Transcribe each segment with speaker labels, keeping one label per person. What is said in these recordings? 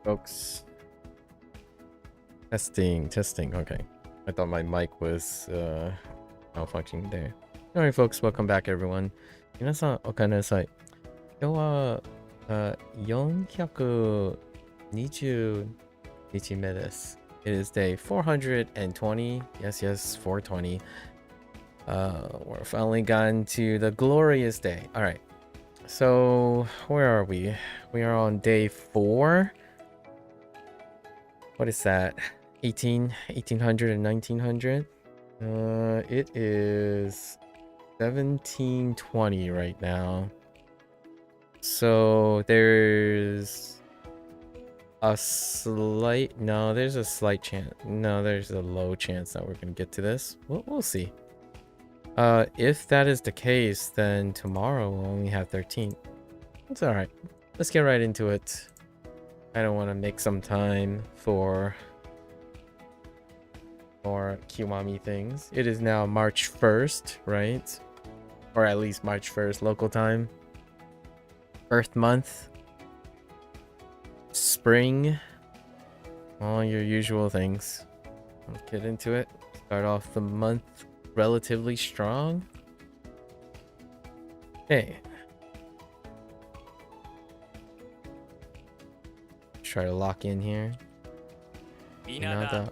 Speaker 1: folks. Testing. Okay. I thought my mic was malfunctioning there. Alright, folks, welcome back, everyone. 皆さん、おかえりなさい。今日は、420日目です。It is day 420. Yes, 420. We're finally gotten to the glorious day. Alright. So, where are we? We are on day 4. What is that? 1800 and 1900? It is 1720 right now. So there's a slight... No, there's a slight chance. No, there's a low chance that we're gonna get to this. We'll see. If that is the case, then tomorrow we'll only have 13. It's alright. Let's get right into it. I don't want to make some time for Kiwami things. It is now March 1st, right? Or at least March 1st local time. Earth month. Spring. All your usual things. Let's get into it. Start off the month relatively strong. Okay. Try to lock in here. Inada.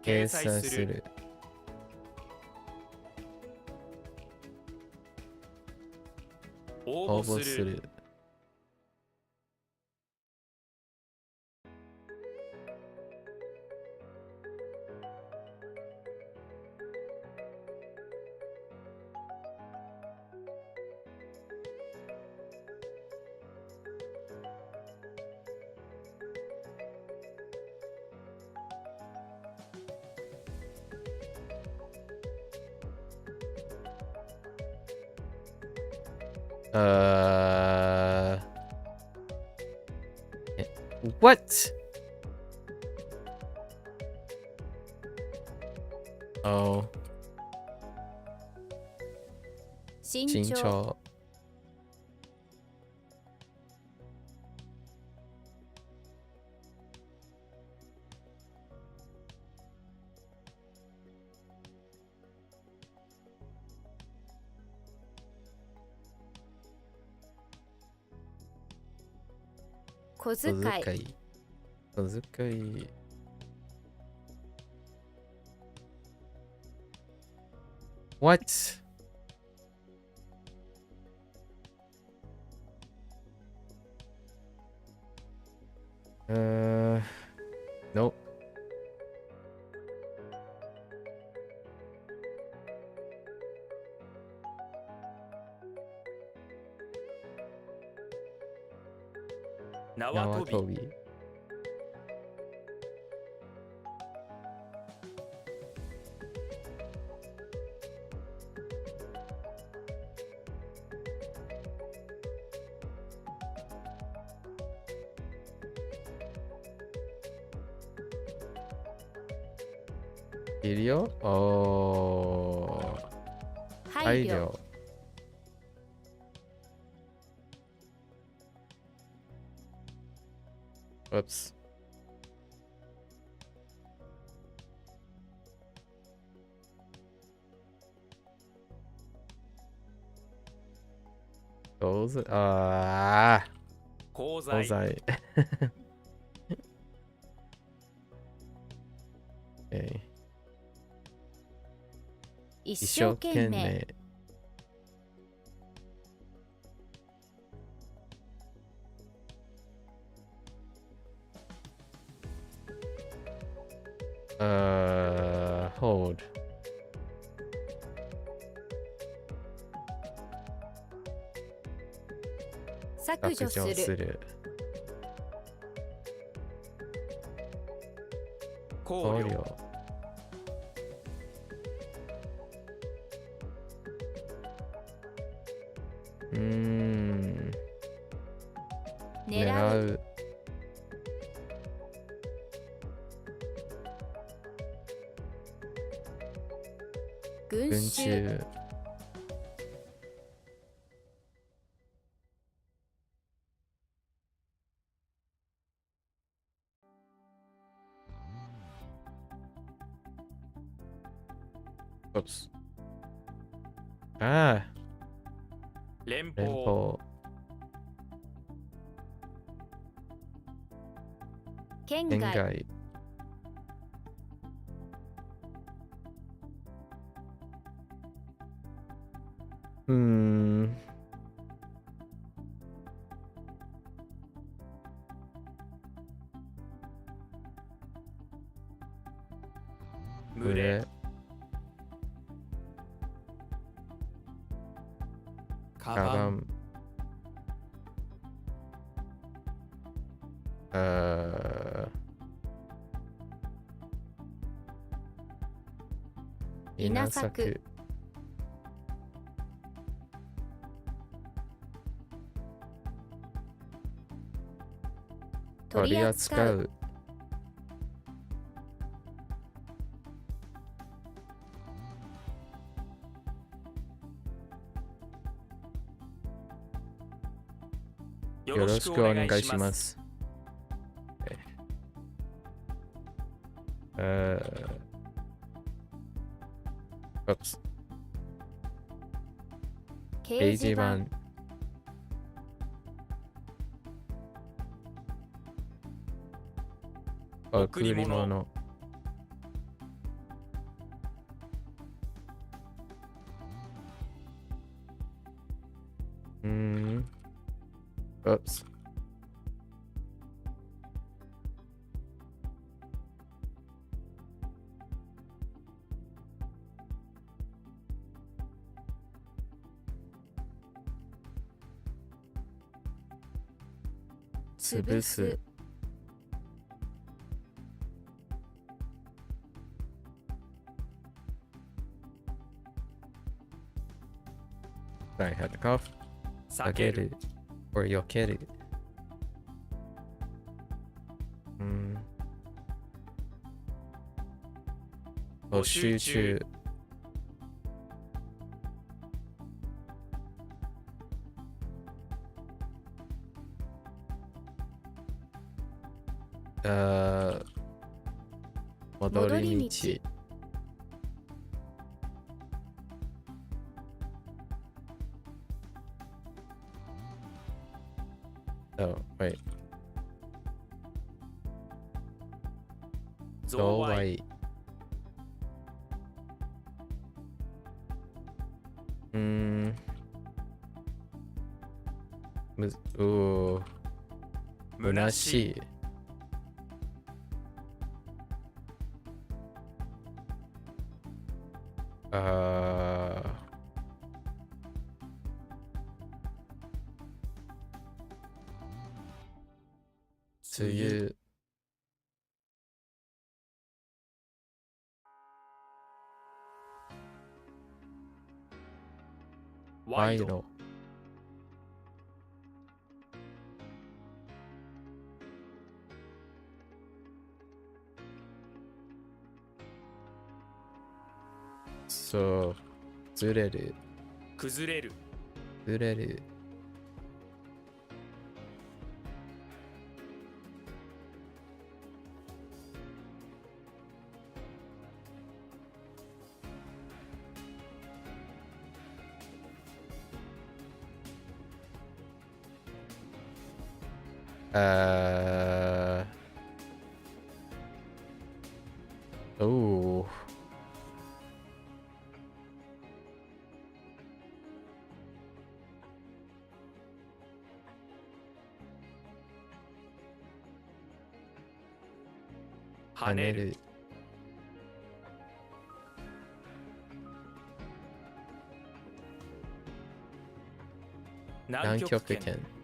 Speaker 1: Keisai suru. What? Oh. 身長 小遣い What? Nope. Nawatobi. Video? Oh. Hairyō. Whoops. Those Kozai. Okay. 一生懸命 Hold. Sakujo suru. Koryo. Nerau. Gunshu. Oops. Ah,
Speaker 2: 連
Speaker 1: 連
Speaker 2: 邦
Speaker 1: 邦。
Speaker 3: 県外
Speaker 1: 県外。うーん。
Speaker 2: 群れカバン
Speaker 1: カバン。稲作。取り扱う。
Speaker 2: よ
Speaker 1: よろ
Speaker 2: ろしくお
Speaker 1: しくお願
Speaker 2: 願いしま
Speaker 1: いしますす。Oops. 掲示板。贈り物。Oops. 潰す。Sorry, I had to cough.
Speaker 2: 避ける
Speaker 1: or 避ける。募集中。戻り道。Oh, wait.
Speaker 2: 贈賄
Speaker 1: 贈賄。虚しい。梅雨。賄
Speaker 2: 賄賂
Speaker 1: 賂。そう。ずれる。
Speaker 2: 崩れる
Speaker 1: ずれる。おー。
Speaker 2: 跳ねる。南
Speaker 1: 南
Speaker 2: 極圏
Speaker 1: 極圏。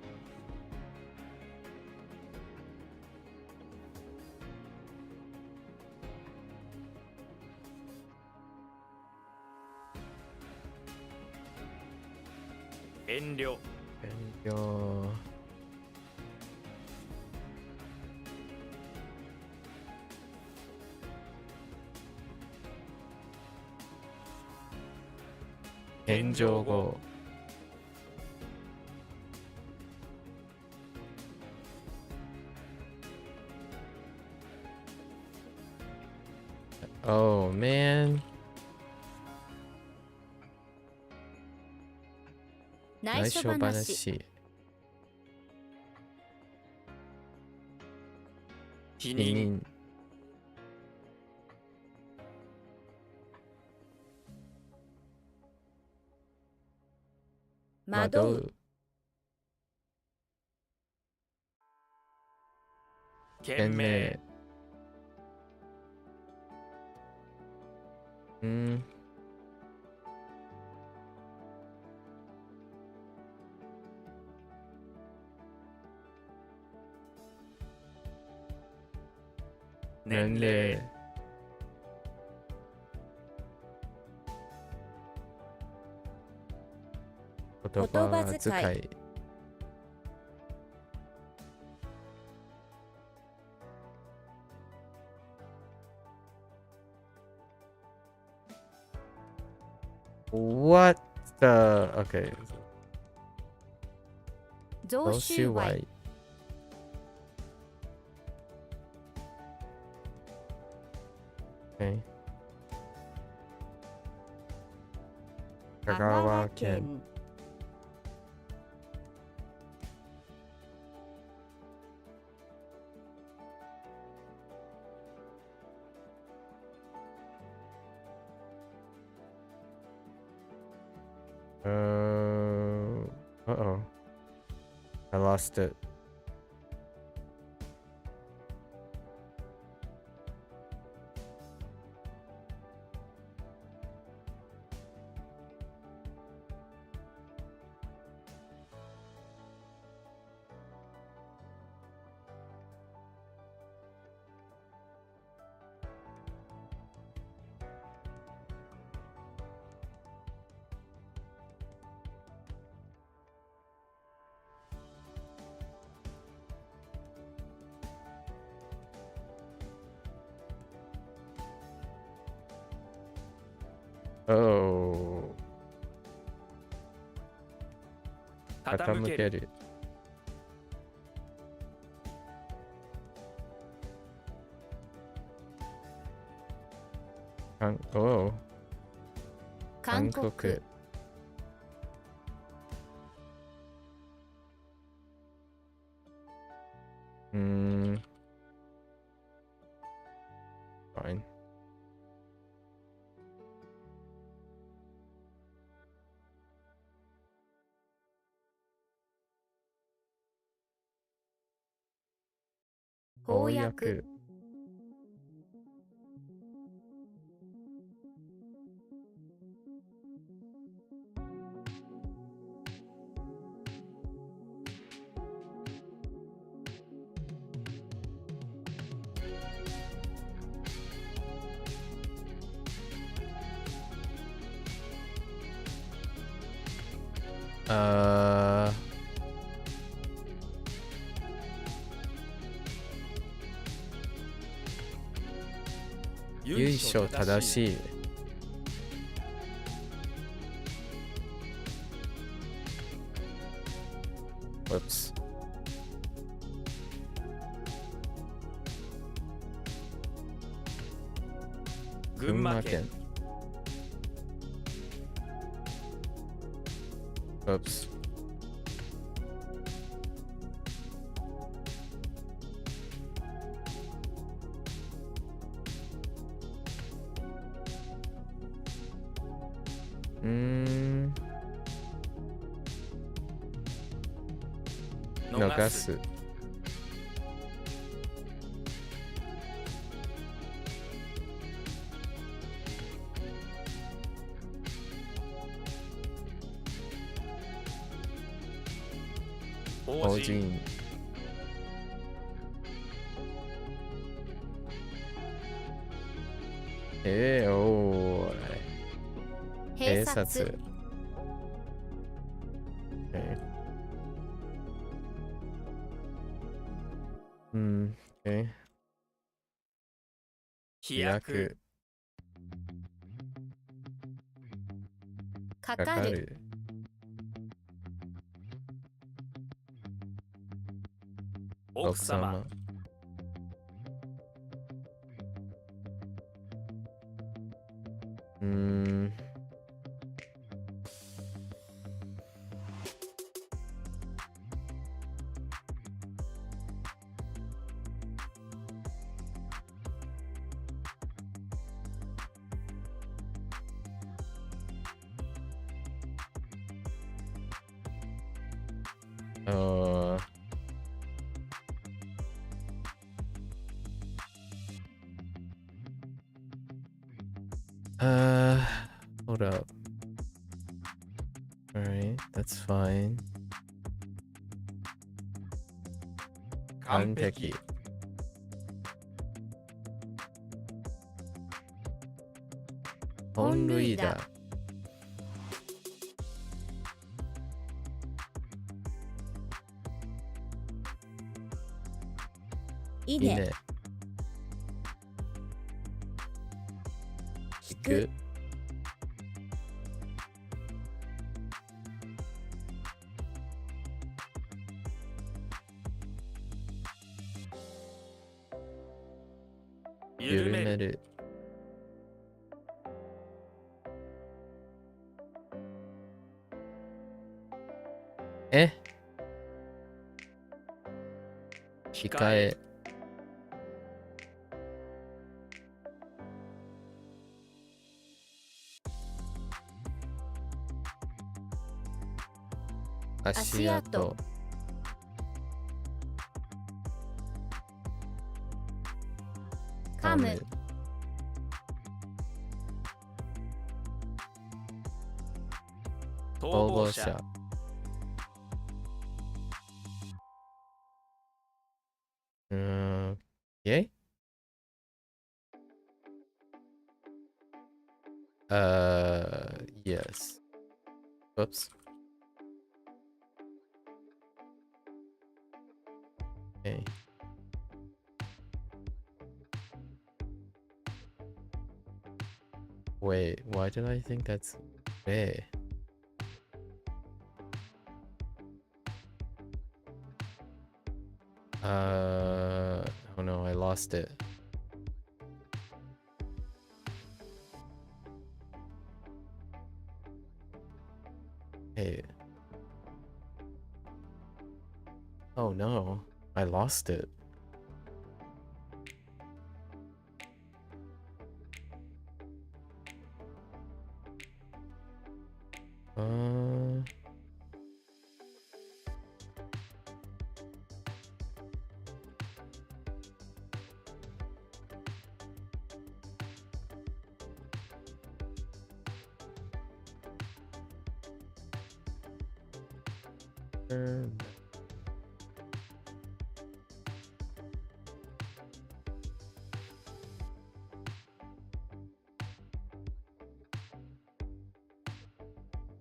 Speaker 2: 遠慮
Speaker 1: 遠慮。謙譲語。Oh man. 内緒話。
Speaker 2: 否
Speaker 1: 否
Speaker 2: 認。
Speaker 1: 認。
Speaker 3: 惑う。
Speaker 2: 懸命。年齢。
Speaker 1: 言葉遣い。What the? Okay.
Speaker 3: 贈収賄。
Speaker 1: Okay. 香川県。Uh-oh. I lost it. Oh. 傾ける。Oh.
Speaker 3: 韓国。
Speaker 1: Fine.
Speaker 3: 翻訳。
Speaker 1: 由緒正しい。Whoops. 群馬県。Oops. 逃す。法人。おー。
Speaker 3: 閉鎖。
Speaker 2: 飛躍。
Speaker 3: かかる。
Speaker 2: 奥様。
Speaker 1: Uh, hold up. Alright, that's fine. 完璧。本塁打。
Speaker 3: 稲。
Speaker 1: 引く。緩める。え？控え。足跡。
Speaker 3: 噛む。
Speaker 1: 逃亡者。Yay? Yes. Whoops. Okay. Wait, why did I think that's A? Oh no, I lost it. Hey. Oh no, I lost it.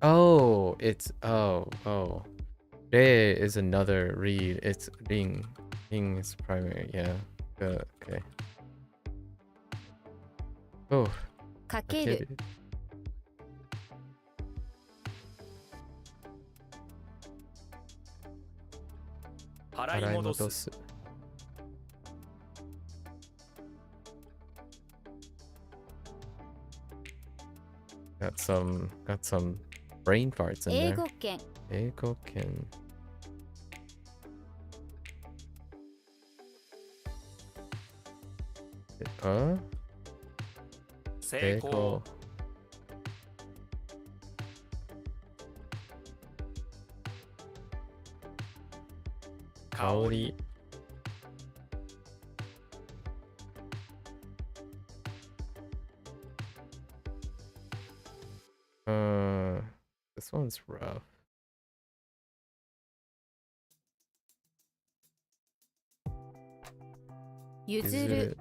Speaker 1: Oh, it's oh. Re is another read. It's ring. Ring is primary, yeah. Okay. Oh.
Speaker 3: かける。
Speaker 2: 払い戻す。
Speaker 1: Got some brain farts in
Speaker 3: 英
Speaker 1: there.
Speaker 3: 語圏。
Speaker 1: 英語圏。
Speaker 2: 成功。香り。
Speaker 1: This one's rough.
Speaker 3: 譲る。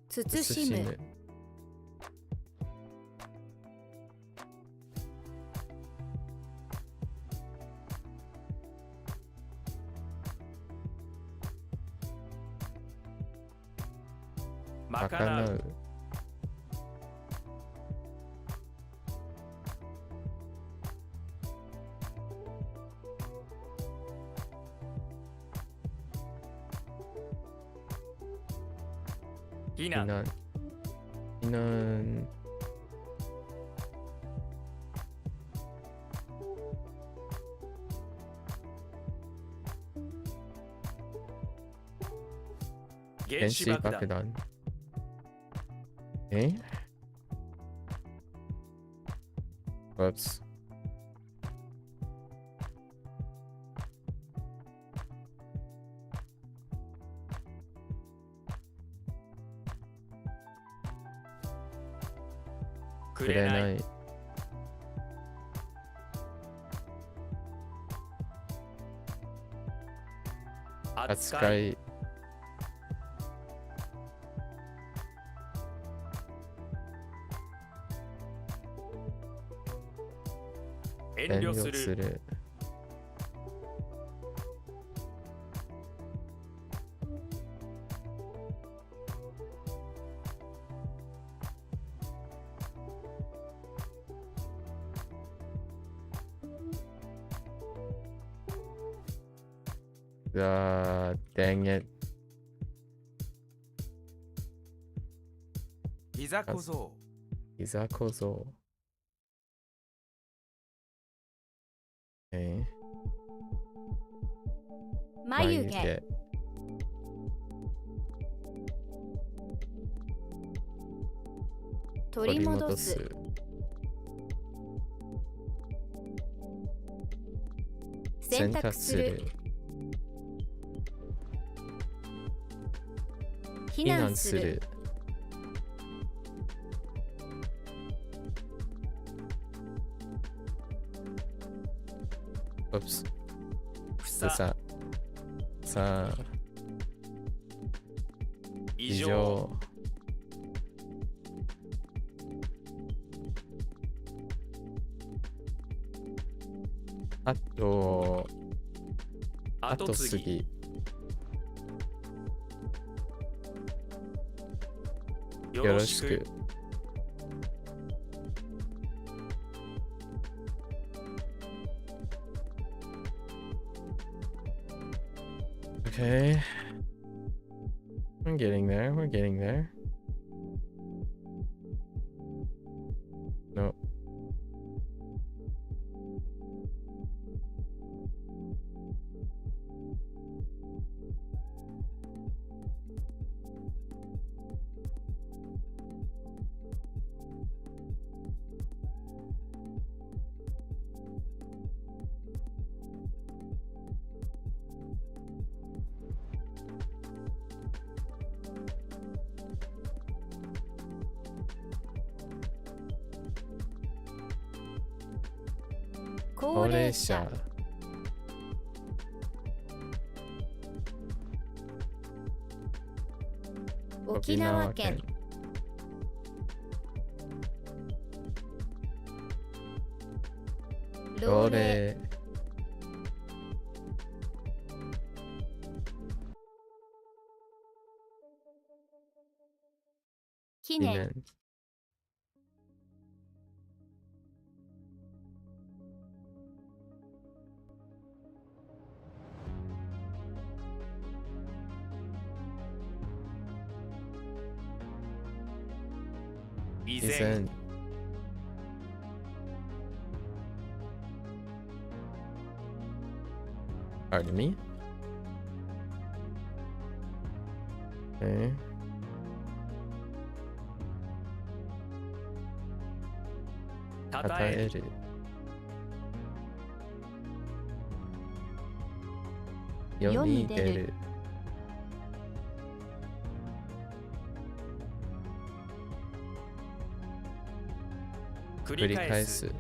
Speaker 3: 慎む。
Speaker 2: 賄う。避難。
Speaker 1: 避難。
Speaker 2: 原子爆弾。
Speaker 1: 弾。え Whoops.
Speaker 2: くれない。
Speaker 1: い。扱い。
Speaker 2: 遠
Speaker 1: 遠慮
Speaker 2: 慮する。
Speaker 1: する。Dang it.
Speaker 2: いざこぞ。
Speaker 1: いざこぞ。
Speaker 3: 眉毛。取り戻す。選択する。避難する。
Speaker 1: Oops.
Speaker 2: 草。
Speaker 1: さあ、
Speaker 2: 異常。
Speaker 1: あと
Speaker 2: 次。
Speaker 1: 次。
Speaker 2: よ
Speaker 1: よろしく。Okay. I'm getting there. We're getting there. No.
Speaker 3: 高齢者。沖縄県。老齢。記念。
Speaker 2: 依
Speaker 1: 以前。Pardon me? Okay.
Speaker 2: た
Speaker 1: 与
Speaker 2: たえる。
Speaker 1: える。世に出る。
Speaker 2: 繰
Speaker 1: 繰り返
Speaker 2: り返す。
Speaker 1: す。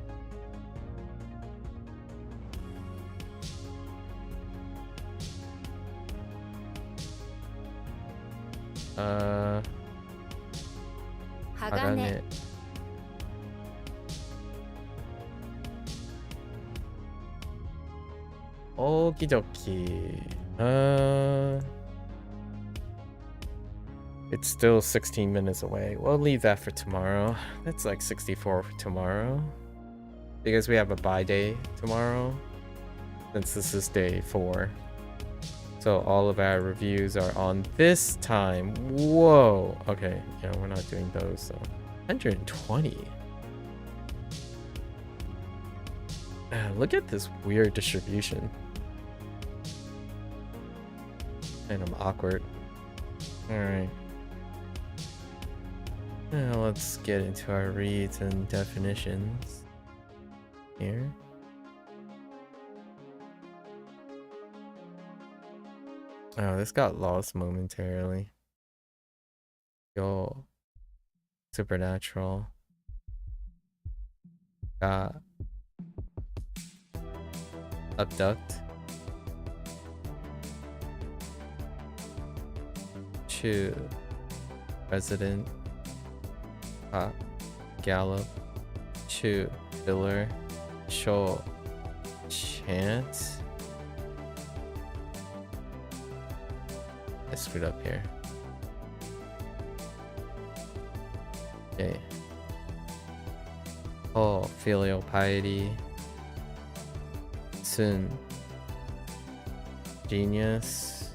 Speaker 3: 鋼。
Speaker 1: Okie dokie. It's still 16 minutes away. We'll leave that for tomorrow. That's like 64 for tomorrow. Because we have a bye day tomorrow. Since this is day 4. So all of our reviews are on this time. Whoa. Okay. Yeah, we're not doing those. So 120. Look at this weird distribution. And I'm awkward. Alright. Now let's get into our reads and definitions here. Oh, this got lost momentarily. Yo. Supernatural. Got. Abduct. Chew. President. Hop. Gallop. Chew. Filler. Show. Chant. I screwed up here. Okay. Oh, filial piety. Sun. Genius.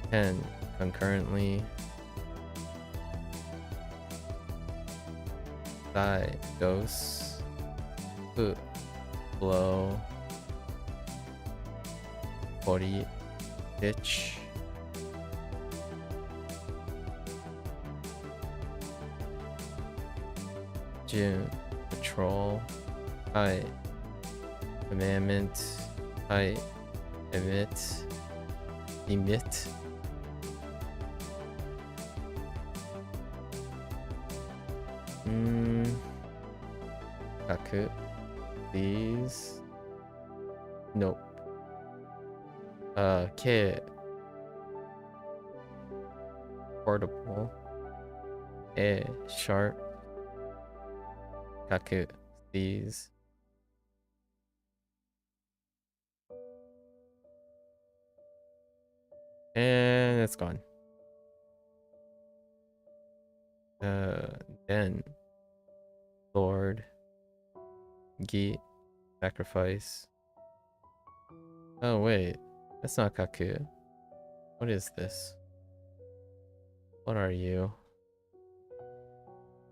Speaker 1: 10. Concurrently. Sai. Dose. Fu. Blow. Body. Ditch. June. Patrol. Hi. Commandment. Hi. Emit. Emit. Kaku. These. Nope. K. Portable. A. Sharp. Kaku. These. And it's gone. Then. Lord. Gi. Sacrifice. Oh wait. That's not Kaku. What is this? What are you?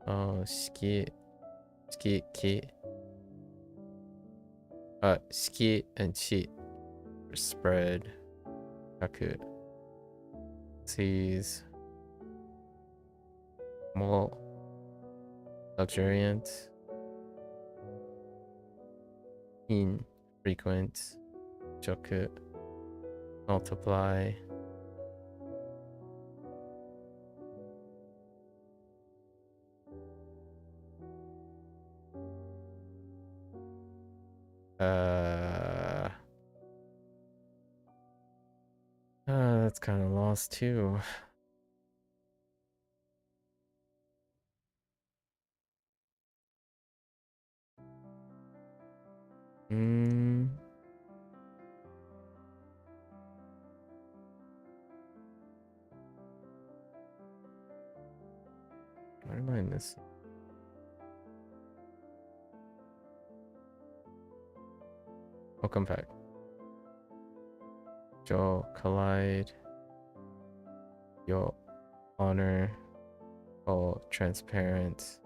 Speaker 1: Oh, Ski. Ski. Ki. Ski and Chi. Spread. Kaku. Seas. More. Luxuriant. In. Frequent. Joku. Multiply. That's kind of lost too. What am I missing? Welcome back. Joe, collide. Yo, honor. Oh, transparent.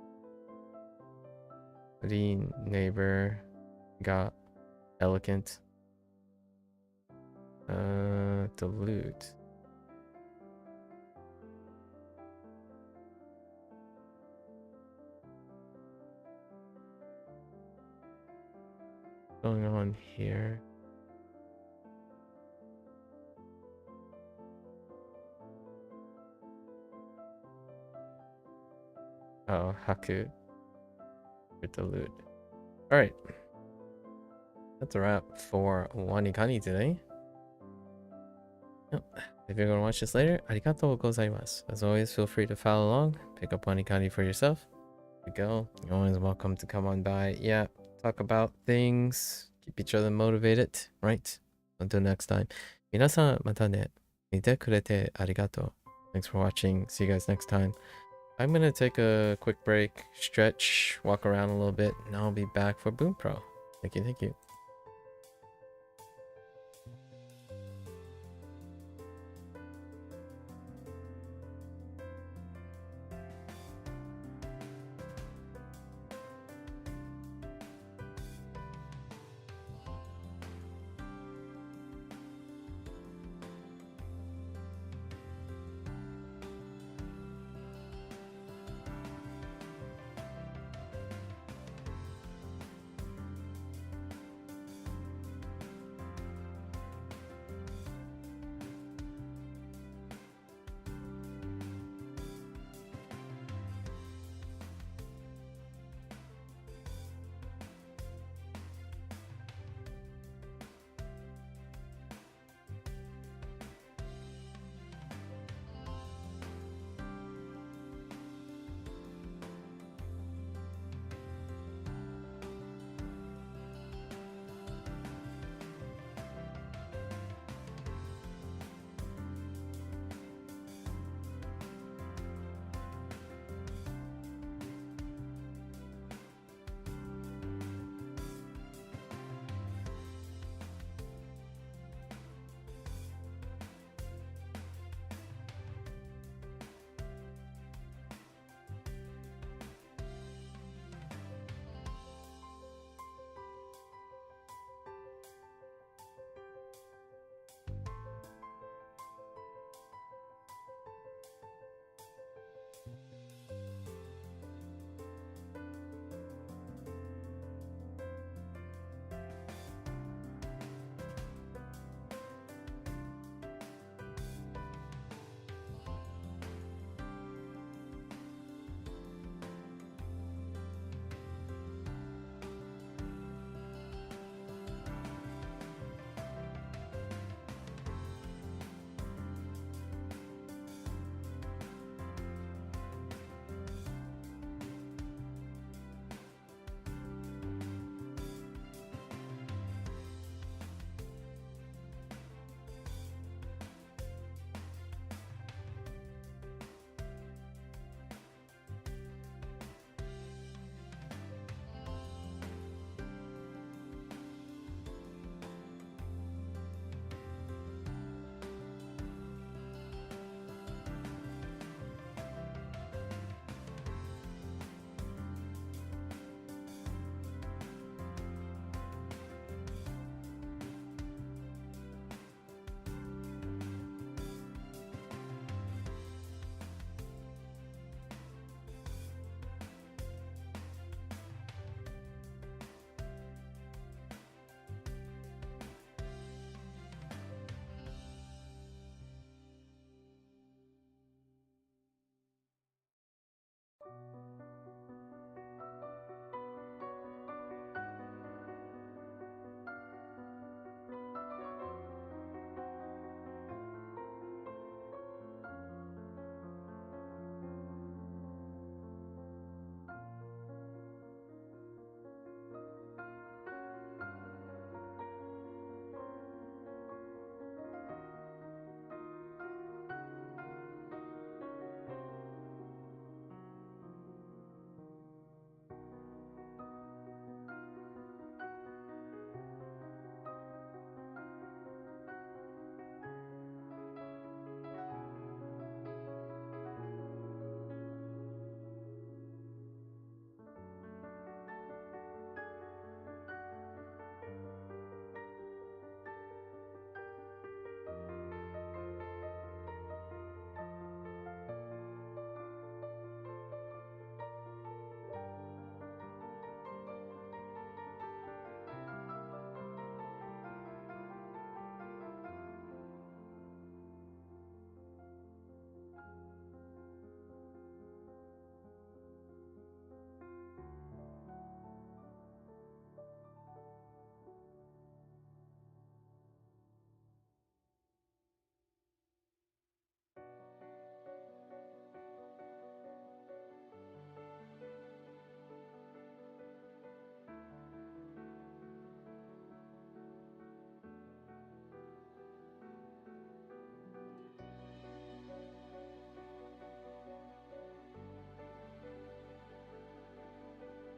Speaker 1: Lean, neighbor. Got elegant. Dilute. What's going on here? Oh, Haku. Dilute. Alright. That's a wrap for WaniKani today. Yep. If you're going to watch this later, arigatou gozaimasu. As always, feel free to follow along. Pick up WaniKani for yourself. Here we go. You're always welcome to come on by. Yeah, talk about things. Keep each other motivated, right? Until next time. 皆さん、またね。見てくれてありがとう. Thanks for watching. See you guys next time. I'm going to take a quick break, stretch, walk around a little bit, and I'll be back for Bunpro. Thank you, thank you.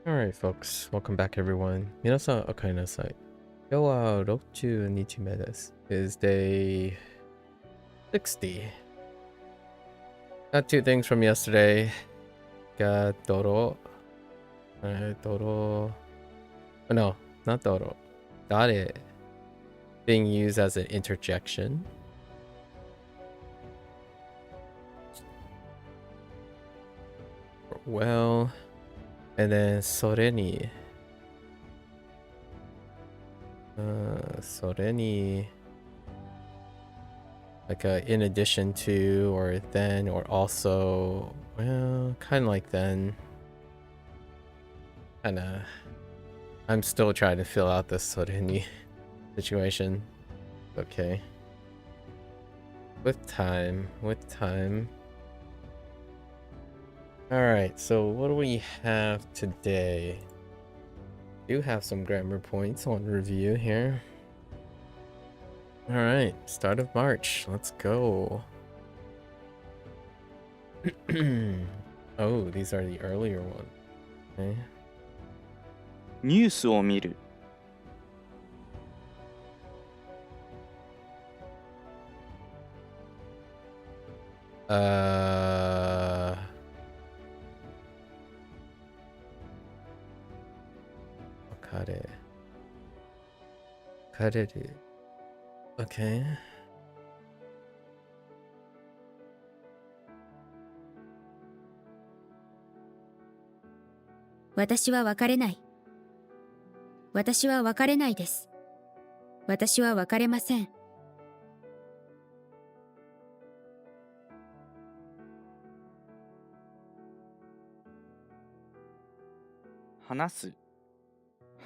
Speaker 1: Alright, folks. Welcome back, everyone. 皆さん、おかえりなさい。今日は62日目です。Is day 60. Got two things from yesterday. Got Doro. Doro. Oh, no, not Doro. Dare being used as an interjection. Well, and then Sore ni. Sore ni. Like in addition to, or then, or also. Well, kind of like then. Kinda. I'm still trying to fill out this Sore ni situation. Okay. With time. Alright, so what do we have today? We do have some grammar points on review here. Alright, start of March. Let's go. Oh, these are the earlier ones. Okay.
Speaker 4: ニュースを見る。
Speaker 1: Kareru. Okay.
Speaker 3: "私は別れない。私は別れないです。私は別れません。
Speaker 4: 話す。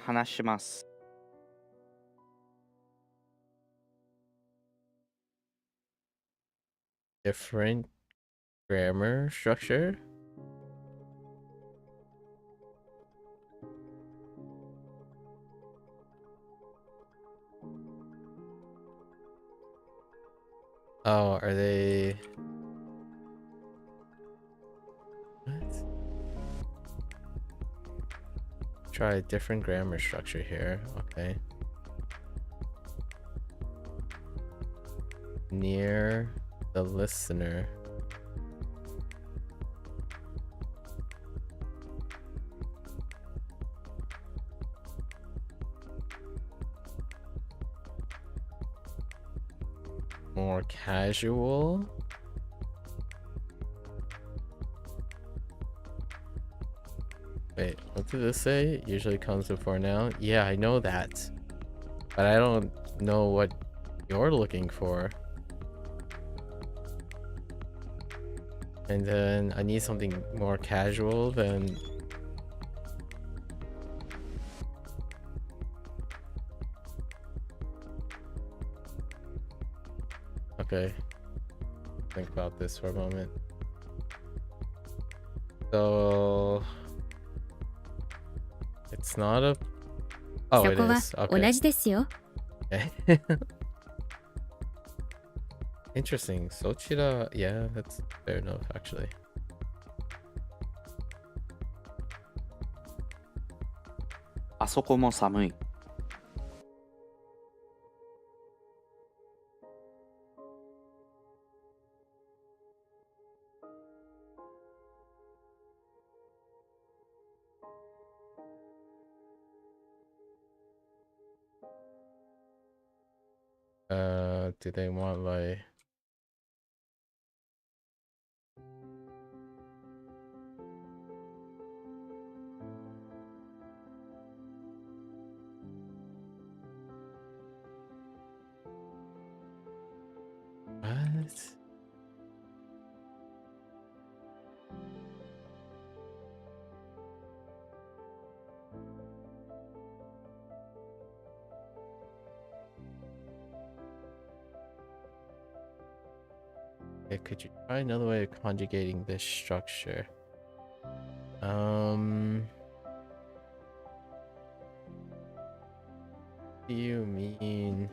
Speaker 4: 話します。
Speaker 1: Different grammar structure. Oh, are they? What? Try a different grammar structure here. Okay. Near the listener. More casual. Wait, what did this say? Usually comes before noun. Yeah, I know that. But I don't know what you're looking for. And then I need something more casual than... Okay. Think about this for a moment. So... It's not a... Oh,
Speaker 3: そ
Speaker 1: it
Speaker 3: こは
Speaker 1: is.
Speaker 3: 同
Speaker 1: Okay.
Speaker 3: じですよ。
Speaker 1: Okay. Interesting. Sochira, yeah, that's fair enough, actually.
Speaker 4: あそこも寒い。
Speaker 1: Do they want like... What? Okay, could you try another way of conjugating this structure? What do you mean?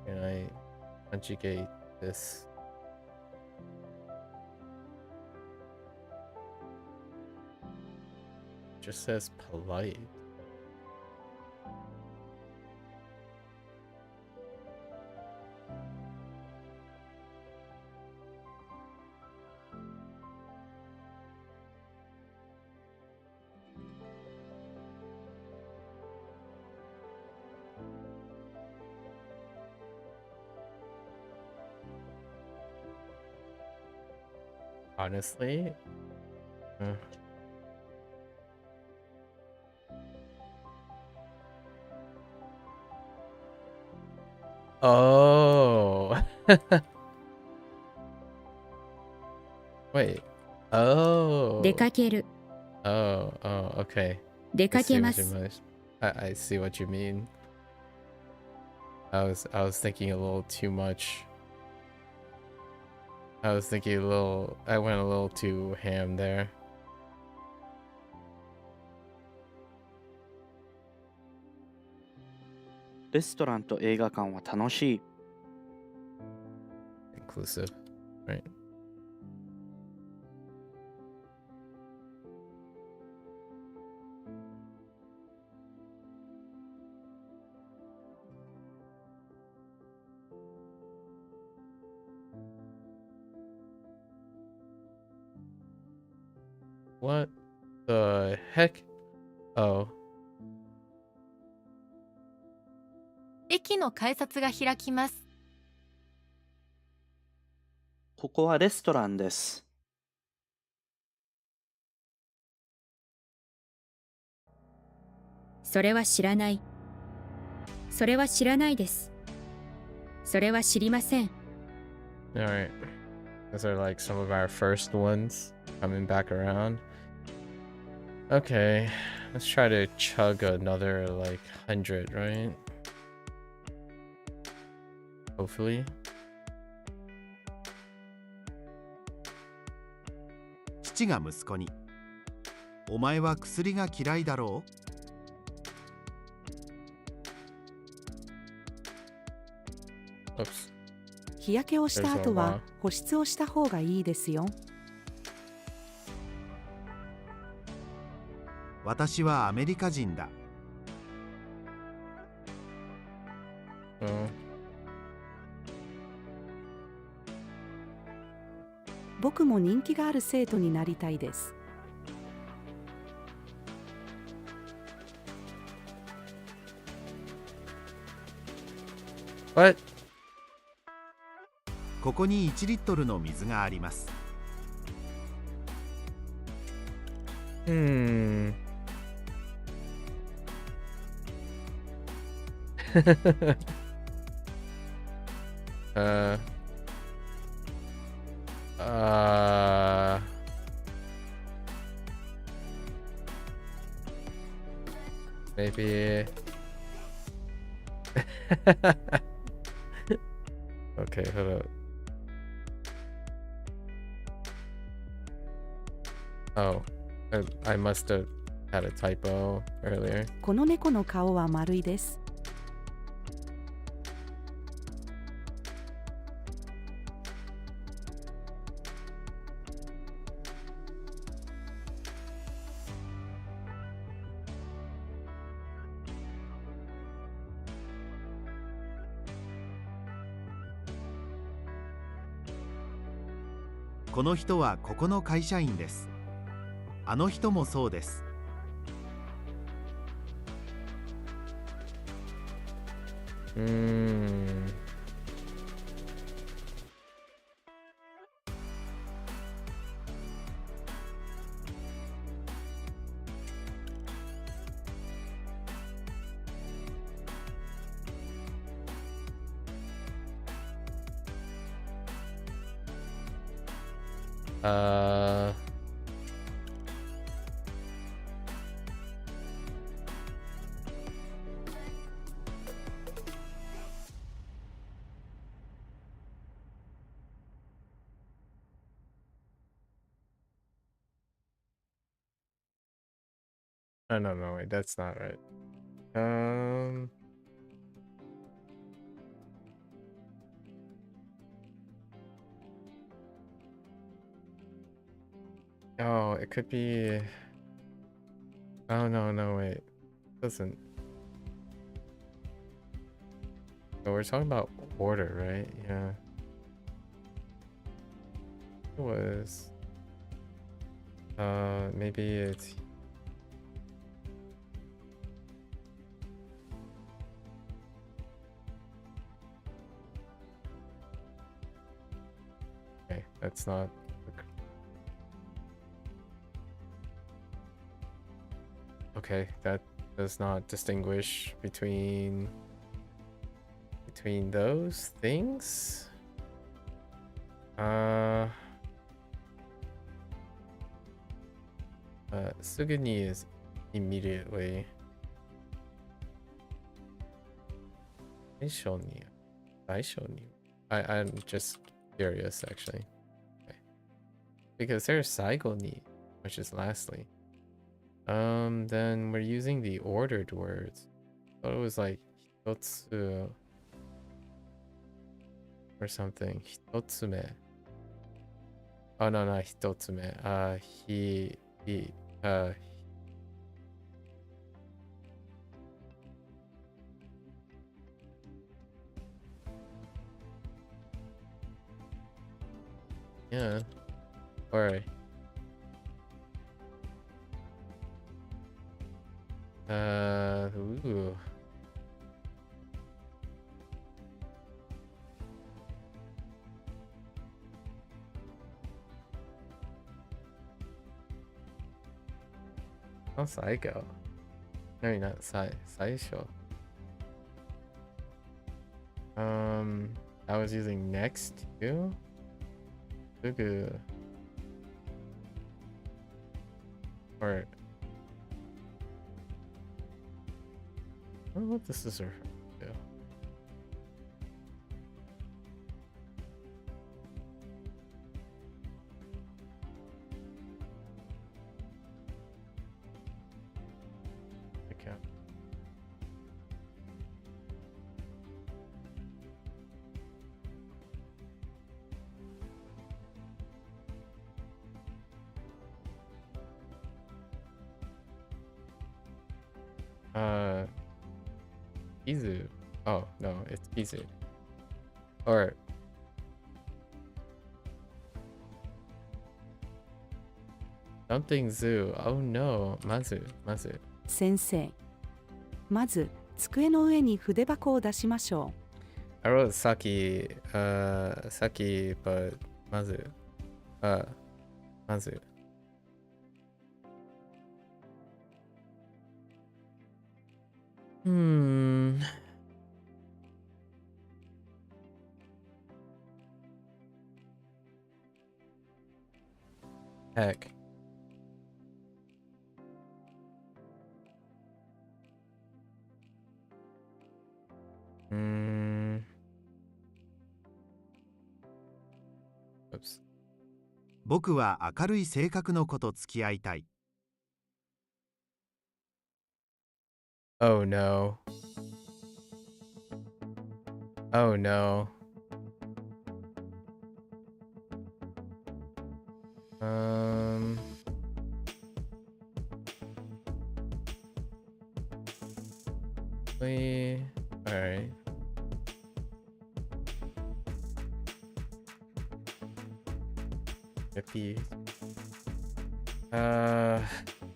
Speaker 1: Can I conjugate this? just says polite. Honestly, oh. Wait. Oh.
Speaker 3: 出かける
Speaker 1: Oh, okay.
Speaker 3: 出
Speaker 1: I
Speaker 3: か
Speaker 1: see
Speaker 3: けま
Speaker 1: what you
Speaker 3: す
Speaker 1: mean. I see what you mean. I was thinking a little too much. I was thinking I went a little too ham there.
Speaker 4: レストランと映画館は楽しい。
Speaker 1: Inclusive, right? What the heck? Oh.
Speaker 5: 駅の改札が開きます。
Speaker 4: ここはレストランです。
Speaker 3: それは知らない。それは知らないです。それは知りません。
Speaker 1: Alright. Those are like some of our first ones coming back around. Okay. Let's try to chug another like 100, right? Hopefully.
Speaker 6: 父が息子に、お前は薬が嫌いだろう？
Speaker 1: Oops.
Speaker 7: 日焼けをした後は保湿をした方がいいですよ。
Speaker 6: 私はアメリカ人だ。
Speaker 7: 僕も人気がある生徒になりたいです。
Speaker 1: What?
Speaker 6: ここに1リットルの水があります。
Speaker 1: Maybe. Okay, hold up. Oh, I must have had a typo earlier.
Speaker 7: この猫の顔は丸いです。
Speaker 6: この人はここの会社員です。あの人もそうです。
Speaker 1: Oh, no, wait, that's not right. Oh, it could be. Oh, no, no, wait. Doesn't. So we're talking about order, right? Yeah. It was. Maybe it's. Okay, that's not. Okay, that does not distinguish between those things. Suguni is immediately. Daishoni. I'm just curious actually. Okay. Because there's Saigoni, which is lastly. Then we're using the ordered words. I thought it was like hitotsu or something. Hitotsume. Oh no, not hitotsume. Yeah. Alright. Ooh. Oh, Psycho. No, not Saisho. I was using next to Fugu. Or I don't know what this is referring to. Okay. Kizu. Oh, no, it's Kizu. Or something zoo. Oh no, Mazu.
Speaker 7: 先生、まず机の上に筆箱を出しましょ
Speaker 1: I wrote Saki, but Mazu. Mazu. Heck. Oops.
Speaker 6: 僕は明るい性格の子と付き合いたい。
Speaker 1: Oh no. Oh no. Alright.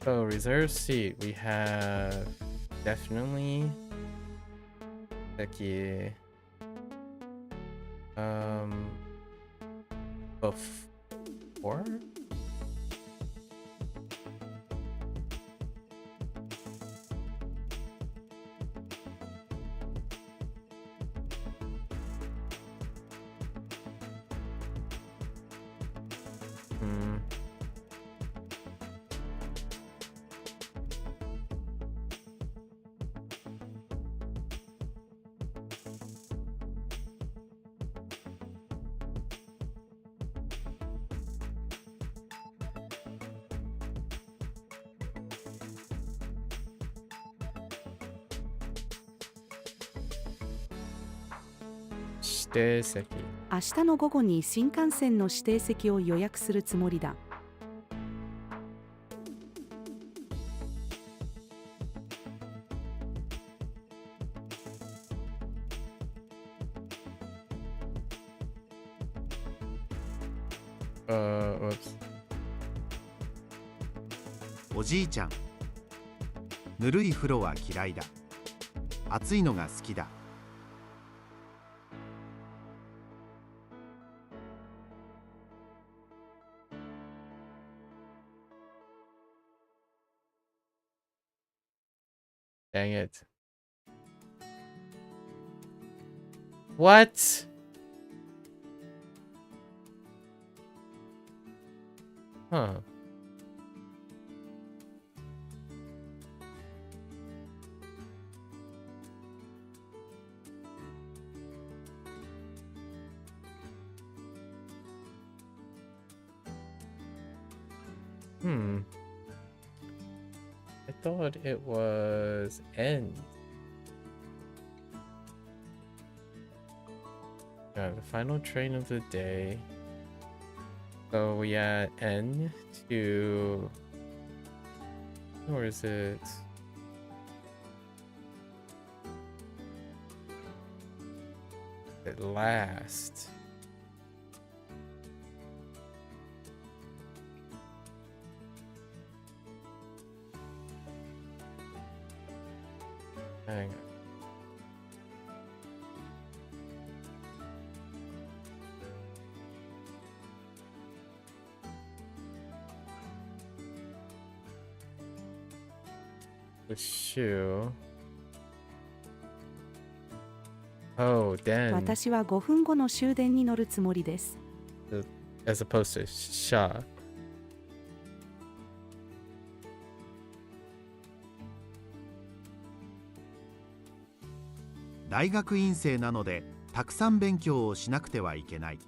Speaker 1: So reserve seat we have definitely Seki before.指定席。
Speaker 7: う。明日の午後に新幹線の指定席を予約するつもりだ。
Speaker 1: Whoops.
Speaker 6: おじいちゃん、ぬるい風呂は嫌いだ。暑いのが好きだ。
Speaker 1: Dang it. What? Huh. I thought it was end. The final train of the day. So we at N to... Where is it? At last. Hang on. The shoe. Oh, then.
Speaker 7: 私は5分後の終電に乗るつもりです。
Speaker 1: As opposed to sha.
Speaker 6: 大学院生なのでたくさん勉強をしなくてはいけない。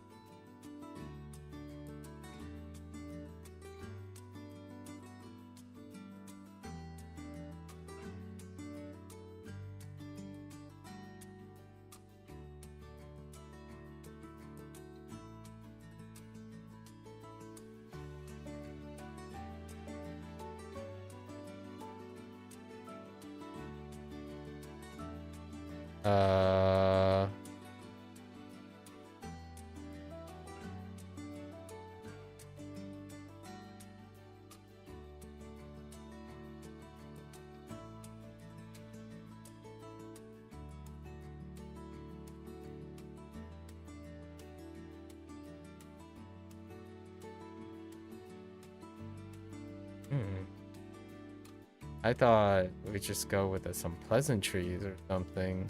Speaker 1: I thought we'd just go with some pleasantries or something.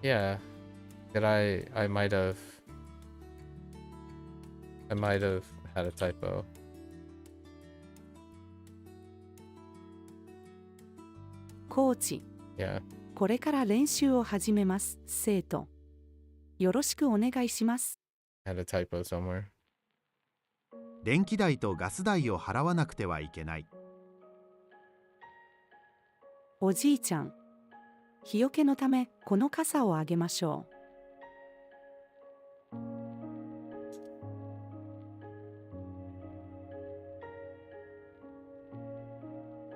Speaker 1: Yeah, that I might have had a typo.
Speaker 7: コーチ、
Speaker 1: Yeah.
Speaker 7: これから練習を始めます。生徒、よろしくお願いします。
Speaker 1: Had a typo somewhere.
Speaker 6: 電気代とガス代を払わなくてはいけない。
Speaker 7: おじいちゃん、日よけのためこの傘をあげましょう。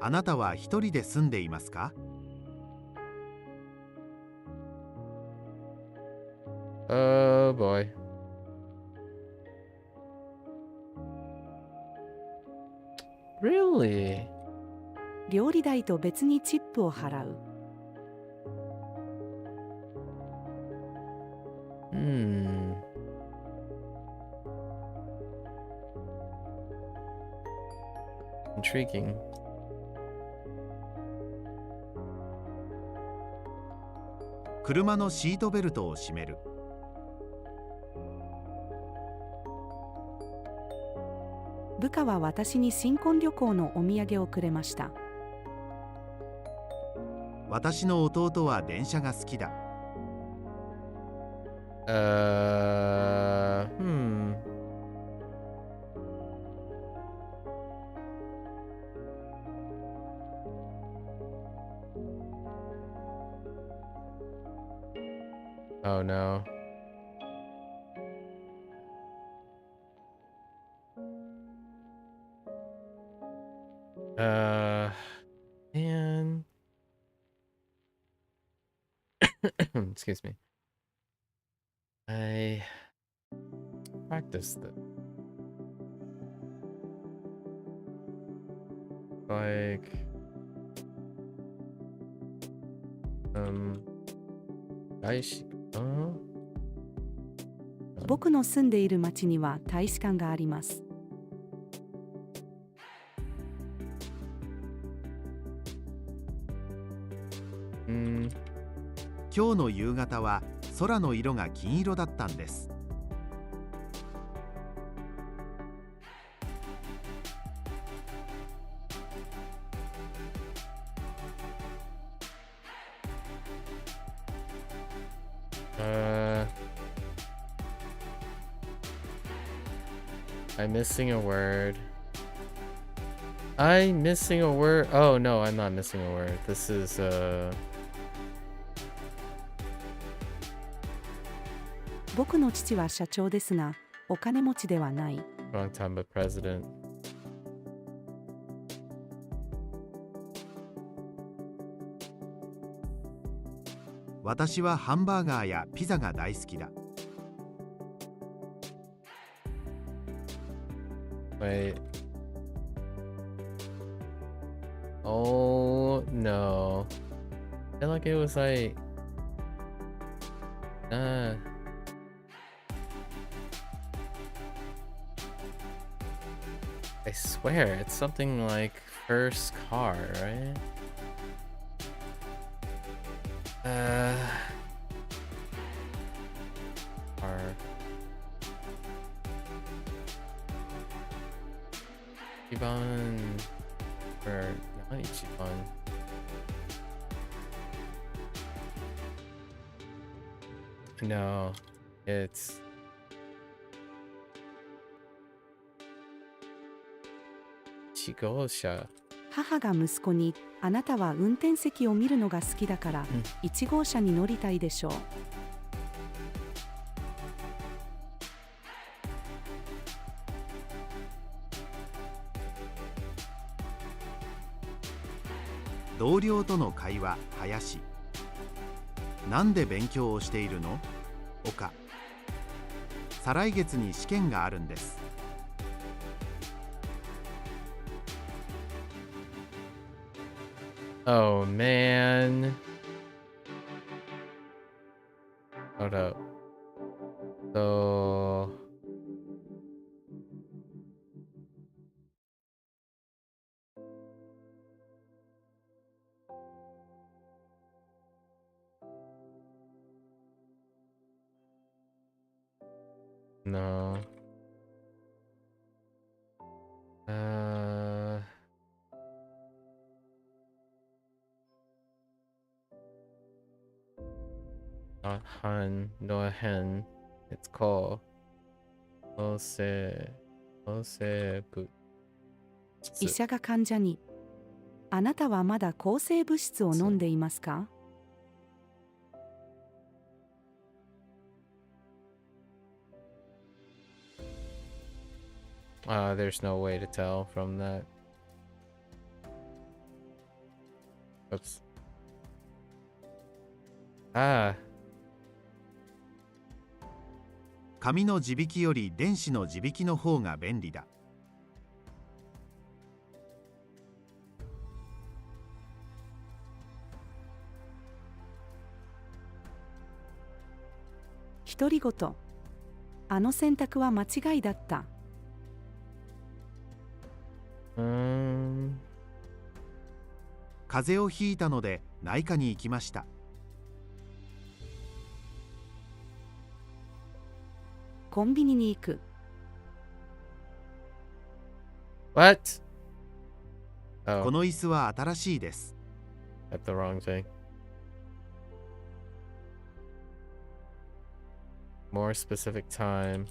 Speaker 6: あなたは一人で住んでいますか？
Speaker 1: Oh boy. Really?
Speaker 7: 料理代と別にチップを払う。
Speaker 1: Intriguing.
Speaker 6: 車のシートベルトを締める。
Speaker 7: 部下は私に新婚旅行のお土産をくれました。
Speaker 6: 私の弟は電車が好きだ。
Speaker 1: Oh no. Man. Excuse me. I practiced it. Like,大使、
Speaker 7: 僕の住んでいる町には大使館があります。
Speaker 6: 今日の夕方は空の色が金色だったんです。
Speaker 1: I'm missing a word. I'm missing a word. Oh no, I'm not missing a word. This is
Speaker 7: 僕の父は社長ですが、お金持ちではない。
Speaker 1: wrong time, but president.
Speaker 6: 私はハンバーガーやピザが大好きだ。
Speaker 1: Wait. Oh no. I feel like it was like I swear it's something like first car, right? Car. Ichiban or not Ichiban. No, it's Ichigosha.
Speaker 7: 母が息子に、あなたは運転席を見るのが好きだから、1号車に乗りたいでしょう。
Speaker 6: 同僚との会話、林。なんで勉強をしているの？岡。再来月に試験があるんです。
Speaker 1: Oh man. Hold up. So no. Not Han, no hen. It's called Osebu.
Speaker 7: 医者が患者に、あなたはまだ抗生物質を飲んでいますか？
Speaker 1: There's no way to tell from that. Oops. Ah.
Speaker 6: 紙の字引きより電子の字引きの方が便利だ。
Speaker 7: 独り言。あの選択は間違いだった。
Speaker 6: 風邪をひいたので内科に行きました。
Speaker 7: コンビニに行く。
Speaker 1: What?
Speaker 6: こ
Speaker 1: Oh,
Speaker 6: の椅子は新しいです。
Speaker 1: that's the wrong thing. More specific time.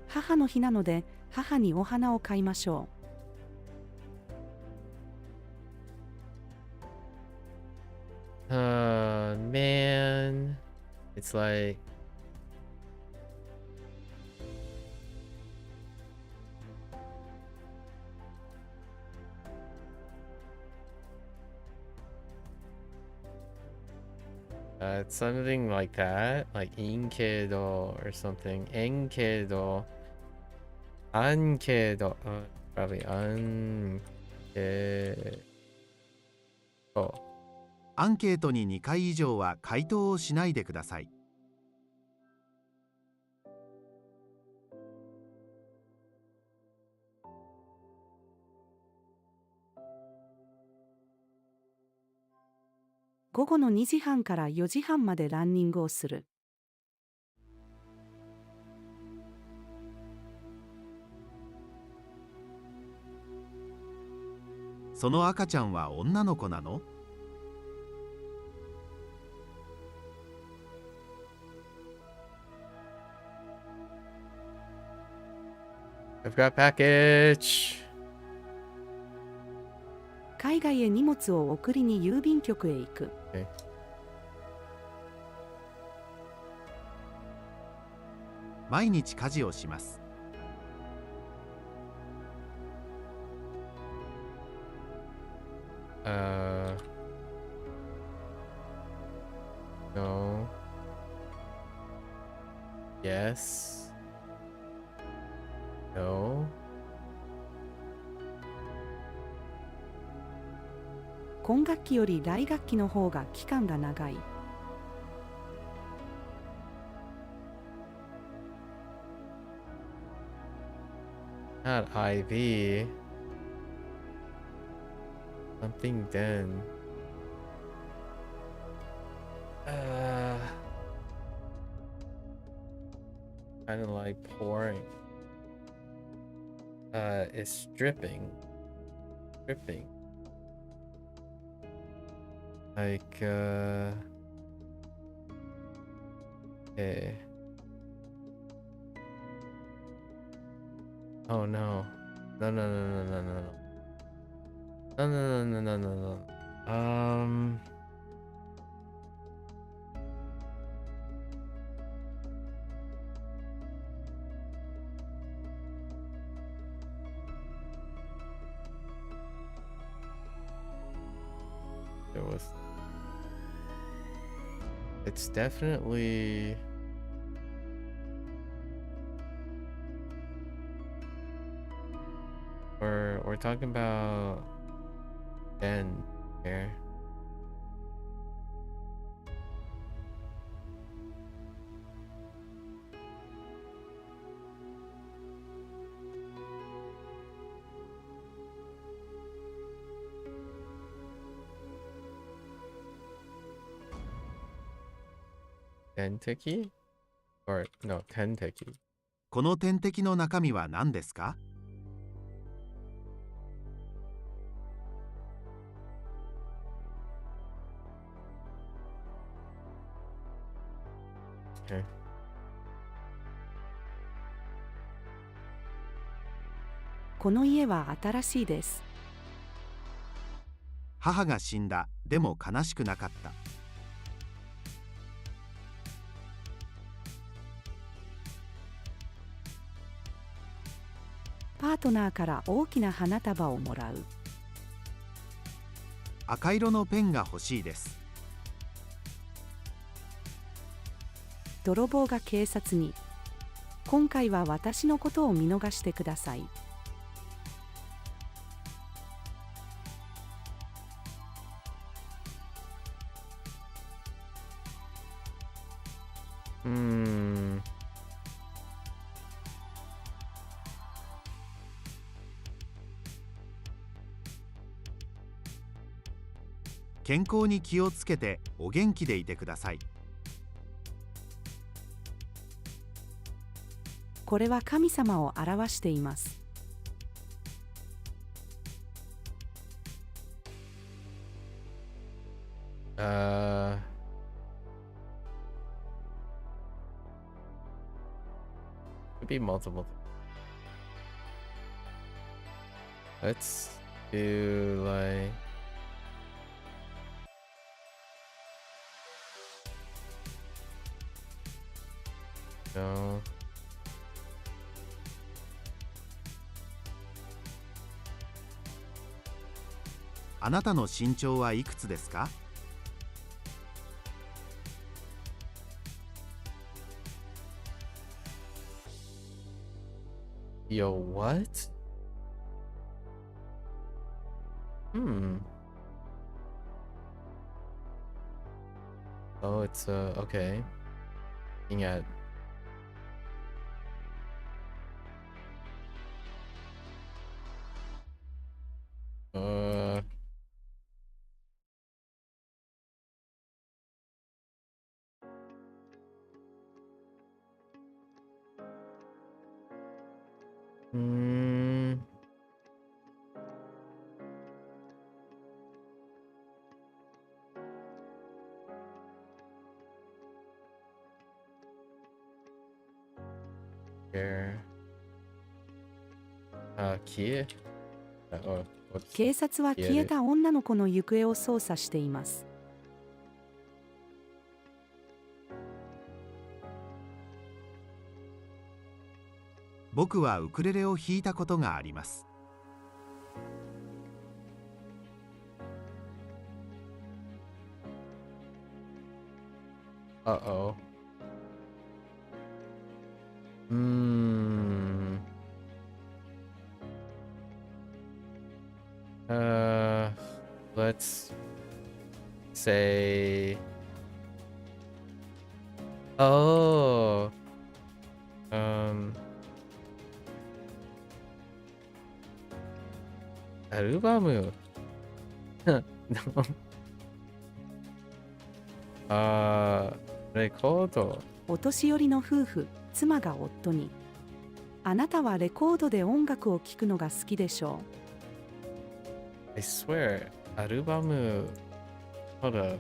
Speaker 7: 母の日なので、母にお花を買いましょう。
Speaker 1: Man. It's like It's something like that, like inkedo or something. Enkedo, ankedo, probably ankedo.
Speaker 6: アンケートに2回以上は回答をしないでください。
Speaker 7: 午後の2時半から4時半までランニングをする。
Speaker 6: その赤ちゃんは女の子なの？
Speaker 1: I've got package.
Speaker 7: 海外へ荷物を送りに郵便局へ行く。
Speaker 1: Okay.
Speaker 6: 毎日家事をします。
Speaker 1: No. Yes. No.
Speaker 7: 今学期より来学期の方が期間が長い。
Speaker 1: Not IV. Something then. Kind of like pouring. It's dripping. Dripping. Like, okay. Oh no. No, no, no, no, no, no, no. No, no, no, no, no, no, no. There was... It's definitely... We're talking about Ben here. Tenteki? Or no, Tenteki.
Speaker 6: この点滴の中身は何ですか？
Speaker 1: Okay.
Speaker 7: この家は新しいです。
Speaker 6: 母が死んだ。でも悲しくなかった。
Speaker 7: パートナーから大きな花束をもらう。
Speaker 6: 赤色のペンが欲しいです。
Speaker 7: 泥棒が警察に。今回は私のことを見逃してください。
Speaker 6: 健康に気をつけてお元気でいてください。
Speaker 7: これは神様を表しています。
Speaker 1: Could be multiple. Let's do like... No.
Speaker 6: あなたの身長はいくつですか？
Speaker 1: Yo, what? Oh, it's okay. Looking at here. Kie? Oh, what's
Speaker 7: 警察は消えた女の子の行方を捜査しています。
Speaker 6: 僕はウクレレを弾いたことがあります。
Speaker 1: Uh-oh. Let's say ohアルバムレコード。
Speaker 7: お年寄りの夫婦、妻が夫に。あなたはレコードで音楽を聴くのが好きでしょう。
Speaker 1: I swear アルバム hold up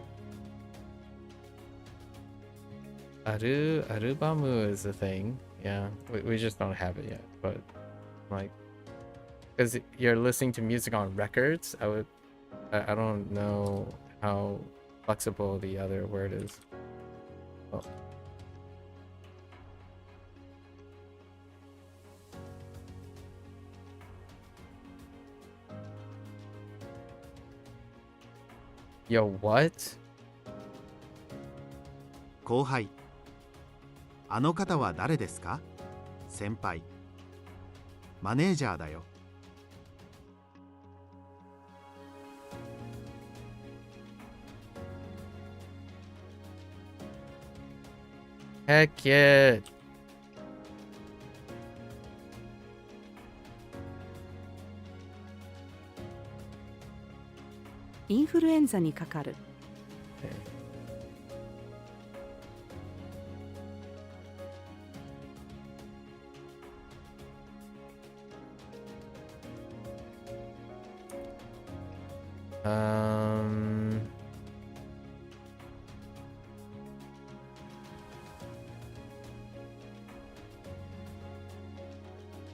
Speaker 1: アルバム is a thing. Yeah, we just don't have it yet, but like because you're listening to music on records, I don't know how flexible the other word is. Oh. Yo, what?
Speaker 6: 後輩。あの方は誰ですか？先輩。マネージャーだよ。
Speaker 1: Heck yeah.
Speaker 7: インフルエンザにかかる。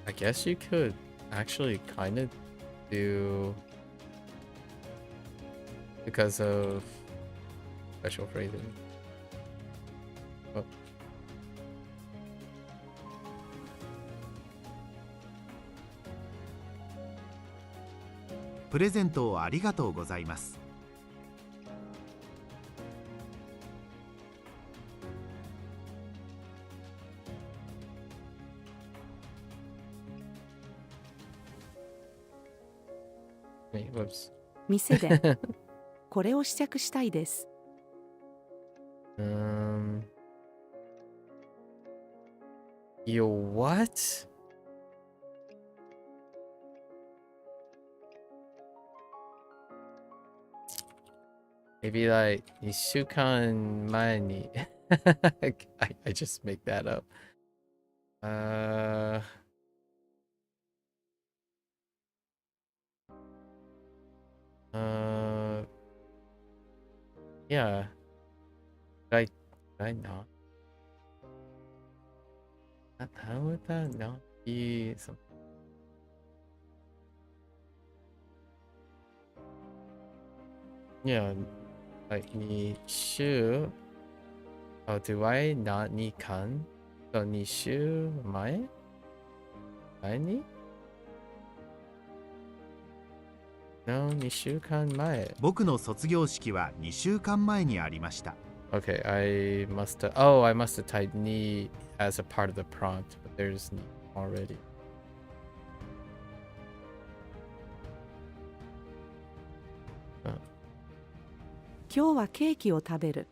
Speaker 1: I guess you could actually kind of do because of special phrasing. Oh.
Speaker 6: プレゼントをありがとうございます。
Speaker 1: Wait, whoops.
Speaker 7: 店でこれを試着したいです。
Speaker 1: Yo, what? Maybe like 2週間前にI just make that up. Yeah. Did I not? How would that not be something? Yeah, like 2週 Oh, do I not need kan? So 2週前にNo, 2週間前。
Speaker 6: 僕の卒業式は2週間前にありました。
Speaker 1: Okay, I must have typed ni as a part of the prompt, but there's ni already.
Speaker 7: 今日はケーキを食べる。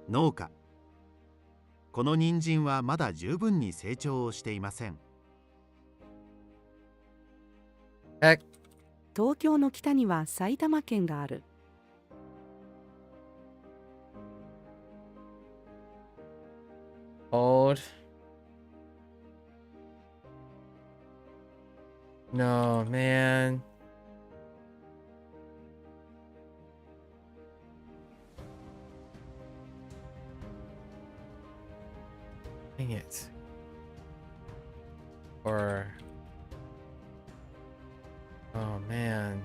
Speaker 6: 農家。この人参はまだ十分に成長をしていません。
Speaker 1: Heck.
Speaker 7: 東京の北には埼玉県がある。
Speaker 1: Hold. No, man. Dang it. Or... Oh, man.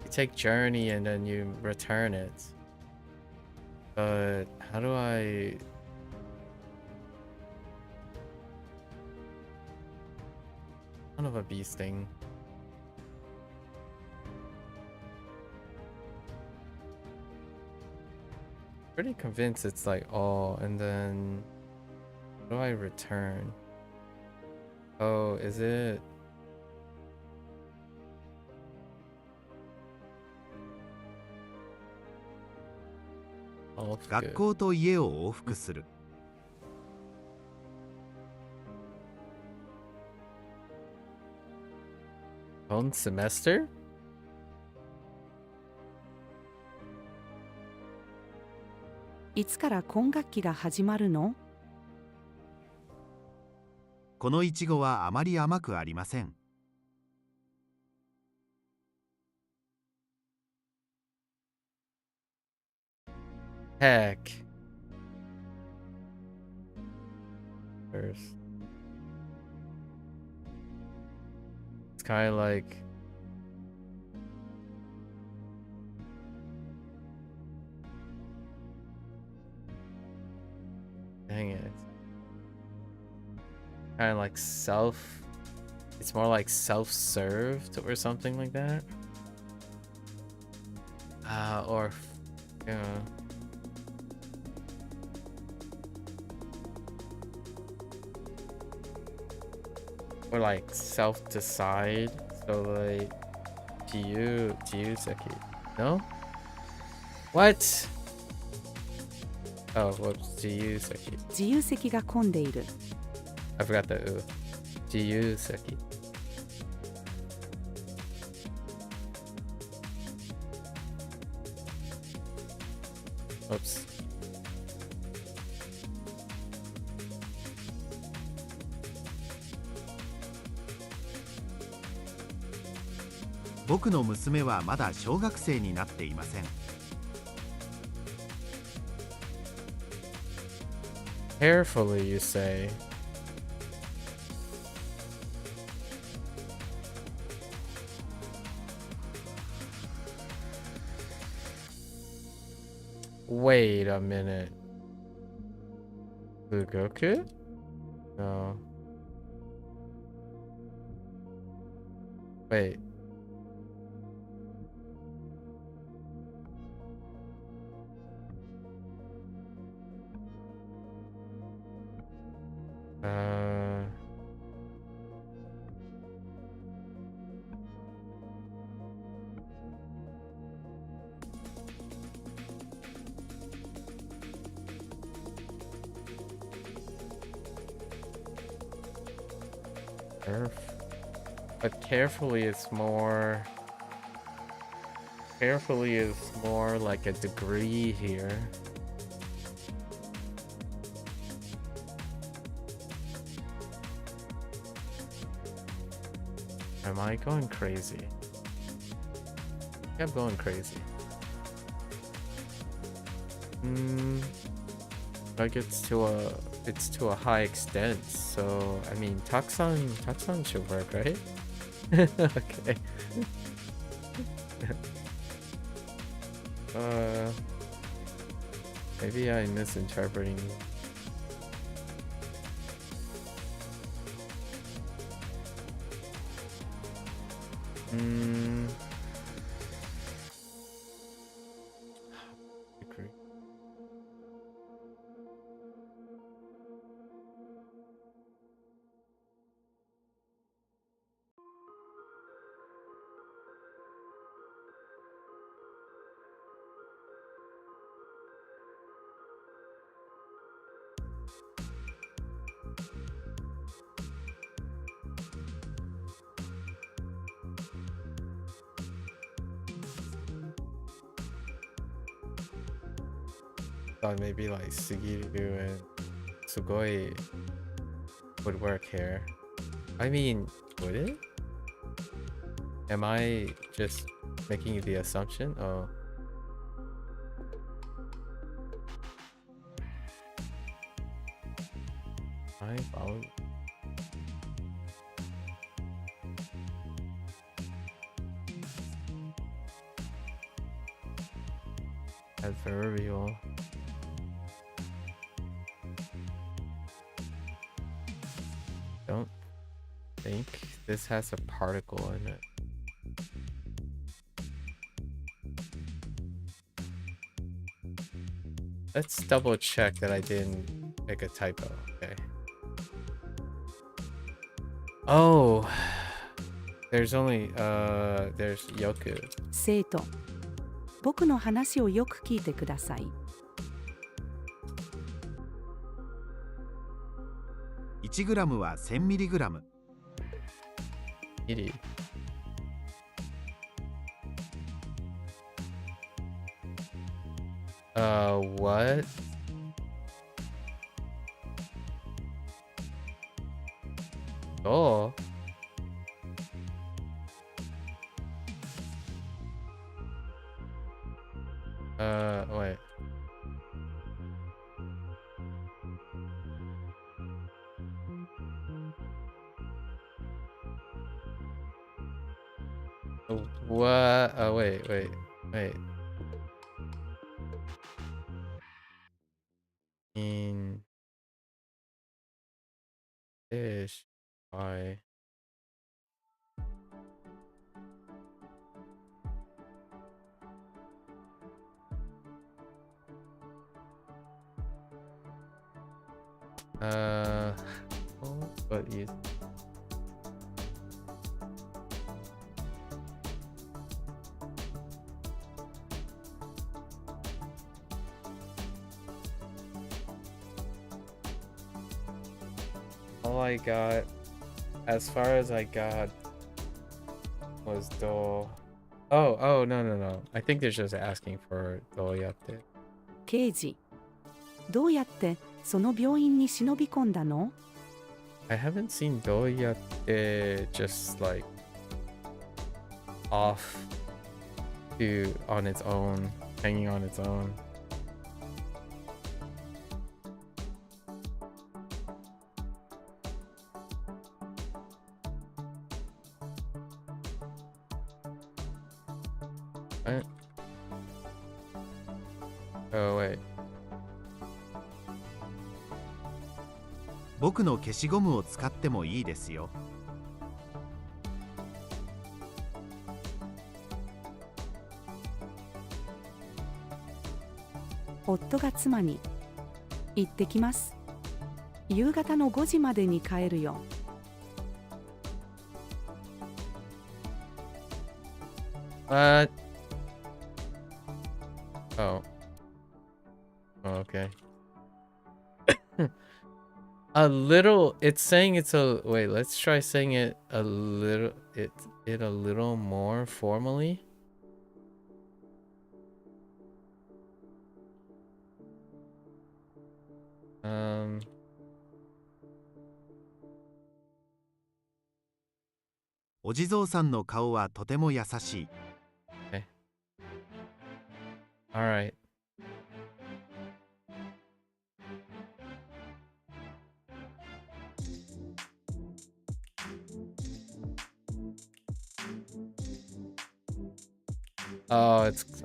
Speaker 1: You take journey and then you return it. But how do I... Son of a beast thing. Pretty convinced it's like all, and then how do I return? Oh, is it? Oh,
Speaker 6: 学校と家を往復する。
Speaker 1: Own semester?
Speaker 7: いつから今学期が始まるの？
Speaker 6: このいちごはあまり甘くありません。
Speaker 1: Heck. First. It's kind of like... Dang it. Kind of like self... It's more like self-served or something like that. Or... Yeah. Or like self-decide. So like... Seki. No? What? Oh, whoops. Seki.
Speaker 7: 自由席が混んでいる。
Speaker 1: I forgot that. Seki. Oops.
Speaker 6: 「僕の娘はまだ小学生になっていません。
Speaker 1: Carefully, you say. Wait a minute. Gotoku? No. Wait. But carefully is more... Carefully is more like a degree here. Am I going crazy? I'm going crazy. Like it's to a high extent, so I mean Taksan should work, right? Okay. Maybe I'm misinterpreting. Agree. Thought maybe like Sugiru and Sugoi would work here. I mean, would it? Am I just making the assumption? Oh. I found. Adverbial. Don't think this has a particle in it. Let's double check that I didn't make a typo. Okay. Oh, there's only there's yoku.
Speaker 7: 生徒、僕の話をよく聞いてください。
Speaker 6: 1g は 1000mg。Iri.
Speaker 1: What? Oh. Wait. What? Oh, wait. In fish, why? What is? All I got, as far as I got, was do. Oh, no. I think they're just asking for doyatte.
Speaker 7: 刑事、どうやってその病院に忍び込んだの？
Speaker 1: I haven't seen doyatte just like off to on its own, hanging on its own. What? Oh wait.
Speaker 6: 僕の消しゴムを使ってもいいですよ。
Speaker 7: 夫が妻に、行ってきます。夕方の5時までに帰るよ。
Speaker 1: What? Oh. Oh, okay. A little. It's saying it's a. Wait. Let's try saying it a little. It a little more formally.
Speaker 6: お地蔵さんの顔はとても優しい。
Speaker 1: Okay. All right.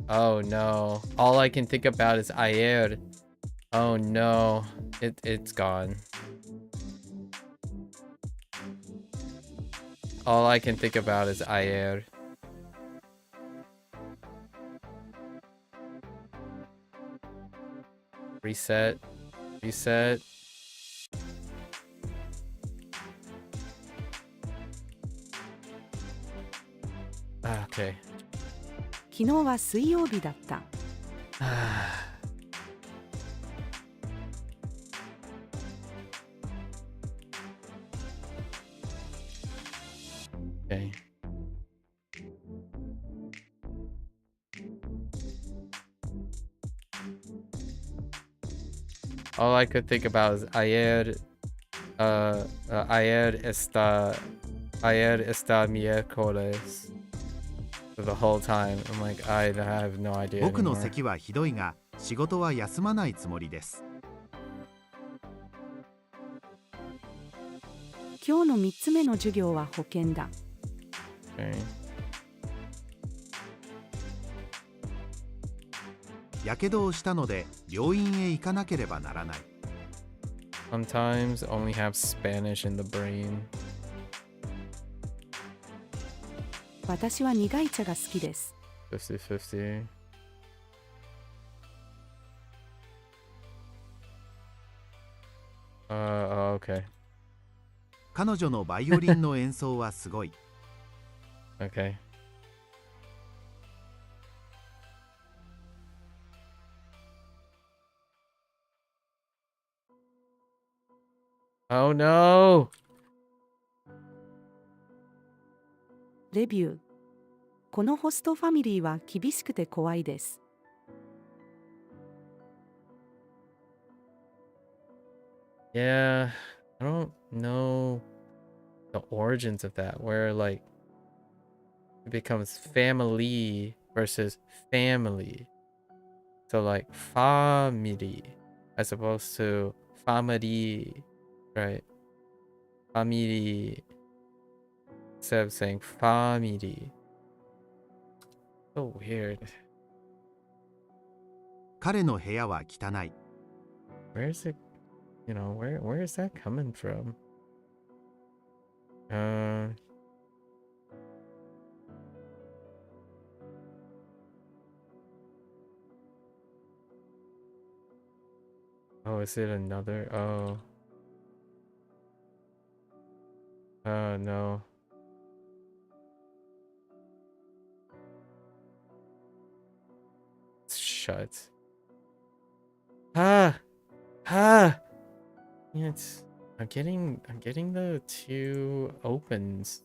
Speaker 1: Oh no. All I can think about is ayer. Oh no. It's gone. All I can think about is ayer. Reset. Okay.
Speaker 7: 昨日は水曜日だった。
Speaker 1: Okay. All I could think about is ayer está miércoles. For the whole time. I'm like, I have no idea
Speaker 6: 僕の
Speaker 1: anymore.
Speaker 6: 咳はひどいが、仕事は休まないつもりです。
Speaker 7: 今日の3つ目の授業は保険だ。
Speaker 1: Okay.
Speaker 6: やけどをしたので病院へ行かなければならない。
Speaker 1: Sometimes only have Spanish in the brain.
Speaker 7: 私は苦い茶が好きです。
Speaker 1: 50-50. Okay.
Speaker 6: 彼女のバイオリンの演奏はすごい。
Speaker 1: Okay. Oh no!
Speaker 7: レビュー。このホストファミリーは厳しくて怖いです。
Speaker 1: Yeah, I don't know the origins of that, where like it becomes family versus family. So like family as opposed to family, right? Family instead of saying family. So weird.
Speaker 6: 彼の部屋は汚い。
Speaker 1: Where's it? You know, where is that coming from? Oh, is it another? Oh. No. It's shut. Ah! It's I'm getting the two opens.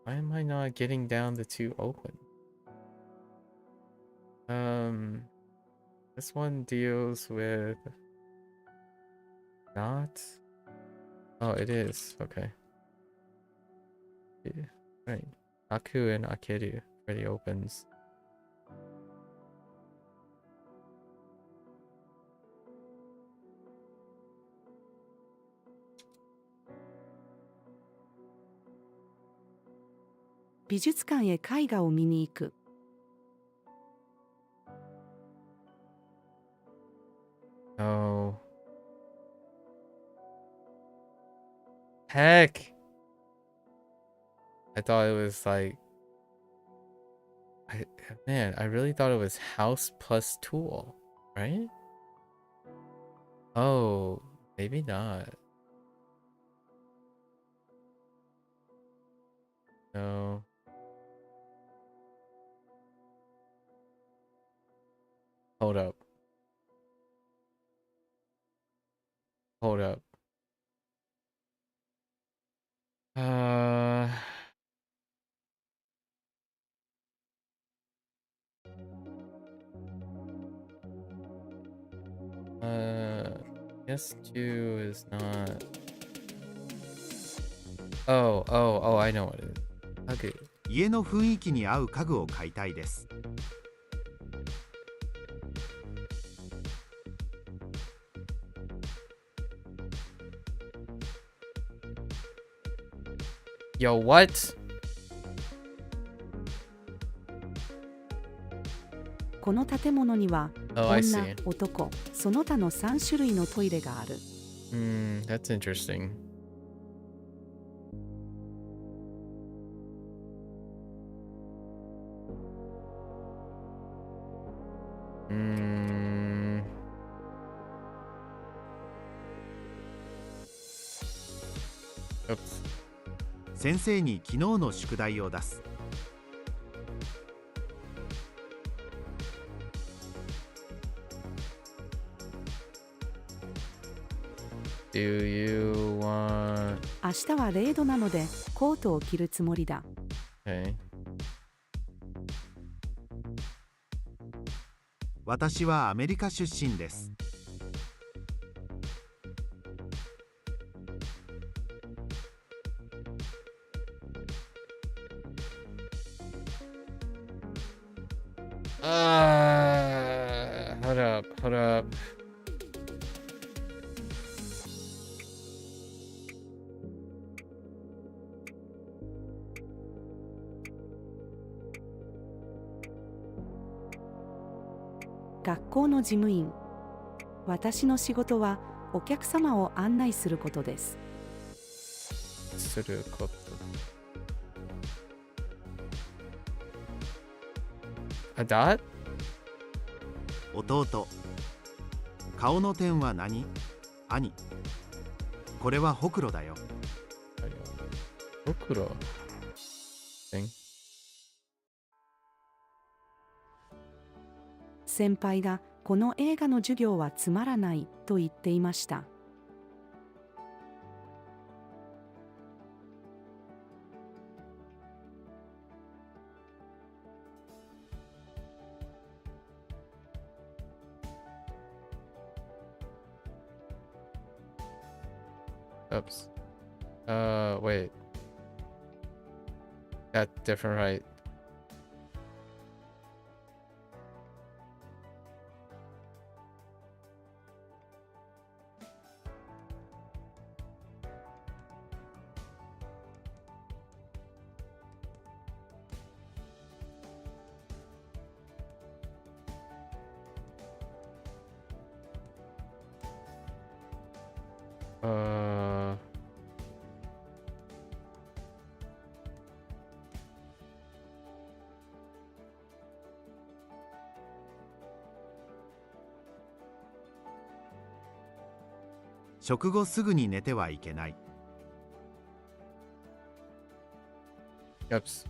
Speaker 1: Why am I not getting down the two open? This one deals with not. Oh, it is. Okay. Yeah. Right. Aku and Akeru for the opens.
Speaker 7: 「美術館へ絵画を見に行く」。
Speaker 1: Oh. Heck. I thought it was like man, I really thought it was house plus tool, right? Oh, maybe not. No. Hold up. Hold up. Guess 2 is not. Oh, I know what it is. Okay.
Speaker 6: 家の雰囲気に合う家具を買いたいです。
Speaker 1: Yo, what?
Speaker 7: この建物には
Speaker 1: Oh, I
Speaker 7: 女
Speaker 1: see.
Speaker 7: 男その他の3種類のトイレがある。
Speaker 1: That's interesting. Oops.
Speaker 6: 先生に昨日の宿題を出す。
Speaker 1: Do you want
Speaker 7: 明日は0度なのでコートを着るつもりだ。
Speaker 1: Okay.
Speaker 6: 私はアメリカ出身です。
Speaker 1: Hold up, hold up.
Speaker 7: 学校の事務員。私の仕事はお客様を案内することです。
Speaker 1: すること。A dot?
Speaker 6: 弟。顔の点は何？兄。これはほくろだよ。
Speaker 1: ほくろ。
Speaker 7: 先輩がこの映画の授業はつまらないと言っていました。
Speaker 1: Oops. Wait. Got different right. Uh,
Speaker 6: 食後すぐに寝てはいけない。
Speaker 1: Oops.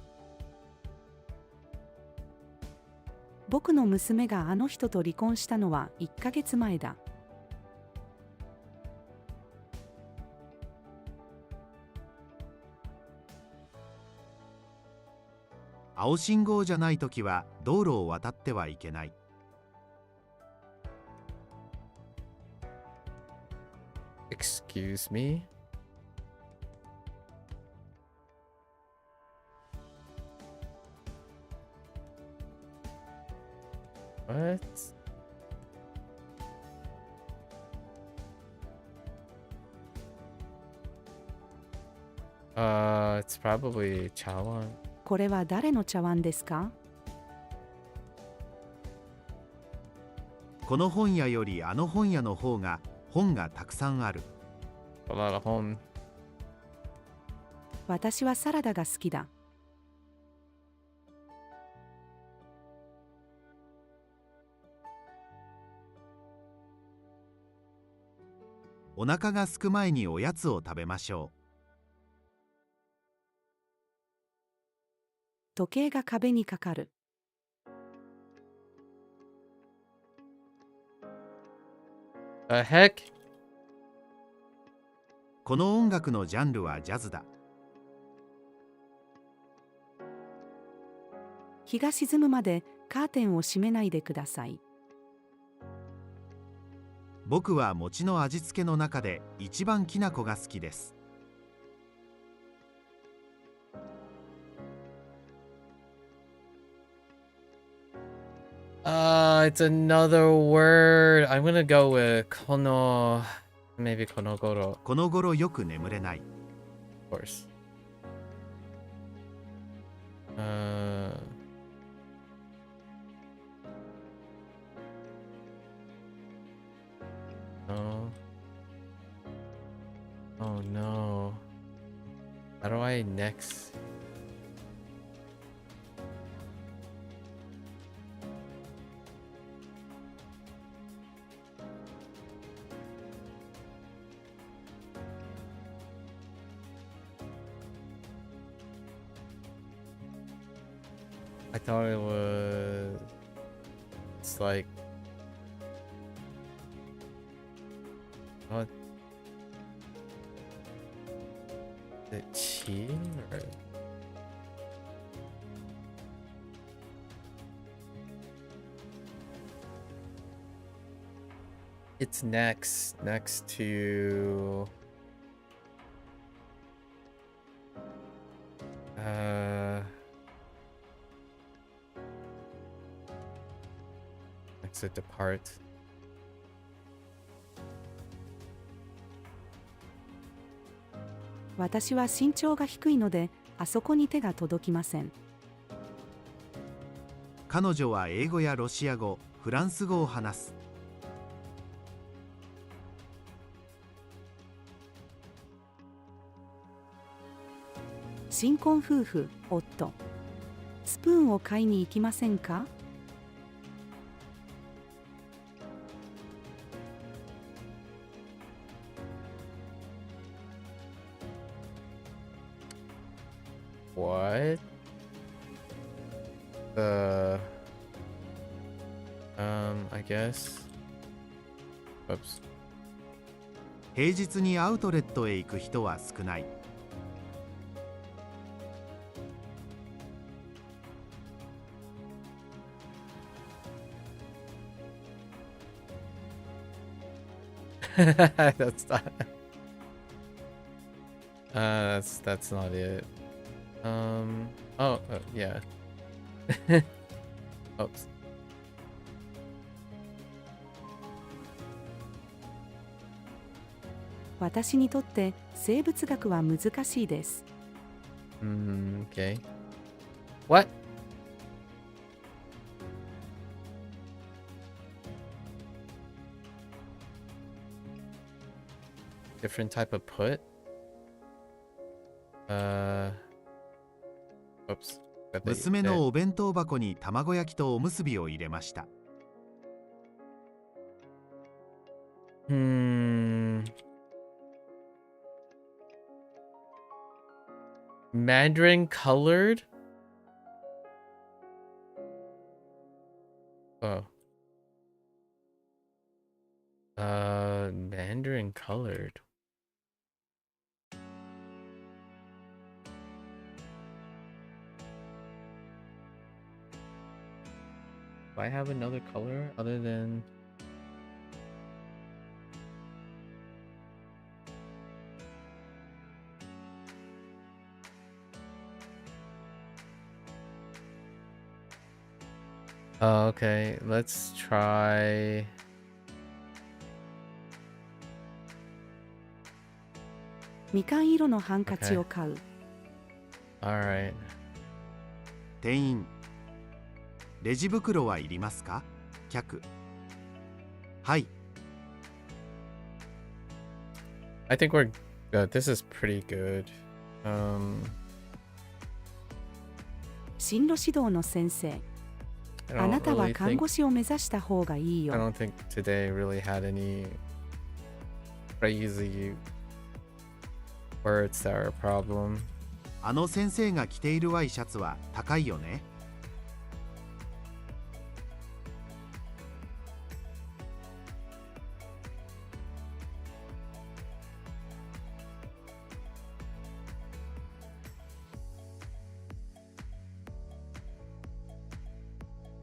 Speaker 7: 僕の娘があの人と離婚したのは1ヶ月前だ。
Speaker 6: 青信号じゃないときは道路を渡ってはいけない。
Speaker 1: Excuse me? What? It's probably Chawan.
Speaker 7: これは誰の茶碗ですか？
Speaker 6: この本屋よりあの本屋の方が本がたくさんある。
Speaker 1: A lot of home.
Speaker 7: 私はサラダが好きだ。
Speaker 6: お腹が空く前におやつを食べましょう。
Speaker 7: 時計が壁にかかる。
Speaker 1: The heck?
Speaker 6: この音楽のジャンルはジャズだ。
Speaker 7: 日が沈むまでカーテンを閉めないでください。
Speaker 6: 僕は餅の味付けの中で一番きな粉が好きです。
Speaker 1: It's another word. I'm gonna go with kono. Maybe konogoro.
Speaker 6: この頃よく眠れない。
Speaker 1: Of course. No. Oh no. How do I next? I thought it was... It's like... What? The tea or it's next to next to depart.
Speaker 7: 私は身長が低いので、あそこに手が届きません。
Speaker 6: 彼女は英語やロシア語、フランス語を話す。
Speaker 7: 新婚夫婦、夫。スプーンを買いに行きませんか？
Speaker 1: What? I guess. Oops.
Speaker 6: 平日にアウトレットへ行く人は少ない。
Speaker 1: That's not. That's not it. Oh, yeah. Oops.
Speaker 7: 私にとって生物学は難しいです。
Speaker 1: Okay. What? Different type of put? Oops.
Speaker 6: 娘のお弁当箱に卵焼きとおむすびを入れました。
Speaker 1: Mandarin colored? Oh. Mandarin colored. Do I have another color other than... Oh, okay. Let's try...
Speaker 7: みかん色のハンカチを買う。
Speaker 1: Alright.
Speaker 6: 店員、レジ袋はいりますか？客、はい。
Speaker 1: I think we're good. This is pretty good.
Speaker 7: 進路指導の先生。あなたは看護師を目指した方がいいよ。
Speaker 1: I don't think today really had any crazy words that are a problem.
Speaker 6: あの先生が着ているワイシャツは高いよね。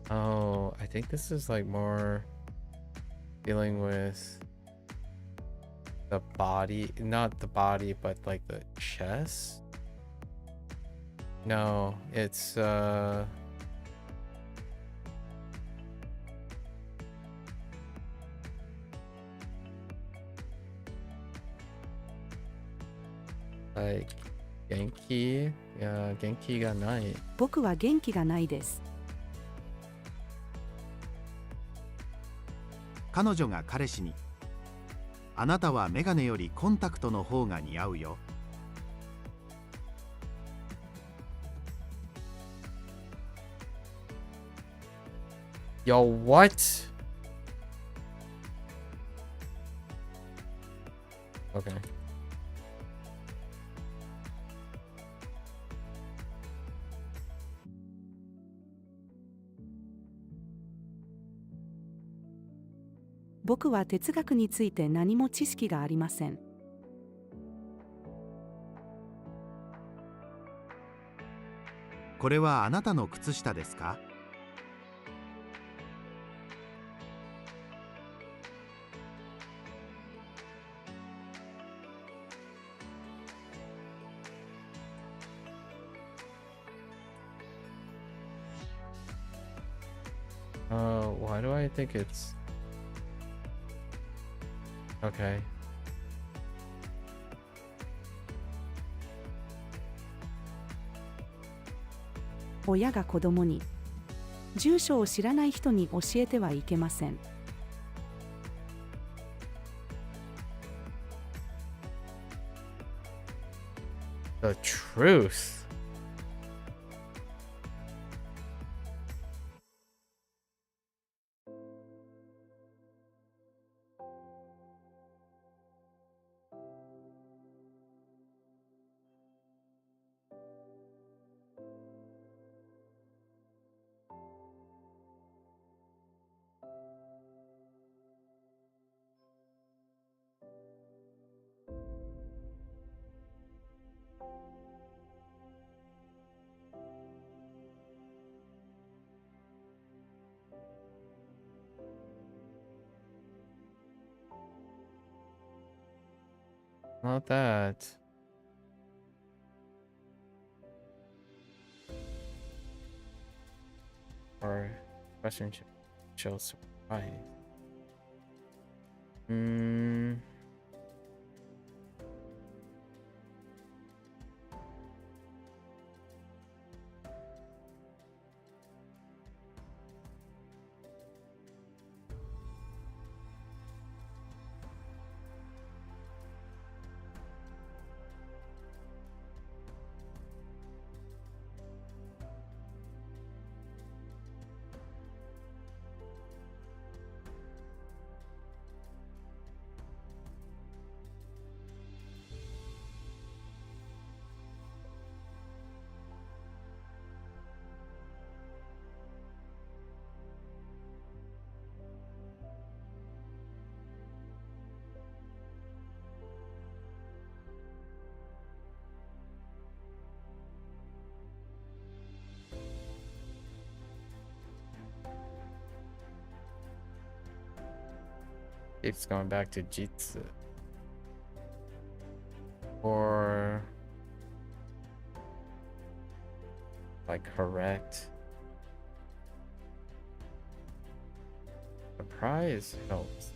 Speaker 1: Oh, I think this is like more dealing with the body, not the body, but like the chest. No, it's like Genki. Yeah, Genki ga nai.
Speaker 7: 僕は元気がないです。
Speaker 6: 彼女が彼氏に、あなたはメガネよりコンタクトの方が似合うよ。
Speaker 1: Yo, what? Okay.
Speaker 7: 僕は哲学について何も知識がありません。
Speaker 6: これはあなたの靴下ですか？
Speaker 1: Why do I think it's... Okay.
Speaker 7: 親が子供に、住所を知らない人に教えてはいけません。
Speaker 1: The truth. Not that. Or question shows surprise. It's going back to Jitsu. Or like correct. Surprise helps.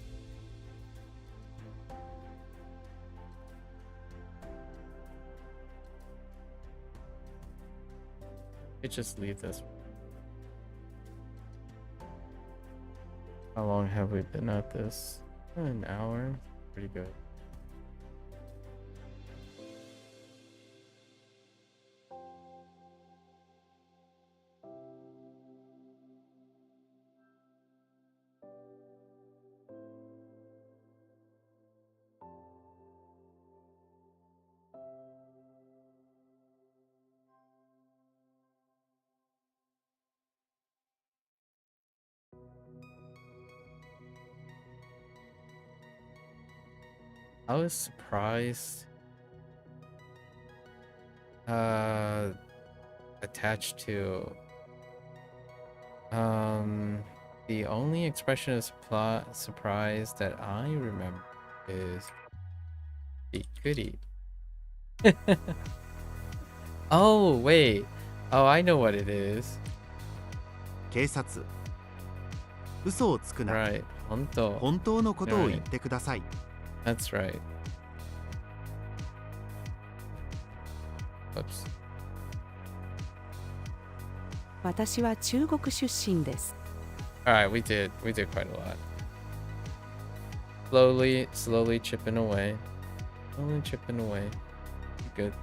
Speaker 1: It just leave this. How long have we been at this? An hour. Pretty good. I was surprised attached to the only expression of surprise that I remember is goody. Oh wait, oh I know what it is.
Speaker 6: 警察。嘘をつくな。
Speaker 1: Right, 本当。
Speaker 6: 本当のことを言ってください。
Speaker 1: That's right. Oops.
Speaker 7: 私は中国出身です。
Speaker 1: Alright, we did quite a lot. Slowly chipping away. Slowly chipping away. Good.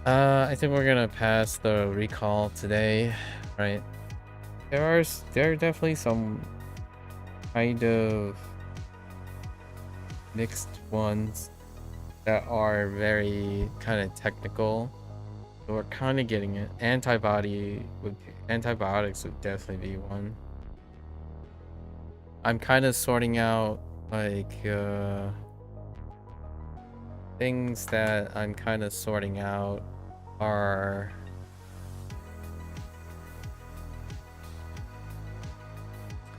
Speaker 1: I think we're gonna pass the recall today, right? There are definitely some kind of mixed ones that are very kind of technical. So we're kind of getting it. Antibiotics would definitely be one. I'm kind of sorting out like things that I'm kind of sorting out are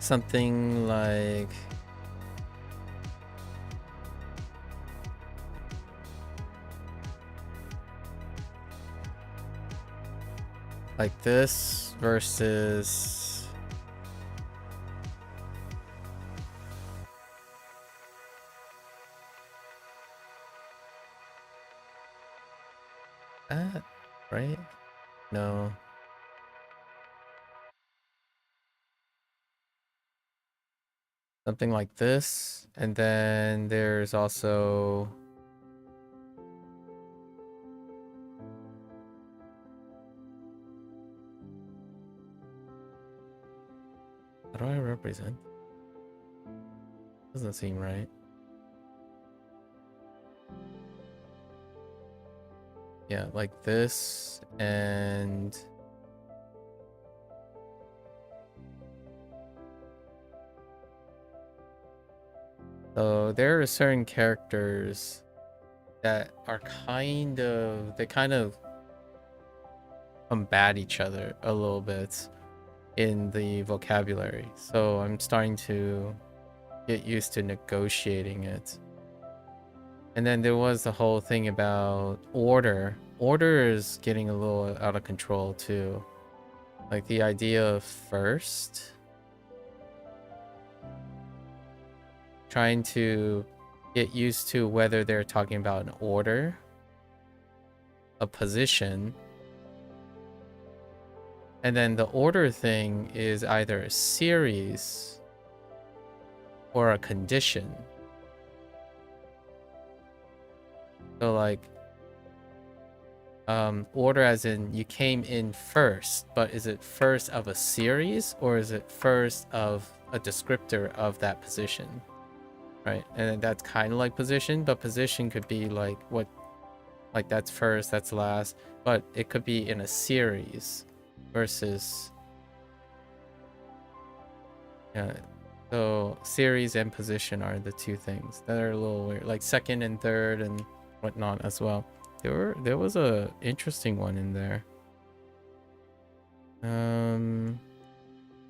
Speaker 1: something like this versus that, right? No. Something like this, and then there's also how do I represent? Doesn't seem right. Yeah, like this, and so there are certain characters that are they kind of combat each other a little bit in the vocabulary. So I'm starting to get used to negotiating it. And then there was the whole thing about order. Order is getting a little out of control too. Like the idea of first. Trying to get used to whether they're talking about an order, a position, and then the order thing is either a series or a condition. So like order as in you came in first, but is it first of a series or is it first of a descriptor of that position? Right, and that's kind of like position, but position could be like what, like that's first, that's last, but it could be in a series versus, yeah. So series and position are the two things that are a little weird, like second and third and whatnot as well. There was a interesting one in there.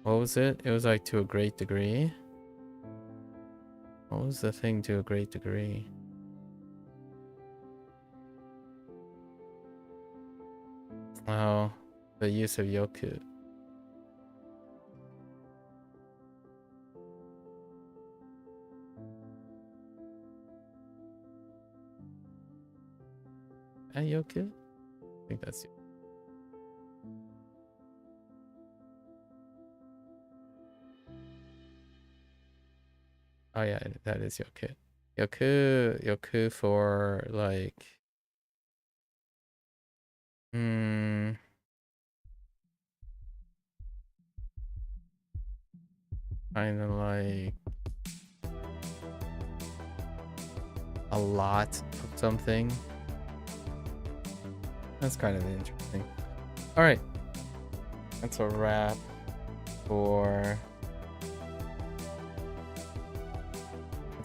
Speaker 1: What was it? It was like to a great degree. What was the thing to a great degree? Oh, the use of yoku. And yoku? I think that's it. Oh yeah, that is yoku. Yoku for like kind of like a lot of something. That's kind of interesting. All right, that's a wrap for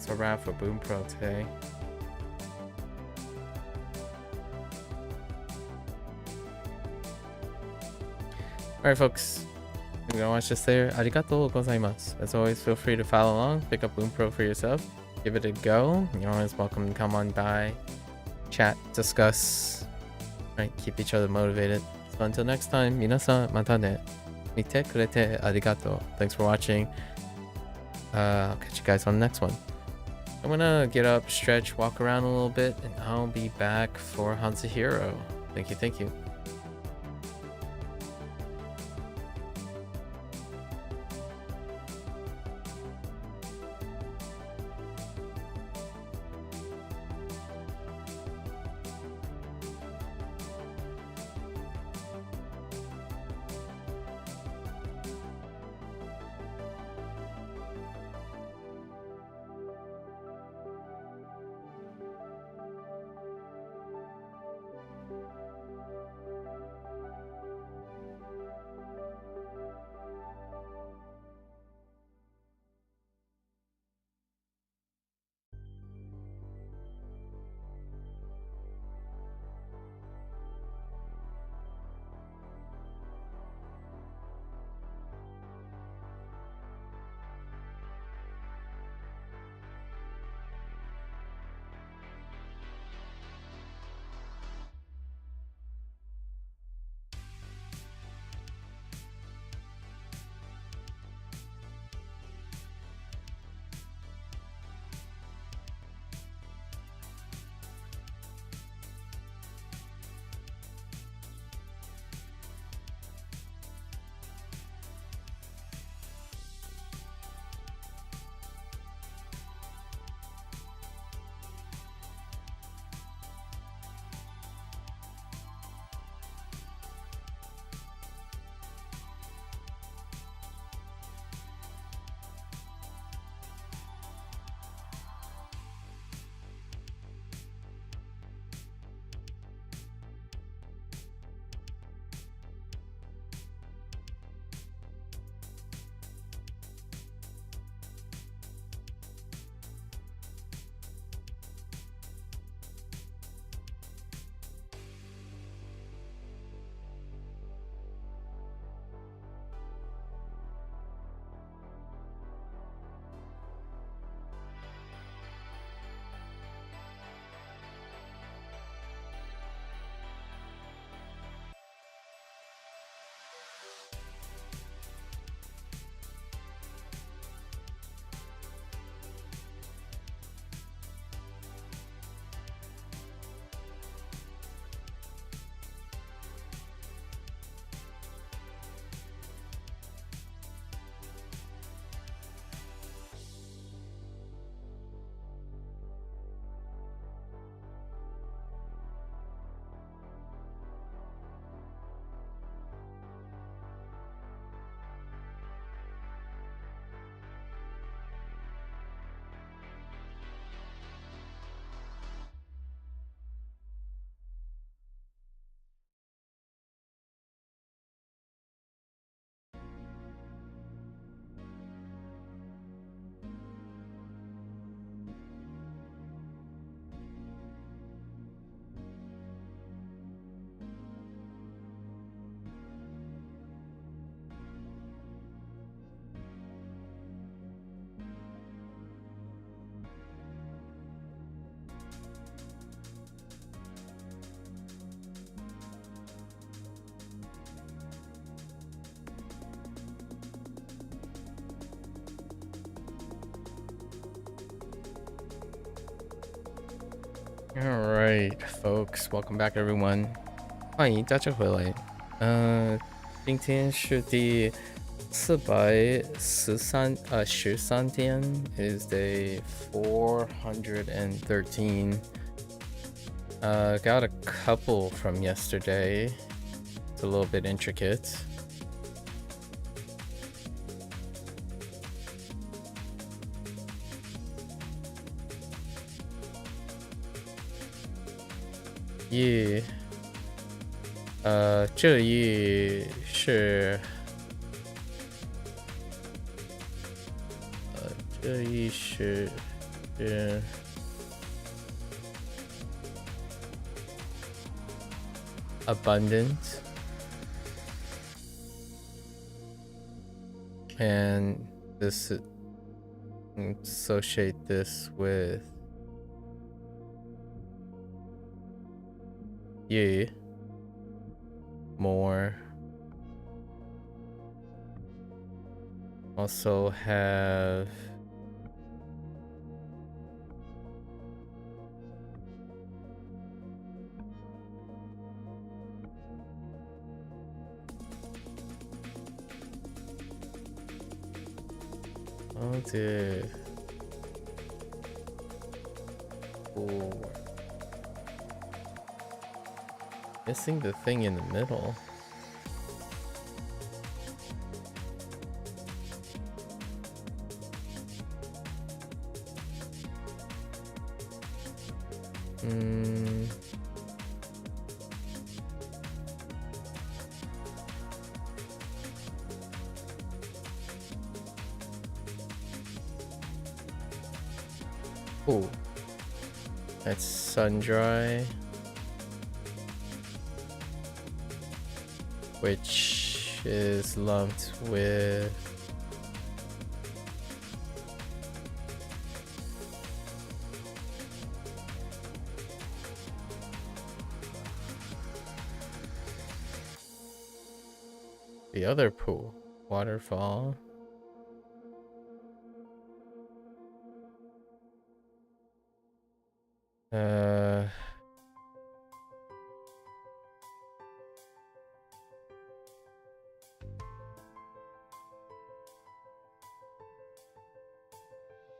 Speaker 1: Bunpro today. Alright folks, if you're gonna watch this there, arigatou gozaimasu. As always, feel free to follow along, pick up Bunpro for yourself, give it a go. You're always welcome to come on by, chat, discuss, right, keep each other motivated. So until next time, minasan mata ne. Mite kurete arigatou. Thanks for watching. I'll catch you guys on the next one. I'm gonna get up, stretch, walk around a little bit, and I'll be back for HanziHero. Thank you. Alright, folks, welcome back everyone. 欢迎大家回来。今天是第13天 is day 413. Got a couple from yesterday. It's a little bit intricate. Yeah. 这一是abundant, and this associate this with you more. Also have missing the thing in the middle. Oh, that's sun dry, which is lumped with the other pool, waterfall.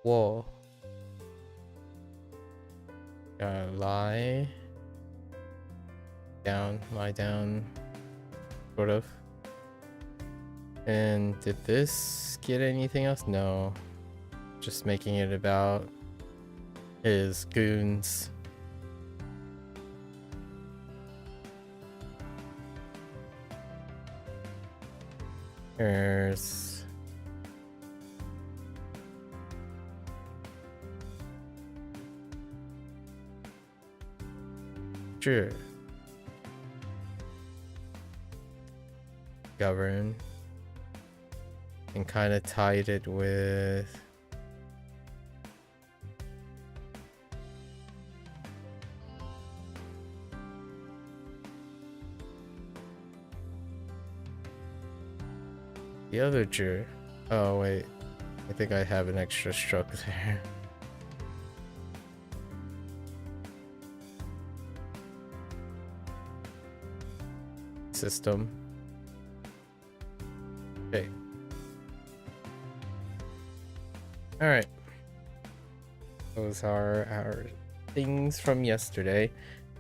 Speaker 1: Whoa. Lie down, sort of. And did this get anything else? No. Just making it about his goons. There's govern, and kind of tied it with the other jur. Oh wait, I think I have an extra stroke there. System. Okay. All right. Those are our things from yesterday.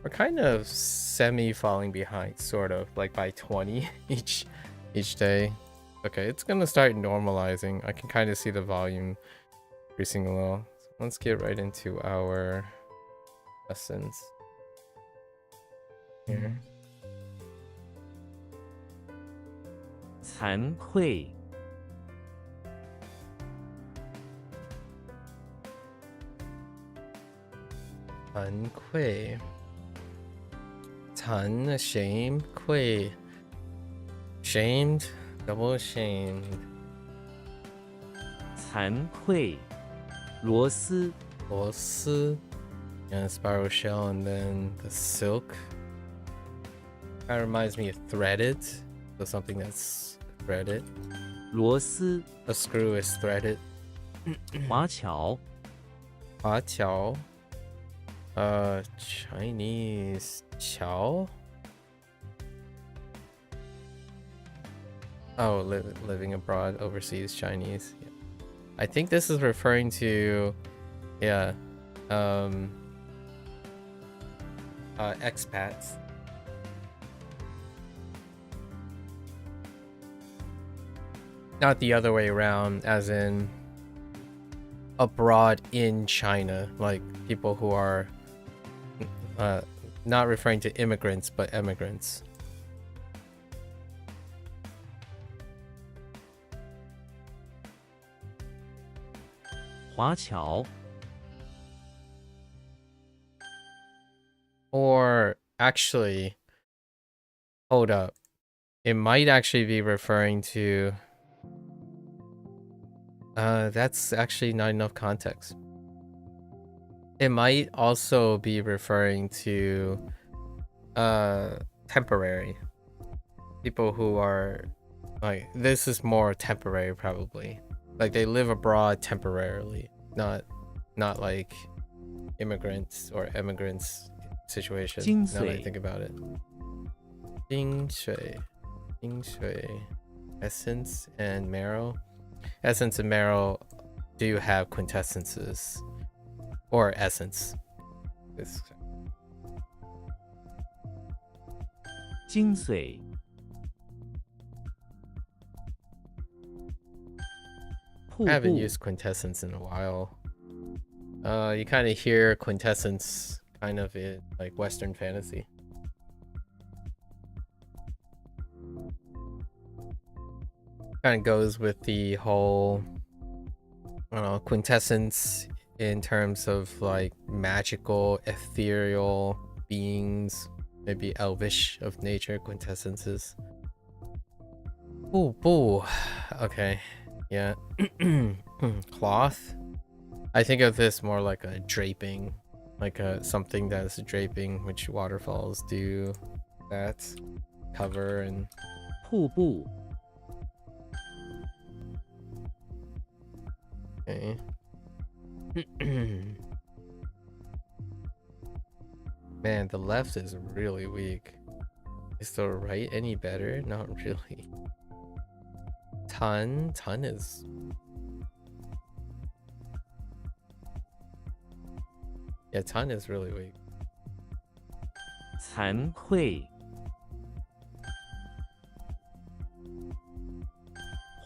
Speaker 1: We're kind of semi falling behind, sort of like by 20 each day. Okay, it's gonna start normalizing. I can kind of see the volume increasing a little. So let's get right into our lessons here.
Speaker 8: 惭愧，
Speaker 1: 惭愧，惭 shame, 愧 shamed, double shamed.
Speaker 8: 惭愧，螺丝，
Speaker 1: 螺丝 and a spiral shell, and then the silk. Kind of reminds me of threaded, so something that's threaded.
Speaker 8: 螺丝，
Speaker 1: A screw is threaded.
Speaker 8: 华侨，
Speaker 1: 华侨 Chinese Chow? Oh, living abroad, overseas Chinese. Yeah. I think this is referring to, yeah, expats. Not the other way around, as in abroad in China, like people who are not referring to immigrants, but emigrants.
Speaker 8: Hua Qiao.
Speaker 1: Or actually, hold up. It might actually be referring to... that's actually not enough context. It might also be referring to temporary. People who are like, this is more temporary probably. Like they live abroad temporarily, not like immigrants or emigrants situation. Now that I think about it. 精水, essence and marrow. Essence and marrow do have quintessences or essence. This
Speaker 8: 精髓
Speaker 1: I haven't
Speaker 8: 瀑布
Speaker 1: used quintessence in a while. You kind of hear quintessence kind of in like Western fantasy. Kind of goes with the whole, I don't know, quintessence in terms of like magical, ethereal beings, maybe elvish of nature quintessences. Ooh, boo. Okay, yeah. Cloth. I think of this more like a draping, like something that's draping, which waterfalls do that, cover and
Speaker 8: 瀑布
Speaker 1: okay. Man, the left is really weak. Is the right any better? Not really. Ton is... Yeah, ton is really weak.
Speaker 8: 惭愧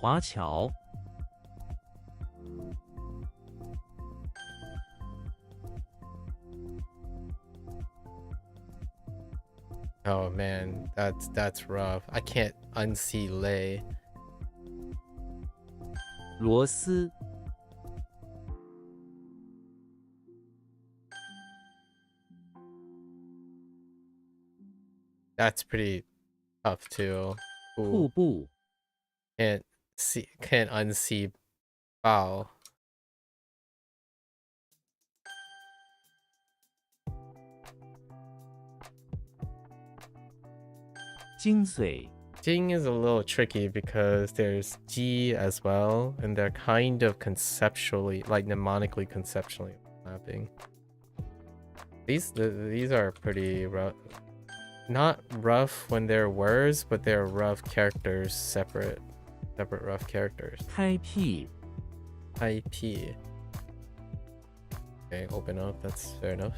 Speaker 8: 华侨
Speaker 1: Oh man, that's rough. I can't unsee lay.
Speaker 8: 螺丝
Speaker 1: That's pretty tough too. Ooh,
Speaker 8: 瀑布
Speaker 1: can't unsee bao.
Speaker 8: 精髓
Speaker 1: Jing is a little tricky because there's Ji as well, and they're kind of conceptually, like mnemonically conceptually mapping. These are pretty rough. Not rough when they're words, but they're rough characters, separate rough characters.
Speaker 8: 开辟
Speaker 1: IP. Okay, open up, that's fair enough.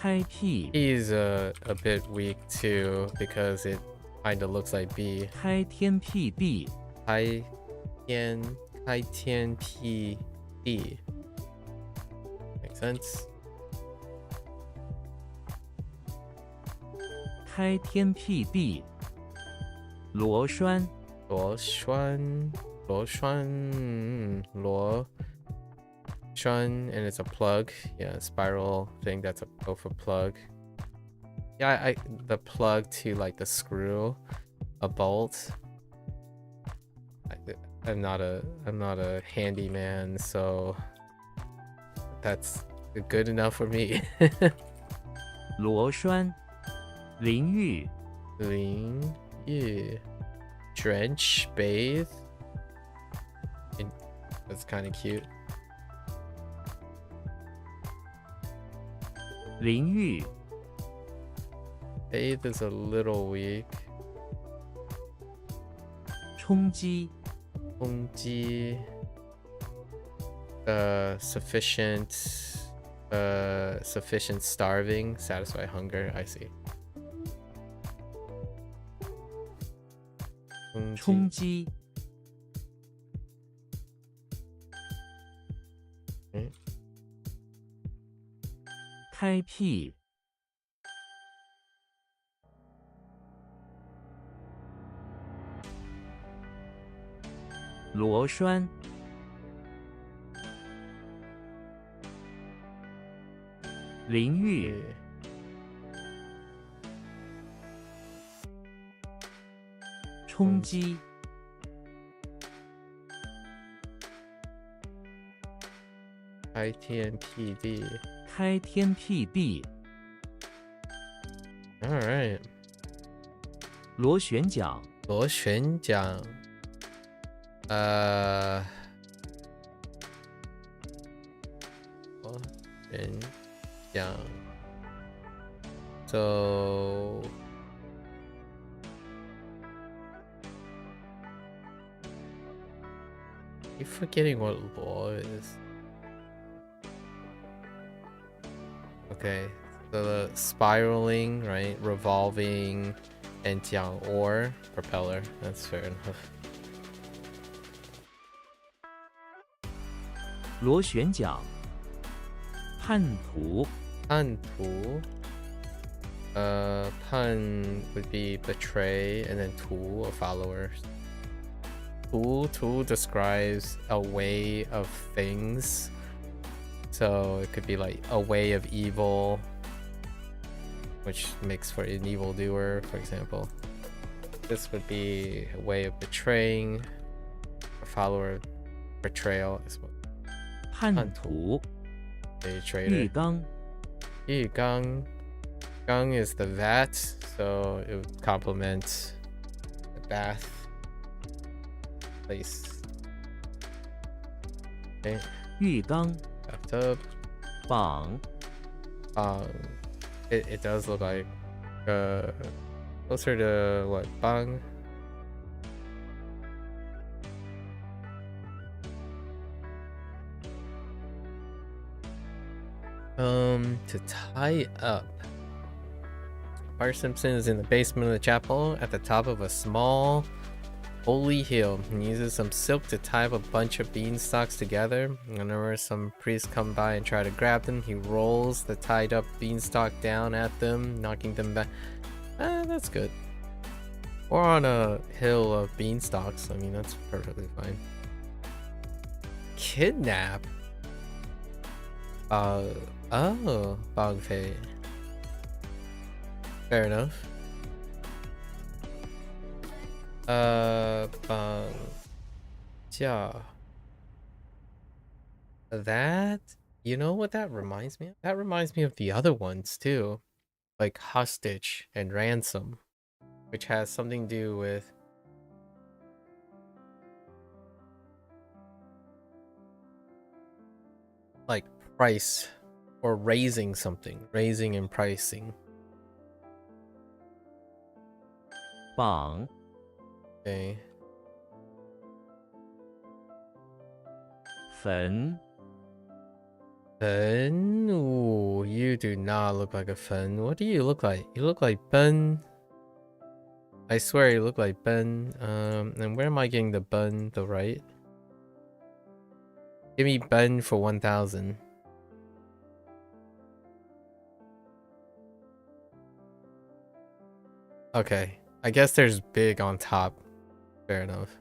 Speaker 8: 开辟
Speaker 1: He's a bit weak too, because it kinda looks like B.
Speaker 8: 开天辟地
Speaker 1: 开天辟地. Makes sense.
Speaker 8: 开天辟地螺栓
Speaker 1: 螺栓 and it's a plug. Yeah, spiral thing that's a go for plug. Yeah, the plug to like the screw, a bolt. I'm not a handyman, so that's good enough for me.
Speaker 8: 螺栓淋浴
Speaker 1: 淋浴 drench, bathe. That's kind of cute.
Speaker 8: 淋浴
Speaker 1: Bathe is a little weak.
Speaker 8: 冲击
Speaker 1: Hongji. Sufficient. Sufficient starving. Satisfy hunger. I see.
Speaker 8: 冲击 开辟 螺栓 淋浴 冲击
Speaker 1: ITNPD.
Speaker 8: 开天辟地
Speaker 1: All right.
Speaker 8: 螺旋桨
Speaker 1: 螺旋桨. Uh. 螺旋桨. So. You're forgetting what law is. Okay, so the spiraling, right? Revolving, and jiang or propeller. That's fair enough.
Speaker 8: 螺旋桨叛徒
Speaker 1: Pantu. Pan would be betray, and then tu, a follower. Tu describes a way of things. So it could be like a way of evil, which makes for an evildoer, for example. This would be a way of betraying, a follower of betrayal as well.
Speaker 8: 叛徒
Speaker 1: A
Speaker 8: 浴
Speaker 1: traitor.
Speaker 8: 缸
Speaker 1: Gang. Gang is the vat, so it would complement the bath place. Okay,
Speaker 8: 浴缸
Speaker 1: bathtub.
Speaker 8: 绑
Speaker 1: It does look like closer to what, bang? To tie up. Bart Simpson is in the basement of the chapel at the top of a small holy hill. He uses some silk to tie up a bunch of beanstalks together. Whenever some priests come by and try to grab them, he rolls the tied up beanstalk down at them, knocking them back. That's good. Or on a hill of beanstalks. I mean, that's perfectly fine. Kidnap? Oh, Bogfei. Fair enough. Bang. Jia. That, you know what that reminds me of? That reminds me of the other ones too. Like hostage and ransom, which has something to do with like price or raising something, raising and pricing.
Speaker 8: 绑
Speaker 1: Okay.
Speaker 8: 坟
Speaker 1: Ben, ooh, you do not look like a Fen. What do you look like? You look like Ben. I swear you look like Ben. And where am I getting the Ben? The right? Give me Ben for 1,000. Okay, I guess there's big on top. Fair enough.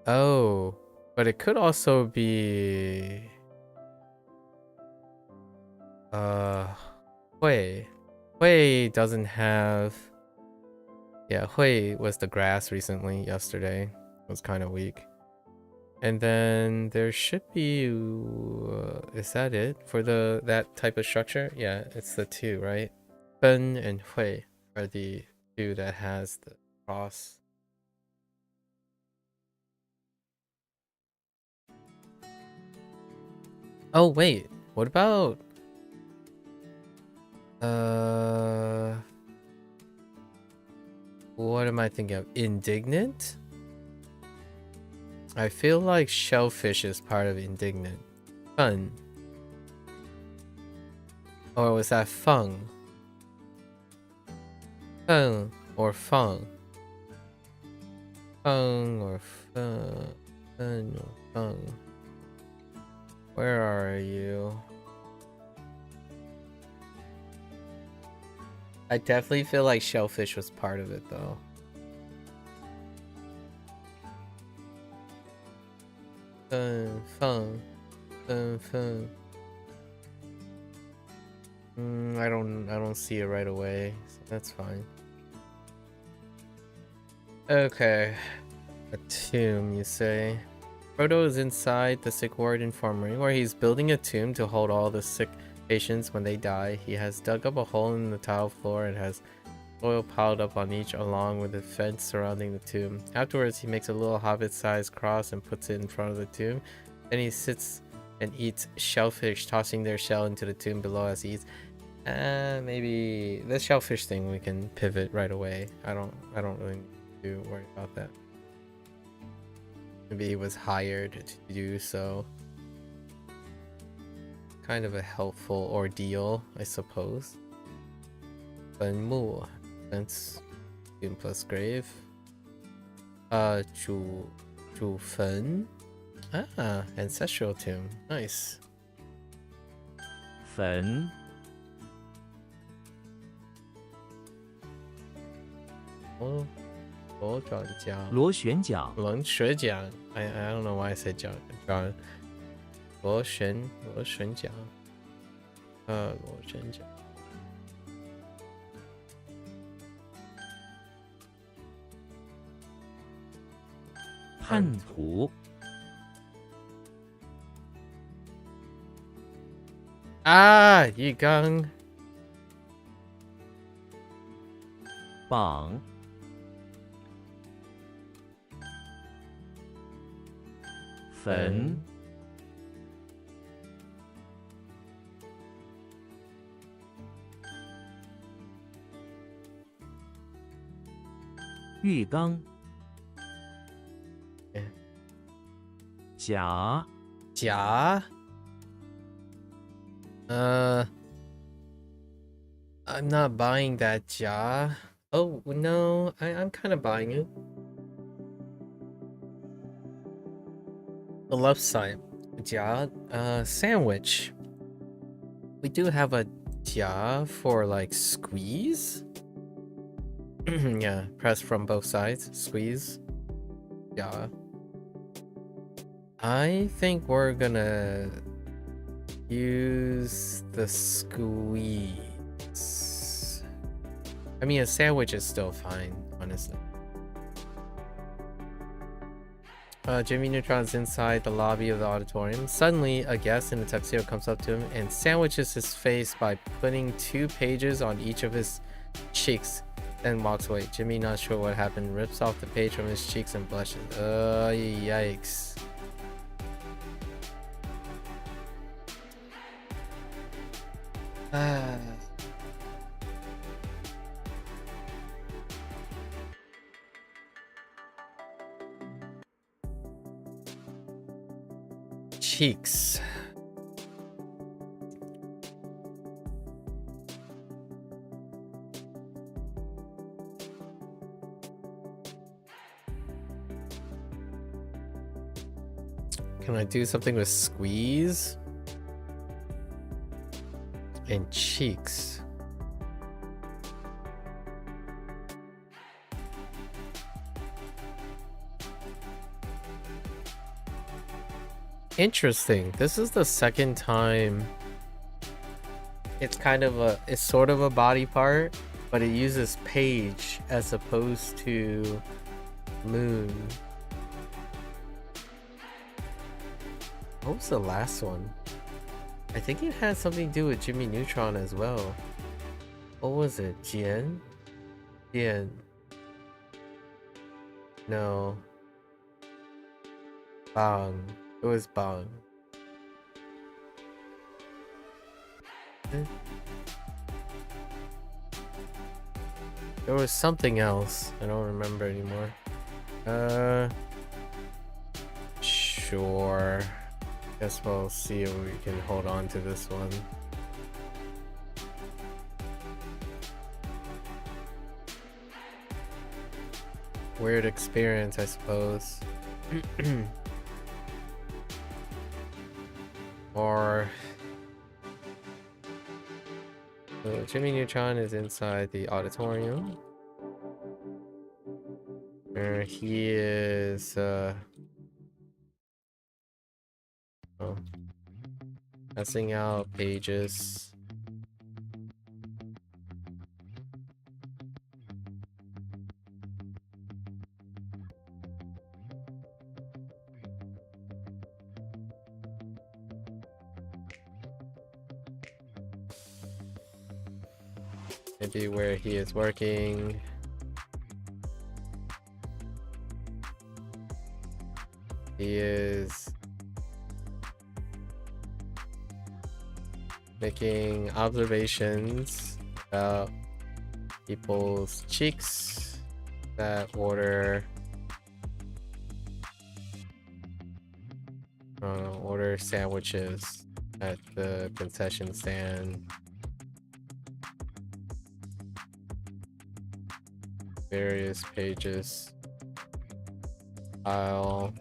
Speaker 1: Oh, but it could also be Hui. Hui doesn't have, yeah, Hui was the grass recently, yesterday. It was kind of weak. And then there should be is that it for that type of structure? Yeah, it's the two, right? Ben and Hui are the two that has the cross. Oh wait, What about what am I thinking of? Indignant? I feel like shellfish is part of indignant. Fun. Or was that fung? Fung or fung? Fung or fung? Fun or fung? Where are you? I definitely feel like shellfish was part of it though. Fung. Fung. I don't see it right away, so that's fine. Okay. A tomb, you say? Frodo is inside the sick ward infirmary, where he's building a tomb to hold all the sick patients when they die. He has dug up a hole in the tile floor and has oil piled up on each, along with a fence surrounding the tomb. Afterwards, he makes a little hobbit-sized cross and puts it in front of the tomb. Then he sits and eats shellfish, tossing their shell into the tomb below as he eats. Maybe the shellfish thing we can pivot right away. I don't really need to worry about that. Maybe he was hired to do so. Kind of a helpful ordeal, I suppose. Bunpro that's tomb plus grave. Chu Fen. Ah, ancestral tomb. Nice.
Speaker 8: 坟
Speaker 1: Oh, 螺转桨。
Speaker 8: 螺旋桨
Speaker 1: 螺旋桨. I don't know why I said 桨. 螺旋桨. 螺旋桨.
Speaker 8: 叛徒
Speaker 1: Ah, 浴缸.
Speaker 8: 绑 坟 浴缸 甲
Speaker 1: 甲. I'm not buying that 甲. Oh no, I'm kind of buying it. The left side, 甲, sandwich. We do have a 甲 for like squeeze. Yeah, press from both sides, squeeze. Yeah. I think we're gonna use the squeeze. I mean, a sandwich is still fine, honestly. Jimmy Neutron's inside the lobby of the auditorium. Suddenly, a guest in a tuxedo comes up to him and sandwiches his face by putting 2 pages on each of his cheeks, then walks away. Jimmy, not sure what happened, rips off the page from his cheeks and blushes. Yikes. Cheeks. Can I do something with squeeze? And cheeks. Interesting. This is the second time it's sort of a body part, but it uses page as opposed to moon. What was the last one? I think it had something to do with Jimmy Neutron as well. What was it? Jian? Jian. No. Bang. It was Bang. There was something else. I don't remember anymore. Sure. Guess we'll see if we can hold on to this one. Weird experience, I suppose. Or so Jimmy Neutron is inside the auditorium. Where he is passing out pages. Maybe where he is working. He is making observations about people's cheeks that order sandwiches at the concession stand. Various pages. File.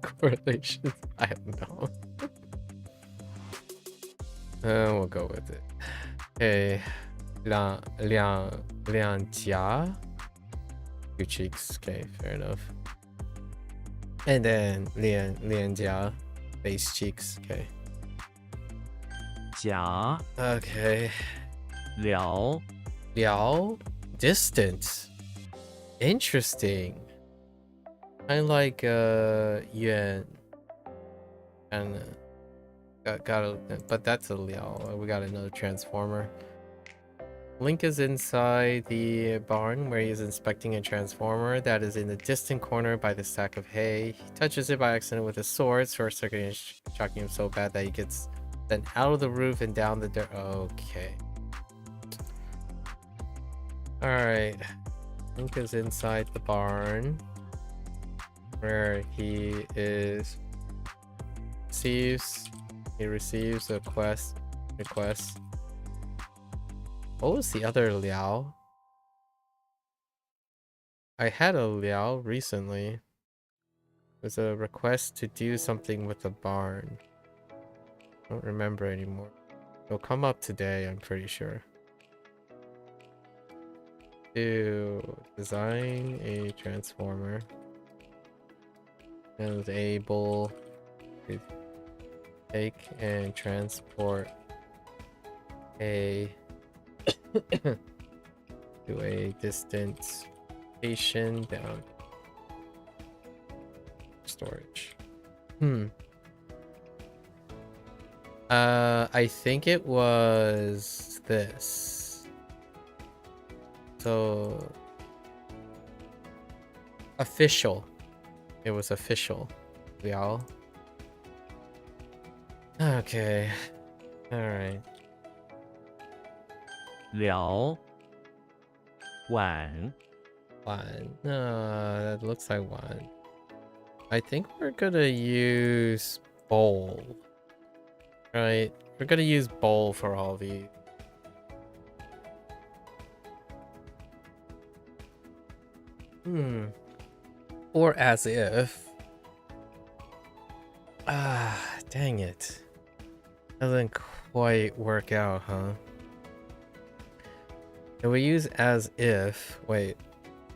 Speaker 1: Correlations. I don't know. We'll go with it. Okay. 两颊 two cheeks. Okay, fair enough. And then 脸颊 face cheeks. Okay.
Speaker 8: 甲
Speaker 1: Okay.
Speaker 8: 了
Speaker 1: Liao distant. Interesting. I like Yuan and but that's a Liao. We got another transformer. Link is inside the barn where he is inspecting a transformer that is in the distant corner by the stack of hay. He touches it by accident with a sword. Short circuiting is shocking him so bad that he gets sent out of the roof and down the dirt. Okay. Alright. Link is inside the barn where he receives a request. What was the other Liao? I had a Liao recently. It was a request to do something with the barn. I don't remember anymore. It'll come up today, I'm pretty sure. To design a transformer and is able to take and transport a to a distant station down storage. I think it was this. So official. It was official. Liao. Okay. Alright.
Speaker 8: 了碗
Speaker 1: One. That looks like one. I think we're gonna use bowl. Right? We're gonna use bowl for all these. Or as if. Dang it. Doesn't quite work out, huh? Can we use as if? Wait.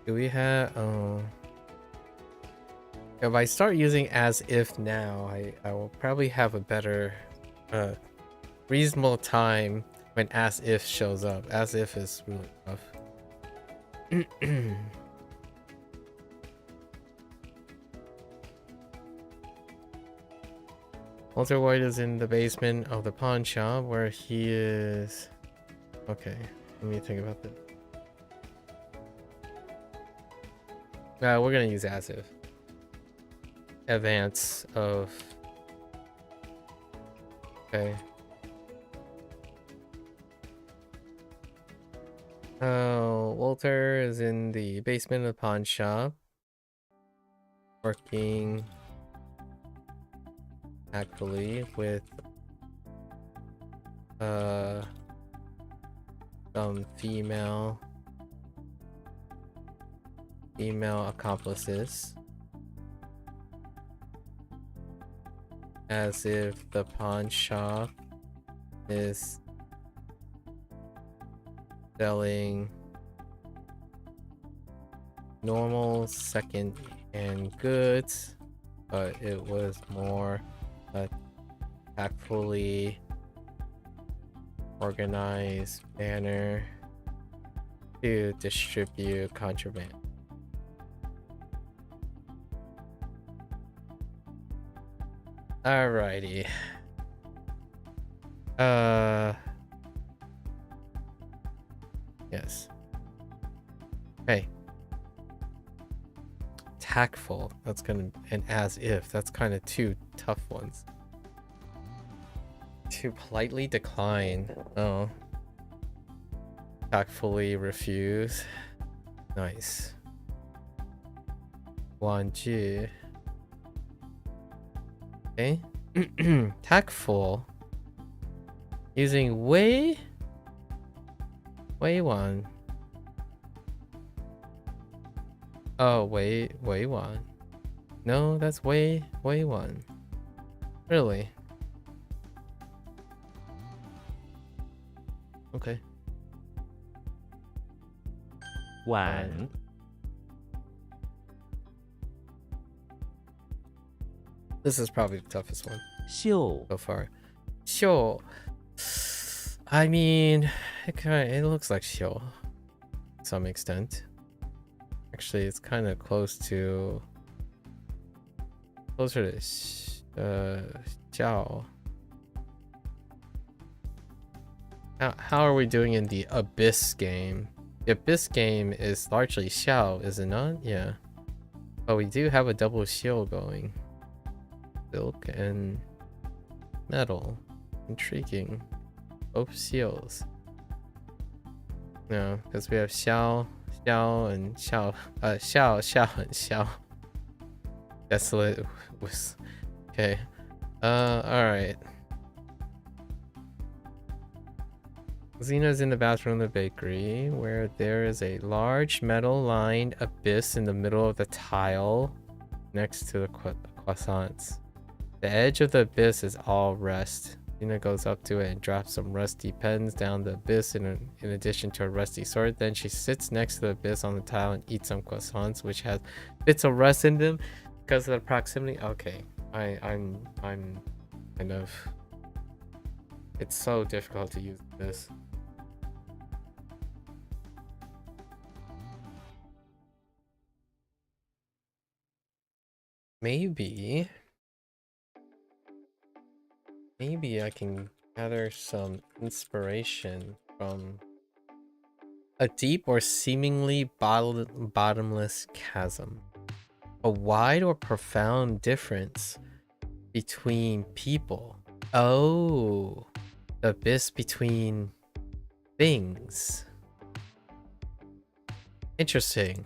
Speaker 1: Do we have... Oh. If I start using as if now, I will probably have a better reasonable time when as if shows up. As if is really tough. Walter White is in the basement of the pawn shop where he is... Okay, let me think about this. We're gonna use as if. Advance of... Okay, Walter is in the basement of the pawn shop, working actually with some female accomplices, as if the pawn shop is selling normal second-hand goods, but it was more a tactfully organized manner to distribute contraband. Alrighty. Yes. Hey. Tactful. That's gonna, and as if. That's kind of two tough ones. To politely decline. Oh. Tactfully refuse. Nice. Wanji. Okay. Tactful. Using Wei Wan. Oh, Wei Wan. No, that's Wei Wan. Really? Okay.
Speaker 8: 晚
Speaker 1: This is probably the toughest one
Speaker 8: 秀
Speaker 1: so far. Sure. I mean, it looks like Shio to some extent. Actually, it's kind of closer to Xiao. How are we doing in the Abyss game? The Abyss game is largely Xiao, is it not? Yeah. But we do have a double shield going. Silk and metal. Intriguing. Both shields. No, because we have Xiao and Xiao and Xiao. Desolate was okay. Alright. Xena's in the bathroom of the bakery, where there is a large metal-lined abyss in the middle of the tile next to the croissants. The edge of the abyss is all rust. Xena goes up to it and drops some rusty pens down the abyss in addition to a rusty sword. Then she sits next to the abyss on the tile and eats some croissants, which has bits of rust in them because of the proximity. Okay, I'm kind of... It's so difficult to use this. Maybe I can gather some inspiration from a deep or seemingly bottomless chasm. A wide or profound difference between people. Oh, the abyss between things. Interesting.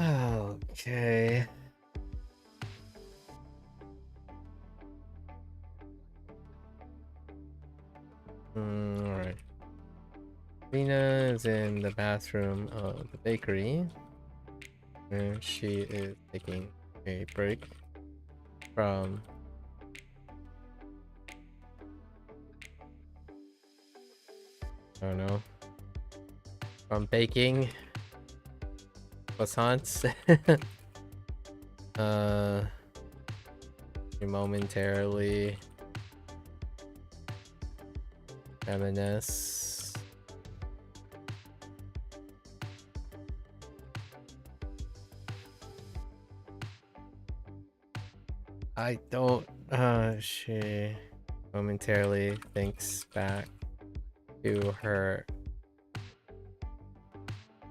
Speaker 1: Okay. Alright. Rina is in the bathroom of the bakery, and she is taking a break from I don't know, from baking croissants. She momentarily reminisce. I don't she momentarily thinks back to her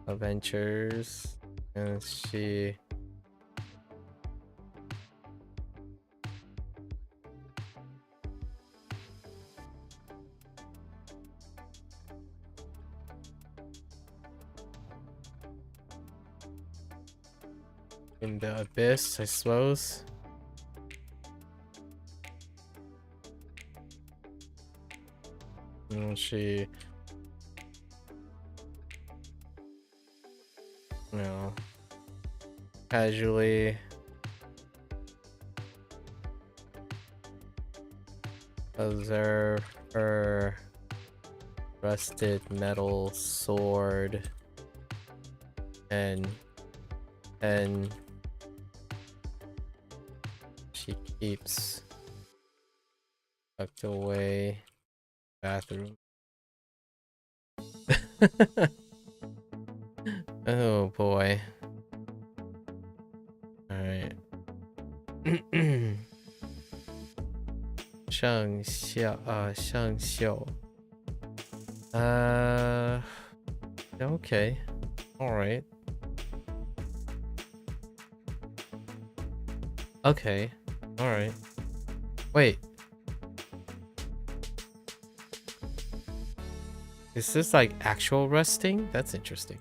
Speaker 1: adventures, and she in the abyss, I suppose. And she, you know, casually observe her rusted metal sword and she keeps tucked away bathroom. Oh boy. All right. 上秀 okay. All right. Okay. All right. Wait. Is this like actual rusting? That's interesting.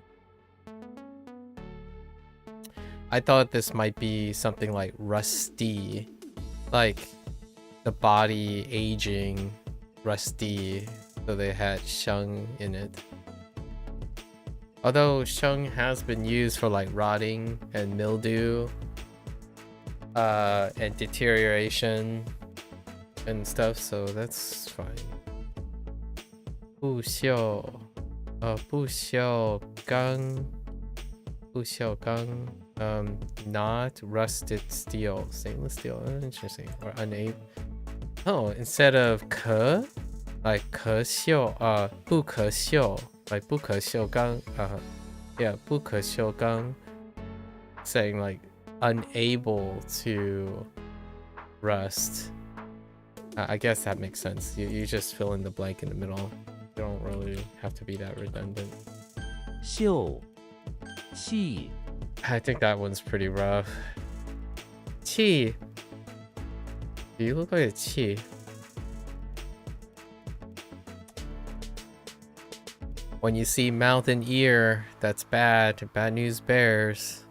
Speaker 1: I thought this might be something like rusty, like the body aging rusty, so they had sheng in it. Although sheng has been used for like rotting and mildew and deterioration and stuff, so that's fine. 不锈钢 not rusted steel, stainless steel. Interesting. Or unable. Oh, instead of 可 like 可锈 不可锈 like 不可锈钢 yeah 不可锈钢 saying like unable to rust. I guess that makes sense. You just fill in the blank in the middle. You don't really have to be that redundant.
Speaker 8: 秀气
Speaker 1: I think that one's pretty rough. Chi. Do you look like a chi? When you see mouth and ear, that's bad. Bad news bears.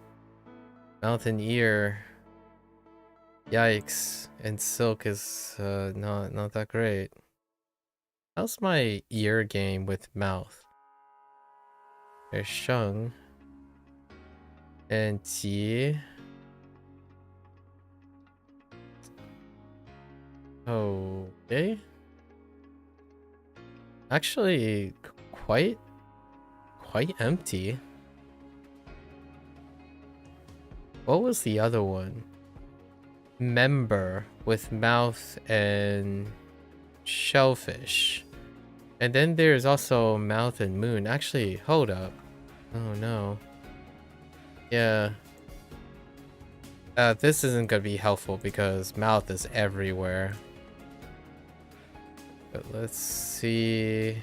Speaker 1: Mouth and ear. Yikes. And silk is not that great. How's my ear game with mouth? There's sheng. And Ji. Okay. Actually, quite empty. What was the other one? Member with mouth and shellfish. And then there's also mouth and moon. Actually, hold up. Oh no. Yeah. This isn't gonna be helpful because mouth is everywhere. But let's see.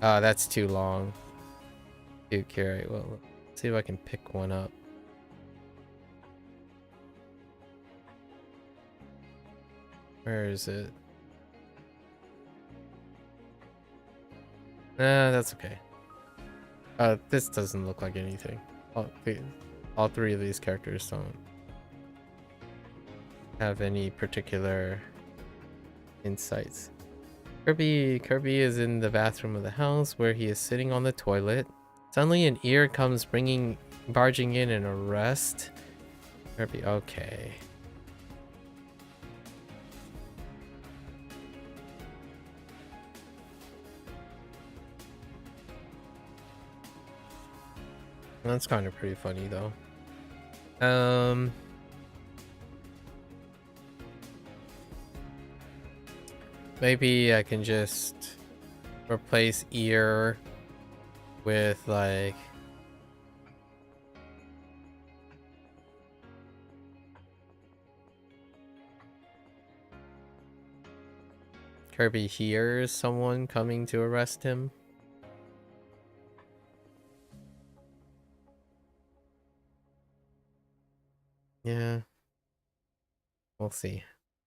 Speaker 1: That's too long. Too carry. Well, let's see if I can pick one up. Where is it? That's okay. This doesn't look like anything. All three of these characters don't have any particular insights. Kirby is in the bathroom of the house where he is sitting on the toilet. Suddenly an ear comes barging in and arrest Kirby. Okay. That's kind of pretty funny though. Maybe I can just replace ear with like Kirby hears someone coming to arrest him. Yeah. We'll see.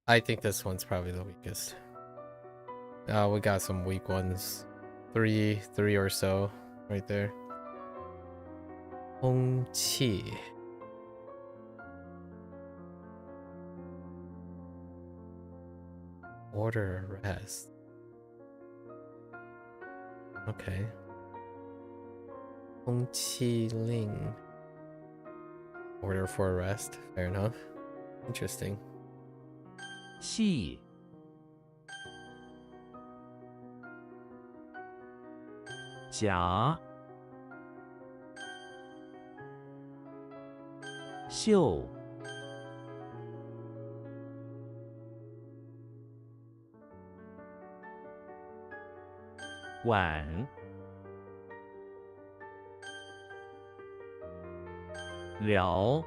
Speaker 1: I think this one's probably the weakest. We got some weak ones. Three or so right there. Hongqi. Order arrest. Okay. Koichi Ling. Order for arrest. Fair enough. Interesting.
Speaker 8: 细 夹 袖 碗 了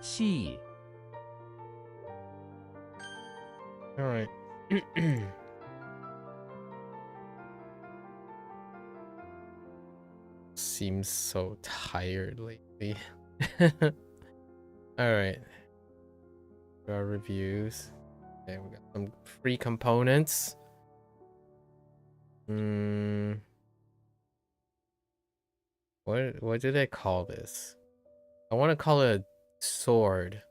Speaker 8: 细
Speaker 1: All right. Seems so tired lately. All right. Our reviews. Okay, we got some free components. What do they call this? I want to call it a sword,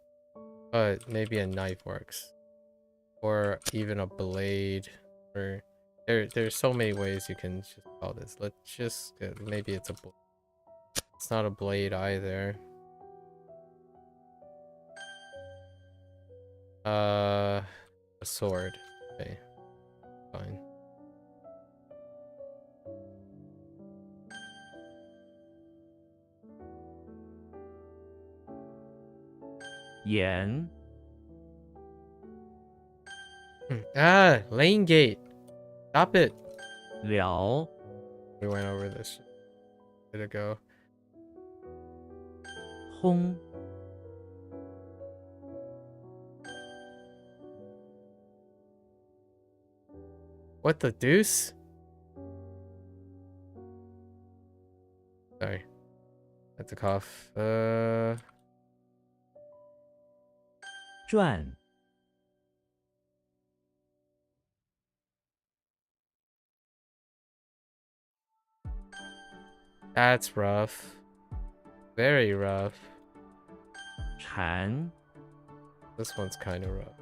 Speaker 1: but maybe a knife works, or even a blade. Or there's so many ways you can just call this. Let's just maybe it's a. It's not a blade either. A sword. Okay, fine.
Speaker 8: 盐
Speaker 1: Ah, lane gate. Stop it.
Speaker 8: 了
Speaker 1: We went over this. Way to go.
Speaker 8: 烘
Speaker 1: What the deuce? Sorry. That's a cough.
Speaker 8: 转
Speaker 1: That's rough. Very rough.
Speaker 8: 缠
Speaker 1: This one's kind of rough.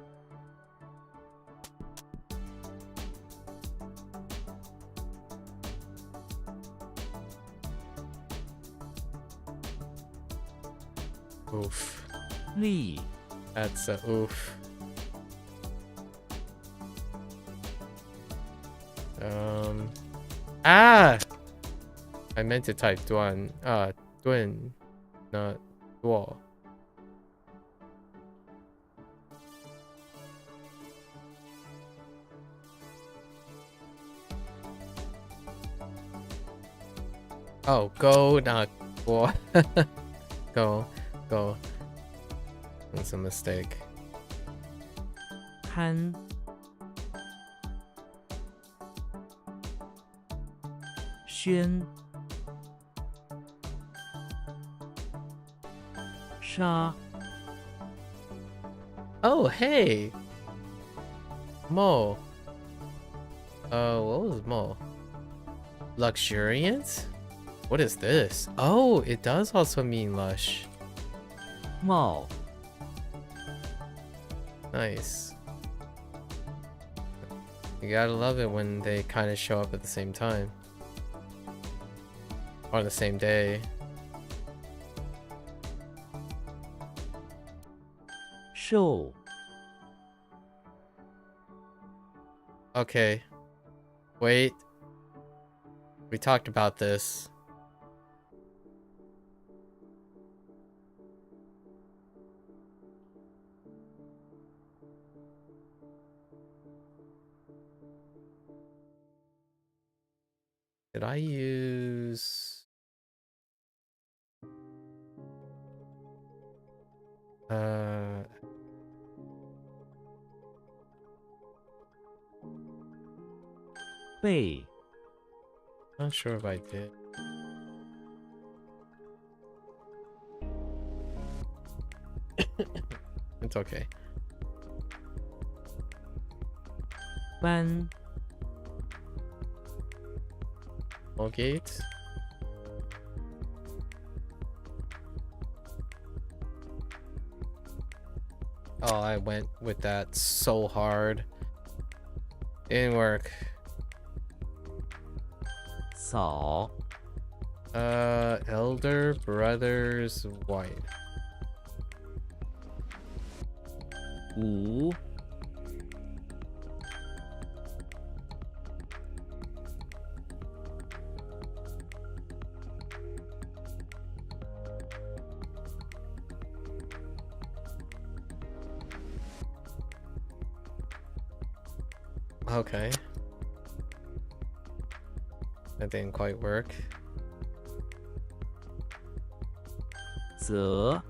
Speaker 1: Oof.
Speaker 8: 力
Speaker 1: That's a oof. Ah! I meant to type Duan. Dun, not Duo. Oh, go, not Duo. Go. That's a mistake.
Speaker 8: 摊 宣 沙
Speaker 1: Oh, hey! Mo. What was Mo? Luxuriant? What is this? Oh, it does also mean lush.
Speaker 8: 茂
Speaker 1: Nice. You gotta love it when they kind of show up at the same time. Or the same day.
Speaker 8: 寿
Speaker 1: Okay. Wait. We talked about this. Did I use...
Speaker 8: 背
Speaker 1: Not sure if I did. It's okay.
Speaker 8: 班
Speaker 1: Gate. Oh, I went with that so hard. Didn't work.
Speaker 8: 扫
Speaker 1: Elder brother's wife.
Speaker 8: 五
Speaker 1: Okay. That didn't quite work.
Speaker 8: 则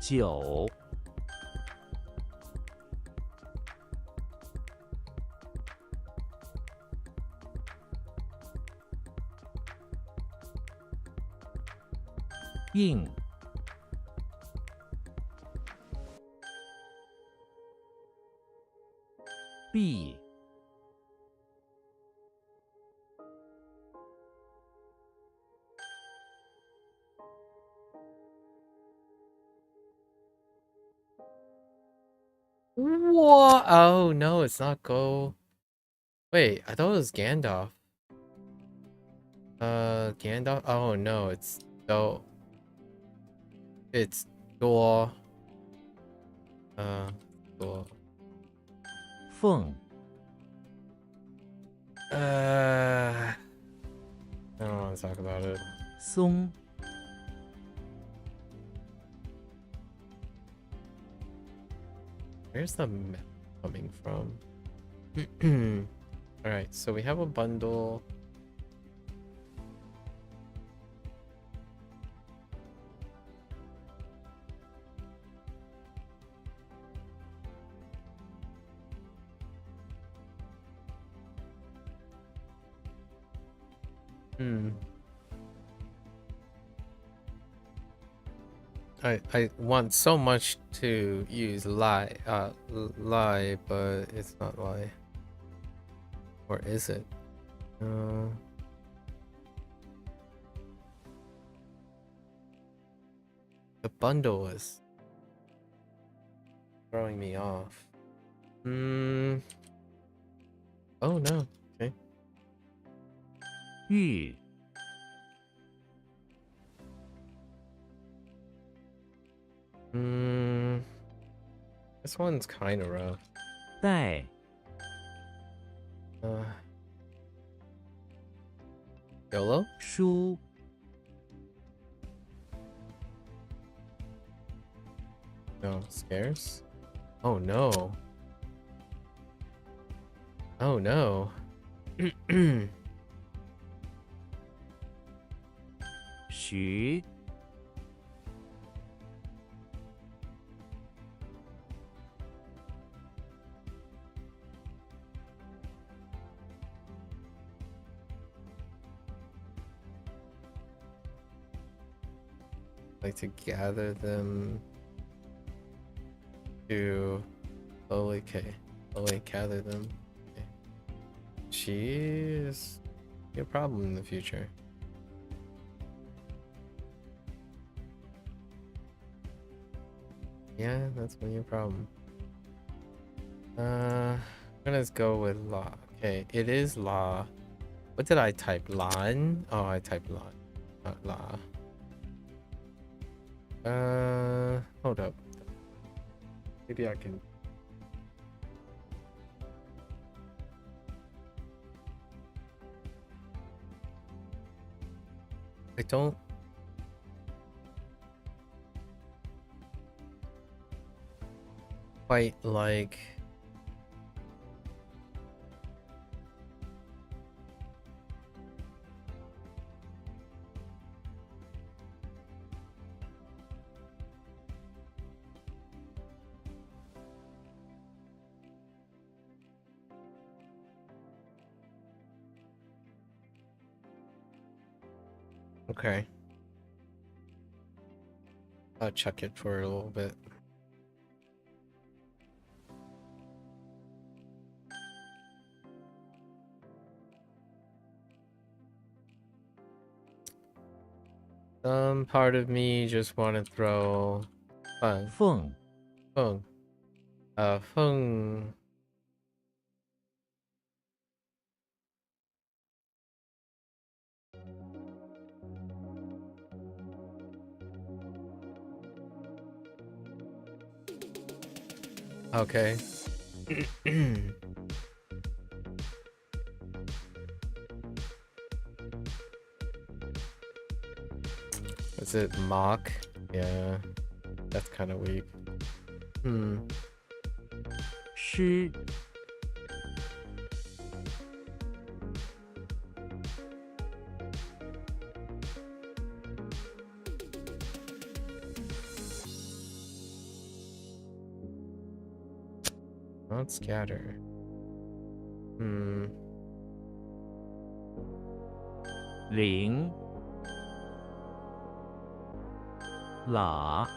Speaker 8: 九 应 必
Speaker 1: What? Oh no, it's not Go. Wait, I thought it was Gandalf. Gandalf? Oh no, it's Do. It's Door. Door.
Speaker 8: 凤
Speaker 1: I don't want to talk about it.
Speaker 8: 松
Speaker 1: Where's the map coming from? Alright, so we have a bundle. I want so much to use lie, but it's not lie. Or is it? The bundle was throwing me off. Oh no. Okay.
Speaker 8: 玉
Speaker 1: This one's kind of rough.
Speaker 8: 带
Speaker 1: YOLO?
Speaker 8: 书
Speaker 1: No, scarce? Oh no. Oh no.
Speaker 8: 徐
Speaker 1: Like to gather them to slowly gather them. Okay. She is a problem in the future. Yeah, that's gonna be a problem. I'm gonna go with law. Okay, it is law. What did I type? Lan? Oh, I typed lan, not la. Hold up. Maybe I can. I don't. Quite like. Okay. I'll chuck it for a little bit. Some part of me just want to throw fun.
Speaker 8: 凤
Speaker 1: Feng. Feng. Okay. Is it mock? Yeah. That's kind of weak.
Speaker 8: 诗
Speaker 1: Not scatter.
Speaker 8: 零 喇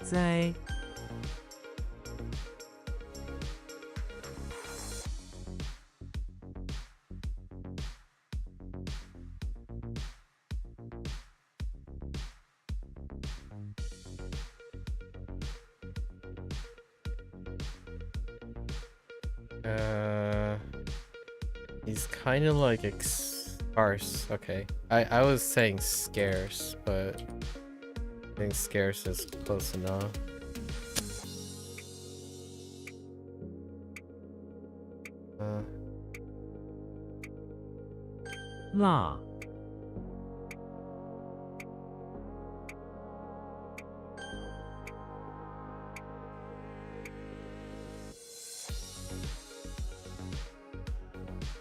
Speaker 8: 灾
Speaker 1: He's kind of like sparse. Okay. I was saying scarce, but I think scarce is close enough. Uh,
Speaker 8: 辣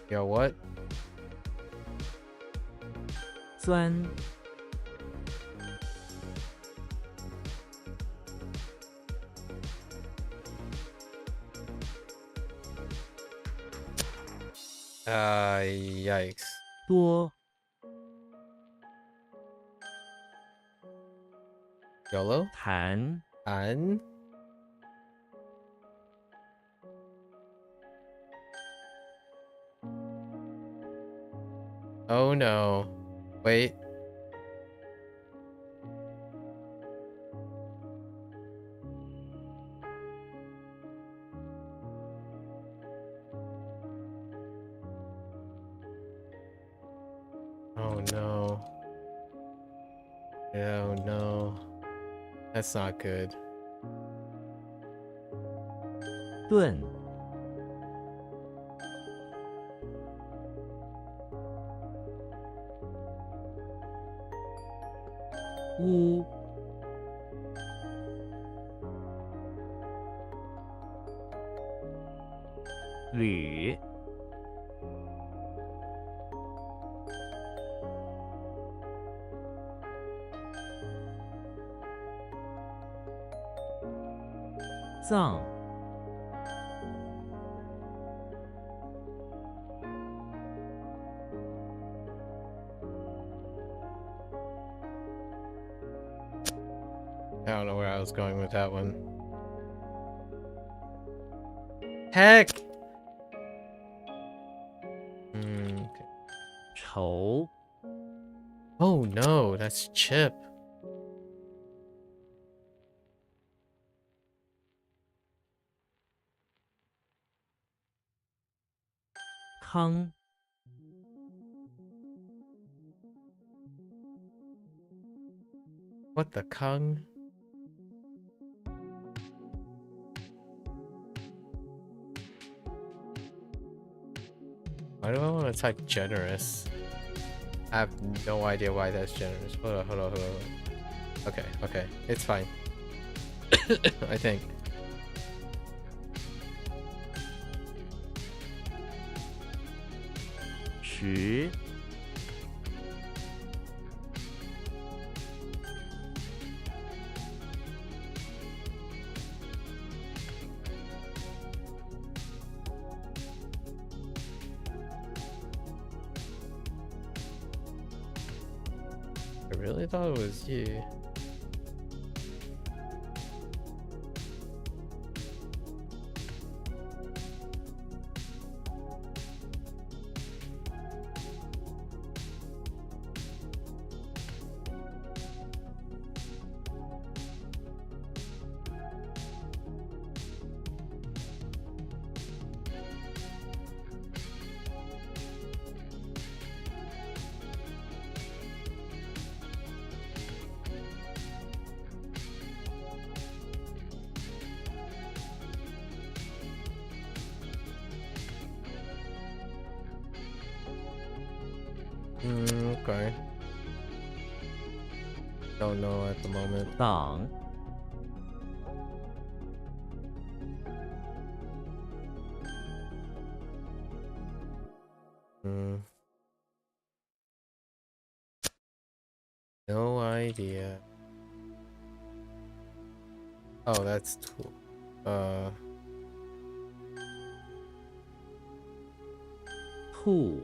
Speaker 1: Yo, what?
Speaker 8: 钻
Speaker 1: Yikes.
Speaker 8: 多
Speaker 1: YOLO?
Speaker 8: 弹
Speaker 1: An? Oh no. Wait. Oh no. Oh no. That's not good.
Speaker 8: 盾 乌 铝 藏
Speaker 1: I don't know where I was going with that one. Heck! Okay.
Speaker 8: 稠
Speaker 1: Oh no, that's Chip.
Speaker 8: 康
Speaker 1: What the Kung? Why do I want to type generous? I have no idea why that's generous. Hold on, hold on, hold on. Okay, okay. It's fine. I think.
Speaker 8: 10
Speaker 1: 10 I really thought it was you. Okay. Don't know at the moment.
Speaker 8: 党
Speaker 1: No idea. Oh, that's tool.
Speaker 8: 兔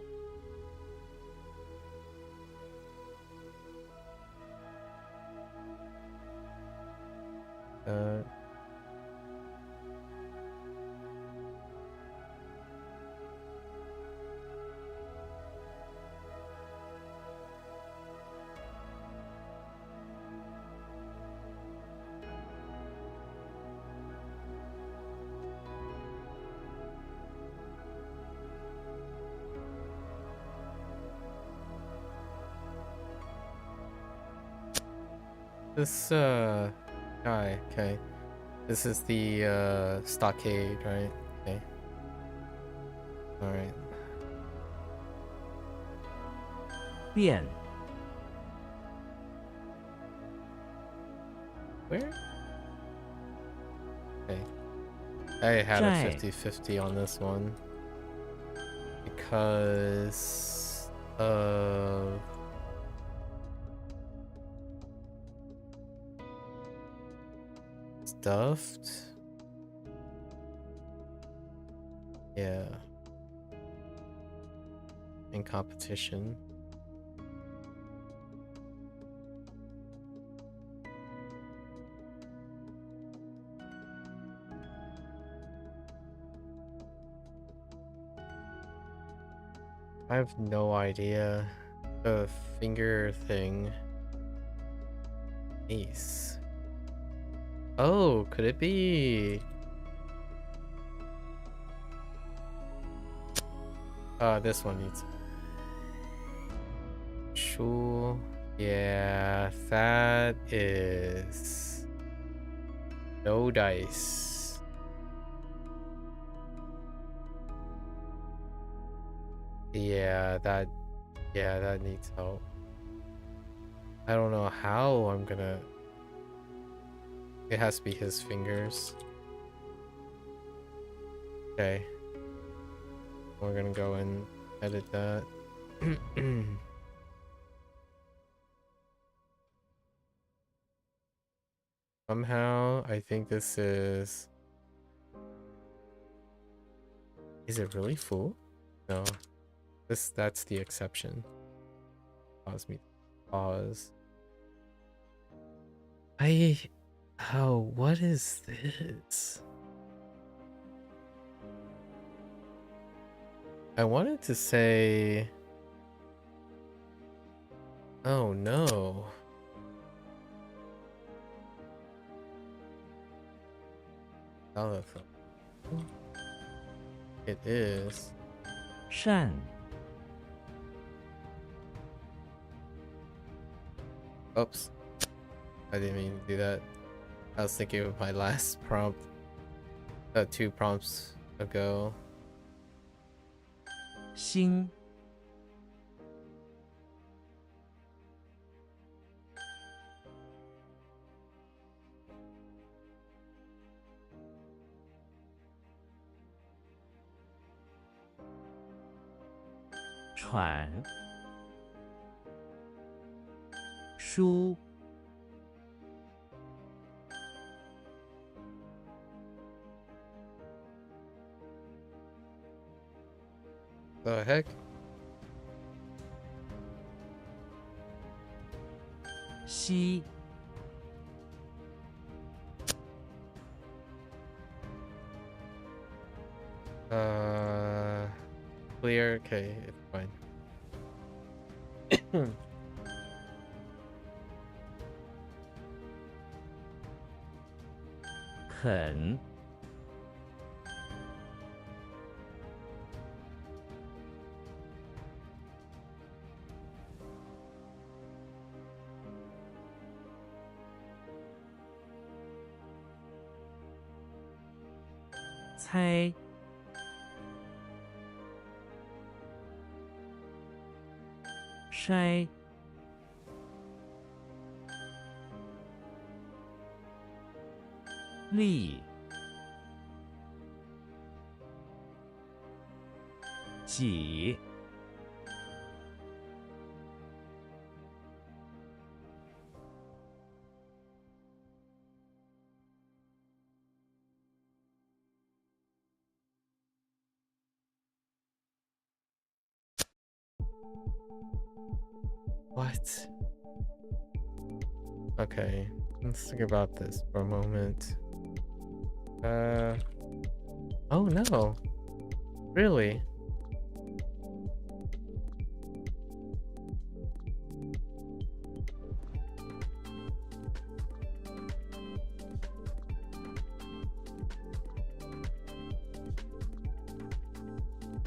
Speaker 1: Uh. This guy, okay. This is the stockade, right? Okay. Alright.
Speaker 8: 变
Speaker 1: Where? Okay. I had a
Speaker 8: Right.
Speaker 1: 50-50 on this one. Because of stuffed. Yeah. In competition. I have no idea. The finger thing. Ace. Oh, could it be? This one needs. Sure. Yeah, that is no dice. Yeah, that needs help. I don't know how I'm gonna. It has to be his fingers. Okay. We're gonna go and edit that. Somehow, I think this is... Is it really full? No. That's the exception. Pause me. Pause. Oh, what is this? I wanted to say... Oh no. It is.
Speaker 8: 善
Speaker 1: Oops. I didn't mean to do that. I was thinking of my last prompt. 2 prompts ago.
Speaker 8: 心 喘 书
Speaker 1: The heck?
Speaker 8: 西
Speaker 1: Clear. Okay, it's fine.
Speaker 8: 肯 猜 筛 力 挤
Speaker 1: What? Okay, let's think about this for a moment. Oh no. Really?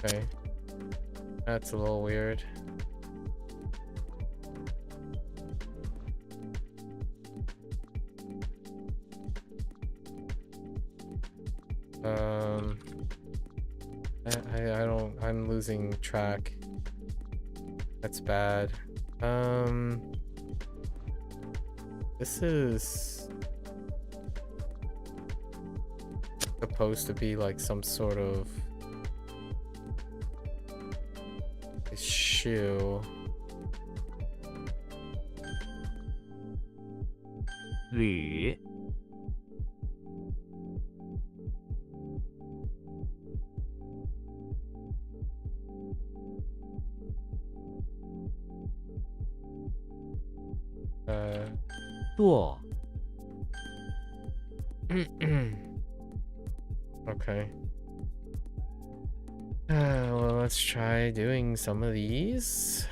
Speaker 1: Okay. That's a little weird. I don't, I'm losing track. That's bad. This is supposed to be like some sort of shoe.
Speaker 8: 铝 剁
Speaker 1: Okay. Well, let's try doing some of these.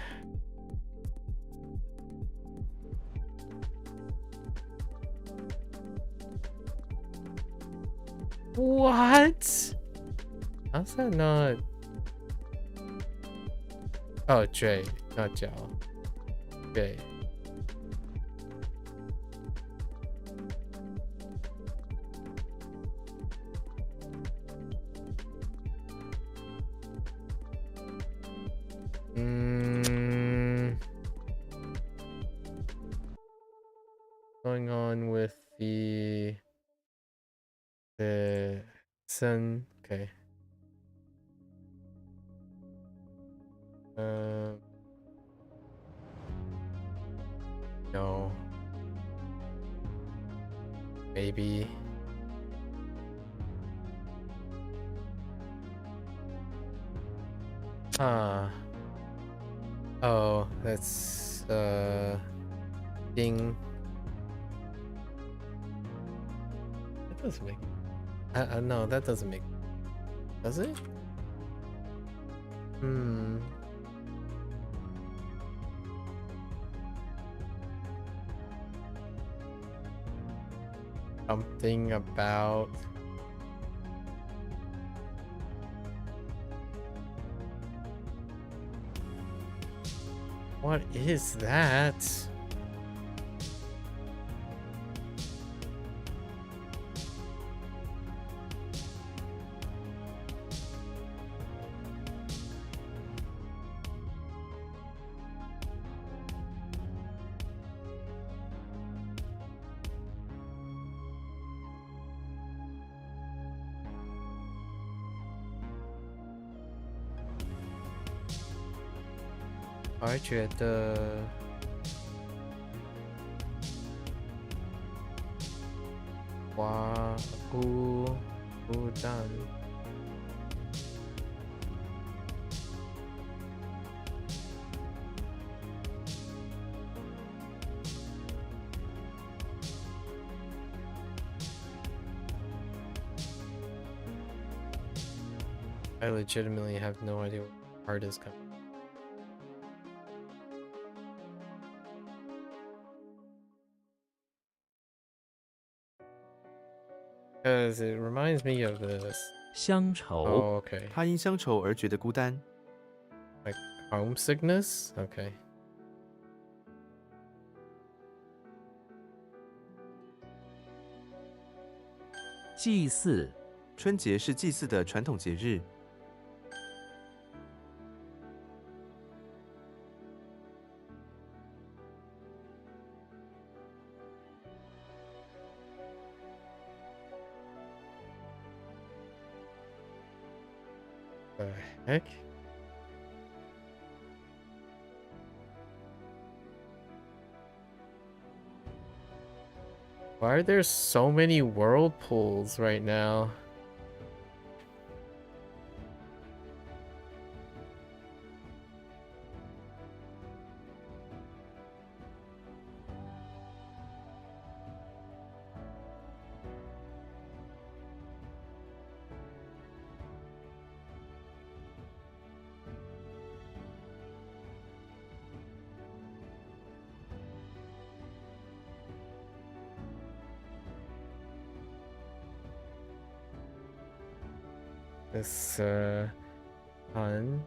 Speaker 1: What? How's that not? Oh, J, not Jiao. J. Going on with the sun. Okay. No. Maybe. Oh, that's ding. That doesn't make. No, that doesn't make. Does it? Something about. What is that? I 觉得花菇蛋 I legitimately have no idea where the card is coming. Because it reminds me of this.
Speaker 8: 乡愁，
Speaker 1: Oh, okay.
Speaker 9: 他因乡愁而觉得孤单。
Speaker 1: Like homesickness? Okay.
Speaker 8: 祭祀，
Speaker 9: 春节是祭祀的传统节日。
Speaker 1: The heck? Why are there so many whirlpools right now? This hun,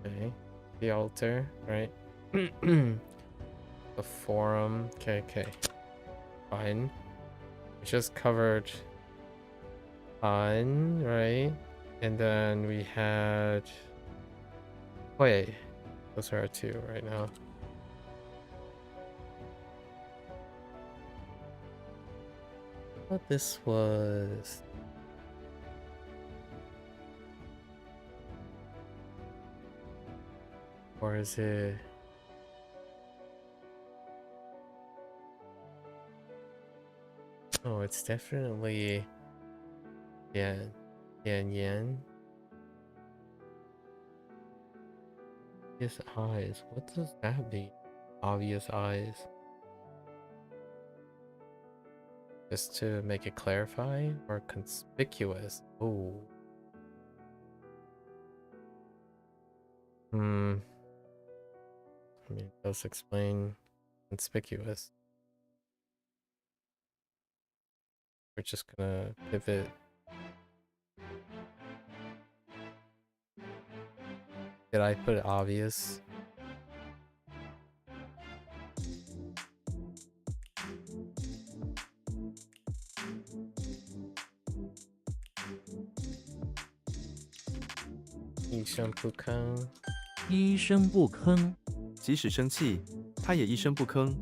Speaker 1: okay, the altar, right? The forum, okay, fine. We just covered hun, right? And then we had wait, those are our two right now. What this was. Or is it? Oh, it's definitely Yan. Obvious eyes. What does that mean? Obvious eyes. Just to make it clarify or conspicuous? Oh. I mean, it does explain conspicuous. We're just gonna pivot. Did I put obvious?一声不吭。
Speaker 8: 一声不吭，
Speaker 9: 即使生气，他也一声不吭。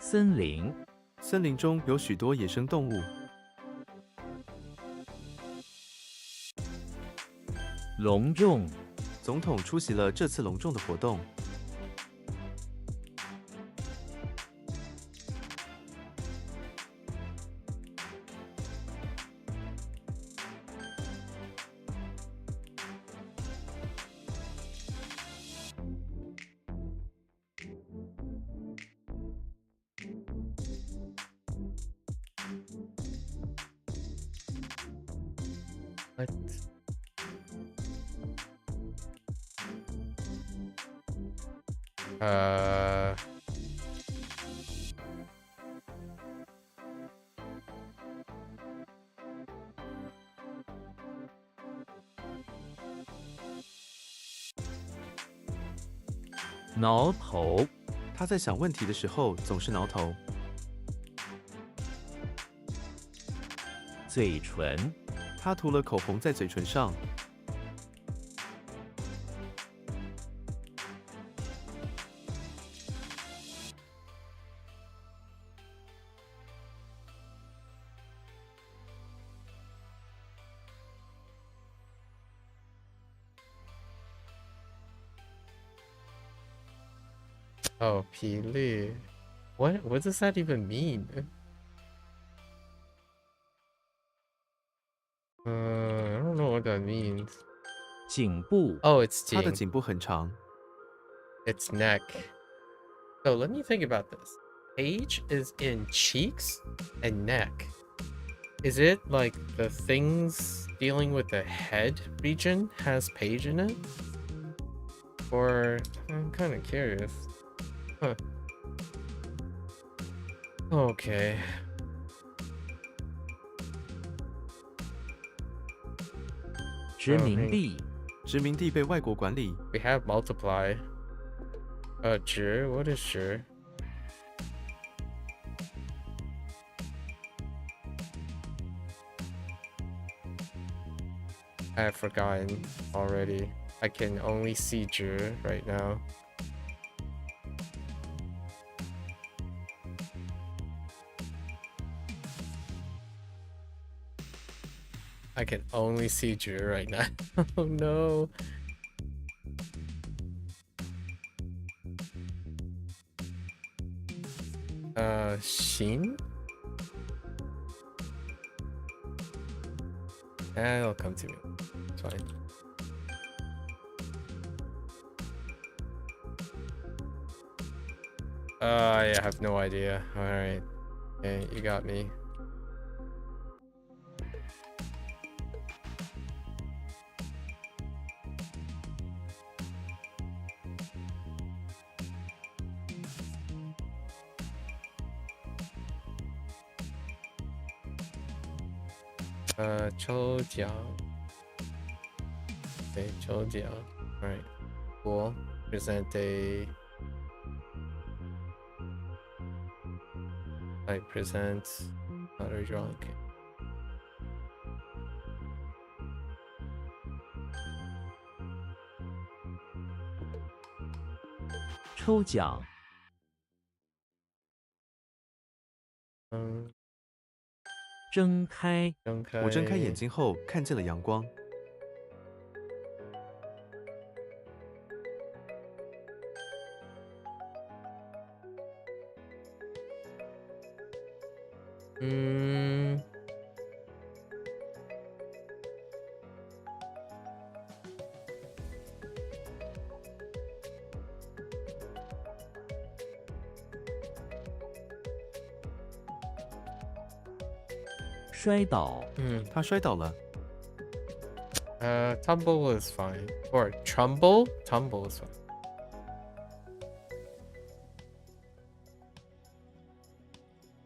Speaker 8: 森林，
Speaker 9: 森林中有许多野生动物。
Speaker 8: 隆重，
Speaker 9: 总统出席了这次隆重的活动。
Speaker 1: What?
Speaker 8: 挠头，
Speaker 9: 他在想问题的时候总是挠头。
Speaker 8: 嘴唇，
Speaker 9: 他涂了口红在嘴唇上。
Speaker 1: Oh, 霹雳. What does that even mean? I don't know what that means.
Speaker 8: 颈部，
Speaker 1: Oh, it's
Speaker 9: 他的
Speaker 1: Jing.
Speaker 9: 颈部很长。
Speaker 1: It's neck. So let me think about this. page is in cheeks and neck. Is it like the things dealing with the head region has page in it? Or I'm kind of curious. Huh. Okay.
Speaker 8: 殖民地
Speaker 9: 殖民地被外国管理，
Speaker 1: We have multiply. 值 what is 值? I've forgotten already. I can only see 值 right now. I can only see 值 right now. Oh no. Shin? It'll come to me. It's fine. I have no idea. Alright. Okay, you got me. Choujiang. Okay, Choujiang. Alright, cool. Present a... I present... How do I draw? Okay.
Speaker 8: 抽奖睁开
Speaker 9: 我睁开眼睛后看见了阳光。
Speaker 8: 摔倒
Speaker 9: 他摔倒了。
Speaker 1: Tumble is fine. Or trumble? Tumble is fine.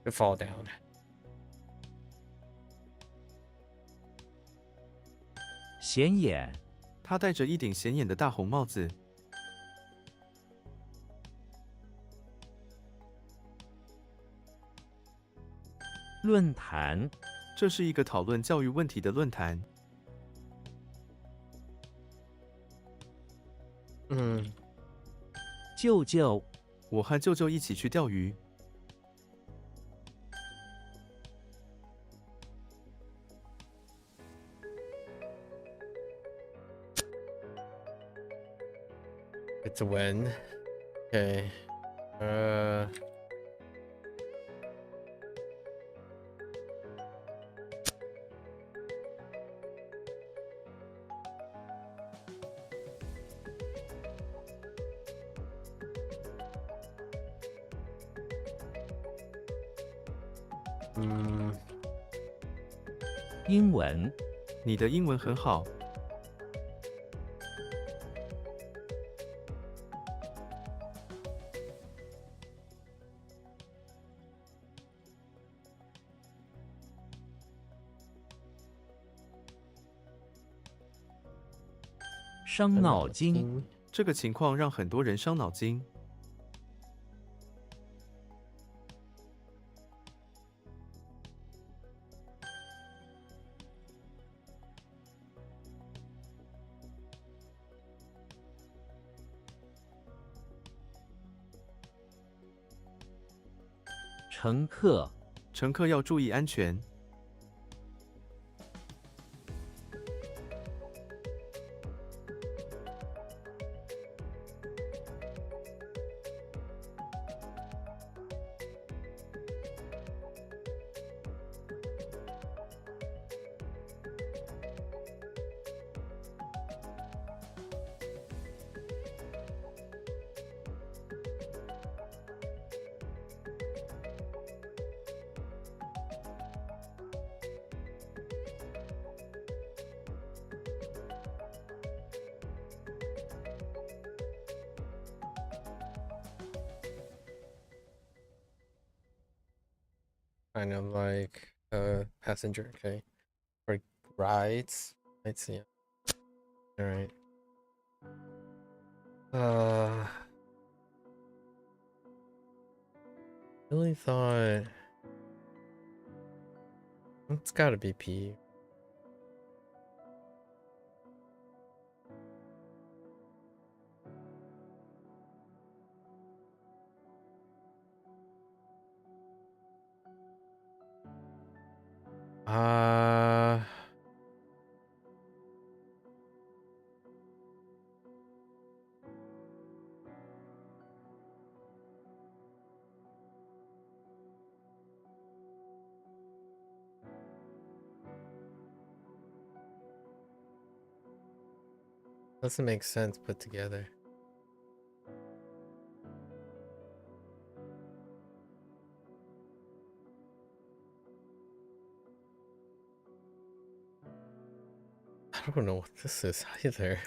Speaker 1: To fall down.
Speaker 8: 显眼
Speaker 9: 他戴着一顶显眼的大红帽子。
Speaker 8: 论坛
Speaker 9: 这是一个讨论教育问题的论坛。
Speaker 8: 舅舅，
Speaker 9: 我和舅舅一起去钓鱼。
Speaker 1: It's a win. Okay.
Speaker 8: 英文，
Speaker 9: 你的英文很好。
Speaker 8: 伤脑筋，
Speaker 9: 这个情况让很多人伤脑筋。
Speaker 8: 乘客，
Speaker 9: 乘客要注意安全。
Speaker 1: kind of like a passenger, okay? For rides, let's see. All right. Really thought it's gotta be P. Doesn't make sense put together. I don't know what this is either.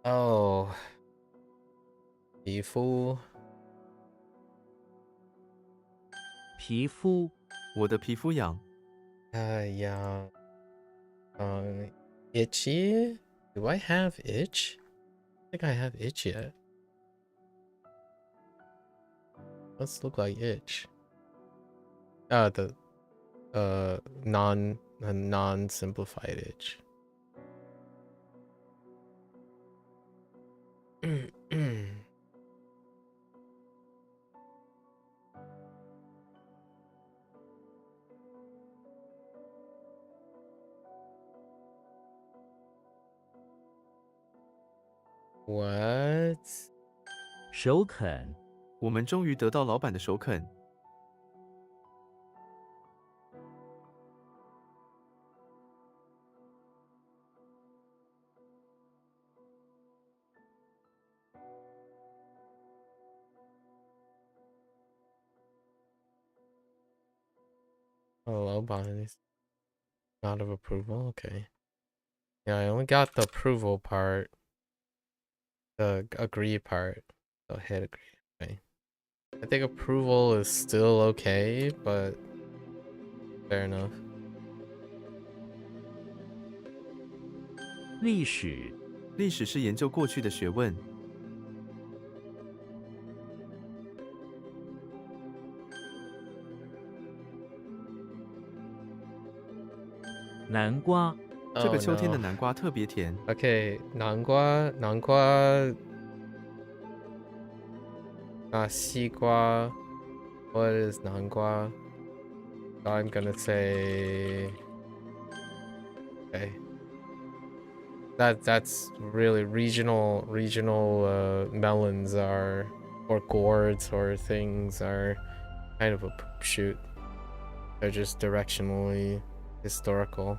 Speaker 1: Oh,皮肤。
Speaker 8: 皮肤
Speaker 9: 我的皮肤痒，
Speaker 1: Yeah. Itchy? Do I have itch? I think I have itch yet. Let's look like itch. The non-simplified itch. What?
Speaker 8: 首肯
Speaker 9: 我们终于得到老板的首肯。
Speaker 1: Hello, Bonnie's not of approval. Okay. Yeah, I only got the approval part. The agree part. So hit agree. Okay. I think approval is still okay, but fair enough.
Speaker 8: 历史
Speaker 9: 历史是研究过去的学问，
Speaker 8: 南瓜
Speaker 9: 这个
Speaker 1: Oh,
Speaker 9: 秋天的
Speaker 1: no.
Speaker 9: 南瓜特别甜。
Speaker 1: Okay, 南瓜西瓜. What is 南瓜? So I'm gonna say okay. That's really regional melons are, or gourds or things are kind of a poop shoot. They're just directionally historical.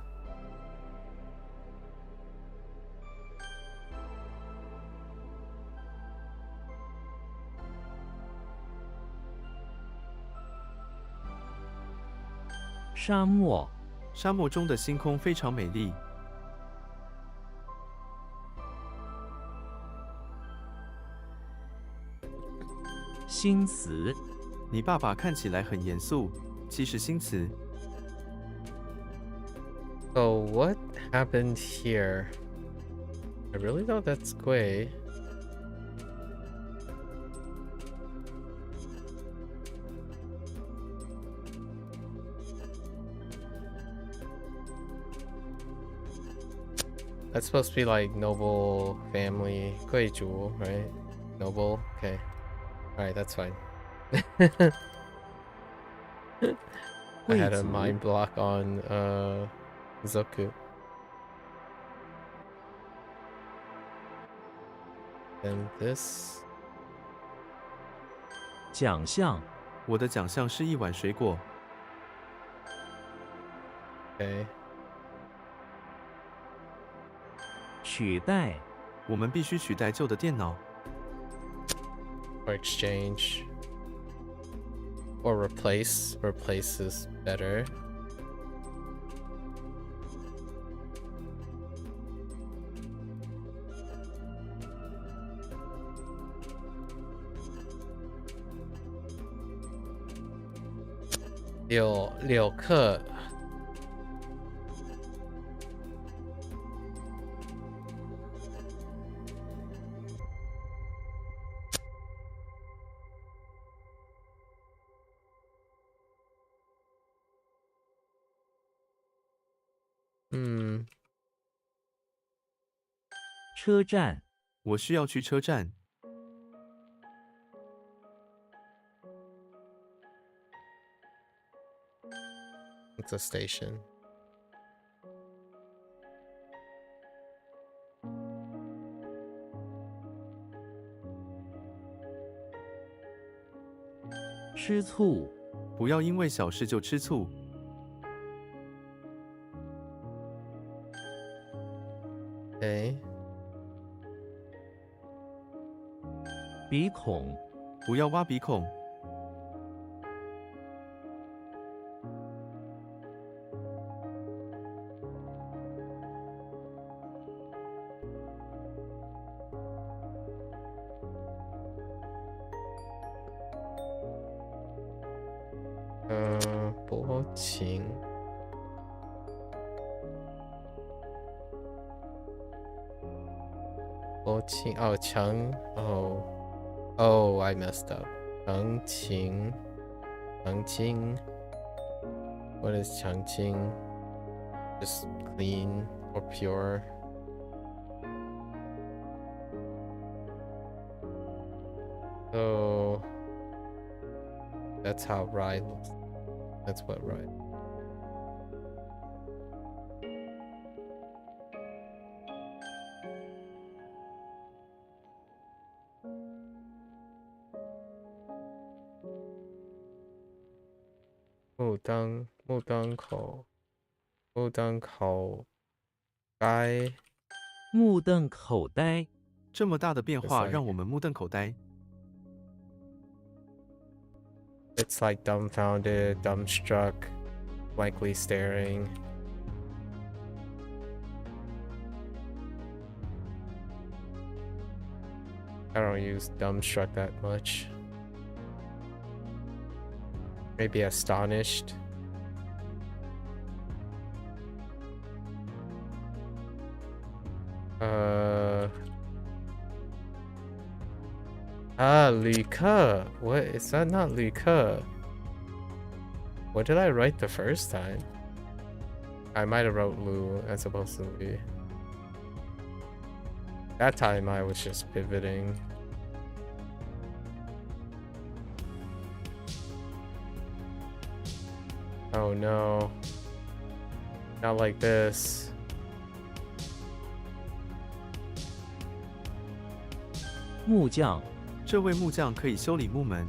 Speaker 8: "沙漠
Speaker 9: 沙漠中的星空非常美丽。
Speaker 8: 新词
Speaker 9: 你爸爸看起来很严肃，其实新词。
Speaker 1: So what happened here? I really thought that's Gui. That's supposed to be like noble family, Koichi, right? Noble, okay. Alright, that's fine. I had a
Speaker 8: 贵族
Speaker 1: mind block on Zoku. And this.
Speaker 8: 奖项
Speaker 9: 我的奖项是一碗水果。
Speaker 1: Okay.
Speaker 8: 取代
Speaker 9: 我们必须取代旧的电脑。
Speaker 1: Or exchange. Or replace. Replace is better. Liu Ke. Hmm.
Speaker 8: 车站，
Speaker 9: 我需要去车站。
Speaker 1: It's a station.
Speaker 8: 吃醋，
Speaker 9: 不要因为小事就吃醋。
Speaker 1: Okay.
Speaker 8: 鼻孔，
Speaker 9: 不要挖鼻孔。
Speaker 1: 薄情。薄情 oh 强 oh I messed up. 强情 What is 强情? Just clean or pure. So that's how right looks. That's what right.目瞪口呆。
Speaker 8: 目瞪口呆。
Speaker 9: 这么大的变化让我们目瞪口呆。
Speaker 1: It's like dumbfounded, dumbstruck, blankly staring. I don't use dumbstruck that much. Maybe astonished. Lü Ke. What is that? Not Lü Ke. What did I write the first time? I might have wrote Lu as supposed to be. That time I was just pivoting. Oh no. Not like this.
Speaker 8: 木匠，
Speaker 9: 这位木匠可以修理木门。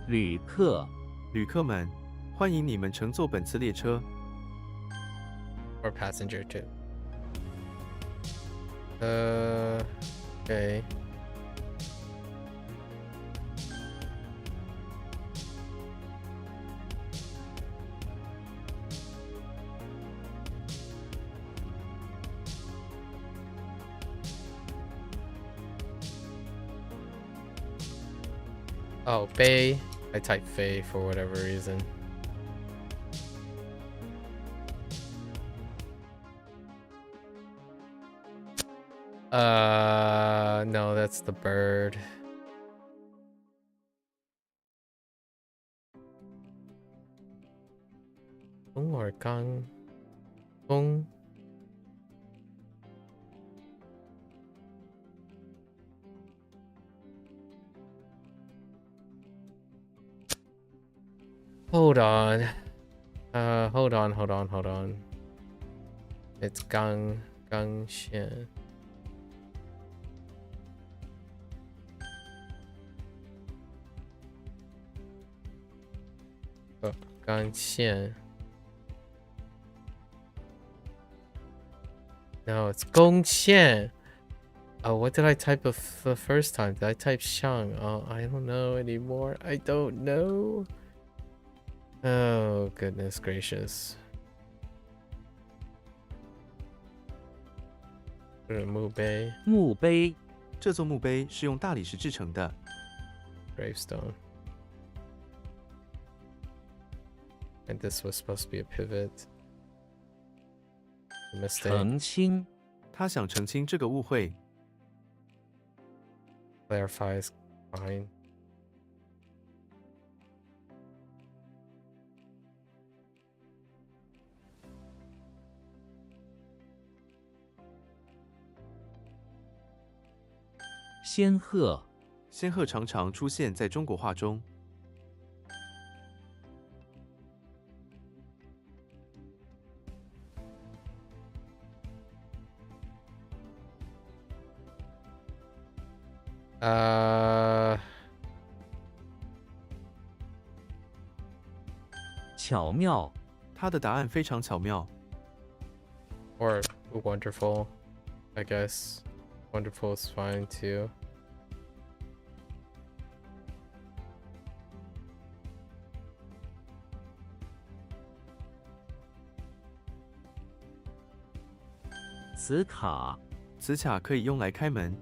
Speaker 8: 旅客，
Speaker 9: 旅客们，欢迎你们乘坐本次列车。
Speaker 1: Or passenger too. Okay. Oh, Fei. I typed Fei for whatever reason. No, that's the bird. Gong or gang? Gong. Hold on. Hold on. It's gang xian. Oh, gang xian. No, it's gong xian. Oh, what did I type the first time? Did I type Shang? Oh, I don't know anymore. I don't know. Oh, goodness gracious.墓碑
Speaker 8: 墓碑
Speaker 9: 这座墓碑是用大理石制成的。
Speaker 1: gravestone. And this was supposed to be a pivot. A mistake.
Speaker 8: 澄清
Speaker 9: 他想澄清这个误会。
Speaker 1: Clarify is fine.
Speaker 8: 仙鹤
Speaker 9: 仙鹤常常出现在中国画中。
Speaker 8: 巧妙
Speaker 9: 他的答案非常巧妙。
Speaker 1: Or wonderful, I guess. Wonderful is fine too.
Speaker 8: “磁卡
Speaker 9: 磁卡可以用来开门。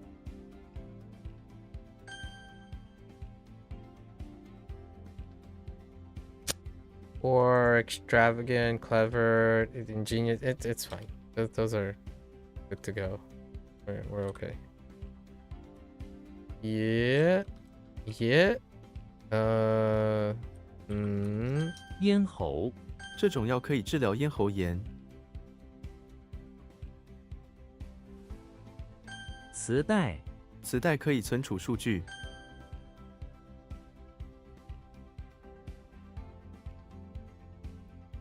Speaker 1: Or extravagant, clever, ingenious. It's fine. Those are good to go. We're okay. Yeah. Yeah.
Speaker 8: 咽喉
Speaker 9: 这种药可以治疗咽喉炎。
Speaker 8: 磁带
Speaker 9: 磁带可以存储数据。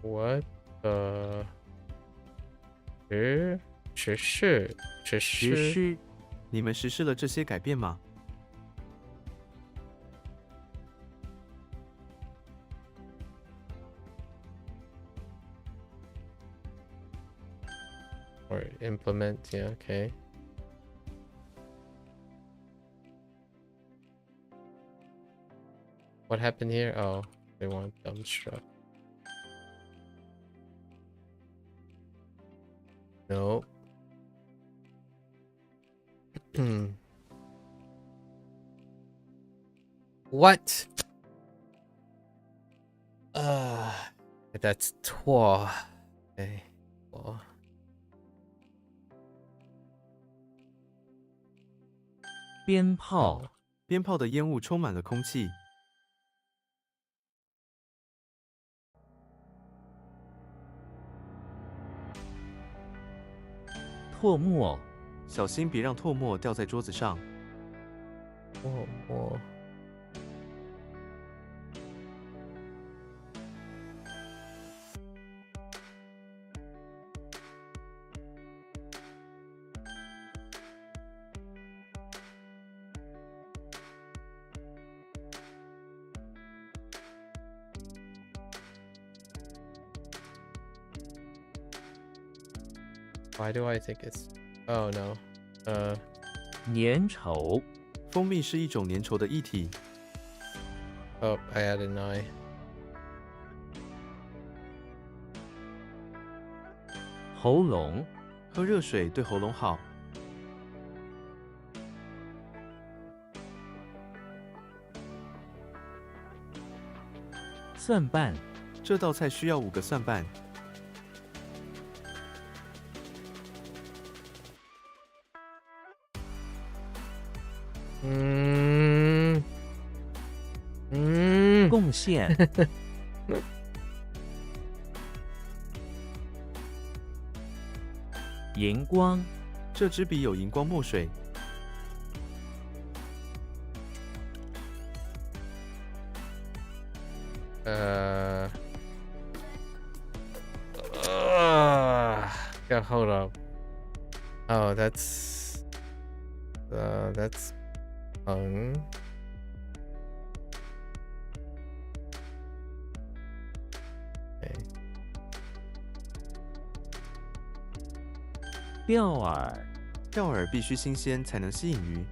Speaker 1: What the? 实施。
Speaker 9: 你们实施了这些改变吗？
Speaker 1: Or implement, yeah, okay. What happened here? Oh, they want dumbstruck. No. What? That's twa. Okay. Well.
Speaker 8: 鞭炮
Speaker 9: 鞭炮的烟雾充满了空气。
Speaker 8: 唾沫
Speaker 9: 小心别让唾沫掉在桌子上。
Speaker 1: Oh. Why do I think it's... Oh no.
Speaker 8: 粘稠
Speaker 9: 蜂蜜是一种粘稠的液体。
Speaker 1: Oh, I added an I.
Speaker 8: 喉咙
Speaker 9: 喝热水对喉咙好。
Speaker 8: 蒜瓣
Speaker 9: 这道菜需要5个蒜瓣。
Speaker 8: 贡献荧光
Speaker 9: 这支笔有荧光墨水。
Speaker 1: Hold up. Oh, that's Hoang. Okay.
Speaker 8: 钓饵
Speaker 9: 钓饵必须新鲜才能吸引鱼。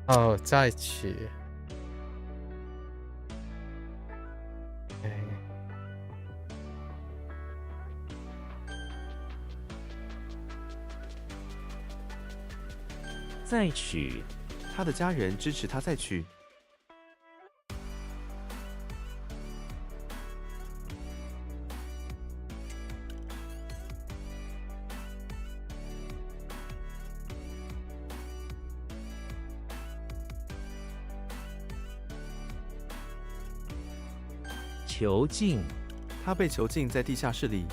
Speaker 1: 哦，再取。
Speaker 8: 再取。
Speaker 9: 他的家人支持他再娶。
Speaker 8: 囚禁。
Speaker 9: 他被囚禁在地下室里。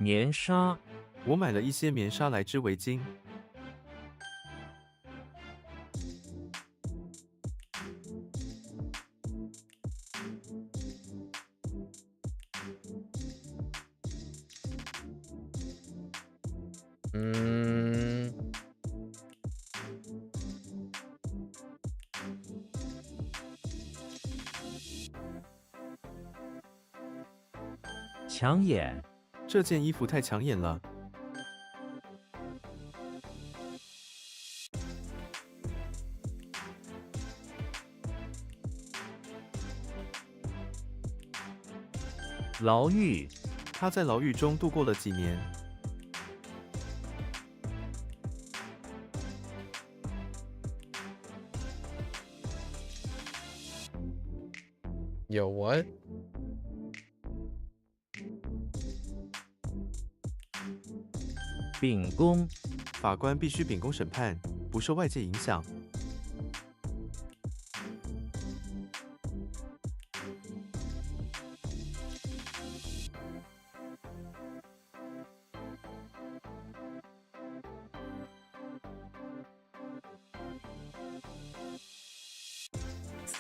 Speaker 8: 棉纱。
Speaker 9: 我买了一些棉纱来织围巾。
Speaker 8: 抢眼。
Speaker 9: 这件衣服太抢眼了。
Speaker 8: 牢狱。
Speaker 9: 他在牢狱中度过了几年。
Speaker 1: 有 what？
Speaker 8: 秉公。
Speaker 9: 法官必须秉公审判，不受外界影响。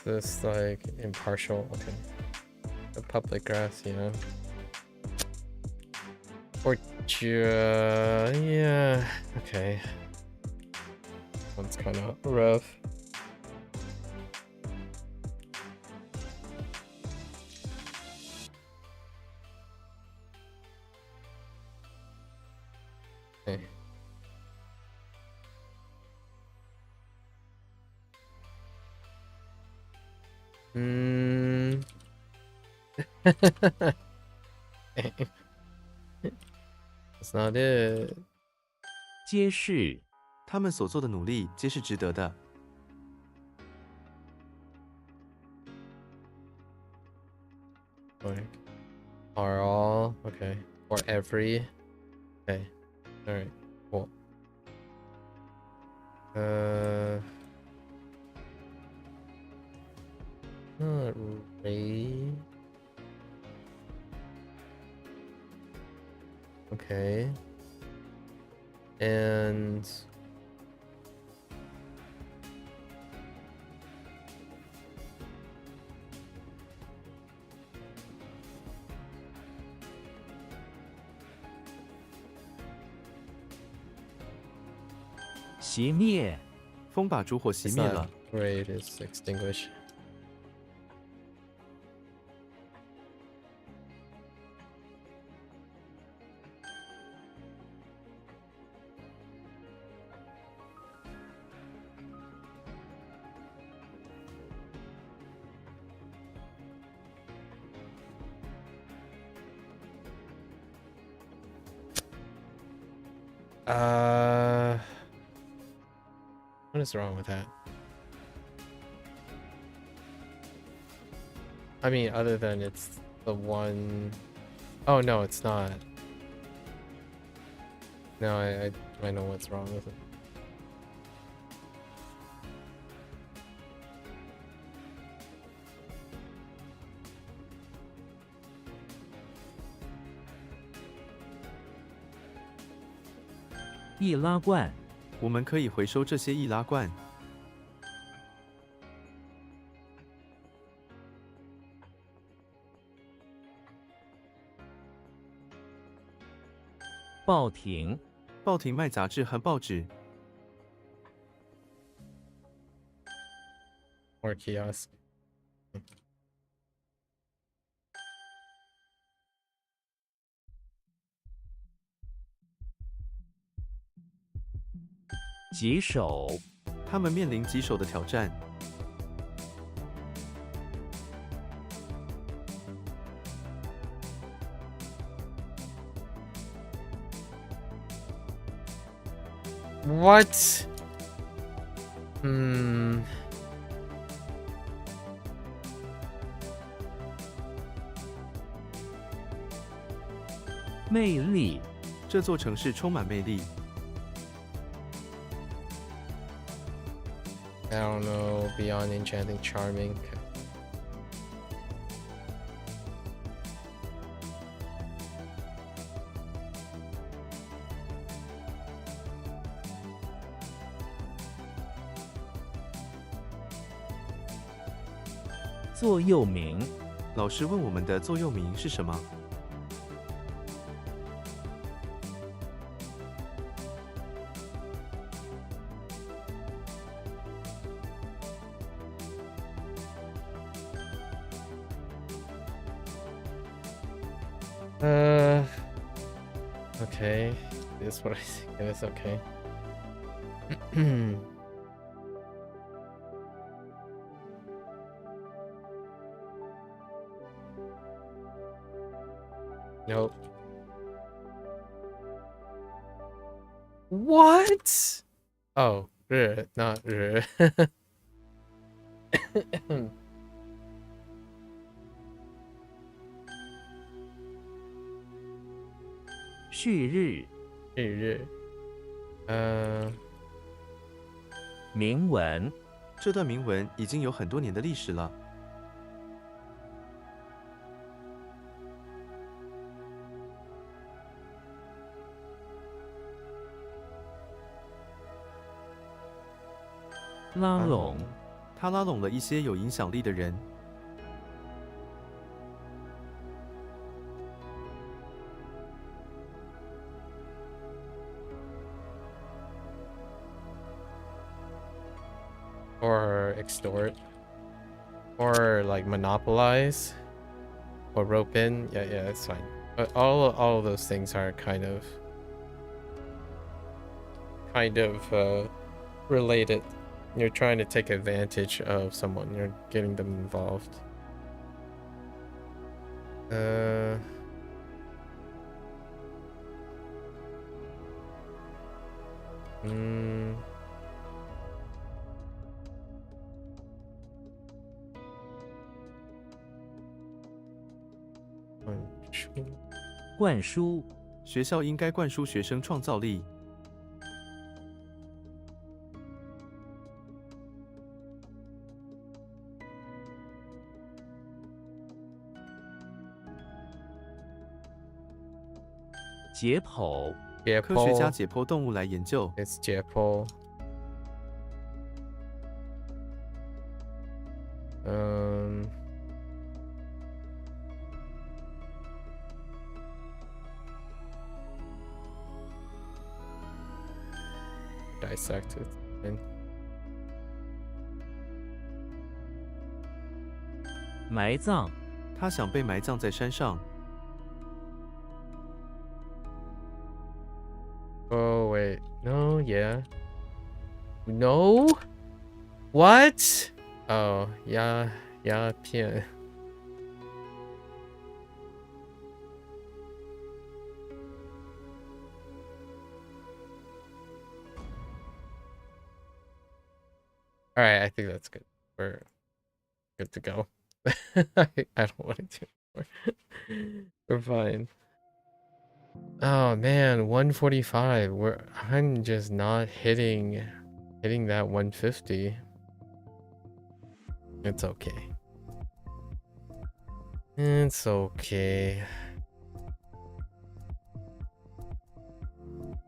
Speaker 1: This like impartial. Okay. The public grass, you know. Or yeah. Okay. One's kind of rough. Okay. That's not it.
Speaker 8: 揭示。
Speaker 9: 他们所做的努力皆是值得的。
Speaker 1: Like, are all okay? Or every? Okay. All right. Cool. Not really. Okay. And
Speaker 8: 熄灭。
Speaker 9: 风把烛火熄灭了。
Speaker 1: Great is extinguish. What is wrong with that? I mean, other than it's the one... Oh, no, it's not. No, I know what's wrong with it.
Speaker 8: 易拉罐，
Speaker 9: 我们可以回收这些易拉罐。
Speaker 8: 报亭，
Speaker 9: 报亭卖杂志和报纸。
Speaker 1: Or kiosk.
Speaker 8: 棘手，
Speaker 9: 他们面临棘手的挑战。
Speaker 1: What? Hmm.
Speaker 8: 魅力，
Speaker 9: 这座城市充满魅力。
Speaker 1: I don't know. Beyond enchanting, charming.
Speaker 8: 座右铭，
Speaker 9: 老师问我们的座右铭是什么？
Speaker 1: Okay. This is what I think it is. Okay. Nope. What? Oh, not
Speaker 8: 旭日，
Speaker 1: 日。
Speaker 8: 铭文，
Speaker 9: 这段铭文已经有很多年的历史了。
Speaker 8: 拉拢，
Speaker 9: 它拉拢了一些有影响力的人。
Speaker 1: Or extort. Or like monopolize. Or rope in. Yeah, it's fine. But all of those things are kind of related. You're trying to take advantage of someone. You're getting them involved. Hmm.
Speaker 8: 灌输，
Speaker 9: 学校应该灌输学生创造力。
Speaker 8: 解剖，
Speaker 9: 科学家解剖动物来研究。
Speaker 1: It's 解剖。Dissected.
Speaker 8: 埋葬，
Speaker 9: 他想被埋葬在山上。
Speaker 1: Oh wait, no, yeah, no, what? Oh, 鸦片。All right, I think that's good. We're good to go. I don't want to do more. We're fine. Oh man, 145. I'm just not hitting that 150. It's okay. It's okay.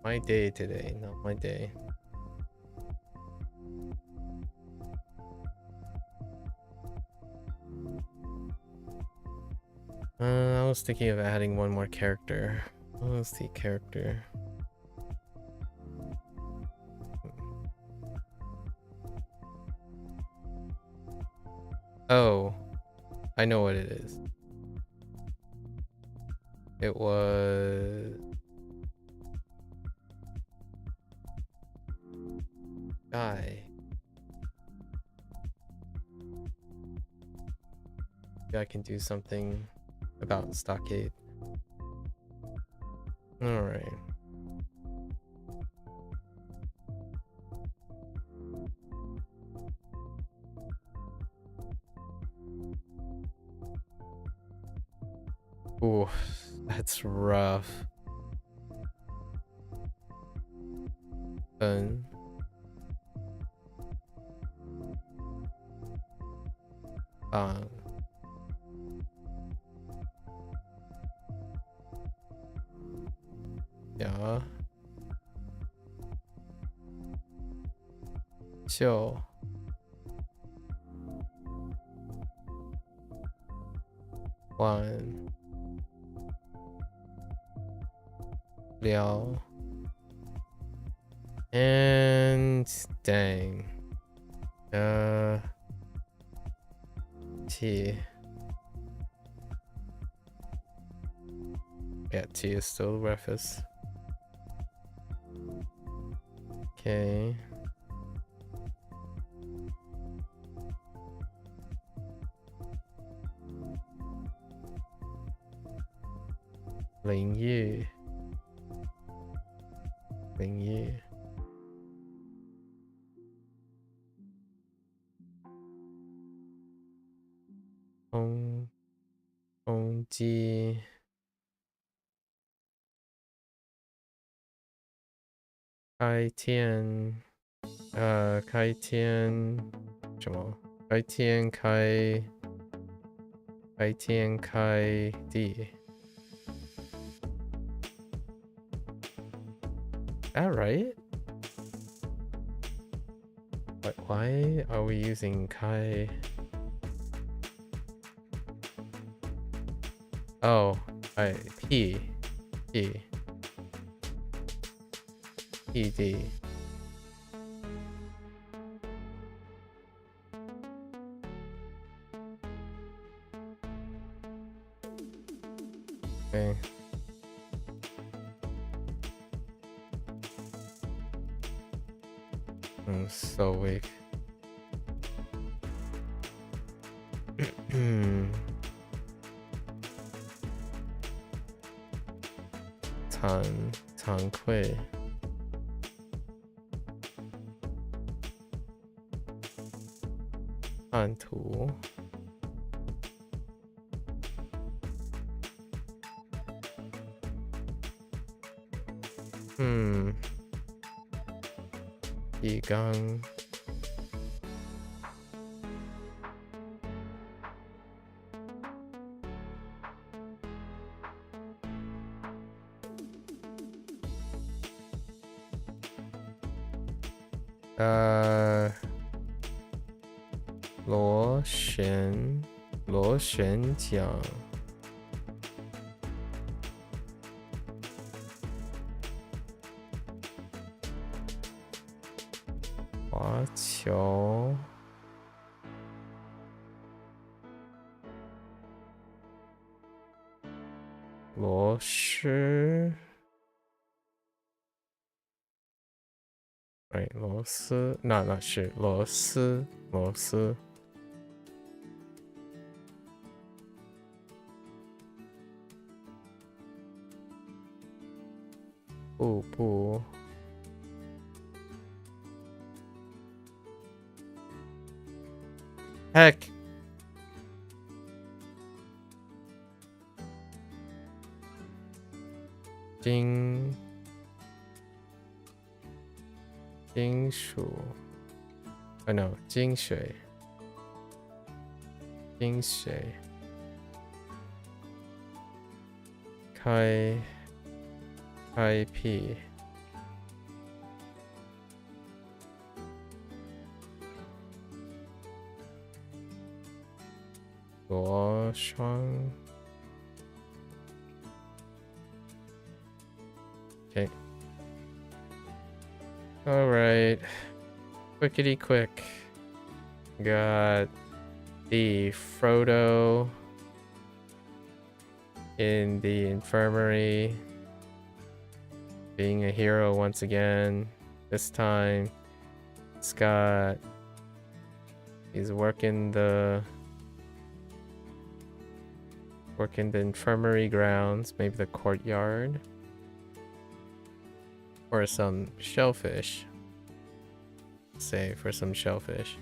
Speaker 1: my day today, not my day. I was thinking of adding one more character. What was the character? Oh, I know what it is. It was... Guy. Maybe I can do something about Stockade. Alright. Ooh, that's rough. Done. Yeah. 就 one 聊 and dang T. Yeah, T is still Refus. Okay. Ling Yu. Ling Yu. Hong Ji. Kai Tian. Kai Tian. 什么？开天开地。That right? But why are we using Kai? Oh, P D. Okay. I'm so weak. Tan Kui. Tan Tu. Yi Gang. Luo Xuan Jiang. Hua Qiu. Luo Shi. Right, 螺丝，那是螺丝，螺丝。不。Heck.金属 ，I know 金水，开辟 Hoang. Okay. Alright. Quickity quick. Got the Frodo in the infirmary. Being a hero once again. This time, Scott. He's working the infirmary grounds, maybe the courtyard, or some shellfish. Say for some shellfish.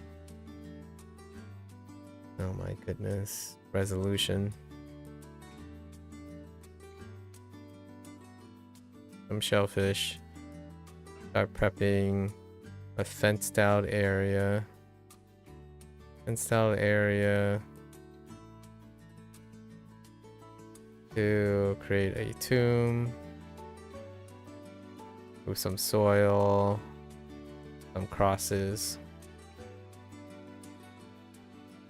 Speaker 1: Oh my goodness. Resolution. Some shellfish. Start prepping a fenced out area. Fenced out area to create a tomb with some soil, some crosses.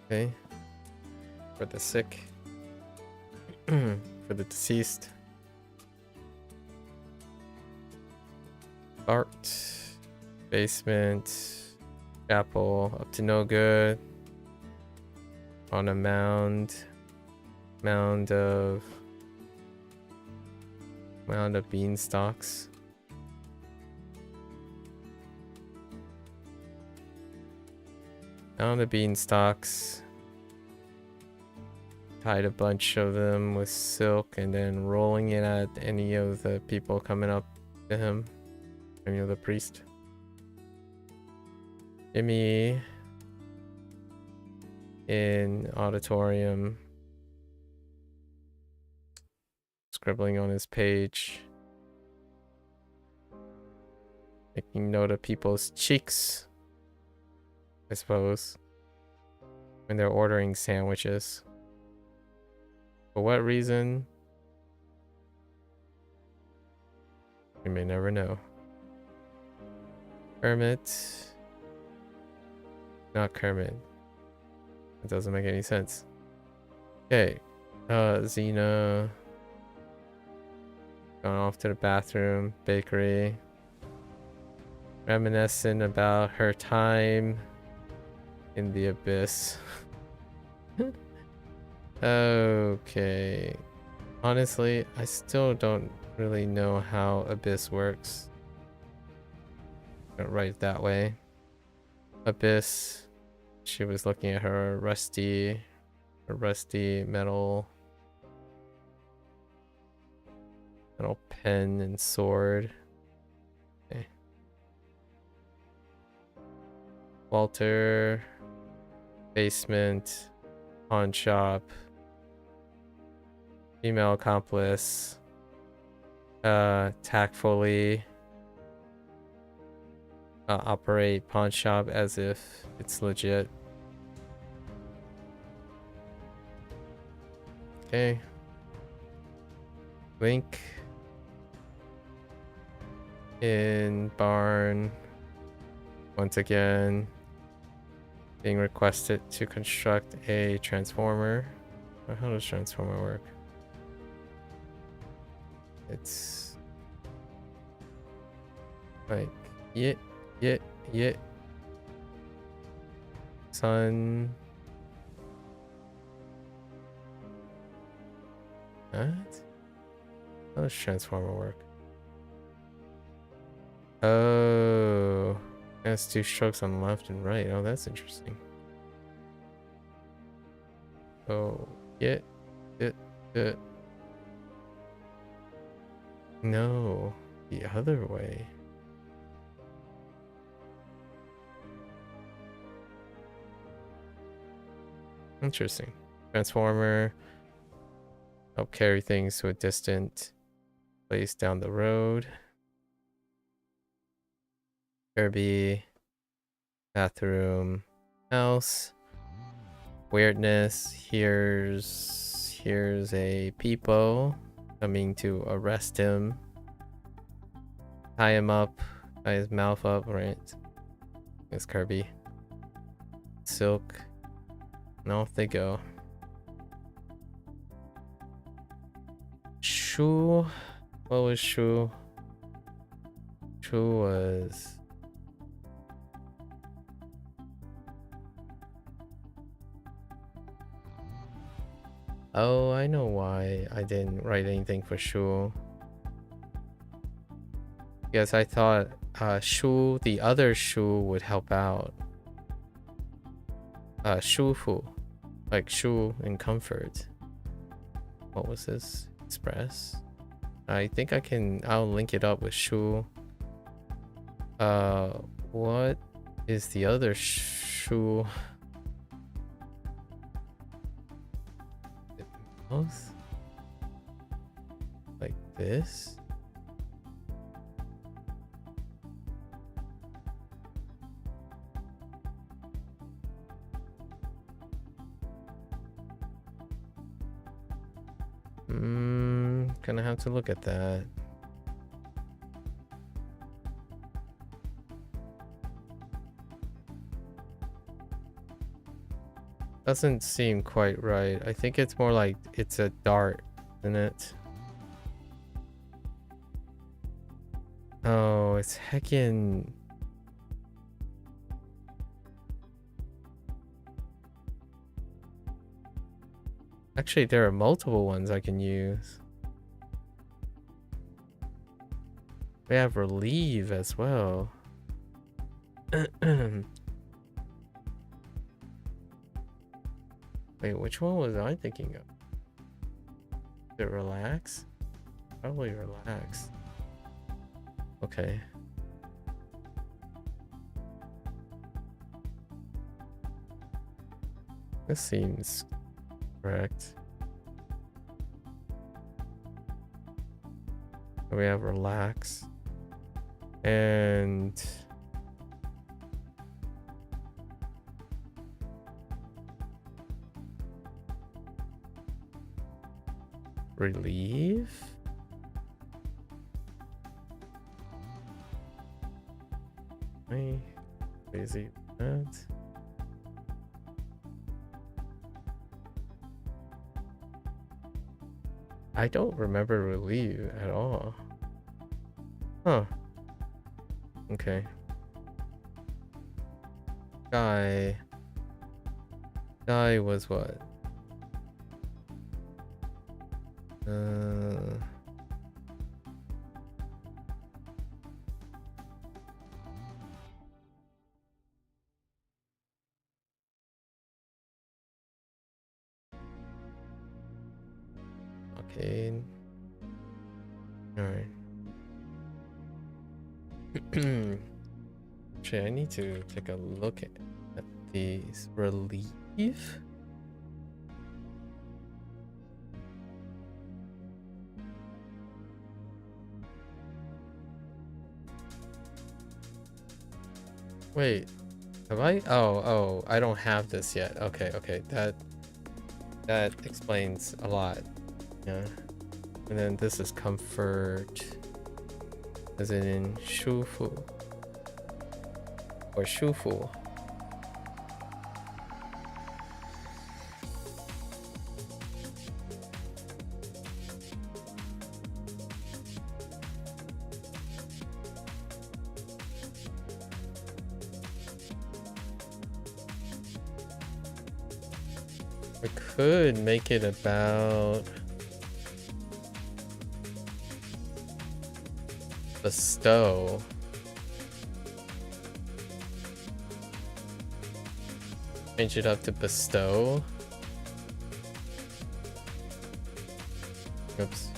Speaker 1: Okay. For the sick. For the deceased. Art. Basement. Chapel. Up to no good. On a mound. Mound of beanstalks. Mound of beanstalks. Tied a bunch of them with silk and then rolling it at any of the people coming up to him. Any of the priest. Jimmy in auditorium. Scribbling on his page. Making note of people's cheeks, I suppose, when they're ordering sandwiches. For what reason? We may never know. Kermit. Not Kermit. It doesn't make any sense. Okay. Xena. Going off to the bathroom. Bakery. Reminiscing about her time in the abyss. Okay. Honestly, I still don't really know how abyss works. Don't write it that way. Abyss. She was looking at her rusty metal pen and sword. Okay. Walter. Basement. Pawn shop. Female accomplice. Tactfully operate pawn shop as if it's legit. Okay. Link in barn once again, being requested to construct a transformer. How does transformer work? It's like yeah. Sun. What? How does transformer work? Oh, that's two strokes on the left and right. Oh, that's interesting. Oh, it. No, the other way. Interesting. Transformer. Help carry things to a distant place down the road. Kirby. Bathroom. House. Weirdness. Here's a peepo coming to arrest him. Tie him up. Tie his mouth up, right? It's Kirby. Silk. And off they go. Shu. What was Shu? Shu was. Oh, I know why I didn't write anything for Shu. Because I thought Shu, the other Shu, would help out. Shufu. Like Shu in comfort. What was this? Express? I think I'll link it up with Shu. What is the other Shu? Mouth? Like this? Gonna have to look at that. Doesn't seem quite right. I think it's more like it's a dart, isn't it? Oh, it's heckin'. Actually, there are multiple ones I can use. We have relieve as well. Wait, which one was I thinking of? Is it relax? Probably relax. Okay. This seems correct. We have relax. And relieve? Wait, crazy that. I don't remember relieve at all. Huh. Okay. Guy was what? Okay. All right. Actually, I need to take a look at these. Relief? Wait, have I? Oh, I don't have this yet. Okay, that explains a lot. Yeah. And then this is comfort. Is it in Shufu? Or Shufu? We could make it about bestow. Change it up to bestow. Oops.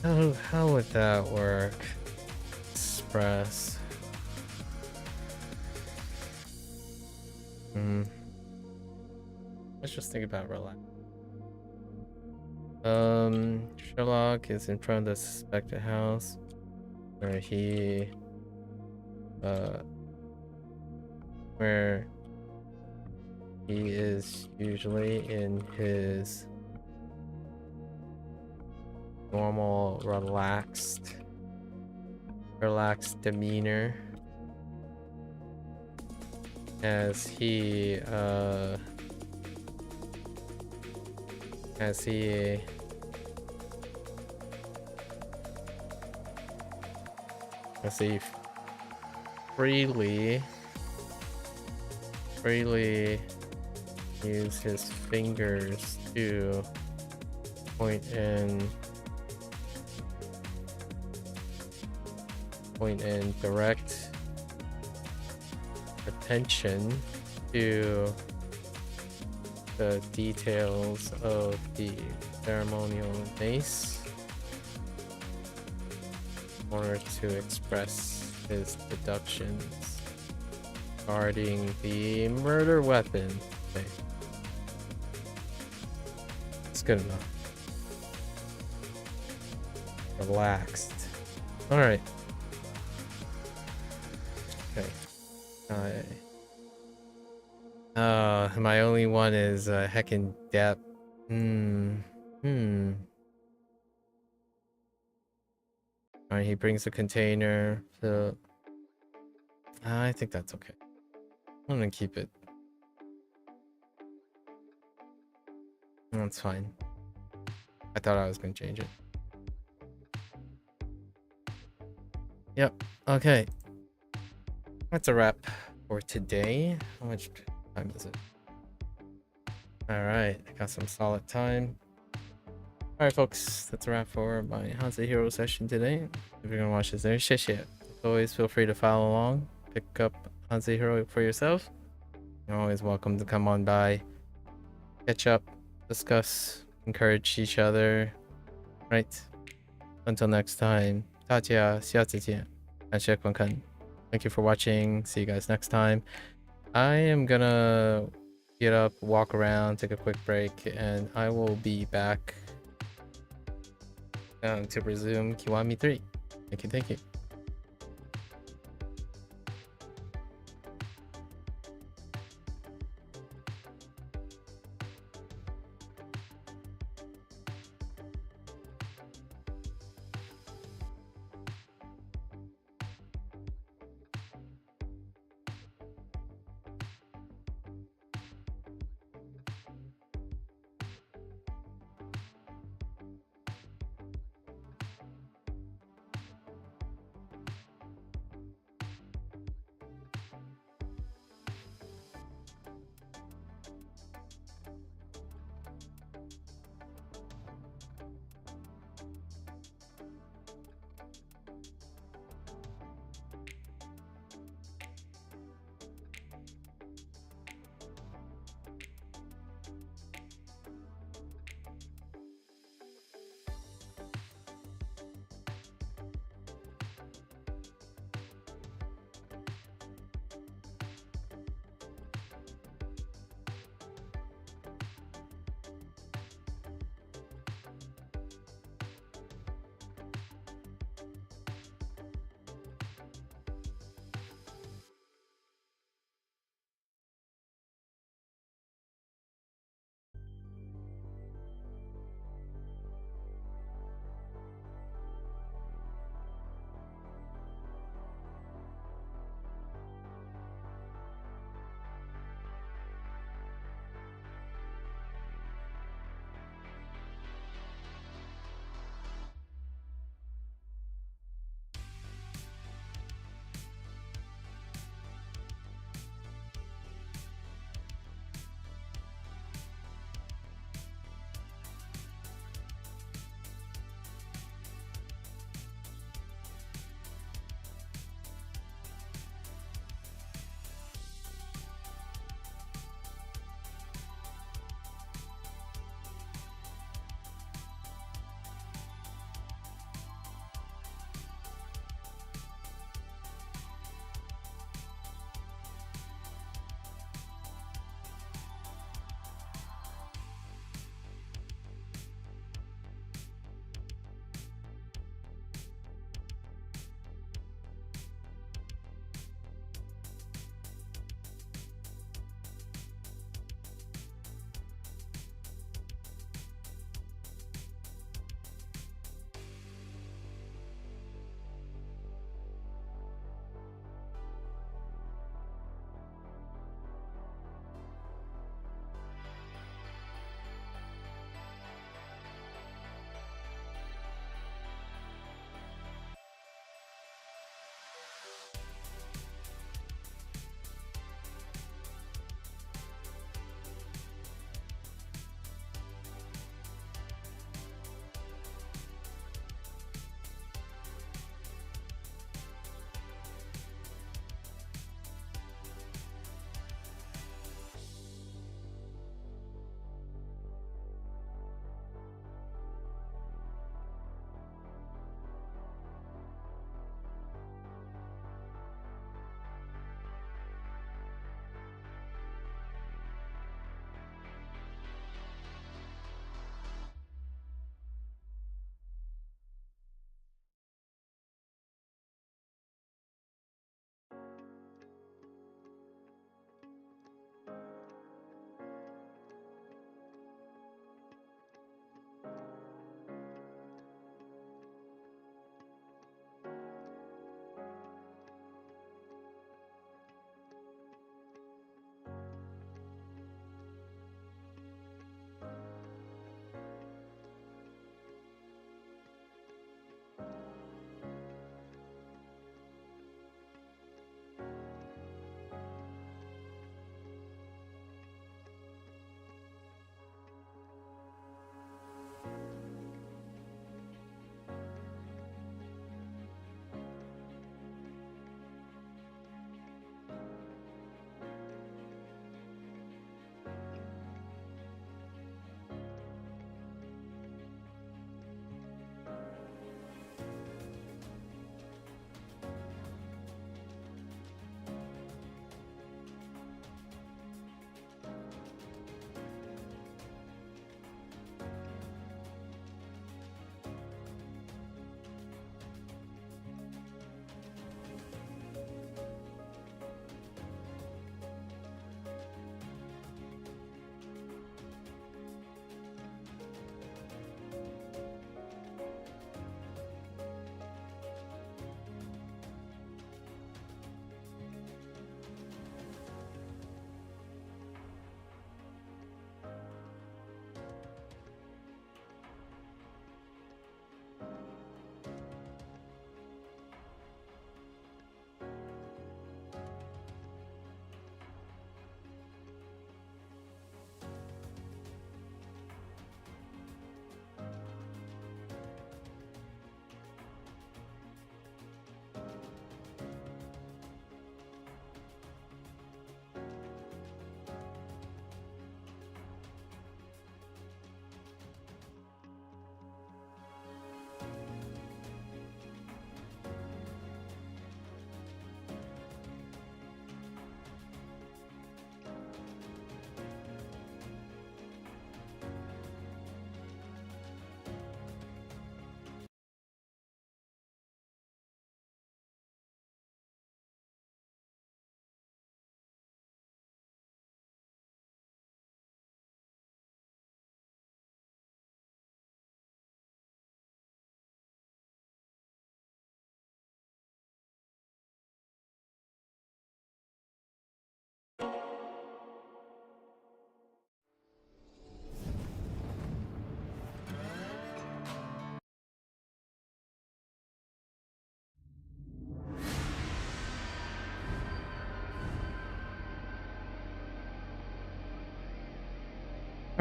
Speaker 1: How would that work? Express. Let's just think about relax. Sherlock is in front of the suspected house where he is usually in his normal relaxed demeanor as he as he freely use his fingers to point and direct attention to the details of the ceremonial mace in order to express his deductions regarding the murder weapon. Okay. It's good enough. Relaxed. Alright. Okay. My only one is heckin' depth. Alright, he brings a container. So I think that's okay. I'm gonna keep it. That's fine. I thought I was gonna change it. Yep. Okay. That's a wrap for today. How much time is it? Alright, I got some solid time. Alright folks, that's a wrap for my HanziHero session today. If you're gonna watch this there, shit. As always, feel free to follow along. Pick up HanziHero for yourself. You're always welcome to come on by. Catch up, discuss, encourage each other. Right. Until next time. 大家下次见。感谢观看。Thank you for watching. See you guys next time. I am gonna get up, walk around, take a quick break, and I will be back to resume Kiwami 3. Thank you.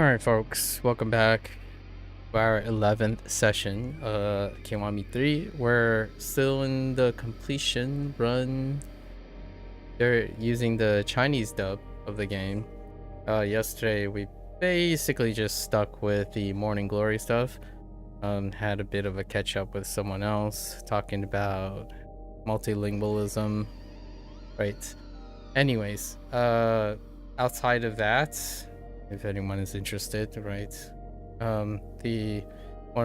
Speaker 1: Alright folks, welcome back to our 11th session, Kiwami 3. We're still in the completion run. They're using the Chinese dub of the game. Yesterday we basically just stuck with the Morning Glory stuff. Had a bit of a catch up with someone else talking about multilingualism. Right. Anyways, outside of that, if anyone is interested, right? One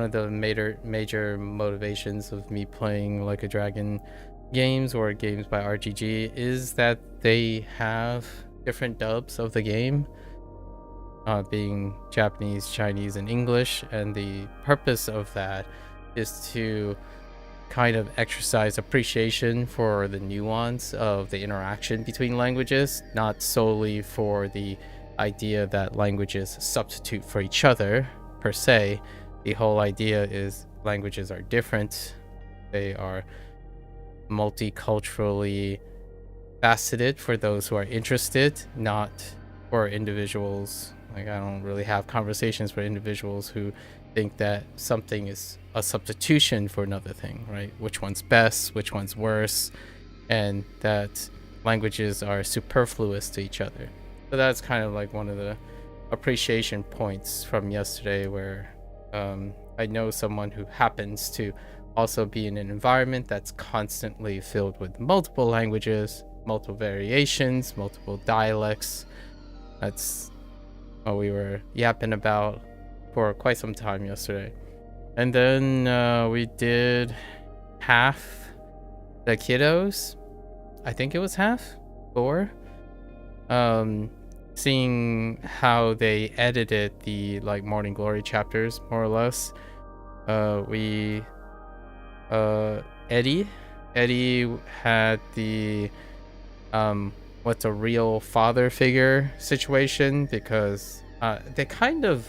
Speaker 1: of the major motivations of me playing Like a Dragon games or games by RGG is that they have different dubs of the game, being Japanese, Chinese, and English, and the purpose of that is to kind of exercise appreciation for the nuance of the interaction between languages, not solely for the idea that languages substitute for each other per se. The whole idea is languages are different. They are multiculturally faceted for those who are interested, not for individuals. Like, I don't really have conversations with individuals who think that something is a substitution for another thing, right? Which one's best, which one's worse, and that languages are superfluous to each other. So that's kind of like one of the appreciation points from yesterday, where I know someone who happens to also be in an environment that's constantly filled with multiple languages, multiple variations, multiple dialects. That's what we were yapping about for quite some time yesterday. And then we did half the kiddos. I think it was half, 4. Seeing how they edited the Morning Glory chapters, more or less. Eddie had the what's a real father figure situation, because they kind of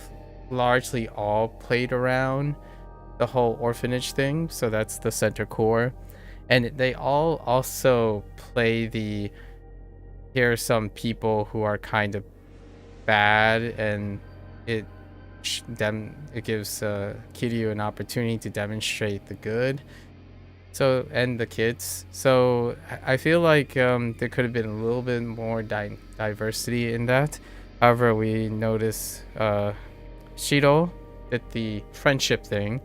Speaker 1: largely all played around the whole orphanage thing, so that's the center core. And they all also play the, here are some people who are kind of bad, and it gives Kiryu an opportunity to demonstrate the good, so, and the kids. So I feel like there could have been a little bit more diversity in that. However, we notice Shiro did the friendship thing,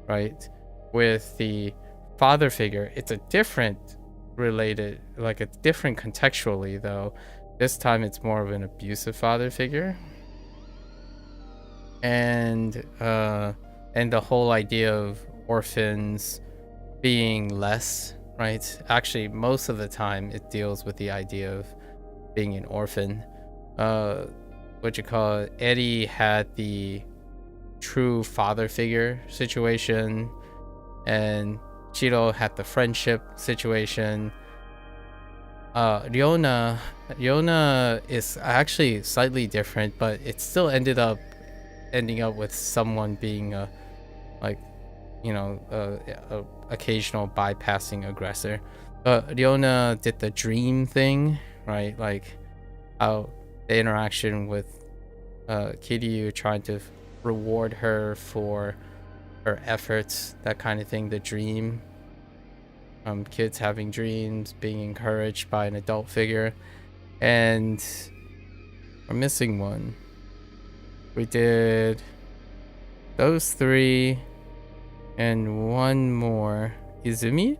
Speaker 1: right, with the father figure. It's a different related, like it's different contextually though. This time it's more of an abusive father figure, and the whole idea of orphans being less, right? Actually, most of the time it deals with the idea of being an orphan. Eddie had the true father figure situation, and Shiro had the friendship situation. Ryona is actually slightly different, but it still ending up with someone being a occasional bypassing aggressor. Ryona did the dream thing, right? Like how the interaction with Kiryu trying to reward her for her efforts, that kind of thing, the dream. Kids having dreams, being encouraged by an adult figure. And we're missing one. We did those 3 and one more. Izumi?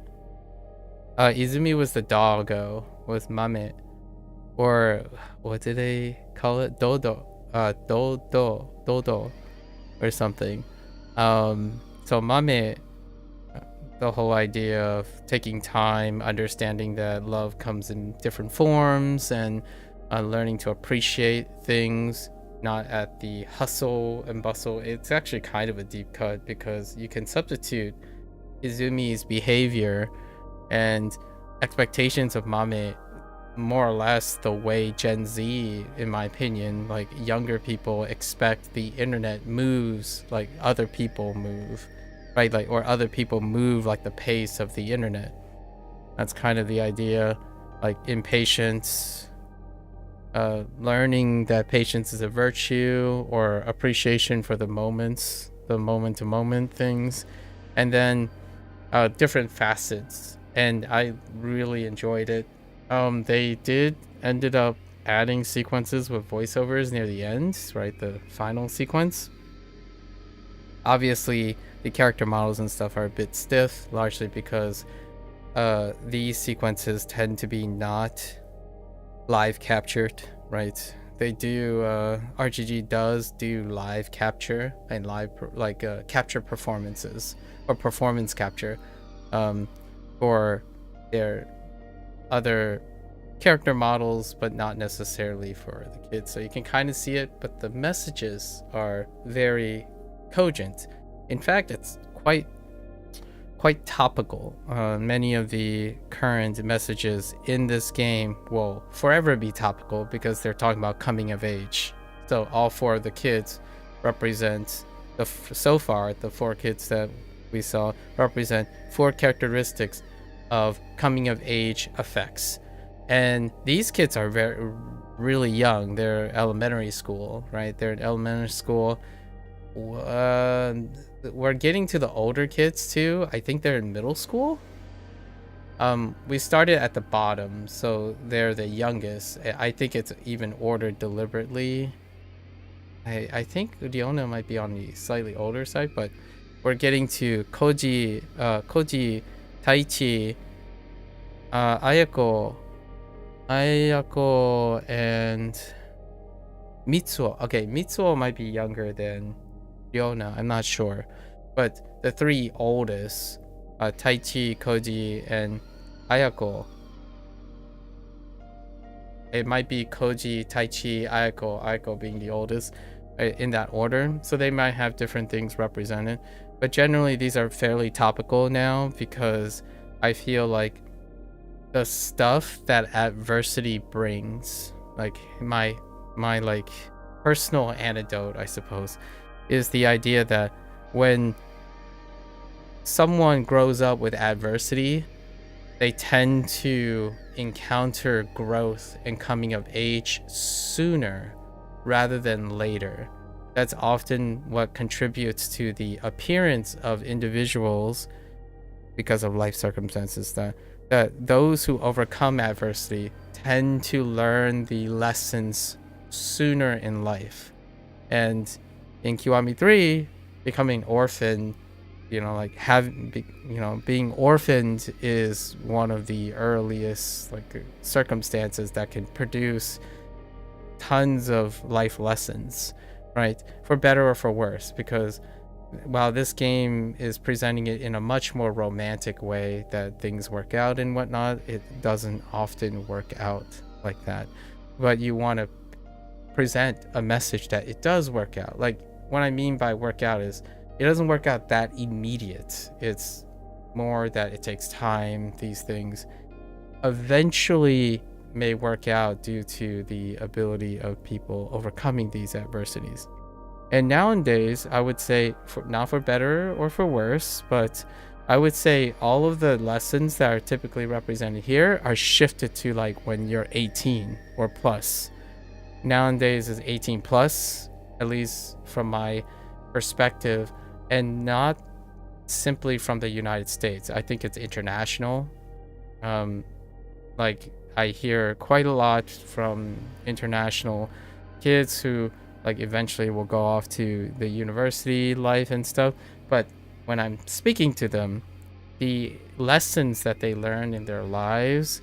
Speaker 1: Izumi was the doggo with Mame, or what did they call it? Dodo or something. So Mame, the whole idea of taking time, understanding that love comes in different forms, and learning to appreciate things, not at the hustle and bustle. It's actually kind of a deep cut, because you can substitute Izumi's behavior and expectations of Mame more or less the way Gen Z, in my opinion, like younger people expect the internet moves like other people move, right? Like, or other people move like the pace of the internet. That's kind of the idea, like impatience, learning that patience is a virtue, or appreciation for the moments, the moment to moment things, and then different facets. And I really enjoyed it. They ended up adding sequences with voiceovers near the end, right? The final sequence. Obviously, the character models and stuff are a bit stiff, largely because these sequences tend to be not live captured, right? They do, RGG does do live capture and live, capture performances, or performance capture, for their other character models, but not necessarily for the kids. So you can kind of see it, but the messages are very cogent. In fact, it's quite topical. Many of the current messages in this game will forever be topical because they're talking about coming of age. So all four of the kids represent so far the four kids that we saw represent four characteristics of coming of age effects. And these kids are really young. They're elementary school, right? They're in elementary school. We're getting to the older kids too. I think they're in middle school. We started at the bottom, so they're the youngest. I think it's even ordered deliberately. I think Leona might be on the slightly older side, but we're getting to Koji, Taichi, Ayako, and Mitsuo. Okay, Mitsuo might be younger than Leona, I'm not sure. But the three oldest, Taichi, Koji, and Ayako. It might be Koji, Taichi, Ayako being the oldest, in that order. So they might have different things represented. But generally, these are fairly topical now because I feel like the stuff that adversity brings, like my like personal anecdote, I suppose, is the idea that when someone grows up with adversity, they tend to encounter growth and coming of age sooner rather than later. That's often what contributes to the appearance of individuals because of life circumstances, that those who overcome adversity tend to learn the lessons sooner in life. And in Kiwami 3, becoming orphan, being orphaned is one of the earliest circumstances that can produce tons of life lessons, right? For better or for worse, because while this game is presenting it in a much more romantic way, that things work out and whatnot, it doesn't often work out like that. But you want to present a message that it does work out. Like, what I mean by work out is it doesn't work out that immediate. It's more that it takes time. These things eventually may work out due to the ability of people overcoming these adversities. And nowadays, I would say, not for better or for worse, but I would say all of the lessons that are typically represented here are shifted to when you're 18 or plus. Nowadays is 18 plus, at least from my perspective, and not simply from the United States. I think it's international. I hear quite a lot from international kids who eventually will go off to the university life and stuff, but when I'm speaking to them, the lessons that they learn in their lives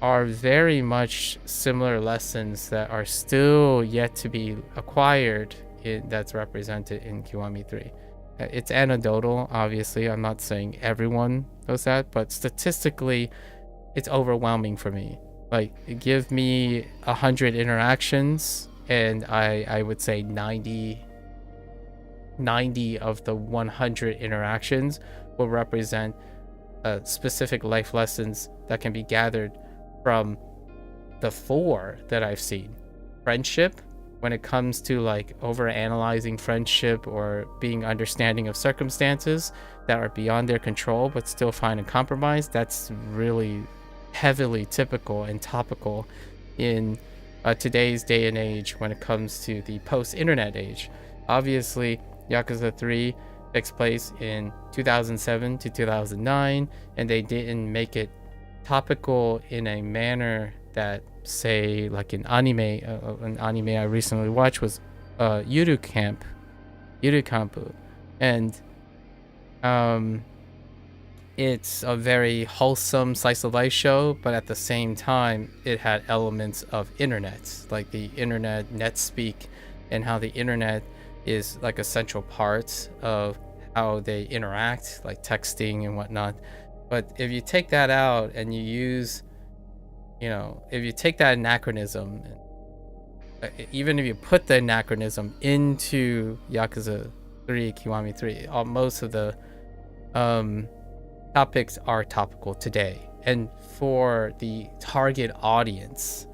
Speaker 1: are very much similar lessons that are still yet to be acquired that's represented in Kiwami 3. It's anecdotal, obviously. I'm not saying everyone knows that, but statistically, it's overwhelming for me. Give me 100 interactions, and I would say 90 of the 100 interactions will represent specific life lessons that can be gathered from the 4 that I've seen. Friendship, when it comes to over analyzing friendship or being understanding of circumstances that are beyond their control but still find a compromise, that's really heavily typical and topical in today's day and age when it comes to the post-internet age. Obviously, Yakuza 3 takes place in 2007 to 2009, and they didn't make it topical in a manner that, say, like an anime I recently watched was Yuru Kampu, and it's a very wholesome slice of life show, but at the same time it had elements of internet, like the internet, net speak, and how the internet is like a central part of how they interact, like texting and whatnot. But if you take that out and you use, if you take that anachronism, even if you put the anachronism into Yakuza 3 Kiwami 3, most of the topics are topical today and for the target audience.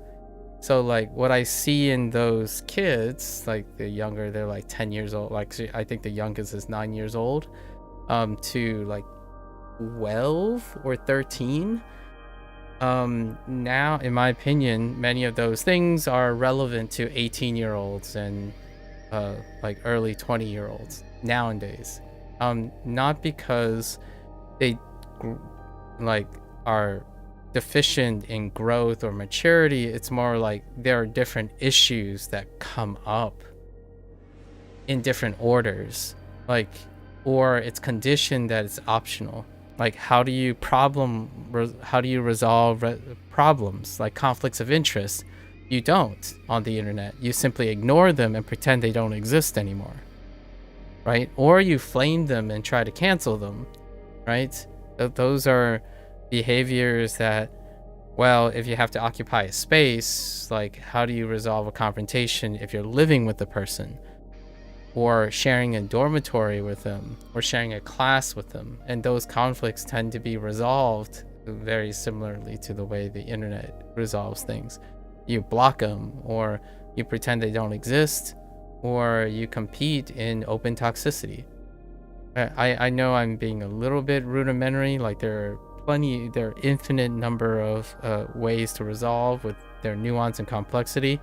Speaker 1: So like what I see in those kids, like the younger, they're like 10 years old, like I think the youngest is 9 years old, to like 12 or 13. Now, in my opinion, many of those things are relevant to 18-year-olds and like early 20-year-olds nowadays. Not because they like are deficient in growth or maturity. It's more like there are different issues that come up in different orders, like, or it's conditioned that it's optional. Like, how do you resolve problems like conflicts of interest? You don't on the internet. You simply ignore them and pretend they don't exist anymore, right? Or you flame them and try to cancel them, right? Those are behaviors that, well, if you have to occupy a space, like how do you resolve a confrontation if you're living with the person, or sharing a dormitory with them, or sharing a class with them? And those conflicts tend to be resolved very similarly to the way the internet resolves things. You block them, or you pretend they don't exist, or you compete in open toxicity. I know I'm being a little bit rudimentary, like there are infinite number of ways to resolve with their nuance and complexity.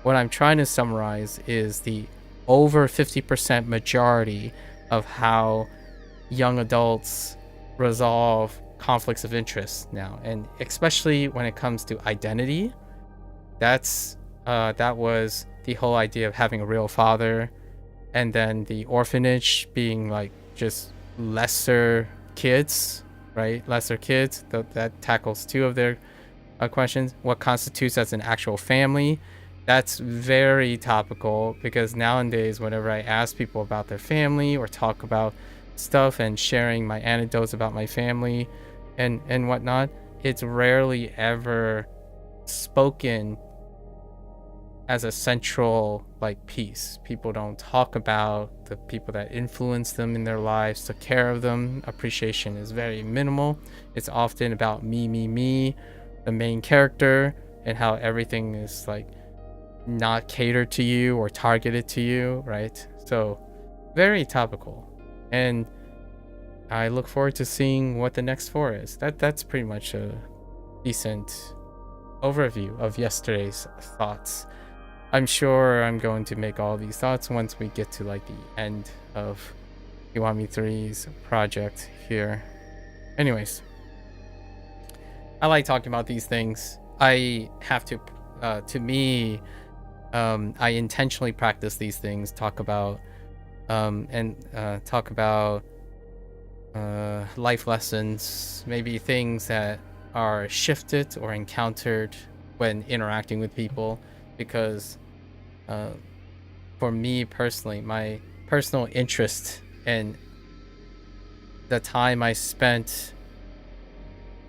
Speaker 1: What I'm trying to summarize is the over 50% majority of how young adults resolve conflicts of interest now, and especially when it comes to identity. That was the whole idea of having a real father, and then the orphanage being like just lesser kids, right? Lesser kids. That tackles two of their questions. What constitutes as an actual family? That's very topical, because nowadays whenever I ask people about their family or talk about stuff and sharing my anecdotes about my family and whatnot, it's rarely ever spoken as a central like piece. People don't talk about the people that influence them in their lives, took care of them. Appreciation is very minimal. It's often about me, the main character, and how everything is like not catered to you or targeted to you, right? So very topical, and I look forward to seeing what the next 4 is. That's pretty much a decent overview of yesterday's thoughts. I'm sure I'm going to make all these thoughts once we get to like the end of Kiwami 3's project here. Anyways, I like talking about these things. I have to I intentionally practice these things, talk about life lessons, maybe things that are shifted or encountered when interacting with people, because for me personally, my personal interest and the time I spent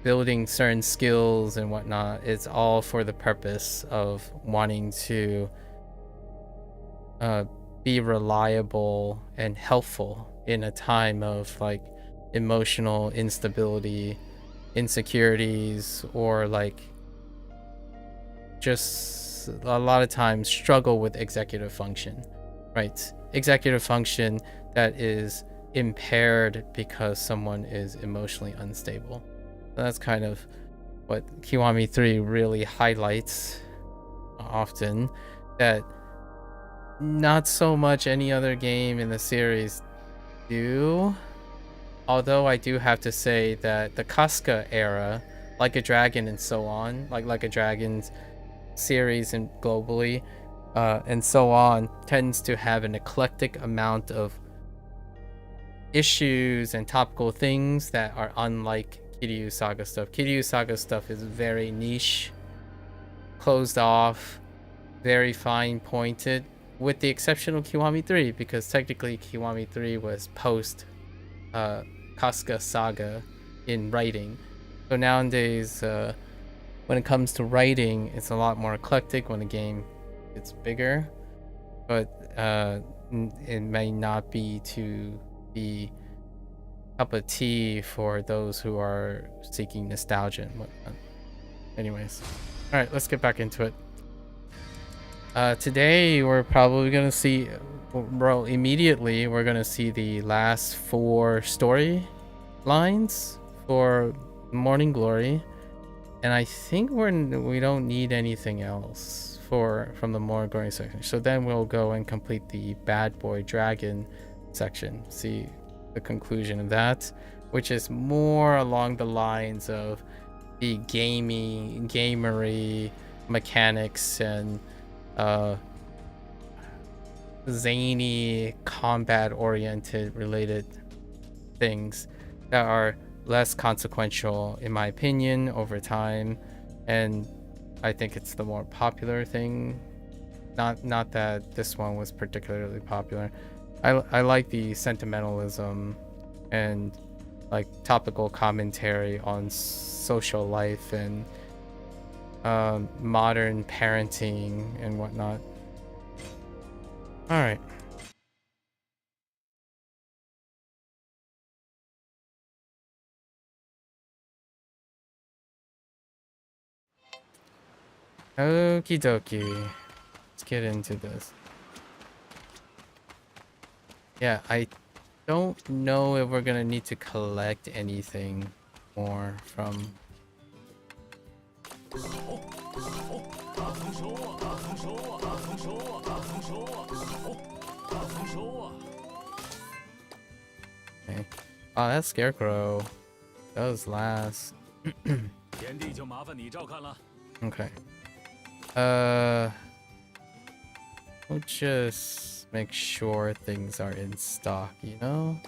Speaker 1: building certain skills and whatnot, it's all for the purpose of wanting to be reliable and helpful in a time of like emotional instability, insecurities, or like just a lot of times struggle with executive function, right? Executive function that is impaired because someone is emotionally unstable. That's kind of what Kiwami 3 really highlights. often that not so much any other game in the series do. Although I do have to say that the Casca era, Like a Dragon and so on, like a Dragon's series and globally, and so on, tends to have an eclectic amount of issues and topical things that are unlike Kiryu Saga stuff. Kiryu Saga stuff is very niche, closed off, very fine pointed, with the exception of Kiwami 3, because technically Kiwami 3 was post Casca Saga in writing. So nowadays, when it comes to writing, it's a lot more eclectic when a game gets bigger, but it may not be to the cup of tea for those who are seeking nostalgia and whatnot. Anyways, all right, let's get back into it. Today we're probably gonna see, bro, immediately we're gonna see the last 4 story lines for Morning Glory, and I think we don't need anything else from the Morning Glory section. So then we'll go and complete the Bad Boy Dragon section, see the conclusion of that, which is more along the lines of the gamery mechanics and zany combat oriented related things that are less consequential in my opinion over time, and I think it's the more popular thing. Not that this one was particularly popular. I like the sentimentalism and like topical commentary on social life and modern parenting and whatnot. All right. Okie dokie. Let's get into this. Yeah, I don't know if we're gonna need to collect anything more from. Okay. Oh, that scarecrow. That was last. Okay. We'll just make sure things are in stock, you know?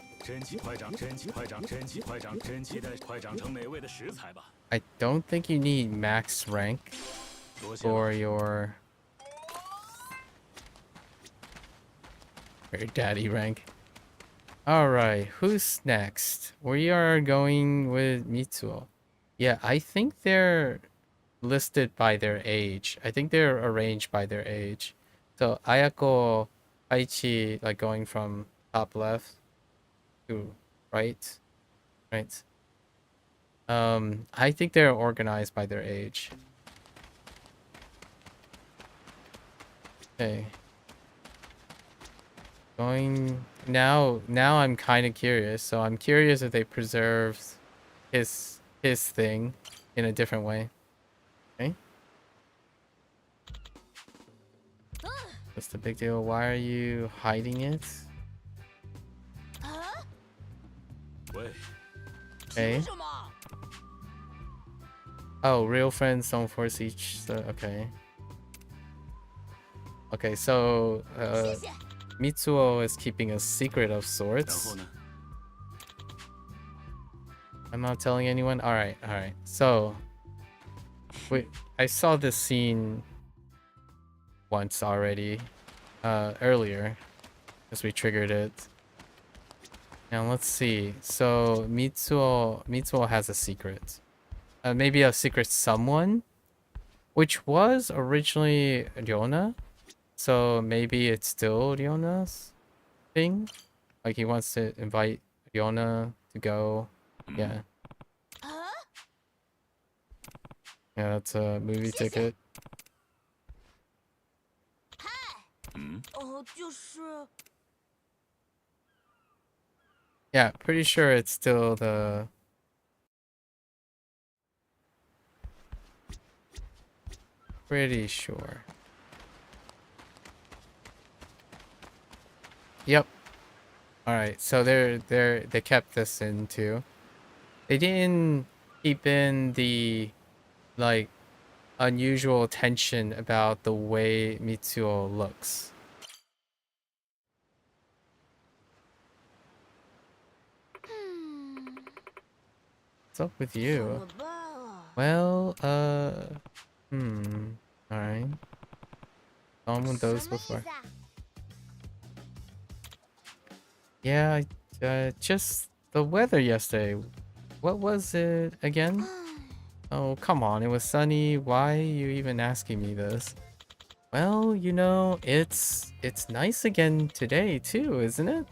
Speaker 1: I don't think you need max rank for your daddy rank. Alright, who's next? We are going with Mitsuo. Yeah, I think they're listed by their age. I think they're arranged by their age. So Ayako, Koichi, like going from top left to right. I think they're organized by their age. Okay. Going now I'm kind of curious. So I'm curious if they preserved his thing in a different way. Okay. What's the big deal? Why are you hiding it? Okay. Oh, real friends don't force each. Okay. Okay, so Mitsuo is keeping a secret of sorts. I'm not telling anyone. All right. So, wait, I saw this scene once already, earlier, as we triggered it. Now let's see. So Mitsuo has a secret. Maybe a secret someone, which was originally Ryona. So maybe it's still Ryona's thing. Like he wants to invite Ryona to go. Yeah. Yeah, that's a movie ticket. Yeah, pretty sure it's still the... Pretty sure. Yep. All right. So they kept this in too. They didn't keep in the like unusual tension about the way Mitsuo looks. What's up with you? Well, alright. Gone with those before. Yeah, just the weather yesterday. What was it again? Oh, come on, it was sunny. Why are you even asking me this? Well, you know, it's nice again today too, isn't it?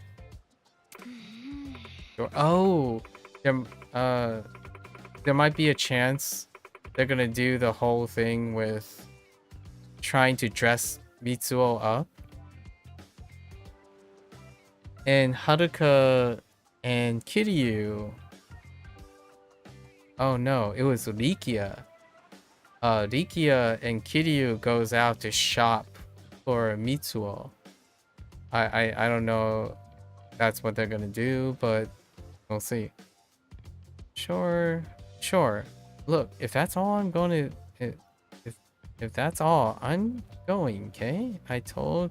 Speaker 1: Oh, there might be a chance they're gonna do the whole thing with trying to dress Mitsuo up. And Haruka and Kiryu. Oh no, it was Rikia. Rikia and Kiryu goes out to shop for Mitsuo. I don't know if that's what they're gonna do, but we'll see. Sure. Look, if that's all I'm going to... If that's all, I'm going, okay? I told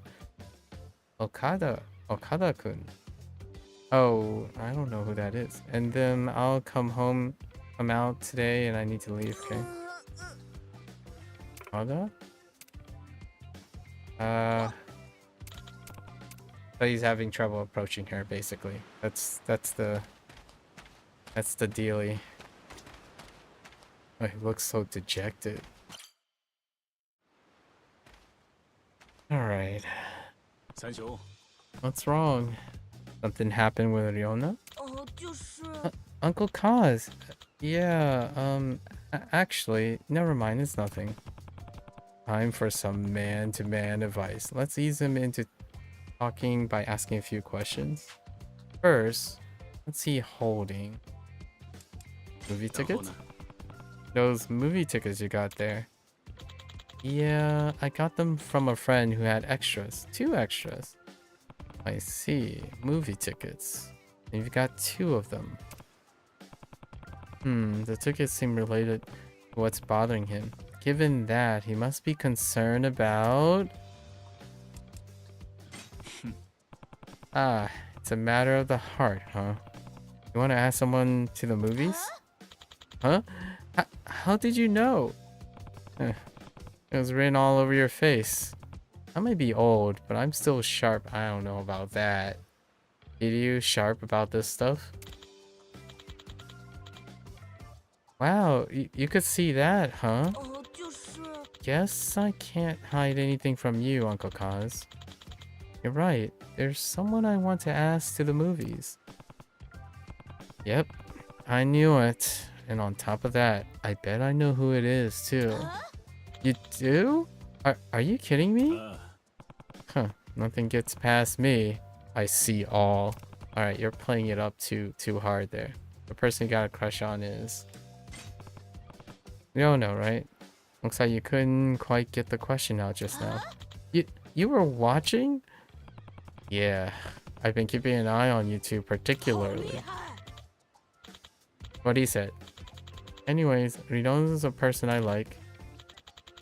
Speaker 1: Okada-kun. Oh, I don't know who that is. And then I'll come out today and I need to leave, okay? Okada? So he's having trouble approaching her, basically. That's the dealie. Oh, he looks so dejected. Alright. What's wrong? Something happened with Ryona? Uncle Kaz. Yeah, actually, never mind, it's nothing. Time for some man-to-man advice. Let's ease him into talking by asking a few questions. First, let's see holding. Movie tickets? Those movie tickets you got there. Yeah, I got them from a friend who had extras. 2 extras. I see. Movie tickets. And you've got 2 of them. The tickets seem related to what's bothering him. Given that, he must be concerned about... it's a matter of the heart, huh? You want to ask someone to the movies? Huh? How did you know? It was written all over your face. I may be old, but I'm still sharp. I don't know about that. Are you sharp about this stuff? Wow, you could see that, huh? Guess I can't hide anything from you, Uncle Kaz. You're right. There's someone I want to ask to the movies. Yep, I knew it. And on top of that, I bet I know who it is, too. You do? Are you kidding me? Huh, nothing gets past me. I see all. Alright, you're playing it up too hard there. The person you got a crush on is... You don't know, right? Looks like you couldn't quite get the question out just now. You were watching? Yeah, I've been keeping an eye on you two particularly. What he said. Anyways, Ridon is a person I like.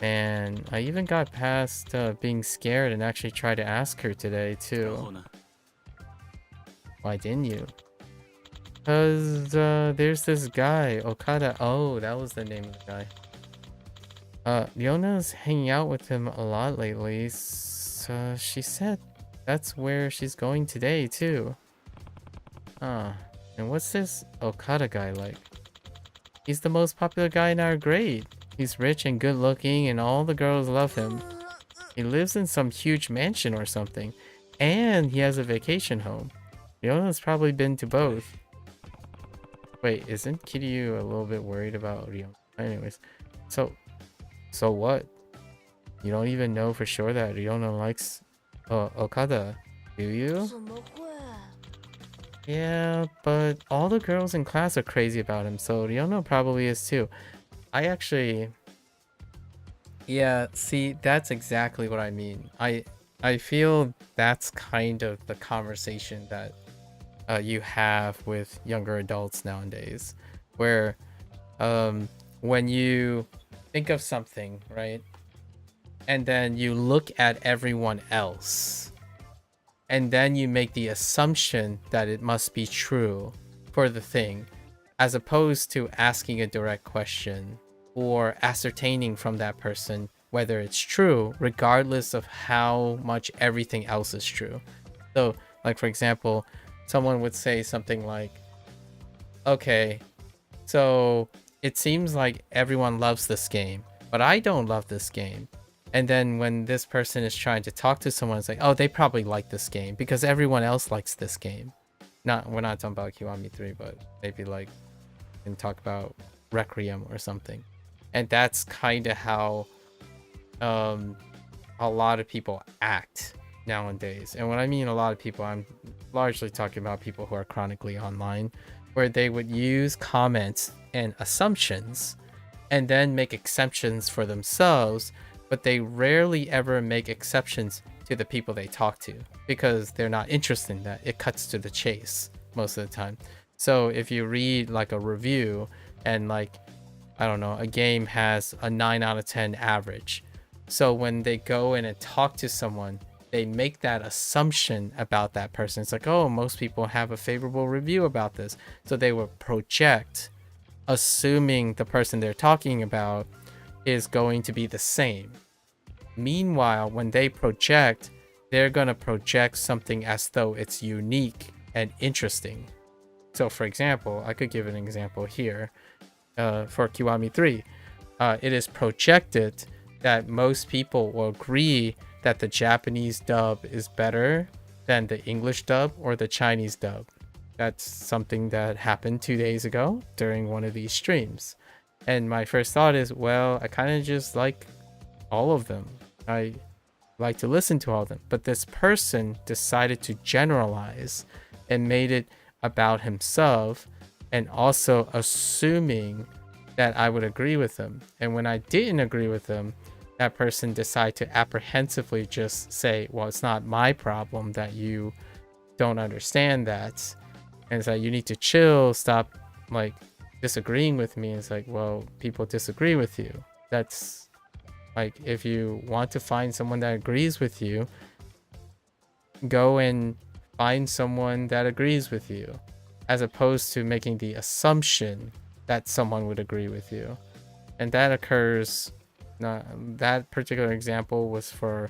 Speaker 1: And I even got past being scared and actually tried to ask her today too. Why didn't you? Because there's this guy, Okada. Oh, that was the name of the guy. Leona's hanging out with him a lot lately. So she said that's where she's going today too. And what's this Okada guy like? He's the most popular guy in our grade. He's rich and good looking and all the girls love him. He lives in some huge mansion or something. And he has a vacation home. Leona's probably been to both. Wait, isn't Kiryu a little bit worried about Leona? Anyways, so what? You don't even know for sure that Leona likes Okada, do you? Yeah, but all the girls in class are crazy about him, so Leona probably is too. I actually... Yeah, see, that's exactly what I mean. I feel that's kind of the conversation that you have with younger adults nowadays, where when you think of something, right, and then you look at everyone else, and then you make the assumption that it must be true for the thing, as opposed to asking a direct question or ascertaining from that person whether it's true, regardless of how much everything else is true. So, like, for example, someone would say something like, okay, so it seems like everyone loves this game, but I don't love this game. And then when this person is trying to talk to someone, it's like, oh, they probably like this game because everyone else likes this game. We're not talking about Kiwami 3, but maybe like and talk about Requiem or something. And that's kind of how a lot of people act nowadays. And when I mean a lot of people, I'm largely talking about people who are chronically online, where they would use comments and assumptions and then make exceptions for themselves, but they rarely ever make exceptions to the people they talk to because they're not interested in that. It cuts to the chase most of the time. So if you read like a review and like, I don't know, a game has a 9 out of 10 average. So when they go in and talk to someone, they make that assumption about that person. It's like, oh, most people have a favorable review about this. So they will project, assuming the person they're talking about is going to be the same. Meanwhile, when they project, they're going to project something as though it's unique and interesting. So for example, I could give an example here for Kiwami 3. It is projected that most people will agree that the Japanese dub is better than the English dub or the Chinese dub. That's something that happened 2 days ago during one of these streams. And my first thought is, well, I kind of just like all of them. I like to listen to all of them. But this person decided to generalize and made it about himself and also assuming that I would agree with him. And when I didn't agree with him, that person decided to apprehensively just say, well, it's not my problem that you don't understand that. And it's like, you need to chill, stop like disagreeing with me. It's like, well, people disagree with you. That's like, if you want to find someone that agrees with you, go and find someone that agrees with you, as opposed to making the assumption that someone would agree with you. And that occurs, that particular example was for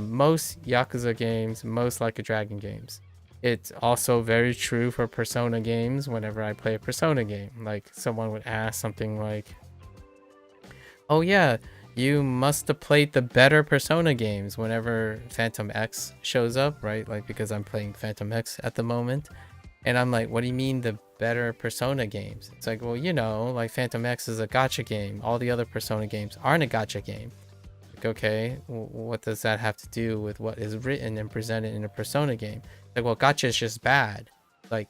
Speaker 1: most Yakuza games, most Like a Dragon games. It's also very true for Persona games. Whenever I play a Persona game, like someone would ask something like, oh yeah, you must have played the better Persona games whenever Phantom X shows up, right? Like, because I'm playing Phantom X at the moment. And I'm like, what do you mean the better Persona games? It's like, well, you know, like Phantom X is a gacha game. All the other Persona games aren't a gacha game. Like, okay, what does that have to do with what is written and presented in a Persona game? Like, well, gacha is just bad. Like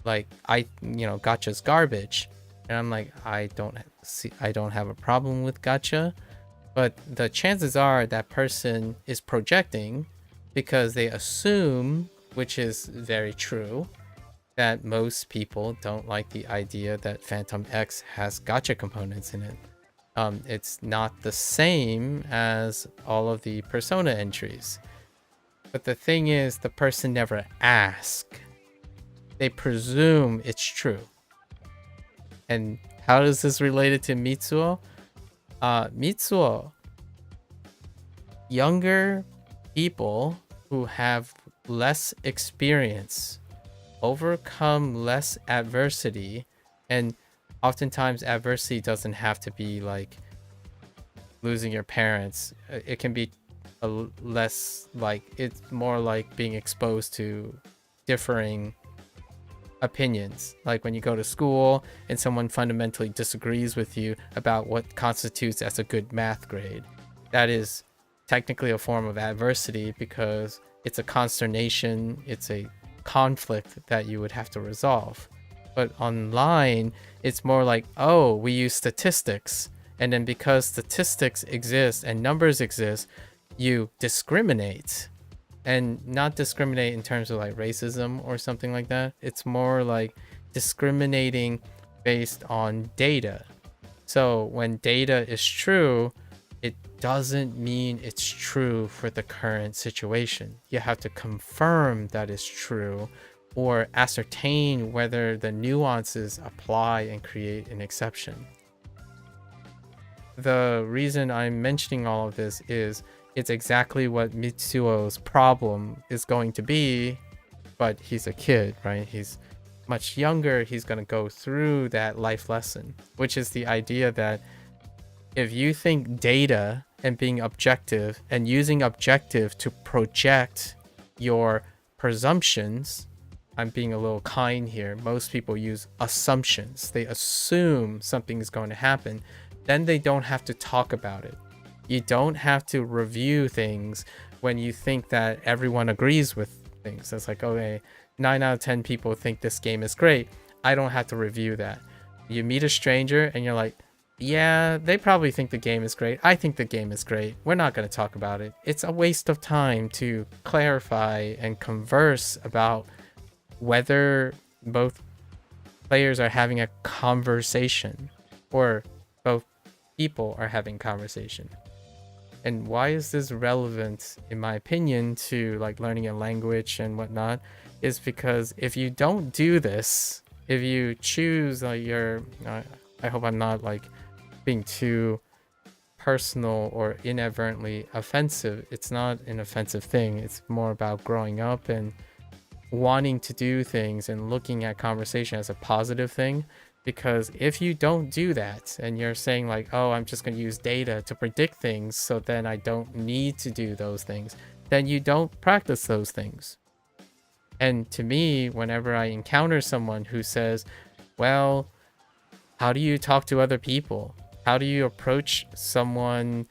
Speaker 1: gacha's garbage. And I'm like, I don't have a problem with gacha, but the chances are that person is projecting because they assume, which is very true, that most people don't like the idea that Phantom X has gacha components in it. It's not the same as all of the Persona entries. But the thing is, the person never asks. They presume it's true. And how is this related to Mitsuo? Mitsuo, younger people who have less experience overcome less adversity, and oftentimes adversity doesn't have to be like losing your parents. It can be less like, it's more like being exposed to differing opinions, like when you go to school and someone fundamentally disagrees with you about what constitutes as a good math grade. That is technically a form of adversity because it's a consternation, it's a conflict that you would have to resolve. But online, it's more like, oh, we use statistics, and then because statistics exist and numbers exist, you discriminate, and not discriminate in terms of like racism or something like that. It's more like discriminating based on data. So when data is true, it doesn't mean it's true for the current situation. You have to confirm that it's true or ascertain whether the nuances apply and create an exception. The reason I'm mentioning all of this is it's exactly what Mitsuo's problem is going to be, but he's a kid, right? He's much younger. He's going to go through that life lesson, which is the idea that if you think data and being objective and using objective to project your presumptions, I'm being a little kind here. Most people use assumptions. They assume something is going to happen. Then they don't have to talk about it. You don't have to review things when you think that everyone agrees with things. It's like, okay, 9 out of 10 people think this game is great. I don't have to review that. You meet a stranger and you're like, yeah, they probably think the game is great. I think the game is great. We're not going to talk about it. It's a waste of time to clarify and converse about whether both players are having a conversation or both people are having conversation. And why is this relevant, in my opinion, to like learning a language and whatnot, is because if you don't do this, if you choose like I hope I'm not like being too personal or inadvertently offensive. It's not an offensive thing. It's more about growing up and wanting to do things and looking at conversation as a positive thing. Because if you don't do that and you're saying like, oh, I'm just going to use data to predict things, so then I don't need to do those things, then you don't practice those things. And to me, whenever I encounter someone who says, well, how do you talk to other people? How do you approach someone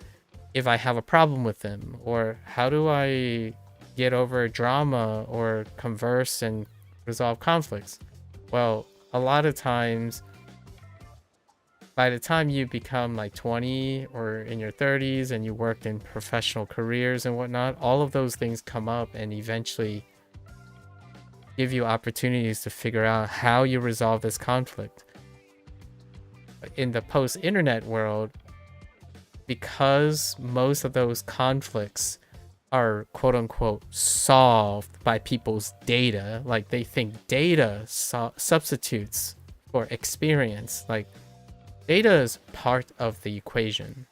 Speaker 1: if I have a problem with them? Or how do I get over drama or converse and resolve conflicts? Well, a lot of times, by the time you become like 20 or in your 30s and you worked in professional careers and whatnot, all of those things come up and eventually give you opportunities to figure out how you resolve this conflict. In the post-internet world, because most of those conflicts are quote-unquote solved by people's data, like they think data substitutes for experience. Like data is part of the equation.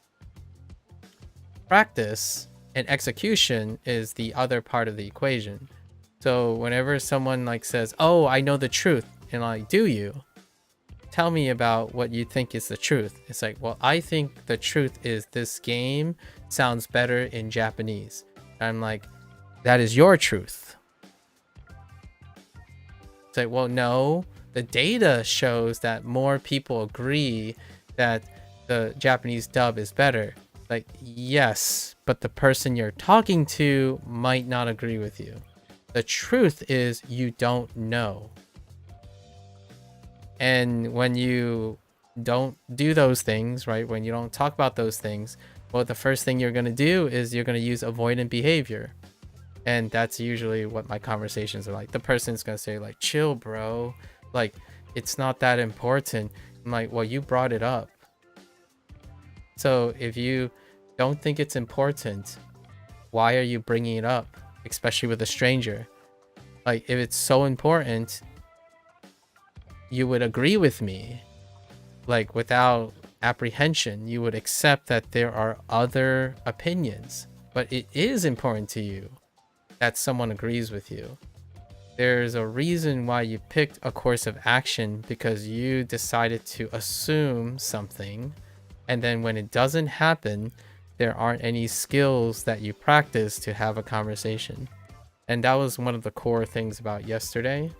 Speaker 1: Practice and execution is the other part of the equation. So whenever someone like says, oh, I know the truth, and like, do you? Tell me about what you think is the truth. It's like, well, I think the truth is this game sounds better in Japanese. I'm like, that is your truth. It's like, well, no, the data shows that more people agree that the Japanese dub is better. Like, yes, but the person you're talking to might not agree with you. The truth is you don't know. And when you don't do those things, right, when you don't talk about those things, well, the first thing you're going to do is you're going to use avoidant behavior. And that's usually what my conversations are like. The person's going to say like, chill, bro. Like, it's not that important. I'm like, well, you brought it up. So if you don't think it's important, why are you bringing it up? Especially with a stranger. Like, if it's so important, you would agree with me, like without apprehension. You would accept that there are other opinions, but it is important to you that someone agrees with you. There's a reason why you picked a course of action, because you decided to assume something, and then when it doesn't happen, there aren't any skills that you practice to have a conversation. And that was one of the core things about yesterday.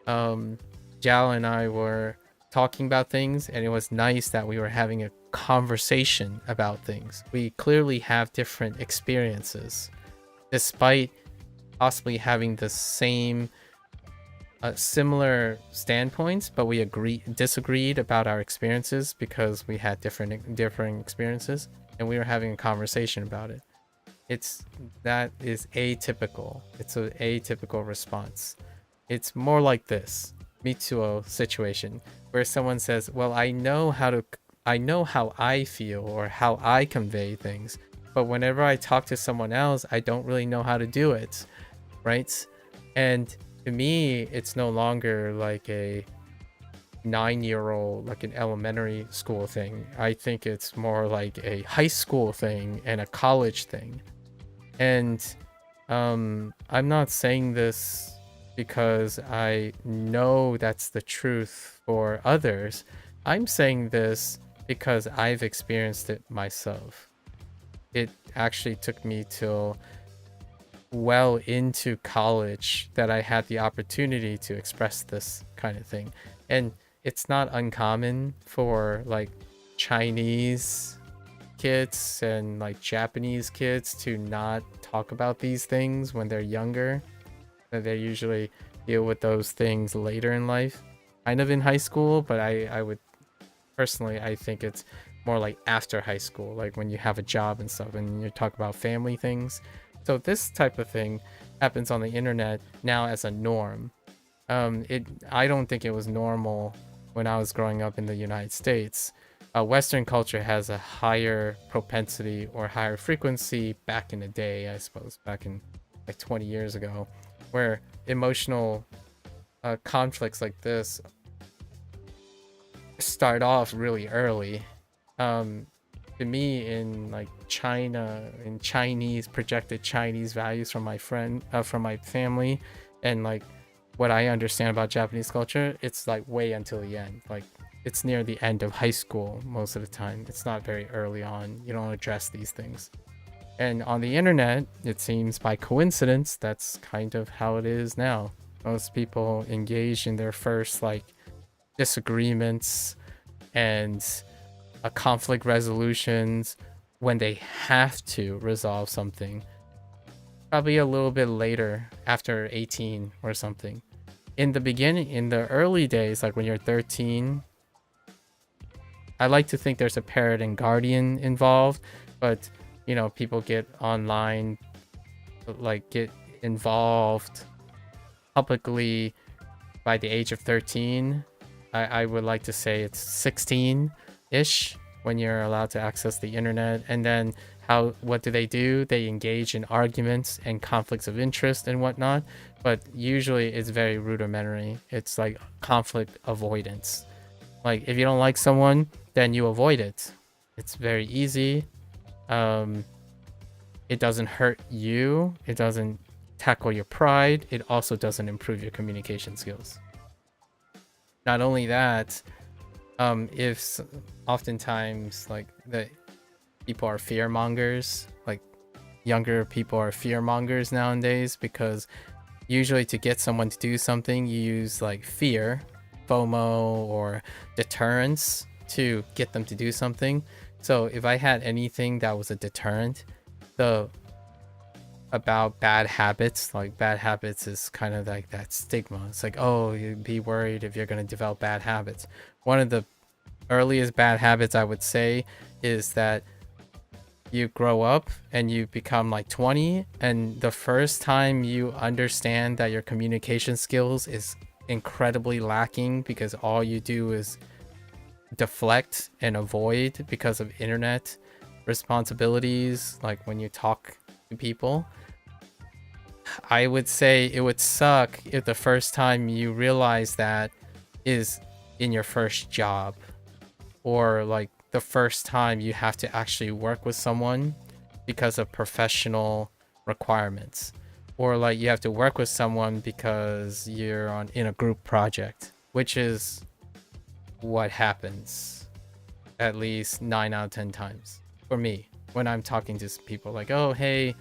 Speaker 1: Jiao and I were talking about things, and it was nice that we were having a conversation about things. We clearly have different experiences, despite possibly having the same similar standpoints, but we disagreed about our experiences because we had different experiences, and we were having a conversation about it. that is atypical. It's an atypical response. It's more like this Mitsuo situation where someone says, well, I know how I feel or how I convey things, but whenever I talk to someone else, I don't really know how to do it, right? And to me, it's no longer like a 9-year-old, like an elementary school thing. I think it's more like a high school thing and a college thing. And I'm not saying this because I know that's the truth for others. I'm saying this because I've experienced it myself. It actually took me till well into college that I had the opportunity to express this kind of thing. And it's not uncommon for like Chinese kids and like Japanese kids to not talk about these things when they're younger. They usually deal with those things later in life, kind of in high school, but I would personally, I think it's more like after high school, like when you have a job and stuff and you talk about family things. So this type of thing happens on the internet now as a norm. I don't think it was normal when I was growing up in the United States. Western culture has a higher propensity or higher frequency back in the day, I suppose, back in like 20 years ago, where emotional conflicts like this start off really early. To me, in like China, in Chinese projected Chinese values from my family, and like what I understand about Japanese culture, it's like way until the end. Like it's near the end of high school most of the time. It's not very early on. You don't address these things. And on the internet, it seems by coincidence, that's kind of how it is now. Most people engage in their first like disagreements and conflict resolutions when they have to resolve something. Probably a little bit later, after 18 or something. In the beginning, in the early days, like when you're 13, I like to think there's a parent and guardian involved, but you know, people get online, like get involved publicly by the age of 13. I would like to say it's 16-ish when you're allowed to access the internet. And then what do? They engage in arguments and conflicts of interest and whatnot, but usually it's very rudimentary. It's like conflict avoidance. Like if you don't like someone, then you avoid it. It's very easy. It doesn't hurt you. It doesn't tackle your pride. It also doesn't improve your communication skills. Not only that, if oftentimes like the people are fear mongers, like younger people are fear mongers nowadays, because usually to get someone to do something, you use like fear, FOMO, or deterrence to get them to do something. So if I had anything that was a deterrent, about bad habits, like bad habits is kind of like that stigma. It's like, oh, you'd be worried if you're going to develop bad habits. One of the earliest bad habits I would say is that you grow up and you become like 20, and the first time you understand that your communication skills is incredibly lacking because all you do is deflect and avoid because of internet responsibilities, like when you talk to people. I would say it would suck if the first time you realize that is in your first job, or like the first time you have to actually work with someone because of professional requirements, or like you have to work with someone because you're in a group project, which is what happens at least 9 out of 10 times for me when I'm talking to people. Like, oh, hey,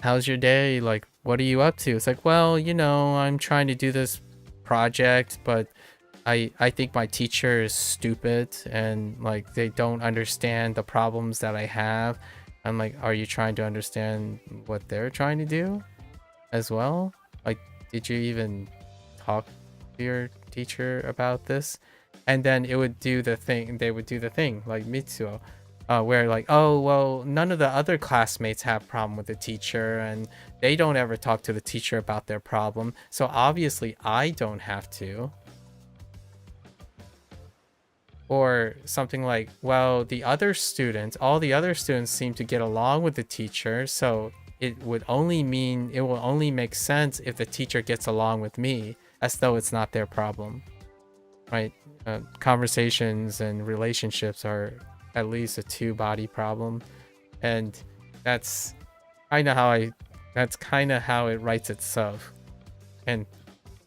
Speaker 1: how's your day? Like, what are you up to? It's like, well, you know, I'm trying to do this project, but I think my teacher is stupid and like they don't understand the problems that I have. I'm like, are you trying to understand what they're trying to do as well? Like, did you even talk to your teacher about this? And then it would do the thing. They would do the thing like Mitsuo. where like, oh, well, none of the other classmates have problem with the teacher and they don't ever talk to the teacher about their problem. So obviously I don't have to. Or something like, well, all the other students seem to get along with the teacher. So it will only make sense if the teacher gets along with me, as though it's not their problem, right? Conversations and relationships are at least a two-body problem, and that's kind of how it writes itself, and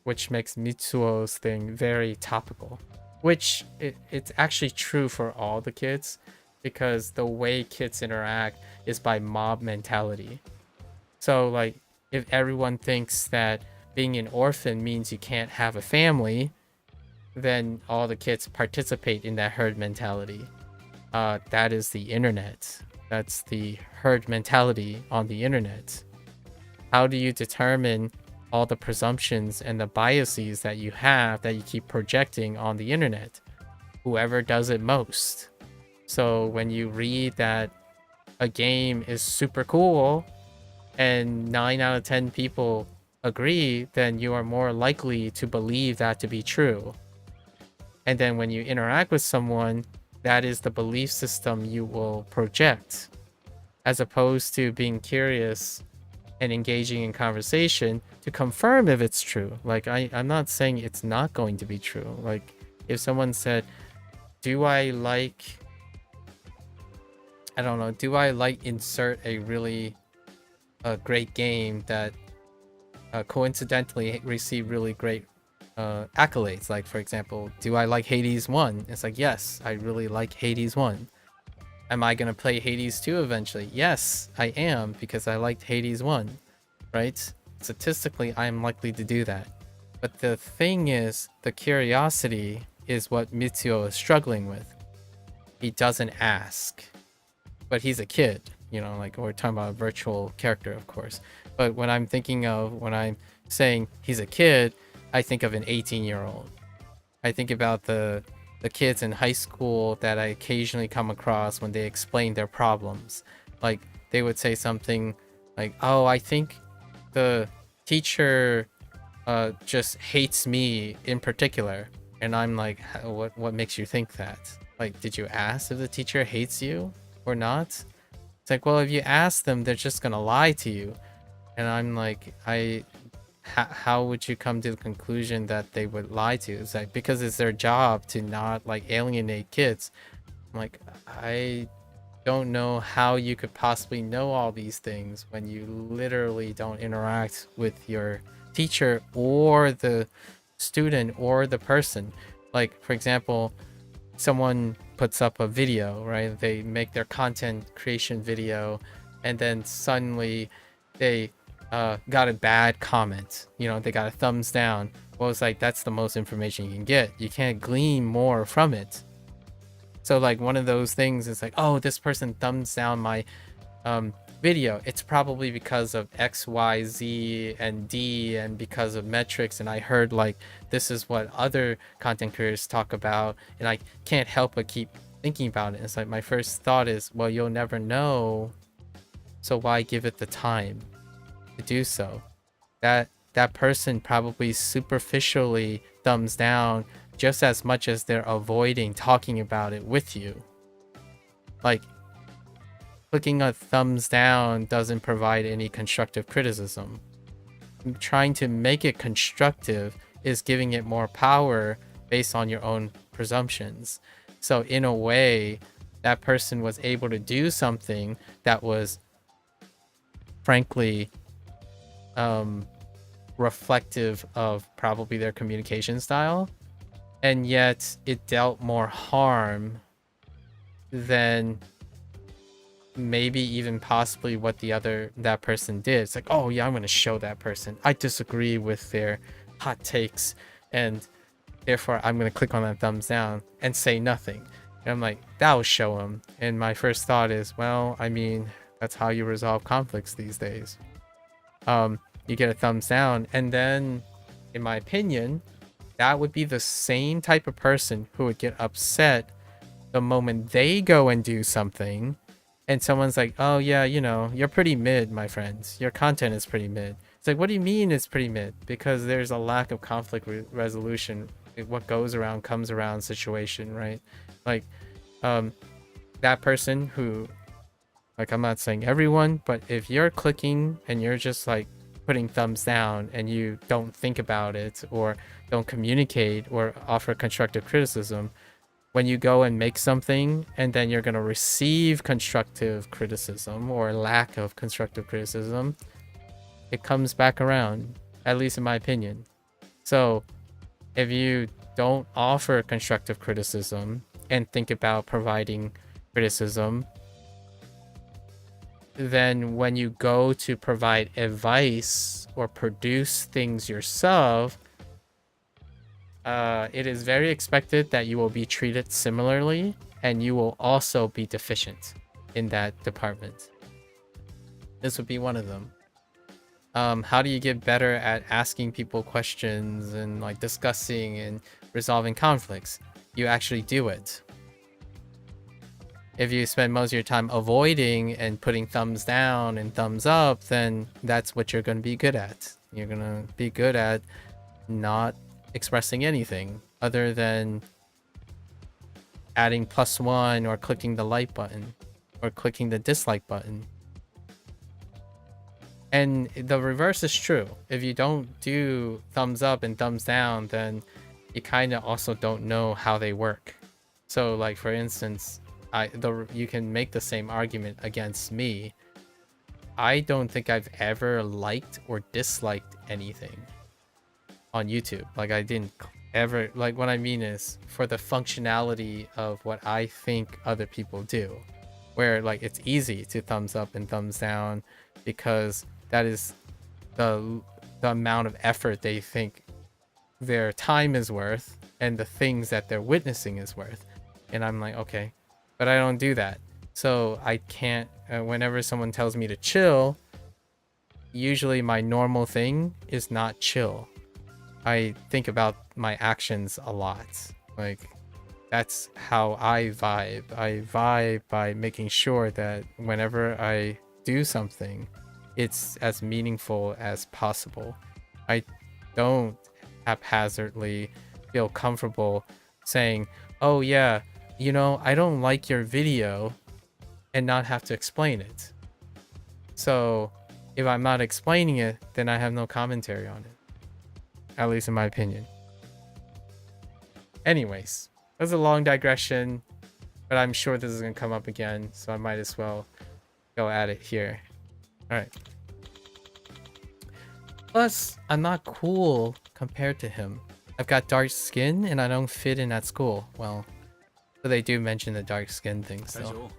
Speaker 1: which makes Mitsuo's thing very topical. Which it's actually true for all the kids, because the way kids interact is by mob mentality. So like, if everyone thinks that being an orphan means you can't have a family, then all the kids participate in that herd mentality. That is the internet. That's the herd mentality on the internet. How do you determine all the presumptions and the biases that you have that you keep projecting on the internet? Whoever does it most. So when you read that a game is super cool and 9 out of 10 people agree, then you are more likely to believe that to be true. And then when you interact with someone, that is the belief system you will project, as opposed to being curious and engaging in conversation to confirm if it's true. Like, I'm not saying it's not going to be true. Like, if someone said, do I like insert a really great game that coincidentally received really great accolades, like for example, do I like Hades 1? It's like, yes, I really like Hades 1. Am I gonna play Hades 2 eventually? Yes, I am, because I liked Hades 1, right? Statistically, I'm likely to do that. But the thing is, the curiosity is what Mitsuo is struggling with. He doesn't ask, but he's a kid, you know, like we're talking about a virtual character, of course. But when I'm saying he's a kid, I think of an 18-year-old. I think about the kids in high school that I occasionally come across when they explain their problems. Like, they would say something like, oh, I think the teacher just hates me in particular. And I'm like, what makes you think that? Like, did you ask if the teacher hates you or not? It's like, well, if you ask them, they're just gonna lie to you. And I'm like, how would you come to the conclusion that they would lie to you? It's like, because it's their job to not like alienate kids. I'm like, I don't know how you could possibly know all these things when you literally don't interact with your teacher or the student or the person. Like, for example, someone puts up a video, right? They make their content creation video, and then suddenly they got a bad comment, you know, they got a thumbs down. Well, it's like, that's the most information you can get. You can't glean more from it. So like, one of those things is like, oh, this person thumbs down my video. It's probably because of X, Y, Z, and D, and because of metrics. And I heard like, this is what other content creators talk about, and I can't help but keep thinking about it. It's like, my first thought is, well, you'll never know, so why give it the time to do so? That person probably superficially thumbs down just as much as they're avoiding talking about it with you. Like, clicking a thumbs down doesn't provide any constructive criticism. Trying to make it constructive is giving it more power based on your own presumptions. So in a way, that person was able to do something that was frankly reflective of probably their communication style, and yet it dealt more harm than maybe even possibly what that person did. It's like, oh yeah, I'm gonna show that person I disagree with their hot takes, and therefore I'm gonna click on that thumbs down and say nothing. And I'm like, that'll show him. And my first thought is, well, I mean, that's how you resolve conflicts these days. You get a thumbs down, and then, in my opinion, that would be the same type of person who would get upset the moment they go and do something and someone's like, oh yeah, you know, you're pretty mid, my friends. Your content is pretty mid. It's like, what do you mean it's pretty mid? Because there's a lack of conflict resolution. What goes around comes around situation, right? Like, that person who, like, I'm not saying everyone, but if you're clicking and you're just like putting thumbs down and you don't think about it or don't communicate or offer constructive criticism, when you go and make something and then you're going to receive constructive criticism or lack of constructive criticism, it comes back around, at least in my opinion. So if you don't offer constructive criticism and think about providing criticism, then when you go to provide advice or produce things yourself, it is very expected that you will be treated similarly and you will also be deficient in that department. This would be one of them. How do you get better at asking people questions and like discussing and resolving conflicts? You actually do it. If you spend most of your time avoiding and putting thumbs down and thumbs up, then that's what you're going to be good at. You're going to be good at not expressing anything other than adding +1 or clicking the like button or clicking the dislike button. And the reverse is true. If you don't do thumbs up and thumbs down, then you kind of also don't know how they work. So like, for instance, you can make the same argument against me. I don't think I've ever liked or disliked anything on YouTube. Like, I didn't ever, like, what I mean is for the functionality of what I think other people do, where like it's easy to thumbs up and thumbs down because that is the amount of effort they think their time is worth and the things that they're witnessing is worth. And I'm like, okay, but I don't do that. So I can't, whenever someone tells me to chill, usually my normal thing is not chill. I think about my actions a lot. Like, that's how I vibe. I vibe by making sure that whenever I do something, it's as meaningful as possible. I don't haphazardly feel comfortable saying, oh yeah, you know, I don't like your video, and not have to explain it. So if I'm not explaining it, then I have no commentary on it. At least in my opinion. Anyways, that's a long digression, but I'm sure this is going to come up again, so I might as well go at it here. Alright. Plus, I'm not cool compared to him. I've got dark skin and I don't fit in at school. Well, so they do mention the dark skin thing, so.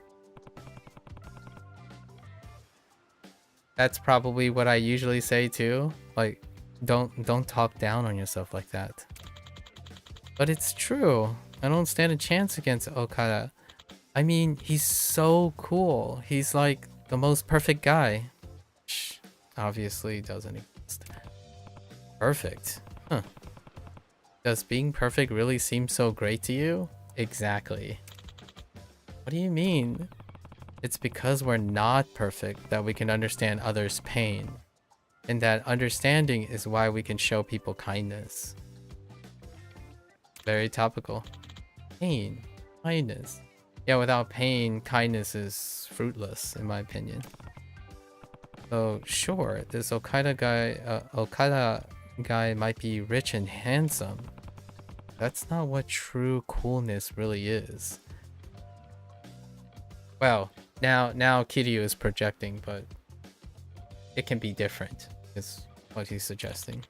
Speaker 1: That's probably what I usually say too. Like, don't talk down on yourself like that. But it's true. I don't stand a chance against Okada. I mean, he's so cool. He's like the most perfect guy. Shh, obviously doesn't exist. Perfect. Huh. Does being perfect really seem so great to you? Exactly. What do you mean? It's because we're not perfect that we can understand others' pain. And that understanding is why we can show people kindness. Very topical. Pain. Kindness. Yeah, without pain, kindness is fruitless, in my opinion. So, sure, this Okada guy might be rich and handsome. That's not what true coolness really is. Well, now Kiryu is projecting, but it can be different, is what he's suggesting.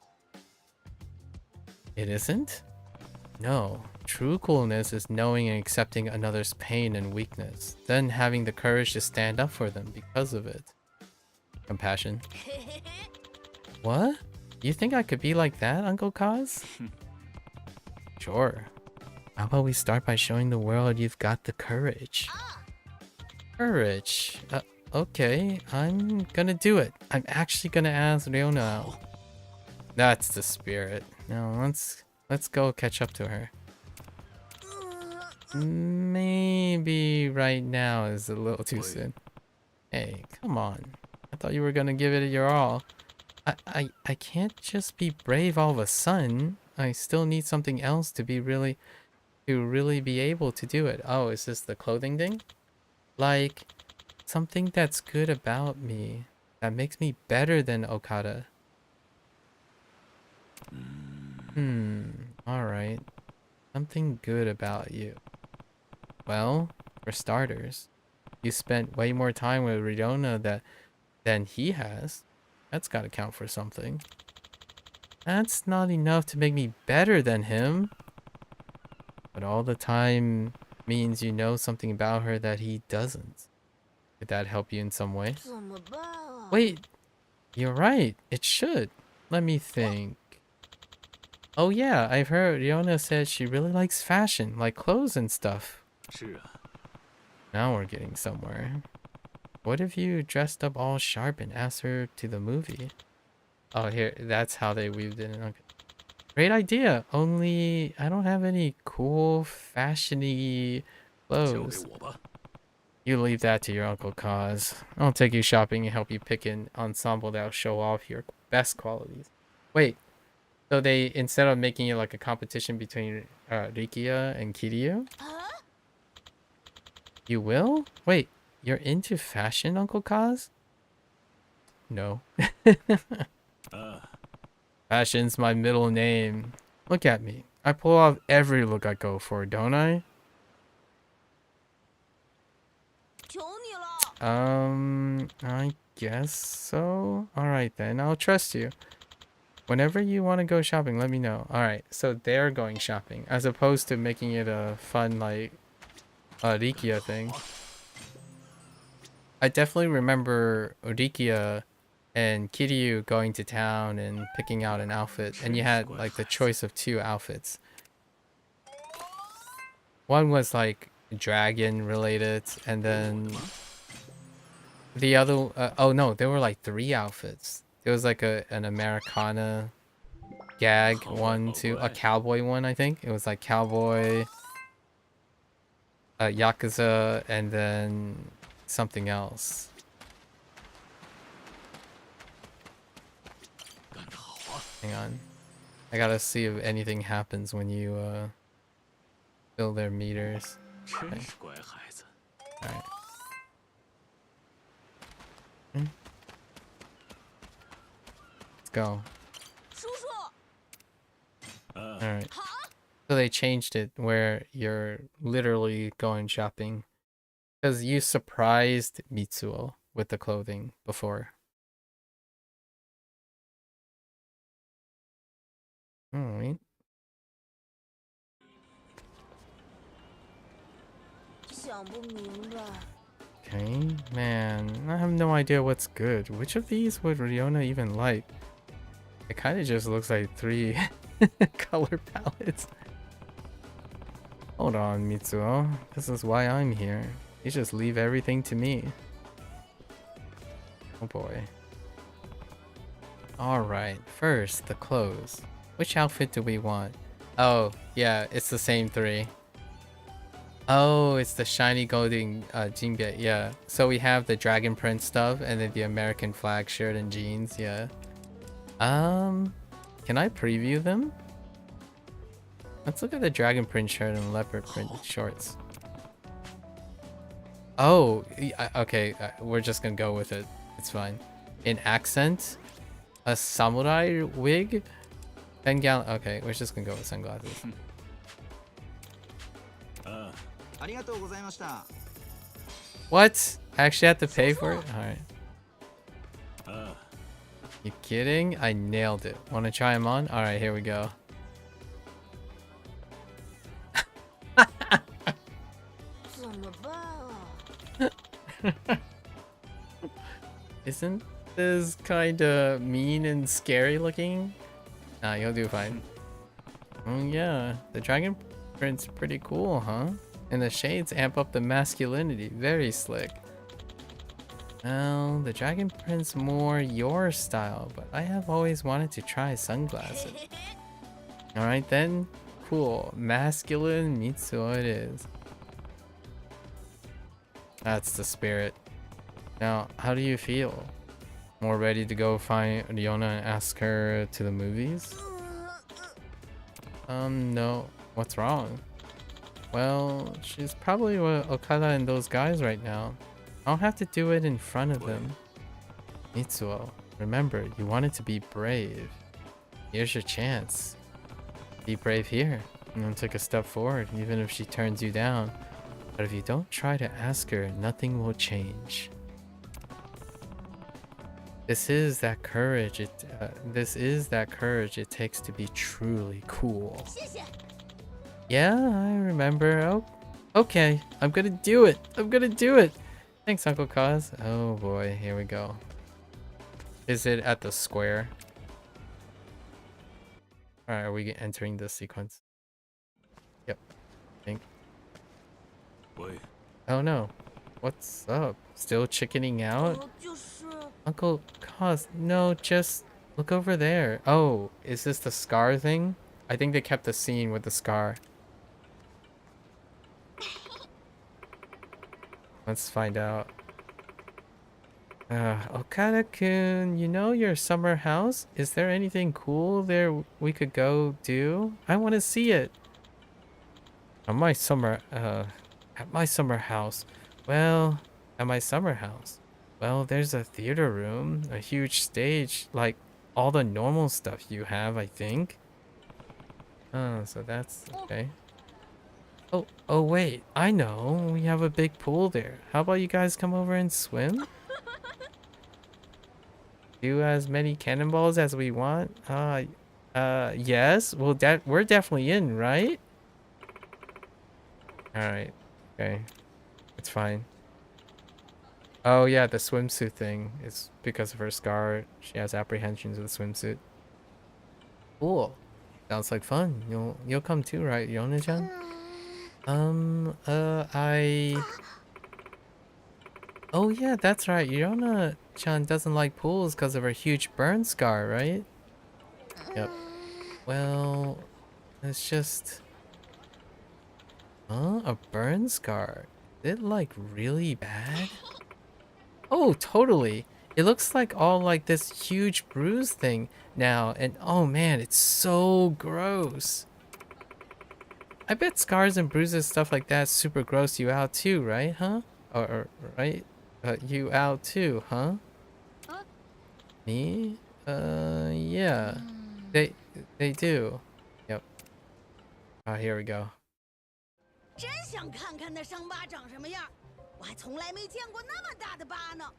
Speaker 1: It isn't? No. True coolness is knowing and accepting another's pain and weakness, then having the courage to stand up for them because of it. Compassion. What? You think I could be like that, Uncle Kaz? Sure. How about we start by showing the world you've got the courage? Courage. Okay, I'm gonna do it. I'm actually gonna ask Leona out. That's the spirit. Now let's go catch up to her. maybe right now is a little too soon. Hey, come on. I thought you were gonna give it your all. I can't just be brave all of a sudden. I still need something else to really be able to do it. Oh, is this the clothing thing? Like, something that's good about me. That makes me better than Okada. Alright. Something good about you. Well, for starters, you spent way more time with Riona than he has. That's gotta count for something. That's not enough to make me better than him. But all the time means you know something about her that he doesn't. Could that help you in some way? Wait, you're right. It should. Let me think. Oh yeah, I've heard Riona said she really likes fashion, like clothes and stuff. Now we're getting somewhere. What if you dressed up all sharp and asked her to the movie? Oh, here, that's how they weaved it in. Okay. Great idea. Only I don't have any cool, fashiony clothes. You leave that to your Uncle Kaz. I'll take you shopping and help you pick an ensemble that'll show off your best qualities. Wait, so they, instead of making it like a competition between Rikia and Kiryu? You will? Wait, you're into fashion, Uncle Kaz? No. Fashion's my middle name. Look at me. I pull off every look I go for, don't I? I guess so. Alright then, I'll trust you. Whenever you want to go shopping, let me know. Alright, so they're going shopping, as opposed to making it a fun, like, Rikia thing. I definitely remember Rikia and Kiryu going to town and picking out an outfit, and you had like the choice of 2 outfits. One was like dragon related, and then the other oh no, there were like 3 outfits. There was like an Americana gag one too, a cowboy one, I think. It was like cowboy, Yakuza, and then something else. Hang on. I gotta see if anything happens when you fill their meters. Okay. Alright. Let's go. Alright. So they changed it where you're literally going shopping. Because you surprised Mitsuo with the clothing before. Alright. Okay, man, I have no idea what's good. Which of these would Riona even like? It kind of just looks like 3 color palettes. Hold on, Mitsuo. This is why I'm here. You just leave everything to me. Oh boy. Alright, first, the clothes. Which outfit do we want? Oh, yeah, it's the same 3. Oh, it's the shiny golden jinbei, yeah. So we have the dragon print stuff and then the American flag shirt and jeans, yeah. Can I preview them? Let's look at the dragon print shirt and leopard print shorts. Oh, okay, we're just gonna go with it. It's fine. In accent, a samurai wig, 10 gallon. Okay, we're just gonna go with sunglasses. What? I actually have to pay for it? Alright. You kidding? I nailed it. Wanna try them on? Alright, here we go. Isn't this kinda mean and scary looking? Nah, you'll do fine. Oh yeah, the dragon print's pretty cool, huh? And the shades amp up the masculinity. Very slick. Well, the dragon print's more your style, but I have always wanted to try sunglasses. Alright then. Cool. Masculine Mitsuo it is. That's the spirit. Now, how do you feel? More ready to go find Riona and ask her to the movies? No. What's wrong? Well, she's probably with Okada and those guys right now. I'll have to do it in front of them. Mitsuo, remember, you wanted to be brave. Here's your chance. Be brave here, and then take a step forward, even if she turns you down. But if you don't try to ask her, nothing will change. This is that courage. This is that courage it takes to be truly cool. Yeah, I remember. Oh, okay. I'm gonna do it. I'm gonna do it. Thanks, Uncle Kaz. Oh boy, here we go. Is it at the square? Alright, are we entering this sequence? Yep. I think.
Speaker 2: Wait.
Speaker 1: Oh no. What's up? Still chickening out? Uncle Kaz, no, just look over there. Oh, is this the scar thing? I think they kept the scene with the scar. Let's find out. Okada-kun, you know your summer house? Is there anything cool there we could go do? I want to see it. At my summer house. Well, at my summer house. Well, there's a theater room, a huge stage, like all the normal stuff you have, I think. Oh, so that's okay. Oh wait, I know. We have a big pool there. How about you guys come over and swim? Do as many cannonballs as we want? Yes. Well, we're definitely in, right? Alright. Okay. It's fine. Oh yeah, the swimsuit thing is because of her scar. She has apprehensions of the swimsuit. Cool. Sounds like fun. You'll come too, right, Yona-chan? Oh yeah, that's right. Yona-chan doesn't like pools because of her huge burn scar, right? Yep. Well, it's just... Huh? A burn scar? Is it like really bad? Oh, totally. It looks like all like this huge bruise thing now, and oh man, it's so gross. I bet scars and bruises, stuff like that, super gross you out too, right? Huh? Or right? You out too, huh? Me? Yeah. They do. Yep. Here we go.
Speaker 10: 真想看看那伤疤长什么样，我还从来没见过那么大的疤呢。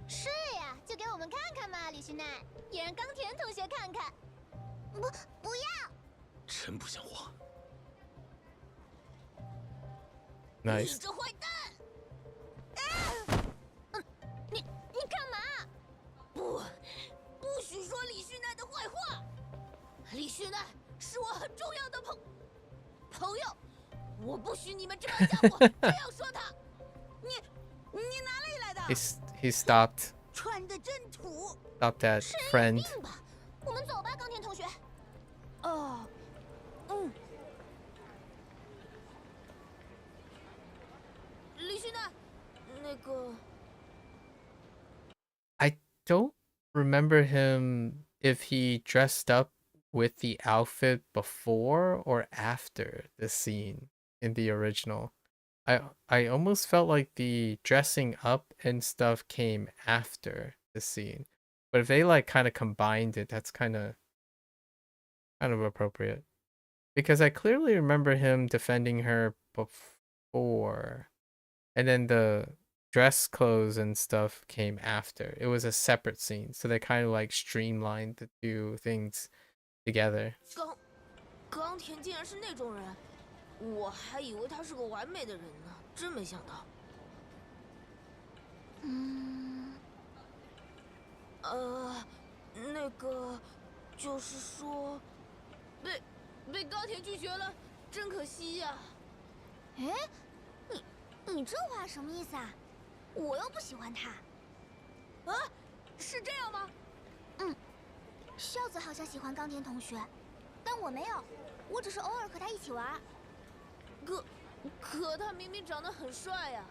Speaker 11: 是呀，就给我们看看嘛，李旭奈，也让冈田同学看看。不要！
Speaker 2: 真不像话。
Speaker 10: 你
Speaker 1: Nice.
Speaker 10: 这坏蛋！
Speaker 11: 你干嘛？
Speaker 10: 不许说李旭奈的坏话。李旭奈是我很重要的朋友，我不许你们这帮家伙这样说他。你哪里来的？
Speaker 1: He stopped.
Speaker 10: 穿的真土。
Speaker 1: Stop that, friend.
Speaker 11: 病吧？我们走吧，冈田同学。
Speaker 10: 哦，嗯。李旭奈，那个。
Speaker 1: I don't remember him if he dressed up with the outfit before or after the scene in the original. I almost felt like the dressing up and stuff came after the scene. But if they like kind of combined it, that's kind of appropriate. Because I clearly remember him defending her before. And then the dress clothes and stuff came after. It was a separate scene. So they kind of like streamlined the two things together.
Speaker 10: 冈田竟然是那种人，我还以为他是个完美的人呢，真没想到。那个，就是说，被冈田拒绝了，真可惜呀。
Speaker 11: 哎，你这话什么意思啊？我又不喜欢他。
Speaker 10: 啊，是这样吗？
Speaker 11: 孝子好像喜欢冈田同学，但我没有，我只是偶尔和他一起玩。
Speaker 10: 可他明明长得很帅呀。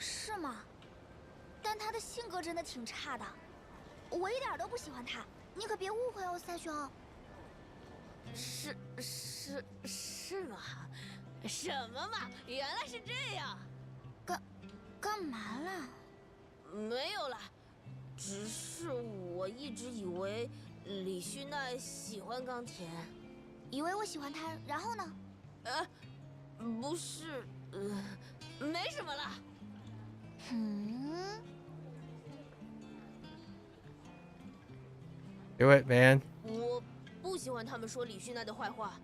Speaker 11: 是吗？但他的性格真的挺差的，我一点都不喜欢他，你可别误会哦，三兄。
Speaker 10: 是吗？什么嘛，原来是这样。
Speaker 11: 干嘛啦？
Speaker 10: 没有啦，只是我一直以为李旭奈喜欢冈田，
Speaker 11: 以为我喜欢他，然后呢？
Speaker 10: 不是，没什么啦。
Speaker 1: Do it, man.
Speaker 10: 我不喜欢他们说李旭奈的坏话，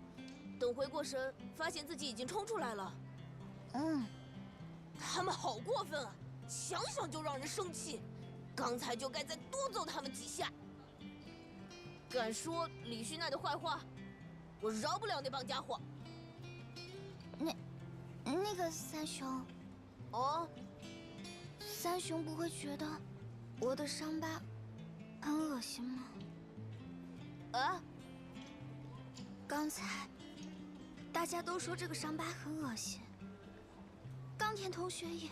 Speaker 10: 等回过神，发现自己已经冲出来了。他们好过分啊！想想就让人生气。刚才就该再多揍他们几下。敢说李旭奈的坏话，我饶不了那帮家伙。
Speaker 11: 那个三兄，三兄不会觉得我的伤疤很恶心吗？刚才大家都说这个伤疤很恶心，冈田同学也。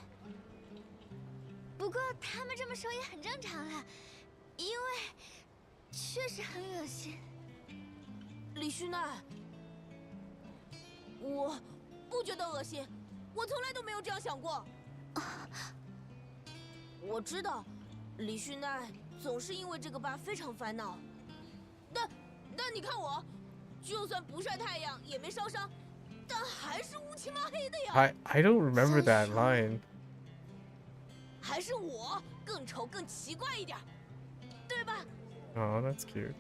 Speaker 11: 不过他们这么说也很正常了，因为确实很恶心。
Speaker 10: 李旭奈，我不觉得恶心，我从来都没有这样想过。我知道，李旭奈总是因为这个疤非常烦恼，但你看我，就算不晒太阳也没烧伤，但还是乌漆嘛黑的呀。
Speaker 1: I don't remember that line.
Speaker 10: 还是我更丑更奇怪一点，对吧？
Speaker 1: Oh, that's cute.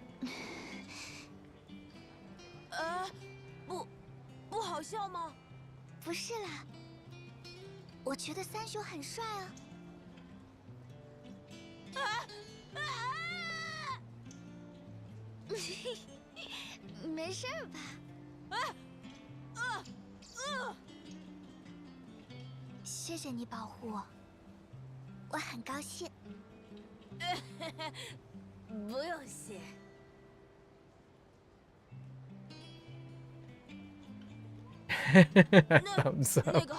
Speaker 10: 不好笑吗？
Speaker 11: 不是啦，我觉得三兄很帅啊。没事吧？谢谢你保护我，我很高兴。
Speaker 10: 不用谢。
Speaker 1: Thumbs
Speaker 10: 那
Speaker 1: up.
Speaker 10: 个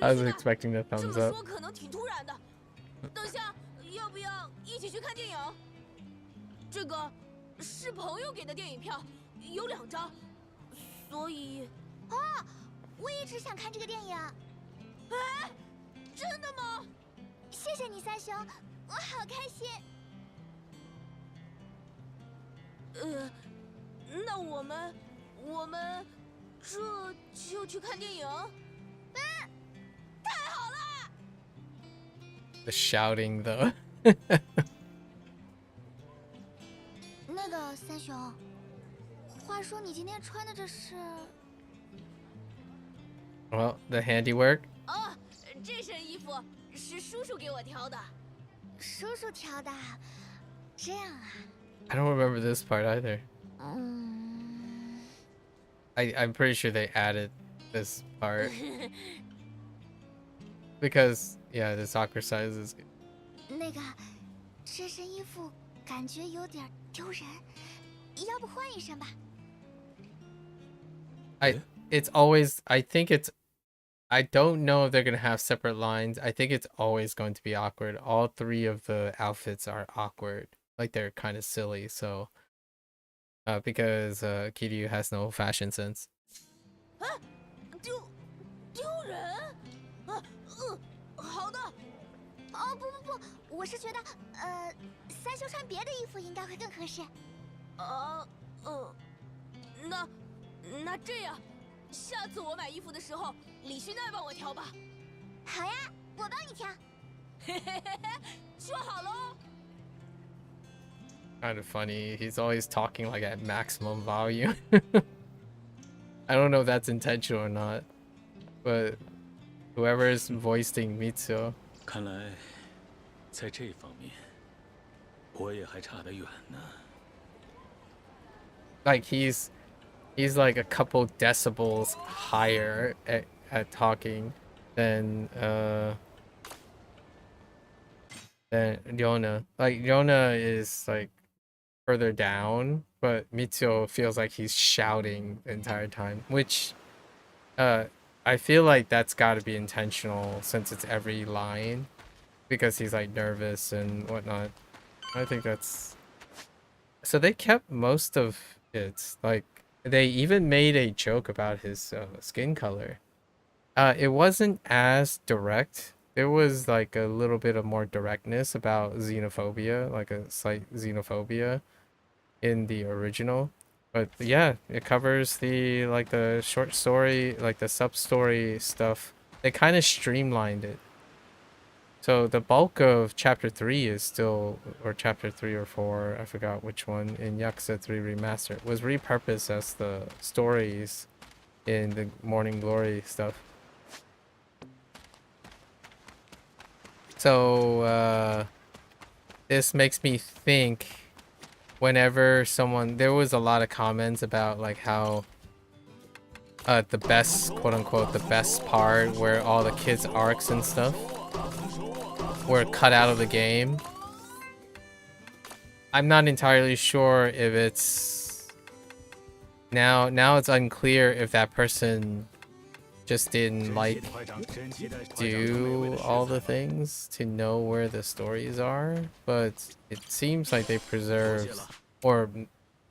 Speaker 1: I was expecting the
Speaker 10: 这
Speaker 1: thumbs
Speaker 10: 么
Speaker 1: up.
Speaker 10: 说可能挺突然的。等下要不要一起去看电影？这个是朋友给的电影票，有2张，所以……
Speaker 11: 我一直想看这个电影。
Speaker 10: 真的吗？
Speaker 11: 谢谢你三兄，我好开心。
Speaker 10: 那我们这就去看电影？太好了！
Speaker 1: The shouting, though.
Speaker 11: 那个三兄，话说你今天穿的这是
Speaker 1: ？Well, the handiwork.
Speaker 10: 这身衣服是叔叔给我挑的。
Speaker 11: 叔叔挑的，这样啊
Speaker 1: ？I don't remember this part either. I'm pretty sure they added this part because yeah, the soccer size is.
Speaker 11: 那个，这身衣服感觉有点丢人，要不换一身吧
Speaker 1: It's always. I think it's. I don't know if they're gonna have separate lines. I think it's always going to be awkward. All 3 of the outfits are awkward. Like they're kind of silly. So, because Kiryu has no fashion sense.
Speaker 10: 丢人？好的。
Speaker 11: 不，我是觉得，三兄穿别的衣服应该会更合适。
Speaker 10: 那这样，下次我买衣服的时候，李旭奈帮我挑吧。
Speaker 11: 好呀，我帮你挑。
Speaker 10: 说好喽。
Speaker 1: Kind of funny. He's always talking like at maximum volume. I don't know if that's intentional or not, but whoever is voicing Mitsuo.
Speaker 2: 看来，在这方面，我也还差得远呢。
Speaker 1: Like he's like a couple decibels higher at talking than Ryona. Like Ryona is like further down, but Mitsuo feels like he's shouting the entire time, which I I feel like that's got to be intentional since it's every line, because he's like nervous and whatnot. I think that's... So they kept most of it. Like, they even made a joke about his skin color. It wasn't as direct. There was like a little bit of more directness about xenophobia, like a slight xenophobia in the original. But yeah, it covers the like the short story, like the sub-story stuff. They kind of streamlined it. So the bulk of chapter 3 is still, or chapter 3 or 4, I forgot which one, in Yakuza 3 Remastered, was repurposed as the stories in the Morning Glory stuff. So this makes me think, whenever someone, there was a lot of comments about like how the best, quote unquote, the best part where all the kids' arcs and stuff were cut out of the game. I'm not entirely sure if it's now it's unclear if that person just didn't like do all the things to know where the stories are, but it seems like they preserved or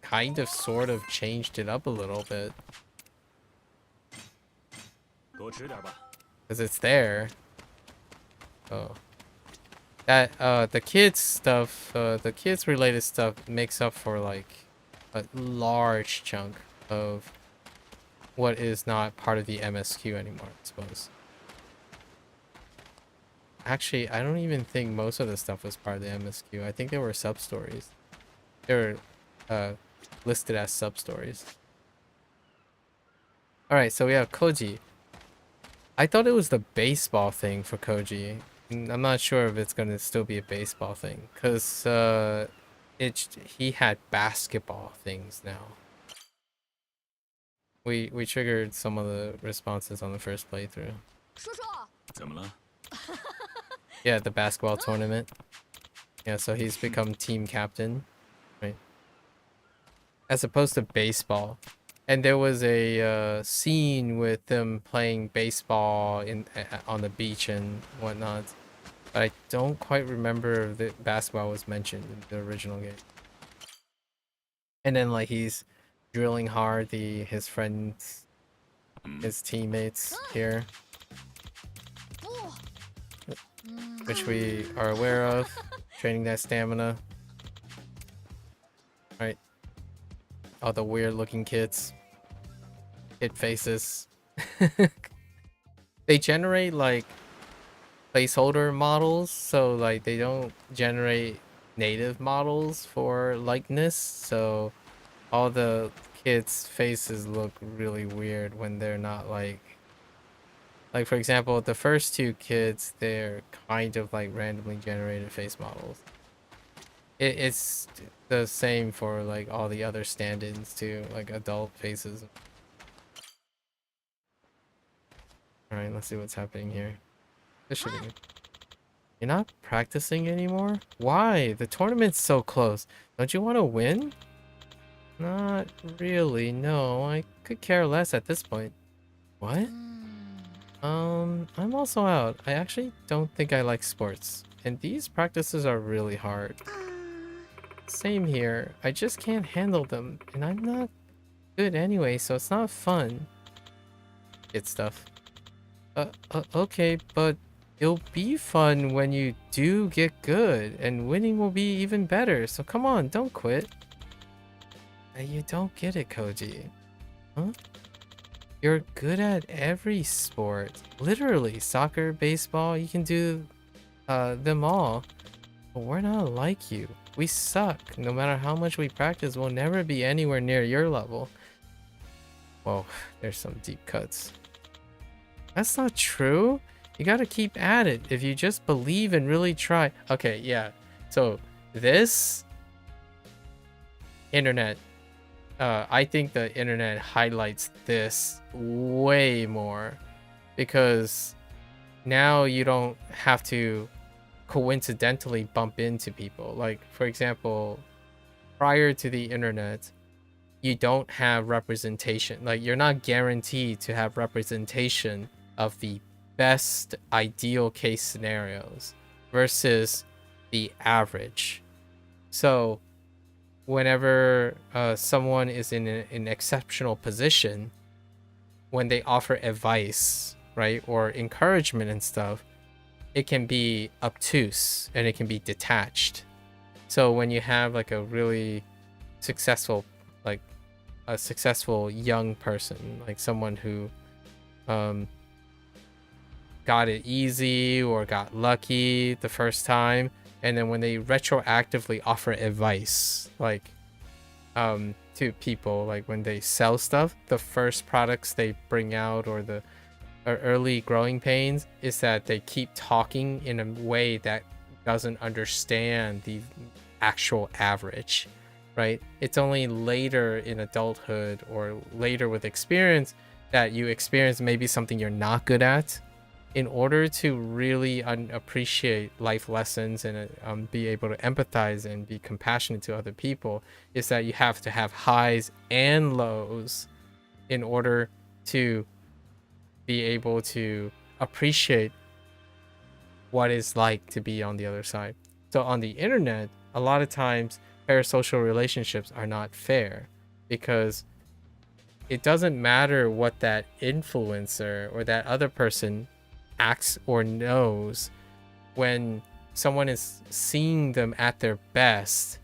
Speaker 1: kind of sort of changed it up a little bit, because it's there. Oh, that the kids stuff, the kids related stuff makes up for like a large chunk of what is not part of the MSQ anymore, I suppose. Actually, I don't even think most of the stuff was part of the MSQ. I think there were sub-stories. They were listed as sub-stories. Alright, so we have Koji. I thought it was the baseball thing for Koji. I'm not sure if it's gonna still be a baseball thing, because he had basketball things now. We triggered some of the responses on the first playthrough. Yeah, the basketball tournament. Yeah, so he's become team captain, right? As opposed to baseball. And there was a scene with them playing baseball on the beach and whatnot. But I don't quite remember if the basketball was mentioned in the original game. And then like he's drilling hard his friends, his teammates here, which we are aware of, training that stamina. Right, all the weird looking kids, kid faces. They generate like placeholder models, so like they don't generate native models for likeness, so all the kids' faces look really weird when they're not like for example, the first two kids, they're kind of like randomly generated face models. It's the same for like all the other stand-ins too, like adult faces. All right, let's see what's happening here. This should be good. You're not practicing anymore? Why? The tournament's so close. Don't you want to win? Not really, no. I could care less at this point. What? I'm also out. I actually don't think I like sports. And these practices are really hard. Same here. I just can't handle them. And I'm not good anyway, so it's not fun. Get stuff. Okay, but it'll be fun when you do get good. And winning will be even better. So come on, don't quit. You don't get it, Koji. Huh? You're good at every sport. Literally, soccer, baseball, you can do them all. But we're not like you. We suck. No matter how much we practice, we'll never be anywhere near your level. Whoa, there's some deep cuts. That's not true. You gotta keep at it. If you just believe and really try. Okay, yeah. So this internet, I think the internet highlights this way more, because now you don't have to coincidentally bump into people. Like, for example, prior to the internet, you don't have representation. Like, you're not guaranteed to have representation of the best ideal case scenarios versus the average. So whenever someone is in an exceptional position, when they offer advice, right, or encouragement and stuff, it can be obtuse and it can be detached. So when you have like a really successful, like a successful young person, like someone who got it easy or got lucky the first time, and then when they retroactively offer advice, like to people, like when they sell stuff, the first products they bring out or the early growing pains is that they keep talking in a way that doesn't understand the actual average, right? It's only later in adulthood or later with experience that you experience maybe something you're not good at, in order to really appreciate life lessons and be able to empathize and be compassionate to other people, is that you have to have highs and lows in order to be able to appreciate what it's like to be on the other side. So on the internet, a lot of times parasocial relationships are not fair, because it doesn't matter what that influencer or that other person acts or knows. When someone is seeing them at their best,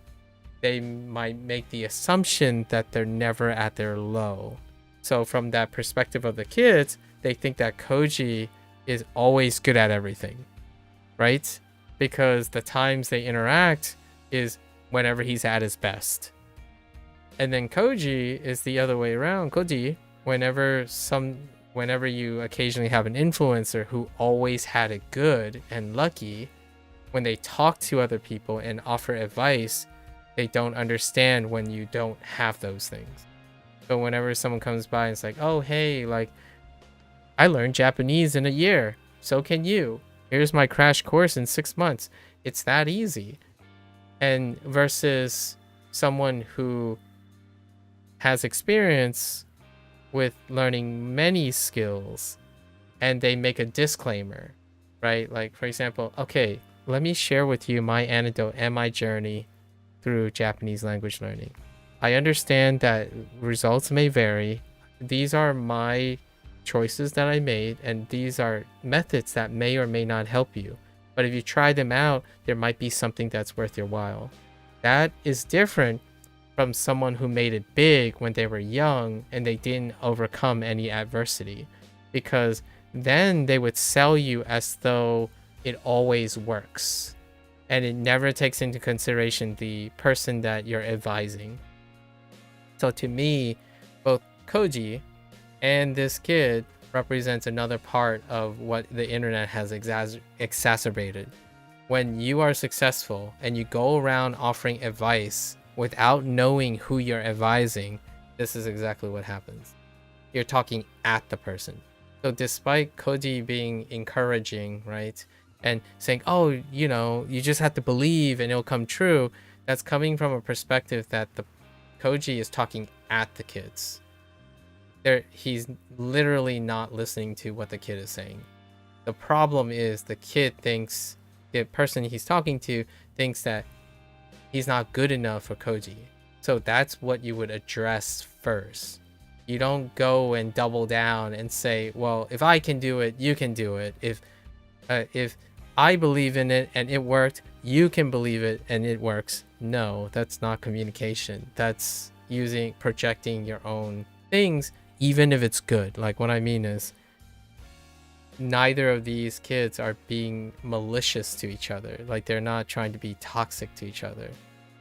Speaker 1: they might make the assumption that they're never at their low. So from that perspective of the kids, they think that Koji is always good at everything, right? Because the times they interact is whenever he's at his best. And then Koji is the other way around. Koji, whenever you occasionally have an influencer who always had it good and lucky, when they talk to other people and offer advice, they don't understand when you don't have those things. So whenever someone comes by and it's like, oh, hey, like, I learned Japanese in a year, so can you. Here's my crash course in 6 months. It's that easy. And versus someone who has experience with learning many skills and they make a disclaimer, right? Like, for example, okay, let me share with you my anecdote and my journey through Japanese language learning. I understand that results may vary. These are my choices that I made, and these are methods that may or may not help you. But if you try them out, there might be something that's worth your while. That is different from someone who made it big when they were young and they didn't overcome any adversity, because then they would sell you as though it always works, and it never takes into consideration the person that you're advising. So to me, both Koji and this kid represents another part of what the internet has exacerbated. When you are successful and you go around offering advice without knowing who you're advising, this is exactly what happens. You're talking at the person. So despite Koji being encouraging, right, and saying, oh, you know, you just have to believe and it'll come true, that's coming from a perspective that the Koji is talking at the kids. He's literally not listening to what the kid is saying. The problem is the kid thinks, the person he's talking to thinks that he's not good enough for Koji. So that's what you would address first. You don't go and double down and say, well, if I can do it, you can do it. If I believe in it and it worked, you can believe it and it works. No, that's not communication. That's projecting your own things, even if it's good. Like, what I mean is, neither of these kids are being malicious to each other. Like, they're not trying to be toxic to each other.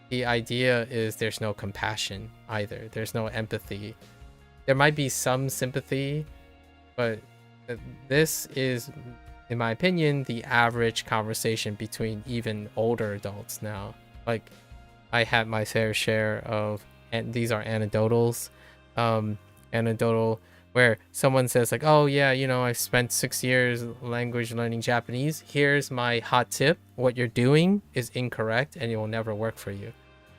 Speaker 1: The idea is there's no compassion either. There's no empathy. There might be some sympathy, but this is, in my opinion, the average conversation between even older adults now. Like, I had my fair share of, and these are anecdotals, anecdotal, where someone says like, oh yeah, you know, I spent 6 years language learning Japanese. Here's my hot tip. What you're doing is incorrect and it will never work for you.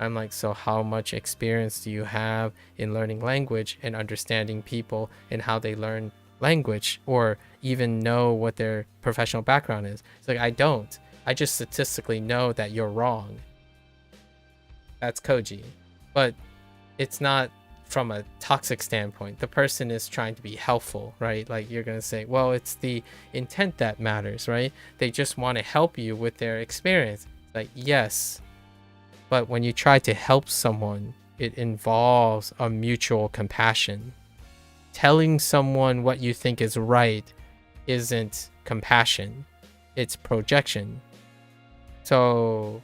Speaker 1: I'm like, so how much experience do you have in learning language and understanding people and how they learn language, or even know what their professional background is? It's like, I don't. I just statistically know that you're wrong. That's Koji. But it's not from a toxic standpoint. The person is trying to be helpful, right? Like, you're going to say, well, it's the intent that matters, right? They just want to help you with their experience. Like, yes, but when you try to help someone, it involves a mutual compassion. Telling someone what you think is right isn't compassion, it's projection. So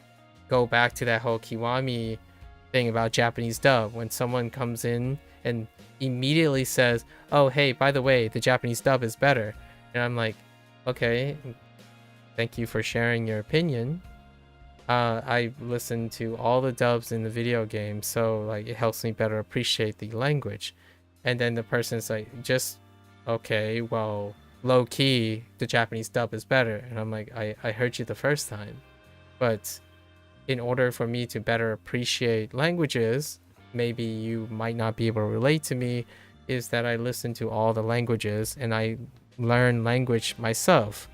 Speaker 1: go back to that whole Kiwami thing about Japanese dub. When someone comes in and immediately says, oh, hey, by the way, the Japanese dub is better. And I'm like, okay, thank you for sharing your opinion. I listen to all the dubs in the video game, so like it helps me better appreciate the language. And then the person's like, just okay, well, low key, the Japanese dub is better. And I'm like, I heard you the first time. But in order for me to better appreciate languages, maybe you might not be able to relate to me, is that I listen to all the languages and I learn language myself.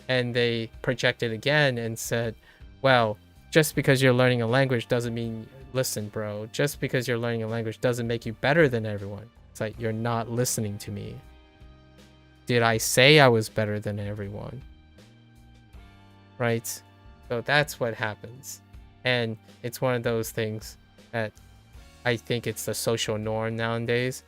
Speaker 1: And they projected again and said, well, just because you're learning a language doesn't mean, listen, bro, just because you're learning a language doesn't make you better than everyone. It's like, you're not listening to me. Did I say I was better than everyone? Right? So that's what happens. And it's one of those things that I think it's the social norm nowadays.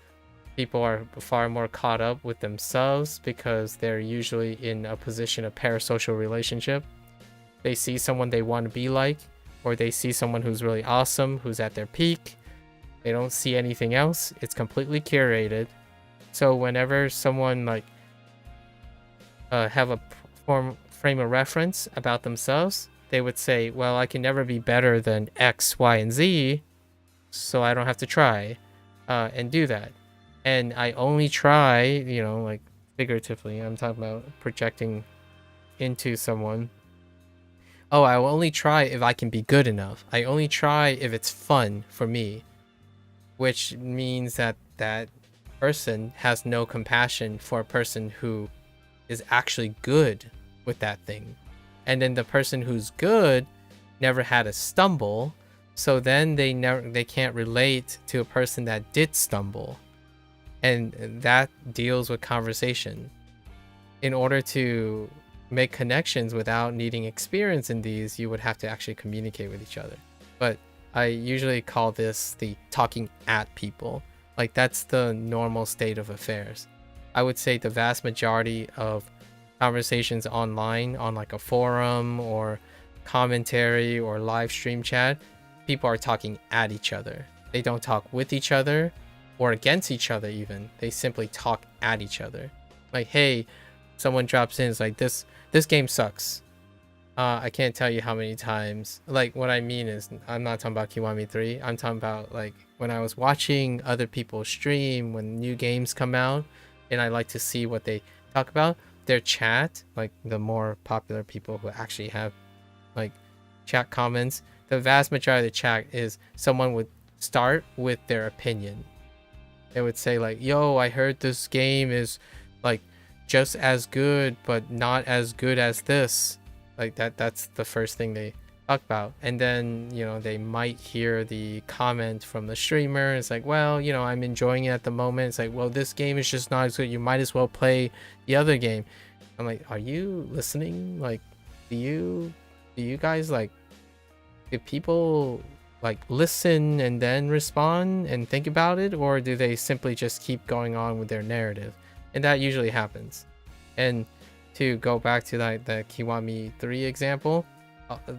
Speaker 1: People are far more caught up with themselves because they're usually in a position of parasocial relationship. They see someone they want to be like, or they see someone who's really awesome, who's at their peak. They don't see anything else. It's completely curated. So whenever someone like have a frame of reference about themselves, they would say, well, I can never be better than X, Y, and Z, so I don't have to try and do that. And I only try, you know, like figuratively, I'm talking about projecting into someone. Oh, I will only try if I can be good enough. I only try if it's fun for me, which means that that person has no compassion for a person who is actually good with that thing. And then the person who's good never had a stumble, so then they can't relate to a person that did stumble. And that deals with conversation. In order to make connections without needing experience in these, you would have to actually communicate with each other. But I usually call this the talking at people. Like, that's the normal state of affairs. I would say the vast majority of conversations online, on like a forum or commentary or live stream chat, people are talking at each other. They don't talk with each other or against each other even. They simply talk at each other. Like, hey, someone drops in, it's like, this game sucks. I can't tell you how many times. Like, what I mean is, I'm not talking about Kiwami 3. I'm talking about like when I was watching other people stream when new games come out, and I like to see what they talk about. Their chat, like the more popular people who actually have like chat comments, the vast majority of the chat is someone would start with their opinion. They would say like, yo, I heard this game is like just as good but not as good as this. Like that's the first thing they talk about. And then, you know, they might hear the comment from the streamer. It's like, well, you know, I'm enjoying it at the moment. It's like, well, this game is just not as good. You might as well play the other game. I'm like, are you listening? Like, do you guys like, do people like listen and then respond and think about it, or do they simply just keep going on with their narrative? And that usually happens. And to go back to like the Kiwami 3 example,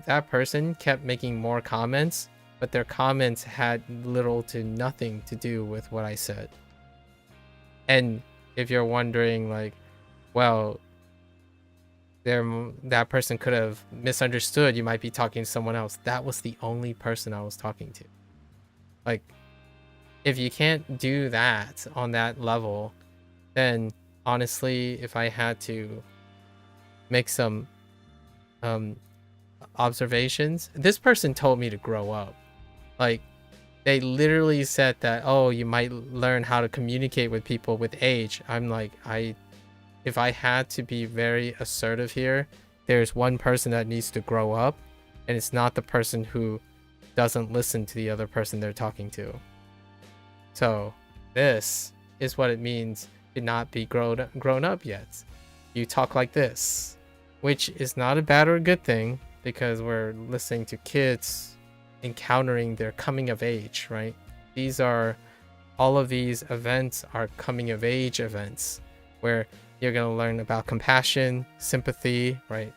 Speaker 1: that person kept making more comments, but their comments had little to nothing to do with what I said. And if you're wondering like, well, that person could have misunderstood, you might be talking to someone else. That was the only person I was talking to. Like, if you can't do that on that level, then honestly, if I had to make some observations, this person told me to grow up. Like, they literally said that, oh, you might learn how to communicate with people with age. I'm like, if I had to be very assertive here, there's one person that needs to grow up, and it's not the person who doesn't listen to the other person they're talking to. So this is what it means to not be grown up yet. You talk like this, which is not a bad or a good thing, because we're listening to kids encountering their coming of age, right? All of these events are coming of age events where you're going to learn about compassion, sympathy, right?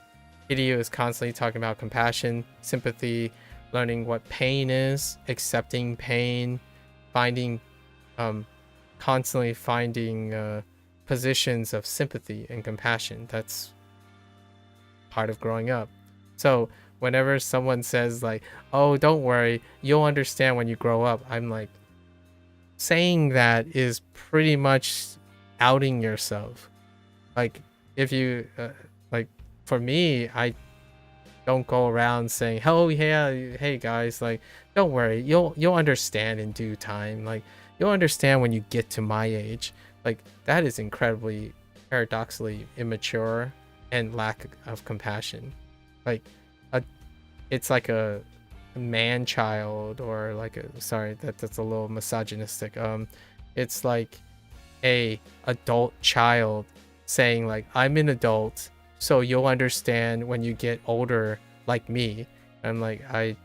Speaker 1: Hideo is constantly talking about compassion, sympathy, learning what pain is, accepting pain, constantly finding positions of sympathy and compassion. That's part of growing up. So whenever someone says like, oh, don't worry, you'll understand when you grow up, I'm like, saying that is pretty much outing yourself. Like, if you like, for me, I don't go around saying, oh yeah, hey guys, like, don't worry, you'll understand in due time. Like, you'll understand when you get to my age. Like, that is incredibly paradoxically immature and lack of compassion. Like, it's like a man child, or like sorry, that's a little misogynistic. It's like a adult child saying like, I'm an adult, so you'll understand when you get older like me. I'm like, I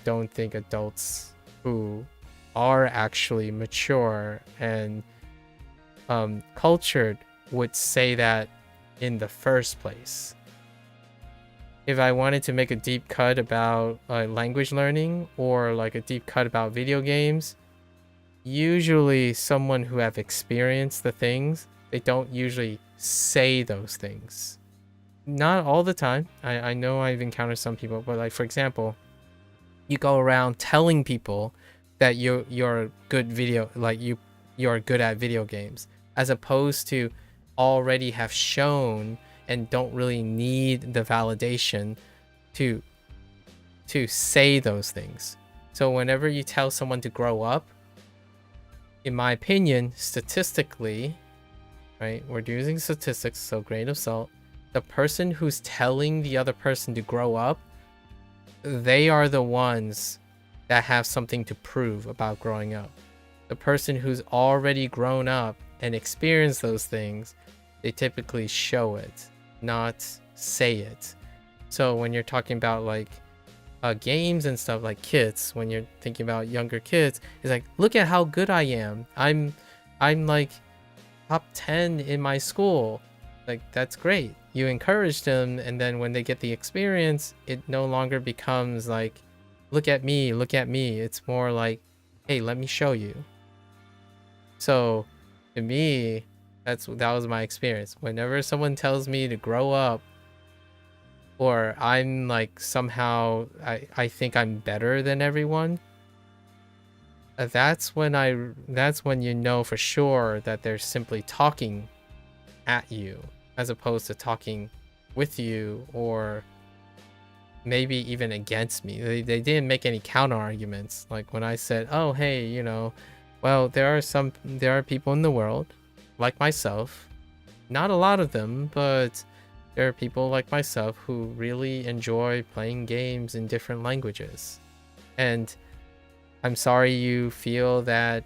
Speaker 1: don't think adults who are actually mature and cultured would say that in the first place. If I wanted to make a deep cut about language learning, or like a deep cut about video games, usually someone who have experienced the things, they don't usually say those things. Not all the time. I know I've encountered some people, but like, for example, you go around telling people that you're good video, like you're good at video games, as opposed to already have shown and don't really need the validation to say those things. So whenever you tell someone to grow up, in my opinion, statistically, right, we're using statistics, so grain of salt, the person who's telling the other person to grow up, they are the ones that have something to prove about growing up. The person who's already grown up and experienced those things, they typically show it, not say it. So when you're talking about like games and stuff, like kids, when you're thinking about younger kids, it's like, look at how good I am. I'm like top 10 in my school. Like, that's great. You encourage them, and then when they get the experience, it no longer becomes like, look at me, look at me. It's more like, hey, let me show you. So to me, that was my experience. Whenever someone tells me to grow up, or I'm like somehow I think I'm better than everyone, that's when you know for sure that they're simply talking at you, as opposed to talking with you, or maybe even against me. They didn't make any counter arguments. Like when I said, oh hey, you know, well, there are people in the world like myself, not a lot of them, but there are people like myself who really enjoy playing games in different languages. And I'm sorry you feel that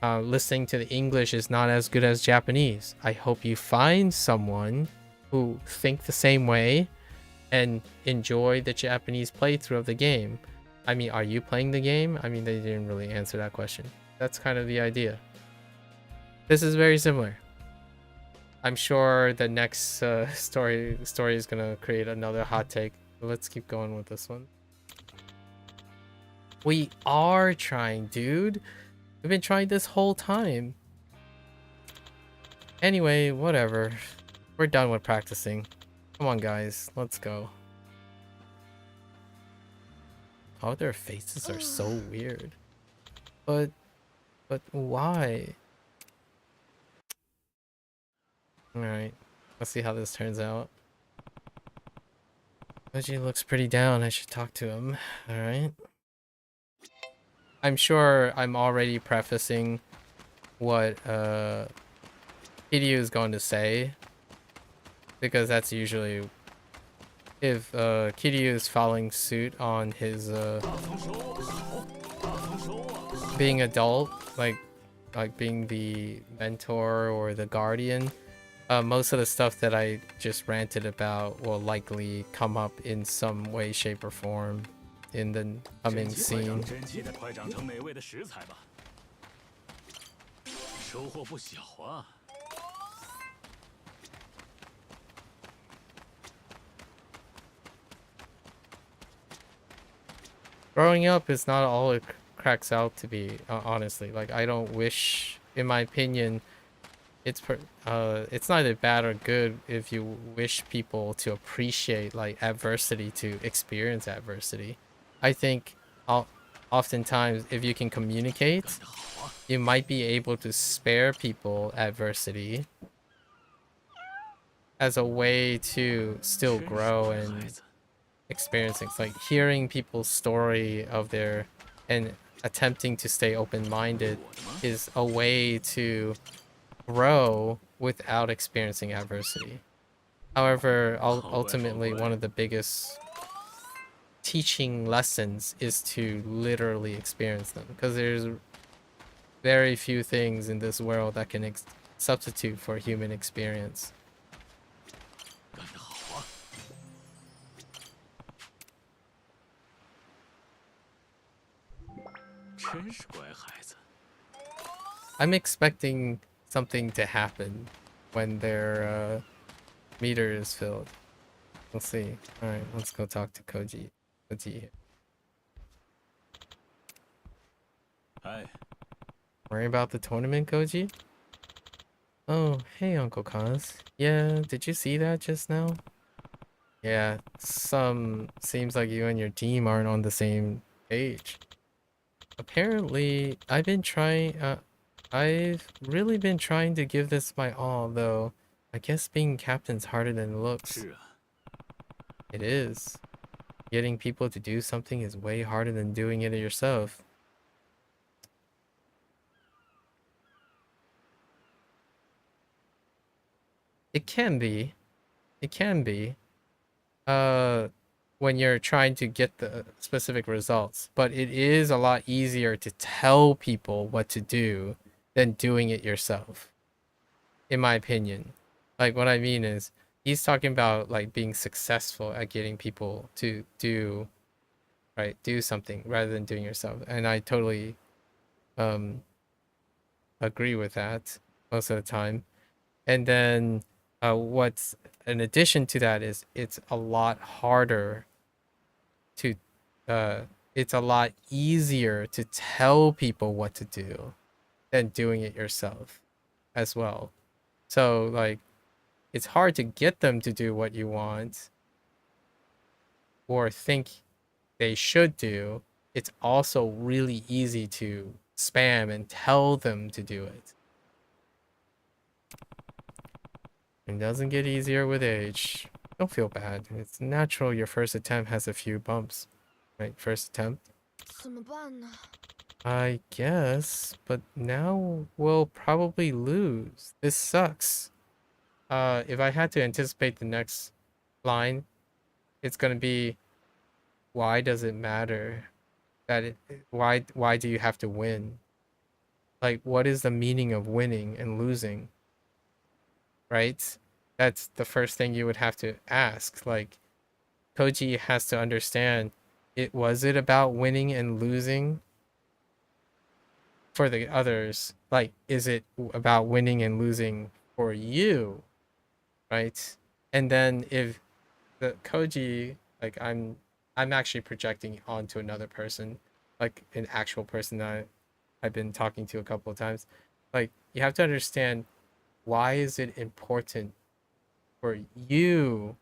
Speaker 1: listening to the English is not as good as Japanese. I hope you find someone who think the same way and enjoy the Japanese playthrough of the game. I mean, are you playing the game? I mean, they didn't really answer that question. That's kind of the idea. This is very similar. I'm sure the next story is gonna create another hot take. But let's keep going with this one. We are trying, dude. We've been trying this whole time. Anyway, whatever. We're done with practicing. Come on, guys. Let's go. Oh, their faces are so weird. But why? Alright, let's see how this turns out. Koichi looks pretty down. I should talk to him. Alright. I'm sure I'm already prefacing what Kiryu is going to say, because that's usually if Kiryu is following suit on his being adult, like being the mentor or the guardian. Most of the stuff that I just ranted about will likely come up in some way, shape, or form in the coming scene.
Speaker 2: 真气的快长成美味的食材吧，收获不小啊。
Speaker 1: Growing up is not all it cracks out to be, honestly. Like, I don't wish, in my opinion, it's neither bad or good if you wish people to appreciate like adversity, to experience adversity. I think oftentimes if you can communicate, you might be able to spare people adversity as a way to still grow and experience things. Like hearing people's story of their and attempting to stay open-minded is a way to grow without experiencing adversity. However, ultimately one of the biggest teaching lessons is to literally experience them, because there's very few things in this world that can substitute for human experience. I'm expecting something to happen when their meter is filled. We'll see. Alright, let's go talk to Koji.
Speaker 2: Hi.
Speaker 1: Worry about the tournament, Koji? Oh, hey Uncle Kaz. Yeah, did you see that just now? Yeah, seems like you and your team aren't on the same page. Apparently, I've really been trying to give this my all, though I guess being captain's harder than it looks. It is. Getting people to do something is way harder than doing it yourself. It can be. It can be. When you're trying to get the specific results, but it is a lot easier to tell people what to do than doing it yourself, in my opinion. Like, what I mean is, he's talking about like being successful at getting people to do something rather than doing yourself, and I totally agree with that most of the time. And then what's in addition to that is it's a lot harder to it's a lot easier to tell people what to do than doing it yourself as well. So like, it's hard to get them to do what you want or think they should do. It's also really easy to spam and tell them to do it. It doesn't get easier with age. Don't feel bad. It's natural your first attempt has a few bumps. Right, first attempt. I guess, but now we'll probably lose. This sucks. If I had to anticipate the next line, it's gonna be, why does it matter that why do you have to win? Like, what is the meaning of winning and losing? Right? That's the first thing you would have to ask. Like, Koji has to understand, was it about winning and losing for the others? Like, is it about winning and losing for you? Right? And then if the Koji, like, I'm actually projecting onto another person, like an actual person that I've been talking to a couple of times. Like, you have to understand, why is it important for you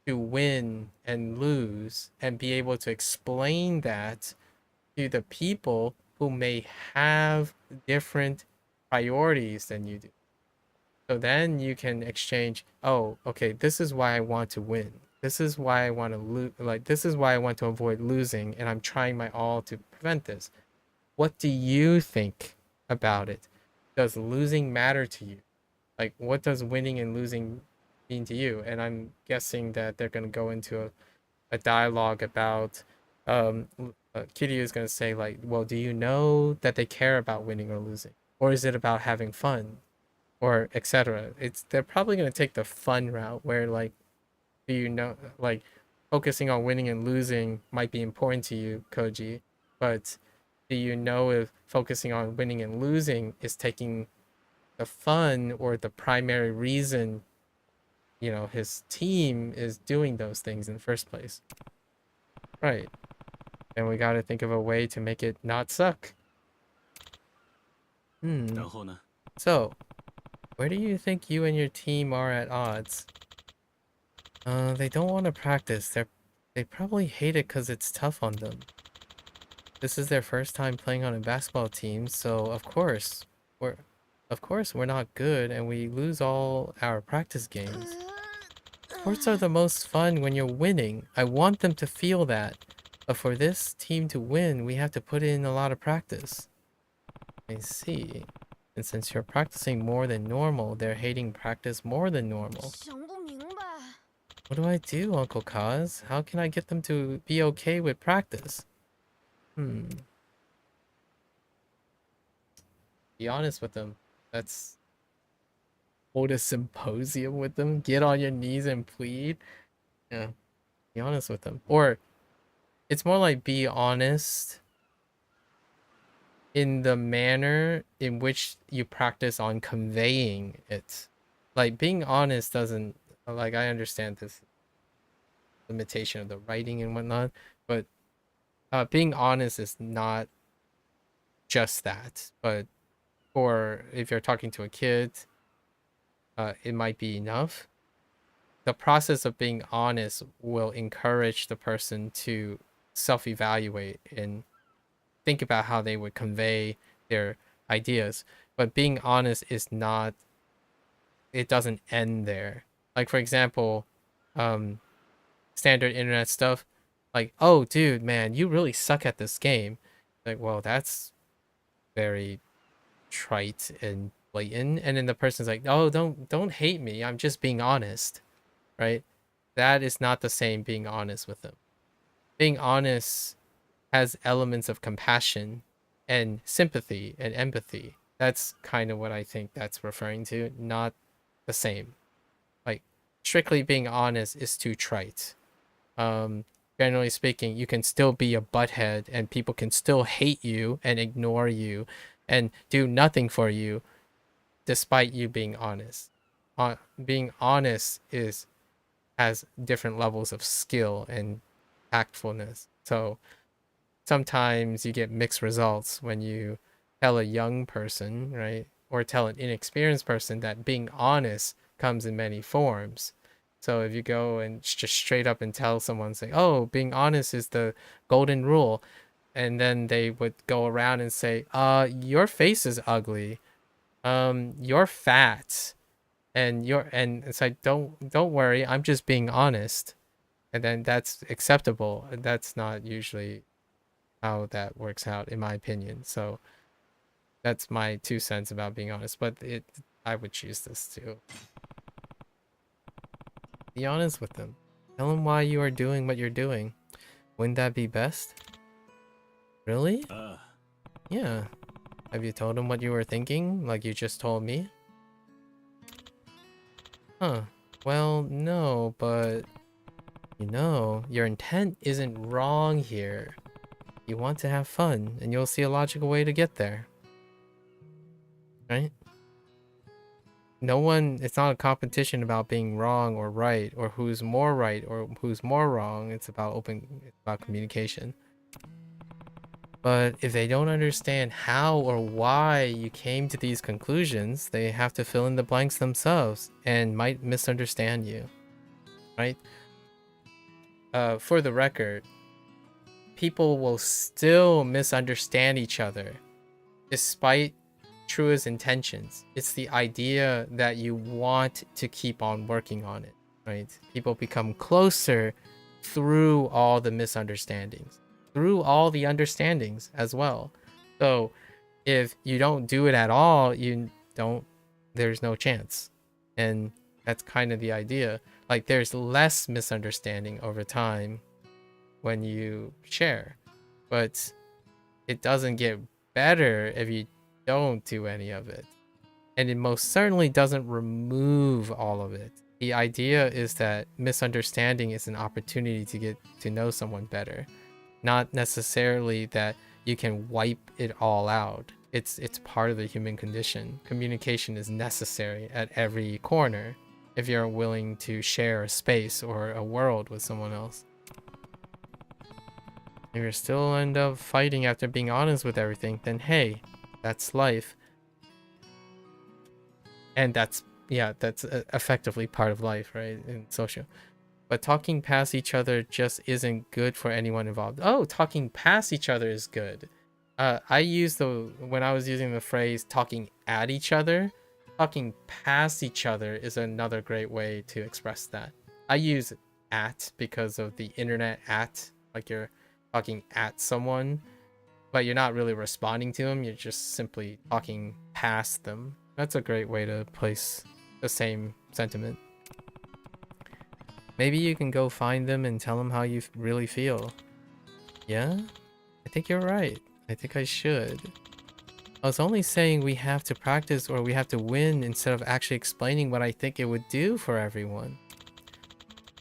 Speaker 1: to win and lose, and be able to explain that to the people who may have different priorities than you do. So then you can exchange, oh, okay, this is why I want to win. This is why I want to lose. Like, this is why I want to avoid losing, and I'm trying my all to prevent this. what do you think about it? Does losing matter to you? Like, what does winning and losing mean to you? And I'm guessing that they're going to go into a dialogue about Kiryu is going to say, like, well, do you know that they care about winning or losing, or is it about having fun, or etc. They're probably going to take the fun route where, like, do you know, like, focusing on winning and losing might be important to you, Koji, but do you know if focusing on winning and losing is taking the fun or the primary reason, you know, his team is doing those things in the first place? Right. And we got to think of a way to make it not suck.
Speaker 2: 然后呢？
Speaker 1: So, where do you think you and your team are at odds? They don't want to practice. They probably hate it because it's tough on them. This is their first time playing on a basketball team, so of course we're not good and we lose all our practice games. Sports are the most fun when you're winning. I want them to feel that. But for this team to win, we have to put in a lot of practice. I see. And since you're practicing more than normal, they're hating practice more than normal. What do I do, Uncle Kaz? How can I get them to be okay with practice? Be honest with them. That's... hold a symposium with them? Get on your knees and plead? Yeah. Be honest with them. Or... it's more like be honest in the manner in which you practice on conveying it. Like, being honest doesn't... like, I understand this limitation of the writing and whatnot, but being honest is not just that. But or if you're talking to a kid, it might be enough. The process of being honest will encourage the person to self-evaluate and think about how they would convey their ideas. But being honest is not... it doesn't end there. Like, for example, standard internet stuff, like, oh dude, man, you really suck at this game. Like, well, that's very trite and blatant. And then the person's like, oh, don't hate me, I'm just being honest, right? That is not the same being honest with them. Being honest has elements of compassion and sympathy and empathy. That's kind of what I think that's referring to, not the same. Like, strictly being honest is too trite. Generally speaking, you can still be a butthead and people can still hate you and ignore you and do nothing for you despite you being honest. Being honest has different levels of skill and tactfulness. So sometimes you get mixed results when you tell a young person, right, or tell an inexperienced person that being honest comes in many forms. So if you go and just straight up and tell someone, say, oh, being honest is the golden rule, and then they would go around and say, your face is ugly, you're fat, and it's like, don't worry, I'm just being honest. And then that's acceptable. That's not usually how that works out, in my opinion. So that's my 2 cents about being honest. But I would choose this too. Be honest with them. Tell them why you are doing what you're doing. Wouldn't that be best? Really? Yeah. Have you told them what you were thinking, like you just told me? Huh. Well, no, but... you know, your intent isn't wrong here. You want to have fun, and you'll see a logical way to get there. Right? No one... it's not a competition about being wrong or right, or who's more right or who's more wrong. It's about communication. But if they don't understand how or why you came to these conclusions, they have to fill in the blanks themselves and might misunderstand you. Right? For the record, people will still misunderstand each other despite truest intentions. It's the idea that you want to keep on working on it, right? People become closer through all the misunderstandings, through all the understandings as well. So if you don't do it at all, there's no chance. And that's kind of the idea. Like, there's less misunderstanding over time when you share, but it doesn't get better if you don't do any of it. And it most certainly doesn't remove all of it. The idea is that misunderstanding is an opportunity to get to know someone better, not necessarily that you can wipe it all out. It's part of the human condition. Communication is necessary at every corner if you're willing to share a space or a world with someone else. If you still end up fighting after being honest with everything, then hey, that's life. And that's effectively part of life, right? In social. But talking past each other just isn't good for anyone involved. Oh, talking past each other is good. When I was using the phrase talking at each other, talking past each other is another great way to express that. I use at because of the internet at, like you're talking at someone, but you're not really responding to them. You're just simply talking past them. That's a great way to place the same sentiment. Maybe you can go find them and tell them how you really feel. Yeah? I think you're right. I think I should. I was only saying we have to practice or we have to win instead of actually explaining what I think it would do for everyone.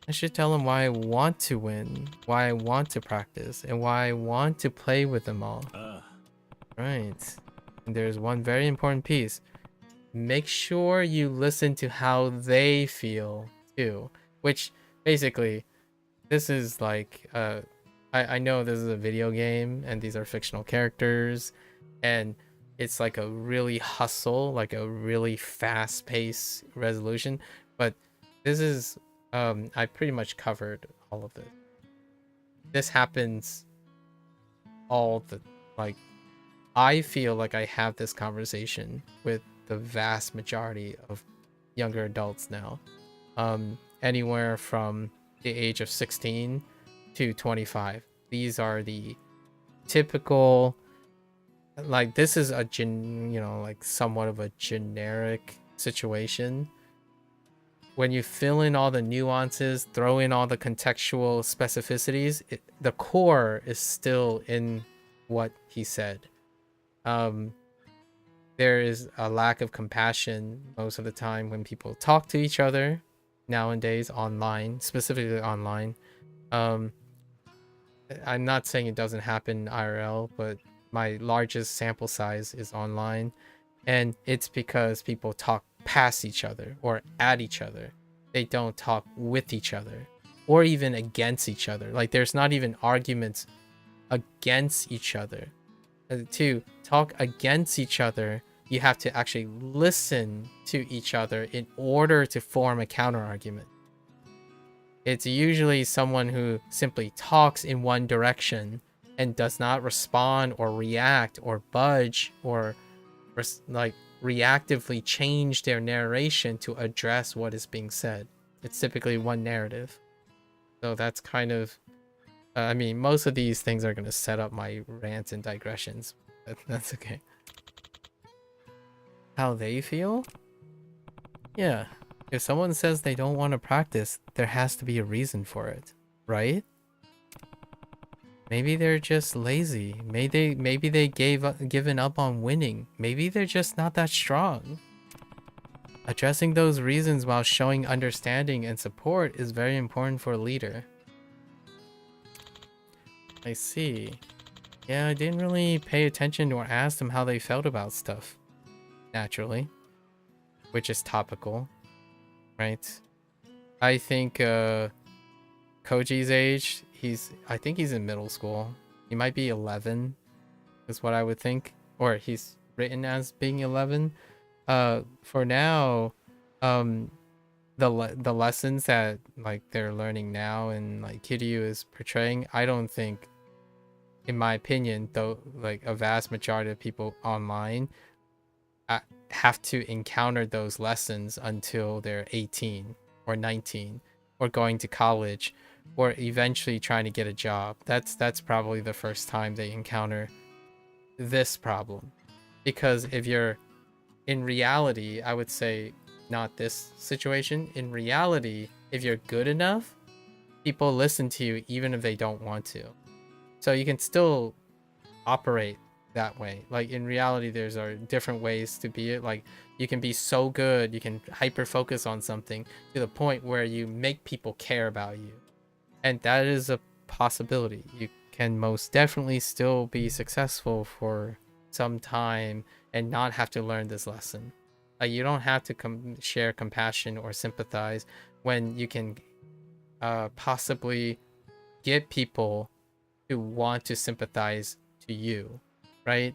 Speaker 1: I should tell them why I want to win, why I want to practice, and why I want to play with them all. Right. And there's one very important piece. Make sure you listen to how they feel too. Which basically, this is like, I know this is a video game and these are fictional characters and it's like a really hustle, like a really fast-paced resolution. But this is, I pretty much covered all of it. This happens I feel like I have this conversation with the vast majority of younger adults now. Anywhere from the age of 16 to 25. These are the typical, like, this is a somewhat of a generic situation. When you fill in all the nuances, throw in all the contextual specificities, the core is still in what he said. There is a lack of compassion most of the time when people talk to each other nowadays online, specifically online. I'm not saying it doesn't happen IRL, but my largest sample size is online, and it's because people talk past each other or at each other. They don't talk with each other or even against each other. Like, there's not even arguments against each other. To talk against each other, you have to actually listen to each other in order to form a counter argument. It's usually someone who simply talks in one direction and does not respond or react or budge or reactively change their narration to address what is being said. It's typically one narrative. So that's kind of, I mean, most of these things are going to set up my rants and digressions. That's okay. How they feel? Yeah. If someone says they don't want to practice, there has to be a reason for it, right? Maybe they're just lazy. Maybe they given up on winning. Maybe they're just not that strong. Addressing those reasons while showing understanding and support is very important for a leader. I see. Yeah, I didn't really pay attention or ask them how they felt about stuff. Naturally. Which is topical. Right? I think Koichi's age, I think he's in middle school. He might be 11 is what I would think. Or he's written as being 11. For now, the lessons that like they're learning now and like Kiryu is portraying, I don't think, in my opinion, though, like a vast majority of people online have to encounter those lessons until they're 18 or 19 or going to college or eventually trying to get a job. That's probably the first time they encounter this problem. Because if you're in reality, I would say not this situation. In reality, if you're good enough, people listen to you even if they don't want to. So you can still operate that way. Like in reality, there's different ways to be it. Like you can be so good, you can hyper focus on something to the point where you make people care about you. And that is a possibility. You can most definitely still be successful for some time and not have to learn this lesson. You don't have to share compassion or sympathize when you can possibly get people to want to sympathize to you, right?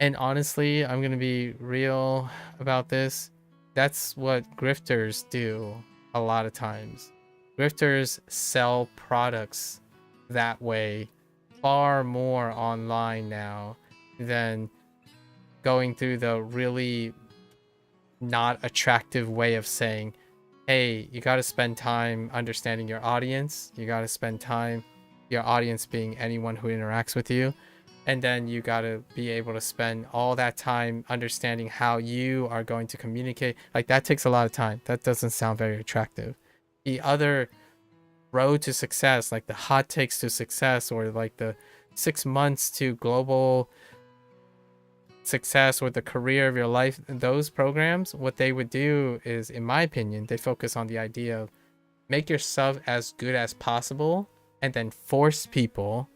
Speaker 1: And honestly, I'm gonna be real about this. That's what grifters do a lot of times. Grifters sell products that way far more online now than going through the really not attractive way of saying, hey, you got to spend time understanding your audience. You got to spend time, your audience being anyone who interacts with you. And then you got to be able to spend all that time understanding how you are going to communicate. Like that takes a lot of time. That doesn't sound very attractive. The other road to success, like the hot takes to success, or like the 6 months to global success, or the career of your life, those programs, what they would do is, in my opinion, they focus on the idea of make yourself as good as possible and then force people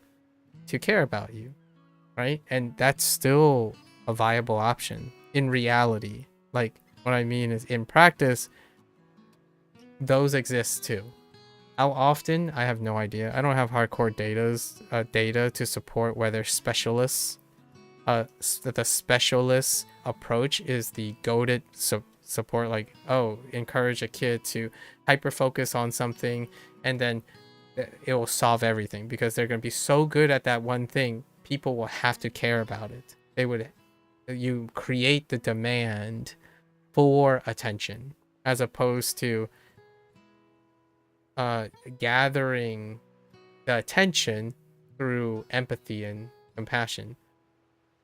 Speaker 1: to care about you, right? And that's still a viable option in reality. Like what I mean is, in practice, those exist too. How often, I have no idea. I don't have hardcore data to support whether specialists, the specialist approach is the goated support. Like, oh, encourage a kid to hyper focus on something, and then it will solve everything because they're going to be so good at that one thing. People will have to care about it. You create the demand for attention as opposed to gathering the attention through empathy and compassion.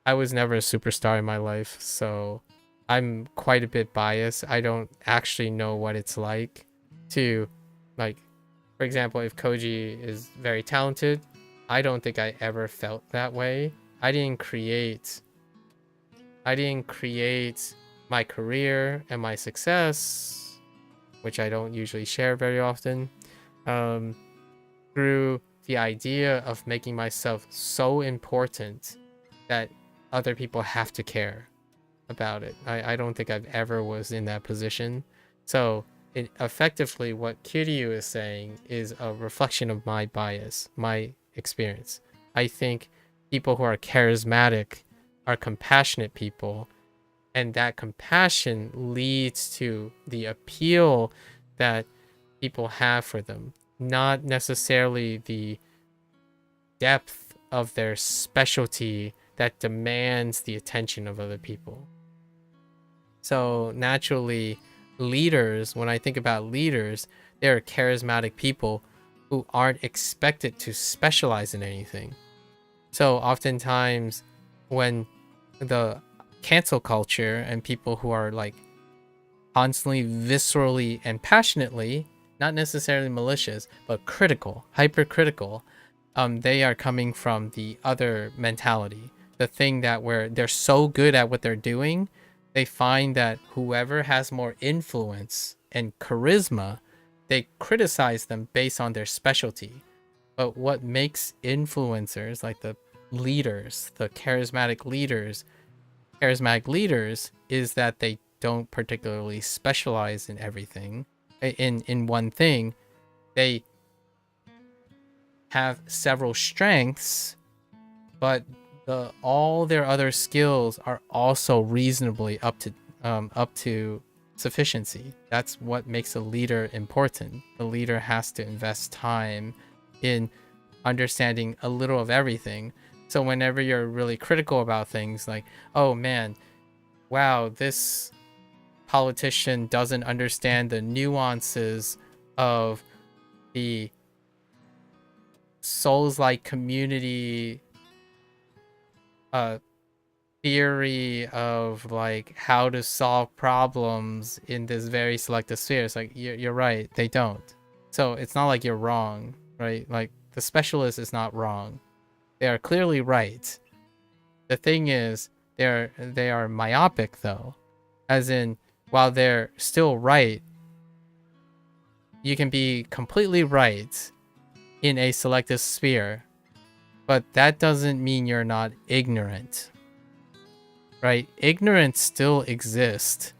Speaker 1: I was never a superstar in my life, so I'm quite a bit biased. I don't actually know what it's like to, like, for example, if Koji is very talented, I don't think I ever felt that way. I didn't create my career and my success, which I don't usually share very often, through the idea of making myself so important that other people have to care about it. I don't think I've ever was in that position. So effectively what Kiryu is saying is a reflection of my bias, my experience. I think people who are charismatic are compassionate people, and that compassion leads to the appeal that people have for them, not necessarily the depth of their specialty that demands the attention of other people. So naturally, leaders, when I think about leaders, they're charismatic people who aren't expected to specialize in anything. So oftentimes when the cancel culture and people who are like constantly viscerally and passionately, not necessarily malicious, but critical, hypercritical, they are coming from the other mentality. The thing that where they're so good at what they're doing, they find that whoever has more influence and charisma, they criticize them based on their specialty. But what makes influencers, like the leaders, the charismatic leaders, is that they don't particularly specialize in everything, in one thing. They have several strengths, but all their other skills are also reasonably up to sufficiency. That's what makes a leader important. The leader has to invest time in understanding a little of everything. So whenever you're really critical about things, like, oh man, wow, this politician doesn't understand the nuances of the Souls-like community theory of like how to solve problems in this very selective sphere. It's like you're right, they don't. So it's not like you're wrong, right? Like the specialist is not wrong. They are clearly right. The thing is, they are myopic though, as in while they're still right, you can be completely right in a selective sphere, but that doesn't mean you're not ignorant, right? Ignorance still exists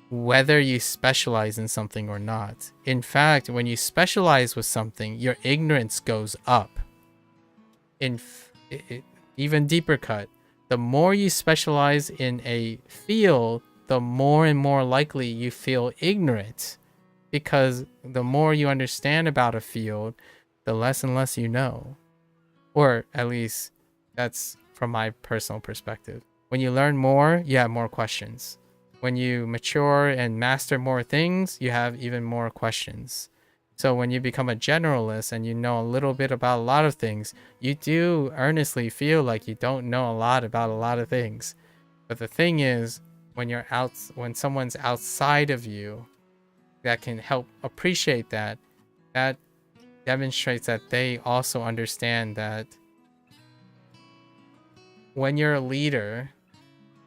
Speaker 1: whether you specialize in something or not. In fact, when you specialize with something, your ignorance goes up. Even deeper cut, the more you specialize in a field, the more and more likely you feel ignorant, because the more you understand about a field, the less and less you know. Or at least that's from my personal perspective. When you learn more, you have more questions. When you mature and master more things, you have even more questions. So when you become a generalist and you know a little bit about a lot of things, you do earnestly feel like you don't know a lot about a lot of things. But the thing is, when someone's outside of you that can help appreciate that, that demonstrates that they also understand that when you're a leader,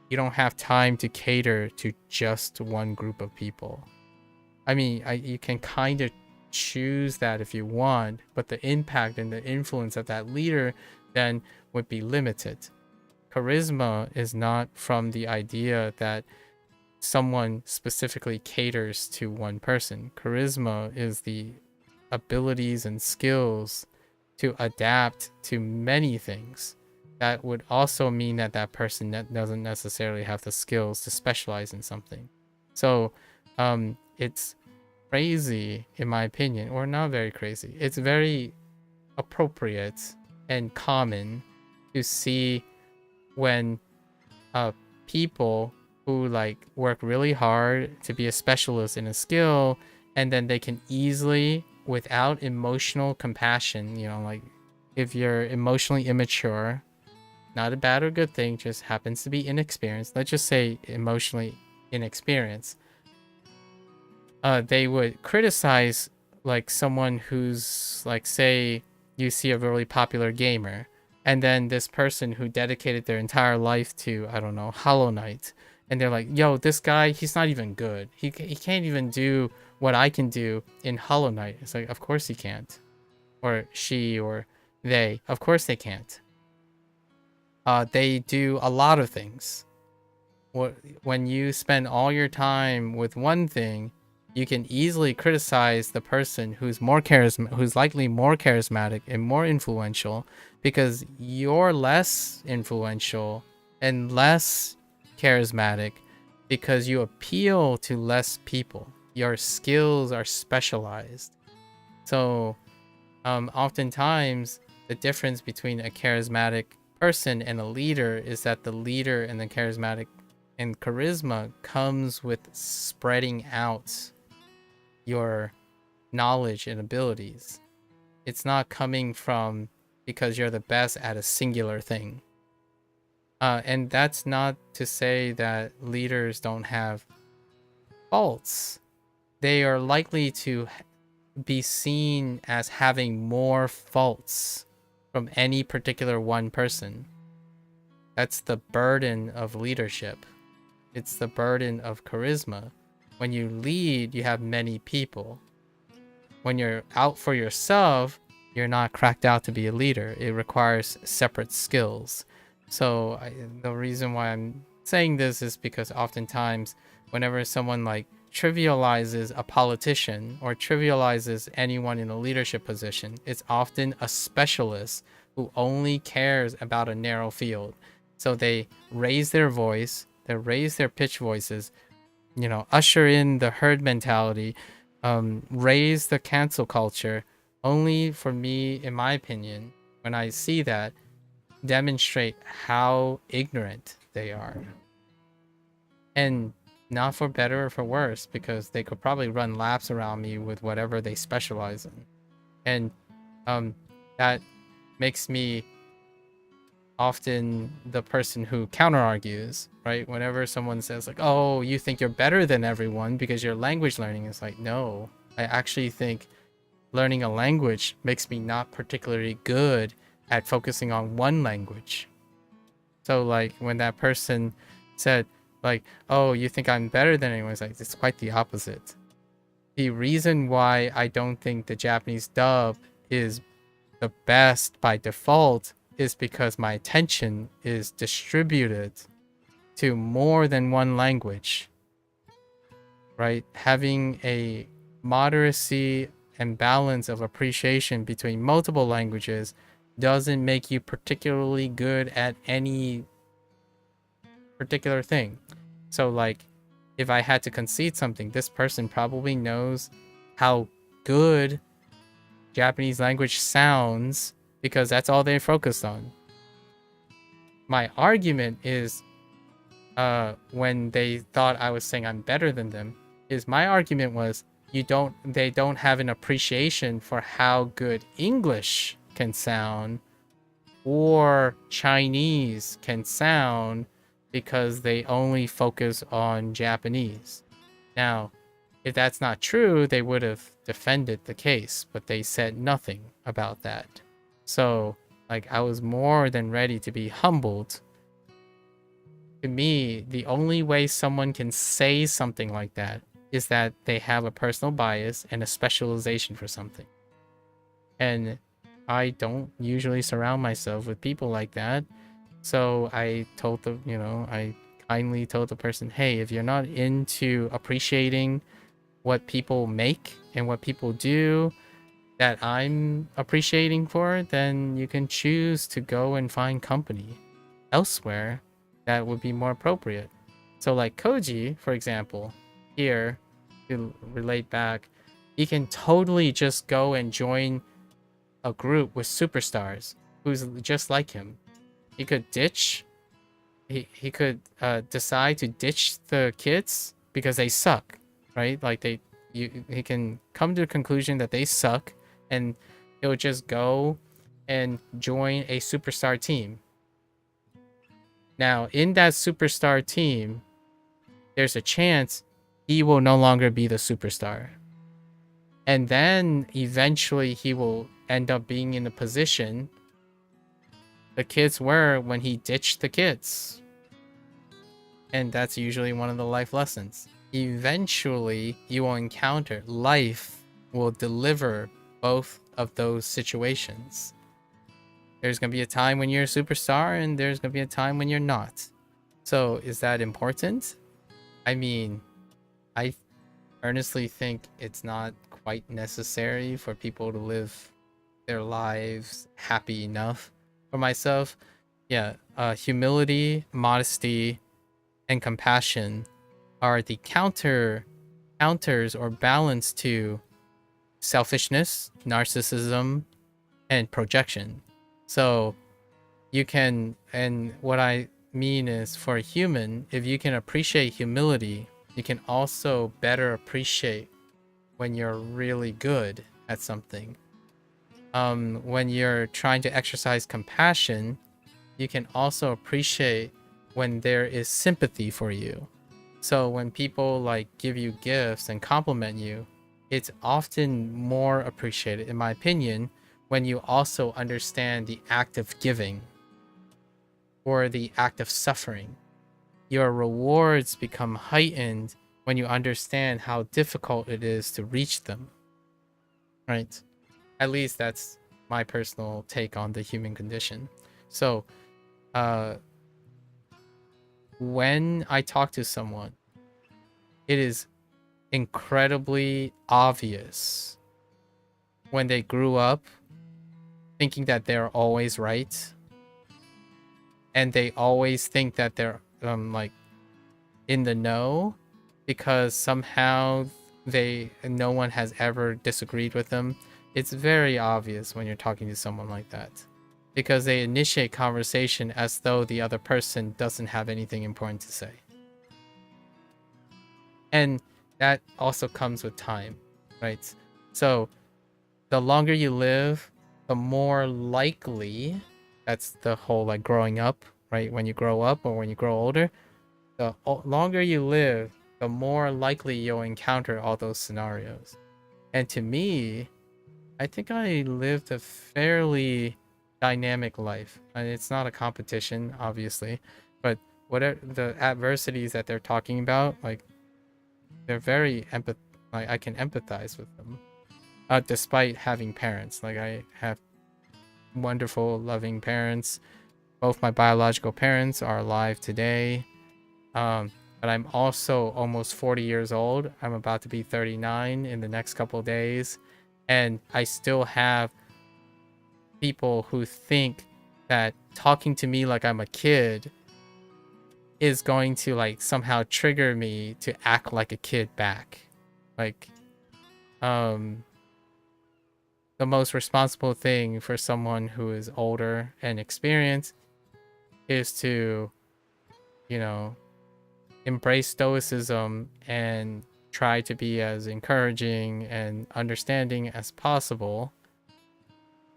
Speaker 1: you don't have time to cater to just one group of people. I mean, you can kind of choose that if you want, but the impact and the influence of that leader then would be limited. Charisma is not from the idea that someone specifically caters to one person. Charisma is the abilities and skills to adapt to many things. That would also mean that that person doesn't necessarily have the skills to specialize in something. So it's crazy, in my opinion, or not very crazy. It's very appropriate and common to see when people who like work really hard to be a specialist in a skill, and then they can easily, without emotional compassion, you know, like if you're emotionally immature, not a bad or good thing, just happens to be inexperienced, let's just say emotionally inexperienced, they would criticize like someone who's like, say you see a really popular gamer, and then this person who dedicated their entire life to, I don't know, Hollow Knight, and they're like, yo, this guy, he's not even good. He can't even do what I can do in Hollow Knight. It's like, of course he can't. Or she or they, of course they can't. They do a lot of things. When you spend all your time with one thing, you can easily criticize the person who's who's likely more charismatic and more influential, because you're less influential and less charismatic because you appeal to less people. Your skills are specialized. So oftentimes the difference between a charismatic person and a leader is that the leader and the charismatic and charisma comes with spreading out your knowledge and abilities. It's not coming from because you're the best at a singular thing. And that's not to say that leaders don't have faults. They are likely to be seen as having more faults from any particular one person. That's the burden of leadership. It's the burden of charisma. When you lead, you have many people. When you're out for yourself, you're not cracked out to be a leader. It requires separate skills. So the reason why I'm saying this is because oftentimes whenever someone like trivializes a politician or trivializes anyone in a leadership position, it's often a specialist who only cares about a narrow field. So they raise their voice, they raise their pitch voices, you know, usher in the herd mentality, raise the cancel culture, only for me, in my opinion, when I see that, demonstrate how ignorant they are. And not for better or for worse, because they could probably run laps around me with whatever they specialize in. And that makes me often the person who counter argues, right? Whenever someone says like, oh, you think you're better than everyone because you're language learning, it's like, no, I actually think learning a language makes me not particularly good at focusing on one language. So like when that person said like, oh, you think I'm better than anyone, it's like, it's quite the opposite. The reason why I don't think the Japanese dub is the best by default is because my attention is distributed to more than one language, right? Having a moderacy and balance of appreciation between multiple languages doesn't make you particularly good at any particular thing. So like, if I had to concede something, this person probably knows how good Japanese language sounds because that's all they're focused on. My argument is, when they thought I was saying I'm better than them, is my argument was they don't have an appreciation for how good English can sound or Chinese can sound because they only focus on Japanese. Now, if that's not true, they would have defended the case, but they said nothing about that. So, like, I was more than ready to be humbled. To me, the only way someone can say something like that is that they have a personal bias and a specialization for something. And I don't usually surround myself with people like that. So I told I kindly told the person, hey, if you're not into appreciating what people make and what people do that I'm appreciating for, then you can choose to go and find company elsewhere that would be more appropriate. So like Koji, for example, here, to relate back, he can totally just go and join a group with superstars who's just like him. He could ditch. He could decide to ditch the kids because they suck, right? Like he can come to the conclusion that they suck, and he'll just go and join a superstar team. Now, in that superstar team, there's a chance he will no longer be the superstar. And then eventually he will end up being in the position the kids were when he ditched the kids. And that's usually one of the life lessons. Eventually, you will encounter, life will deliver both of those situations. There's going to be a time when you're a superstar, and there's going to be a time when you're not. So, is that important? I mean, I earnestly think it's not quite necessary for people to live their lives happy enough. For myself, yeah, humility, modesty, and compassion are the counters or balance to selfishness, narcissism, and projection. So you can, and what I mean is, for a human, if you can appreciate humility, you can also better appreciate when you're really good at something. When you're trying to exercise compassion, you can also appreciate when there is sympathy for you. So when people like give you gifts and compliment you, it's often more appreciated, in my opinion, when you also understand the act of giving or the act of suffering. Your rewards become heightened when you understand how difficult it is to reach them, right? At least that's my personal take on the human condition. So, when I talk to someone, it is incredibly obvious when they grew up thinking that they're always right, and they always think that they're like in the know because somehow no one has ever disagreed with them. It's very obvious when you're talking to someone like that, because they initiate conversation as though the other person doesn't have anything important to say. And that also comes with time, right? So the longer you live, the more likely That's the whole like growing up, right? When you grow up or when you grow older, the longer you live, the more likely you'll encounter all those scenarios. And to me, I think I lived a fairly dynamic life. And it's not a competition, obviously, but whatever the adversities that they're talking about, like they're very like I can empathize with them. Despite having parents, like I have wonderful, loving parents. Both my biological parents are alive today. But I'm also almost 40 years old. I'm about to be 39 in the next couple of days. And I still have people who think that talking to me like I'm a kid is going to like somehow trigger me to act like a kid back. Like, the most responsible thing for someone who is older and experienced is to, you know, embrace stoicism and try to be as encouraging and understanding as possible,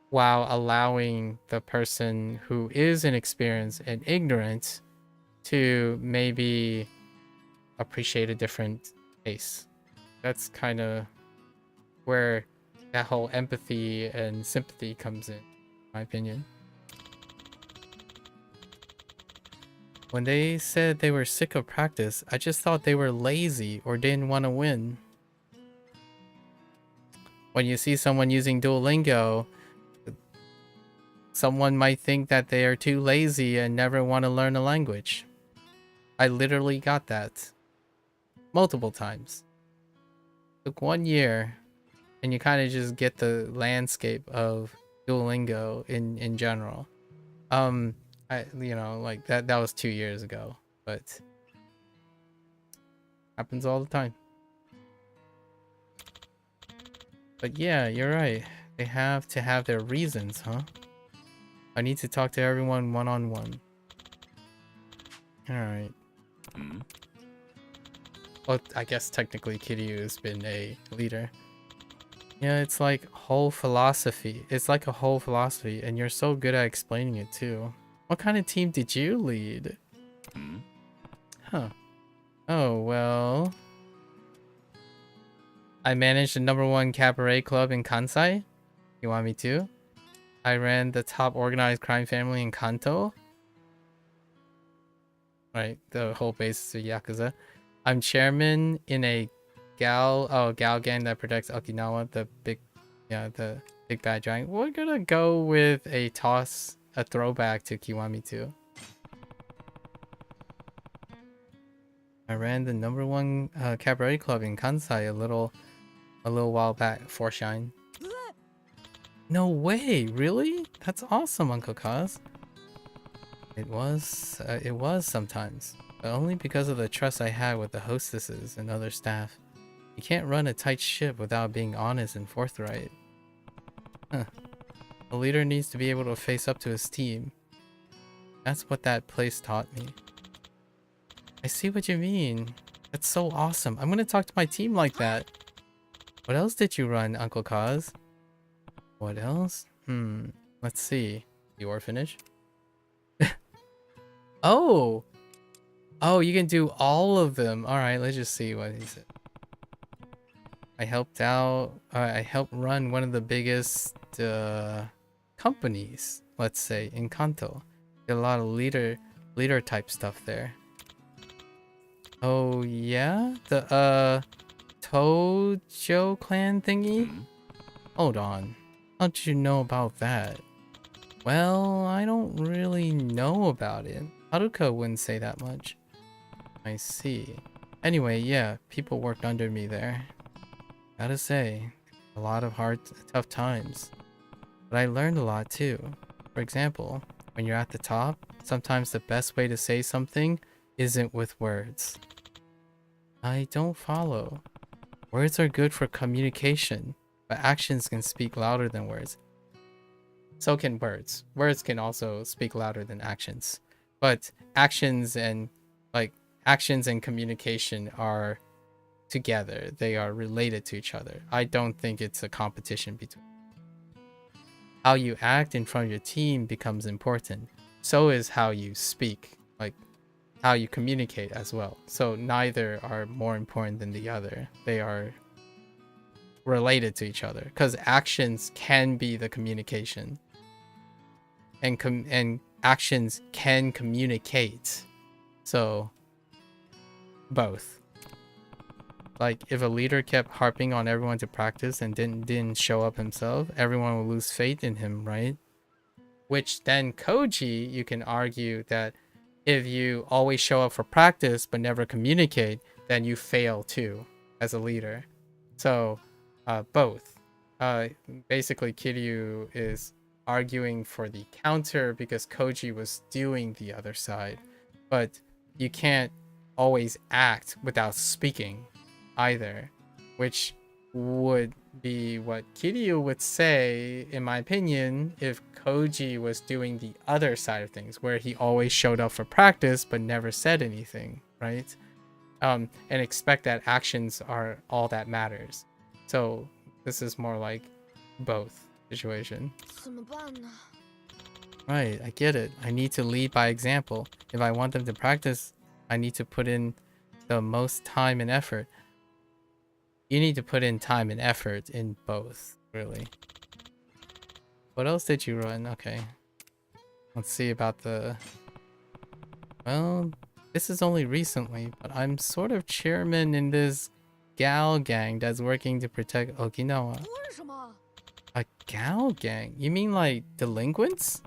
Speaker 1: while allowing the person who is inexperienced and ignorant to maybe appreciate a different pace. That's kind of where that whole empathy and sympathy comes in my opinion. When they said they were sick of practice, I just thought they were lazy or didn't want to win. When you see someone using Duolingo, someone might think that they are too lazy and never want to learn a language. I literally got that multiple times. Took 1 year, and you kind of just get the landscape of Duolingo in general. Like that was 2 years ago, but happens all the time. But yeah, you're right. They have to have their reasons, huh? I need to talk to everyone one-on-one. Alright. Well, I guess technically Kiryu has been a leader. Yeah, it's like whole philosophy. It's like a whole philosophy, and you're so good at explaining it too. What kind of team did you lead? Huh. Oh, well... I managed the #1 cabaret club in Kansai. You want me to? I ran the top organized crime family in Kanto. Right, the whole basis of Yakuza. I'm chairman in a gal gang that protects Okinawa, the big bad giant. We're gonna go with a throwback to Kiwami too. I ran the #1 cabaret club in Kansai a little while back. Foreshine. No way, really? That's awesome, Uncle Kaz. It was sometimes, but only because of the trust I had with the hostesses and other staff. You can't run a tight ship without being honest and forthright. Huh. A leader needs to be able to face up to his team. That's what that place taught me. I see what you mean. That's so awesome. I'm gonna talk to my team like that. What else did you run, Uncle Kaz? What else? Let's see. The orphanage? Oh! Oh, you can do all of them. Alright, let's just see what he said. I helped run one of the biggest companies, let's say, in Kanto. Did a lot of leader type stuff there. Oh yeah? The Tojo clan thingy? Hold on. How did you know about that? Well, I don't really know about it. Haruka wouldn't say that much. I see. Anyway, yeah, people worked under me there. Gotta say, a lot of tough times. But I learned a lot too. For example, when you're at the top, sometimes the best way to say something isn't with words. I don't follow. Words are good for communication, but actions can speak louder than words. So can words. Words can also speak louder than actions. But actions and communication are together. They are related to each other. I don't think it's a competition between. how you act in front of your team becomes important. So is how you speak, like how you communicate as well. So neither are more important than the other. They are related to each other because actions can be the communication, and actions can communicate. So both. Like if a leader kept harping on everyone to practice and didn't show up himself, everyone will lose faith in him, right? Which then Koji, you can argue that if you always show up for practice but never communicate, then you fail too as a leader. So both. Basically Kiryu is arguing for the counter because Koji was doing the other side. But you can't always act without speaking either, which would be what Kiryu would say, in my opinion, if Koji was doing the other side of things, where he always showed up for practice but never said anything, right? And expect that actions are all that matters. So this is more like both situation. Right, I get it. I need to lead by example. If I want them to practice, I need to put in the most time and effort. You need to put in time and effort in both, really. What else did you run? Okay. Let's see about the... Well, this is only recently, but I'm sort of chairman in this gal gang that's working to protect Okinawa. A gal gang? You mean like delinquents?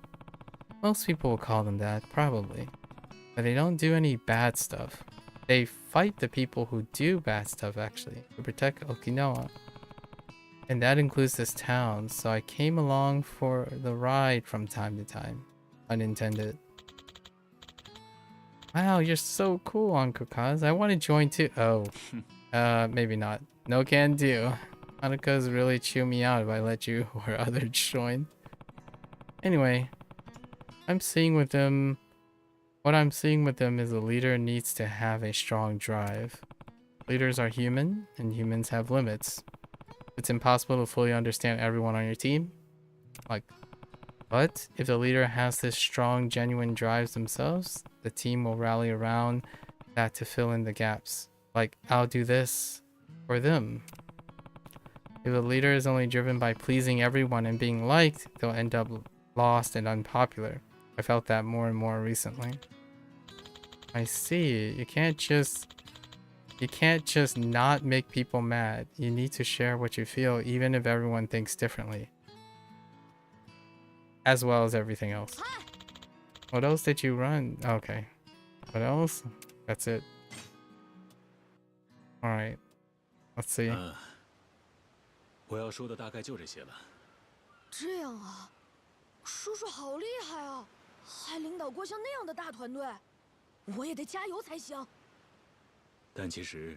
Speaker 1: Most people will call them that, probably. But they don't do any bad stuff. They fight the people who do bad stuff, actually, to protect Okinawa. And that includes this town, so I came along for the ride from time to time. Unintended. Wow, you're so cool, Ankukaz. I want to join too. Oh, maybe not. No can do. Hanukkah's really chew me out if I let you or others join. Anyway, I'm seeing with them... What I'm seeing with them is a leader needs to have a strong drive. Leaders are human, and humans have limits. It's impossible to fully understand everyone on your team. But if the leader has this strong, genuine drives themselves, the team will rally around that to fill in the gaps. Like, I'll do this for them. If a leader is only driven by pleasing everyone and being liked, they'll end up lost and unpopular. I felt that more and more recently. I see. You can't just not make people mad. You need to share what you feel, even if everyone thinks differently. As well as everything else. What else did you run? Okay. What else? That's it. Alright. Let's see.
Speaker 2: 我要说的大概就这些了。
Speaker 10: 这样啊，叔叔好厉害啊，还领导过像那样的大团队，我也得加油才行。
Speaker 2: 但其实，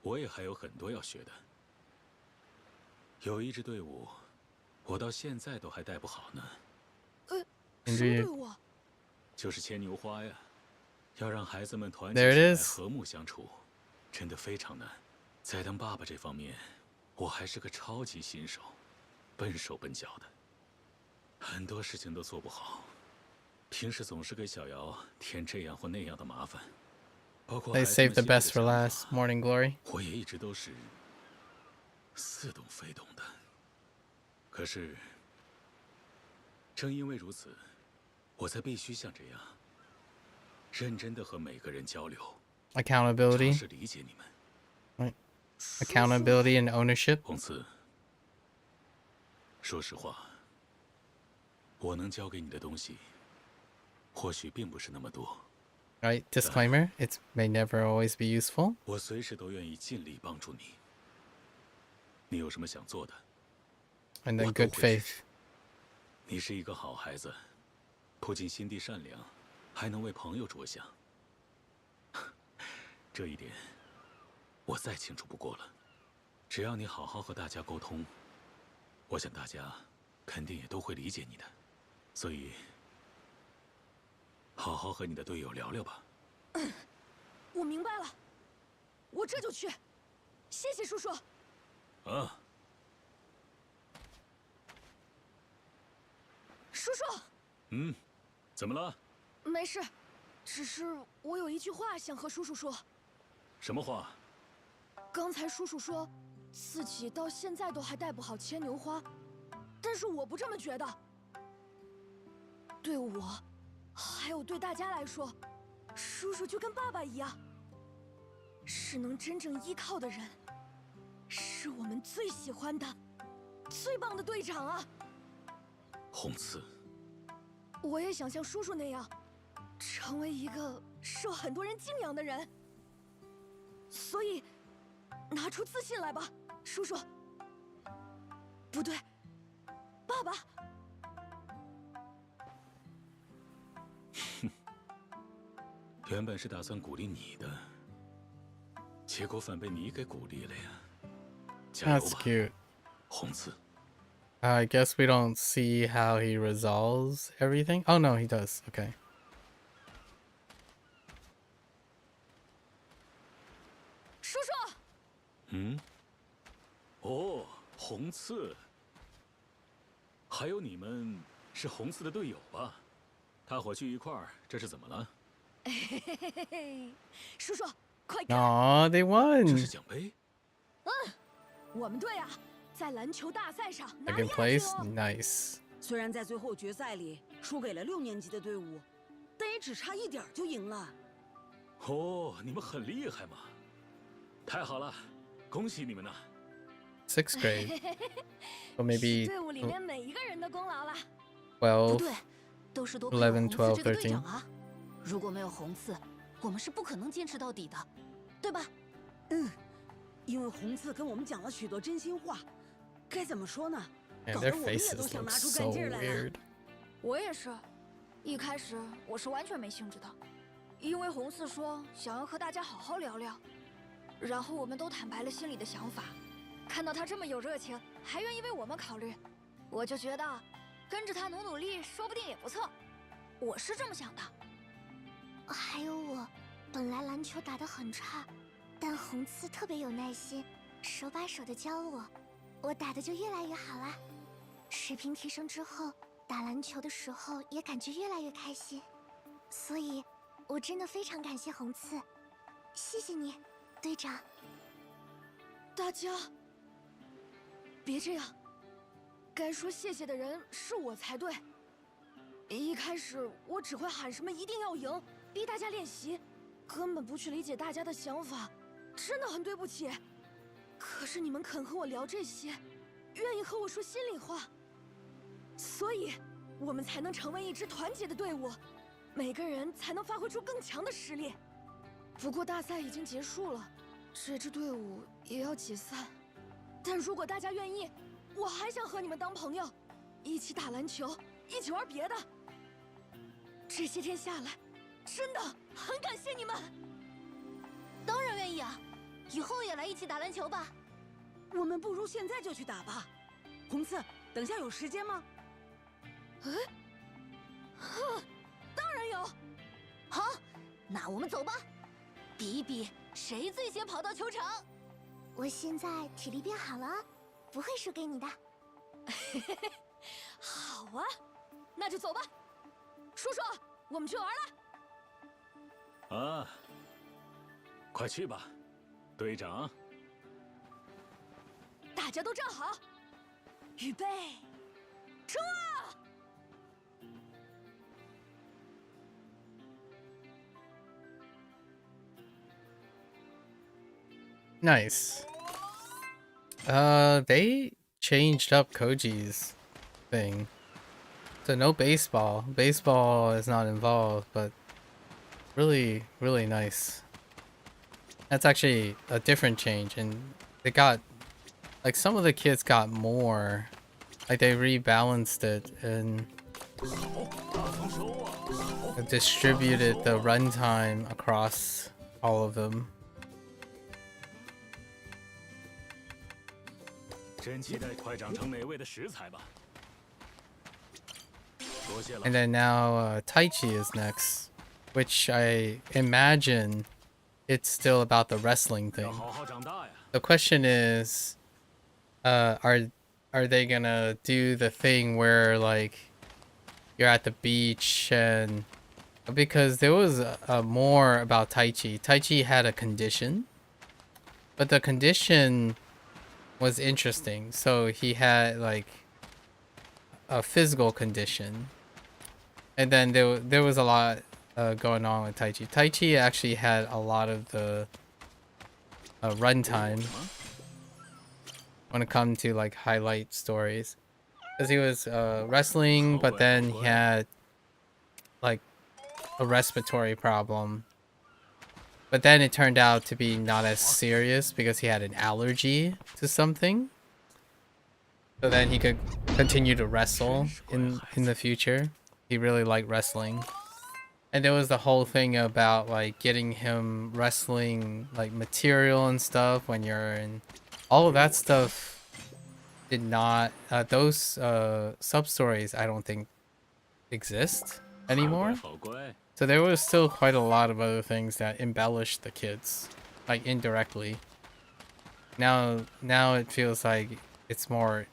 Speaker 2: 我也还有很多要学的。有一支队伍，我到现在都还带不好呢。
Speaker 10: 什么队伍？
Speaker 2: 就是牵牛花呀，要让孩子们团
Speaker 1: There
Speaker 2: 结
Speaker 1: it
Speaker 2: 起来，
Speaker 1: is.
Speaker 2: 和睦相处，真的非常难。在当爸爸这方面，我还是个超级新手，笨手笨脚的，很多事情都做不好。平时总是给小瑶添这样或那样的麻烦，包括
Speaker 1: They
Speaker 2: 孩子们
Speaker 1: saved the
Speaker 2: 心里的
Speaker 1: best for
Speaker 2: 想
Speaker 1: last.
Speaker 2: 法，
Speaker 1: Morning Glory.
Speaker 2: 我也一直都是似懂非懂的。可是，正因为如此，我才必须像这样认真的和每个人交流，尝
Speaker 1: Accountability.
Speaker 2: 试理解你们。
Speaker 1: Accountability and ownership.
Speaker 2: 红子，说实话，我能教给你的东西，或许并不是那么多。
Speaker 1: Right? Disclaimer. It may never always be useful.
Speaker 2: 我随时都愿意尽力帮助你。你有什么想做的？
Speaker 1: And then
Speaker 2: 我都
Speaker 1: good
Speaker 2: 会支
Speaker 1: faith.
Speaker 2: 持。你是一个好孩子，不仅心地善良，还能为朋友着想。这一点，我再清楚不过了。只要你好好和大家沟通，我想大家肯定也都会理解你的。所以，好好和你的队友聊聊吧。
Speaker 10: 我明白了，我这就去。谢谢叔叔。
Speaker 2: 啊。
Speaker 10: 叔叔。
Speaker 2: 嗯，怎么了？
Speaker 10: 没事，只是我有一句话想和叔叔说。
Speaker 2: 什么话？
Speaker 10: 刚才叔叔说，四喜到现在都还带不好牵牛花，但是我不这么觉得。对我，还有对大家来说，叔叔就跟爸爸一样，是能真正依靠的人，是我们最喜欢的、最棒的队长啊！
Speaker 2: 红刺，
Speaker 10: 我也想像叔叔那样，成为一个受很多人敬仰的人。所以，拿出自信来吧，叔叔。不对，爸爸。
Speaker 2: 原本是打算鼓励你的，结果反被你给鼓励了呀！加油
Speaker 1: That's
Speaker 2: 吧，
Speaker 1: cute.
Speaker 2: 红刺。
Speaker 1: I guess we don't see how he resolves everything. Oh no, he does. Okay.
Speaker 10: 叔叔。
Speaker 2: 嗯？哦，红刺。还有你们是红刺的队友吧？大伙聚一块儿，这是怎么了？
Speaker 10: 嘿嘿嘿嘿嘿，叔叔，快看！
Speaker 1: Aw, they
Speaker 2: 这
Speaker 1: won.
Speaker 2: 是奖杯。
Speaker 10: 我们队啊，在篮球大赛上拿了
Speaker 1: Second
Speaker 10: 亚军
Speaker 1: place.
Speaker 10: 哦。
Speaker 1: Nice.
Speaker 12: 虽然在最后决赛里输给了6年级的队伍，但也只差1点就赢了。
Speaker 2: 哦，你们很厉害嘛！太好了，恭喜你们呐！
Speaker 1: 6th grade. So
Speaker 10: 是
Speaker 1: maybe
Speaker 10: 队伍里面每一个人的功劳啦。
Speaker 11: 不
Speaker 1: 12,
Speaker 11: 对，都是多亏了
Speaker 1: 11,
Speaker 11: 红刺
Speaker 1: 12,
Speaker 11: 这个队
Speaker 1: 13.
Speaker 11: 长啊！如果没有红刺，我们是不可能坚持到底的，对吧？
Speaker 12: 因为红刺跟我们讲了许多真心话，该怎么说呢？
Speaker 1: And
Speaker 12: 搞
Speaker 1: their
Speaker 12: 得我们也
Speaker 1: faces
Speaker 12: 都想
Speaker 1: look
Speaker 12: 拿出
Speaker 1: so
Speaker 12: 干劲儿来了。
Speaker 1: weird.
Speaker 11: 我也是，一开始我是完全没兴致的，因为红刺说想要和大家好好聊聊，然后我们都坦白了心里的想法。看到他这么有热情，还愿意为我们考虑，我就觉得跟着他努努力，说不定也不错。我是这么想的。
Speaker 13: 还有我，本来篮球打得很差，但红刺特别有耐心，手把手的教我，我打得就越来越好啦。水平提升之后，打篮球的时候也感觉越来越开心，所以，我真的非常感谢红刺，谢谢你，队长。
Speaker 10: 大家，别这样，该说谢谢的人是我才对。一开始我只会喊什么一定要赢，逼大家练习，根本不去理解大家的想法，真的很对不起。可是你们肯和我聊这些，愿意和我说心里话，所以我们才能成为一支团结的队伍，每个人才能发挥出更强的实力。不过大赛已经结束了，这支队伍也要解散。但如果大家愿意，我还想和你们当朋友，一起打篮球，一起玩别的。这些天下来，真的很感谢你们。
Speaker 11: 当然愿意啊，以后也来一起打篮球吧。
Speaker 12: 我们不如现在就去打吧。红刺，等下有时间吗？
Speaker 10: 当然有。
Speaker 11: 好，那我们走吧，比一比谁最先跑到球场。
Speaker 13: 我现在体力变好了，不会输给你的。
Speaker 10: 好啊，那就走吧。叔叔，我们去玩了。
Speaker 2: 啊，快去吧，队长。
Speaker 10: 大家都站好，预备，冲啊！
Speaker 1: Nice. They changed up Koji's thing. So no baseball. Baseball is not involved, but really, really nice. That's actually a different change, and they got, like, some of the kids got more. Like, they rebalanced it and distributed the runtime across all of them.
Speaker 2: 真期待快长成美味的食材吧。多谢了。
Speaker 1: And then now Taichi is next, which I imagine it's still about the wrestling thing.
Speaker 2: 要好好长大呀。
Speaker 1: The question is, are they gonna do the thing where, like, you're at the beach, and because there was more about Taichi. Taichi had a condition, but the condition was interesting. So he had like a physical condition, and then there was a lot going on with Taichi. Taichi actually had a lot of the runtime when it comes to like highlight stories, because he was wrestling, but then he had like a respiratory problem, but then it turned out to be not as serious because he had an allergy to something, so then he could continue to wrestle in the future. He really liked wrestling. And there was the whole thing about like getting him wrestling like material and stuff when you're in. All of that stuff did not, those sub-stories I don't think exist anymore. So there was still quite a lot of other things that embellished the kids, like indirectly. Now it feels like it's more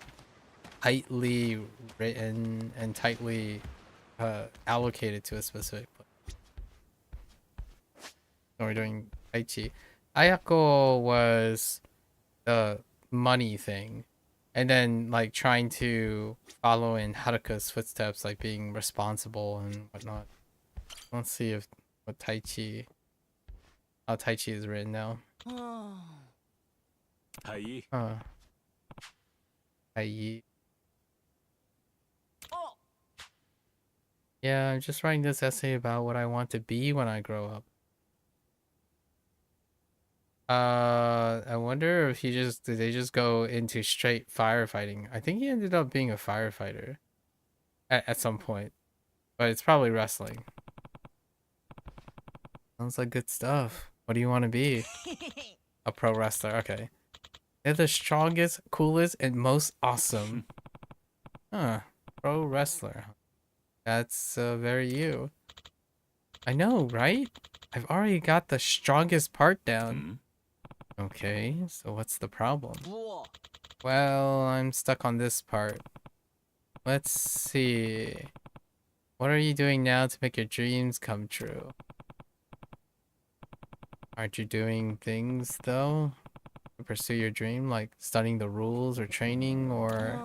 Speaker 1: tightly written and tightly allocated to a specific place. So we're doing Aichi. Ayako was the money thing, and then like trying to follow in Haruka's footsteps, like being responsible and whatnot. Let's see if how Taichi is written now. Ai. Yeah, I'm just writing this essay about what I want to be when I grow up. I wonder if did they just go into straight firefighting? I think he ended up being a firefighter at some point, but it's probably wrestling. Sounds like good stuff. What do you want to be? A pro wrestler. Okay. They're the strongest, coolest, and most awesome. Huh. Pro wrestler. That's very you. I know, right? I've already got the strongest part down. Okay, so what's the problem? Well, I'm stuck on this part. Let's see. What are you doing now to make your dreams come true? Aren't you doing things, though, to pursue your dream, like studying the rules or training, or...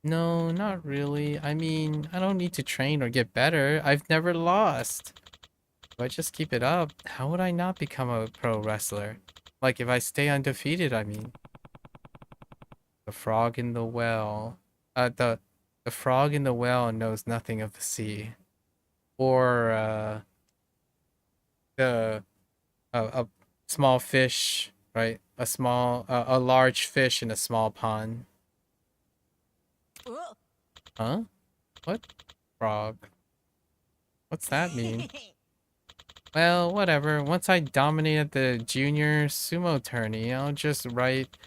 Speaker 1: No, not really. I mean, I don't need to train or get better. I've never lost. If I just keep it up, how would I not become a pro wrestler? Like, if I stay undefeated, I mean. The frog in the well. The frog in the well knows nothing of the sea. Or, a small fish, right? A large fish in a small pond. Huh? What? Frog. What's that mean? Well, whatever. Once I dominated the junior sumo tourney, I'll just write,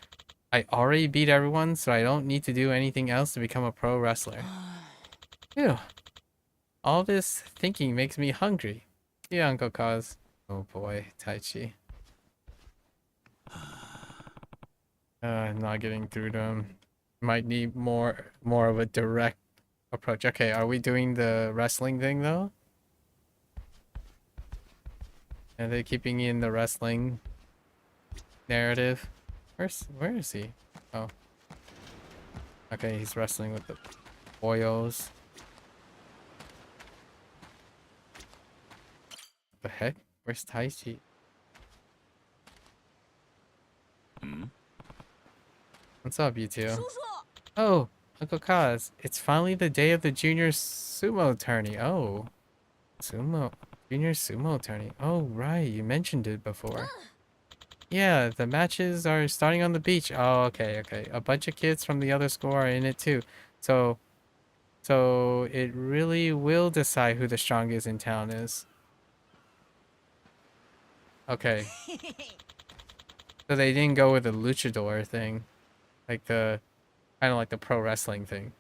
Speaker 1: I already beat everyone, so I don't need to do anything else to become a pro wrestler. Phew. All this thinking makes me hungry. Yeah, Uncle Kaz. Oh boy, Taichi. Not getting through to him. Might need more of a direct approach. Okay, are we doing the wrestling thing though? Are they keeping in the wrestling narrative? Where is he? Oh. Okay, he's wrestling with the boyos. The heck? Where's Taichi? What's up, you two? Oh, Uncle Kaz, it's finally the day of the junior sumo tourney. Oh. Junior sumo tourney. Oh, right, you mentioned it before. Yeah, the matches are starting on the beach. Oh, okay. A bunch of kids from the other school are in it too. So it really will decide who the strongest in town is. Okay. So they didn't go with the luchador thing. Like kind of like the pro wrestling thing.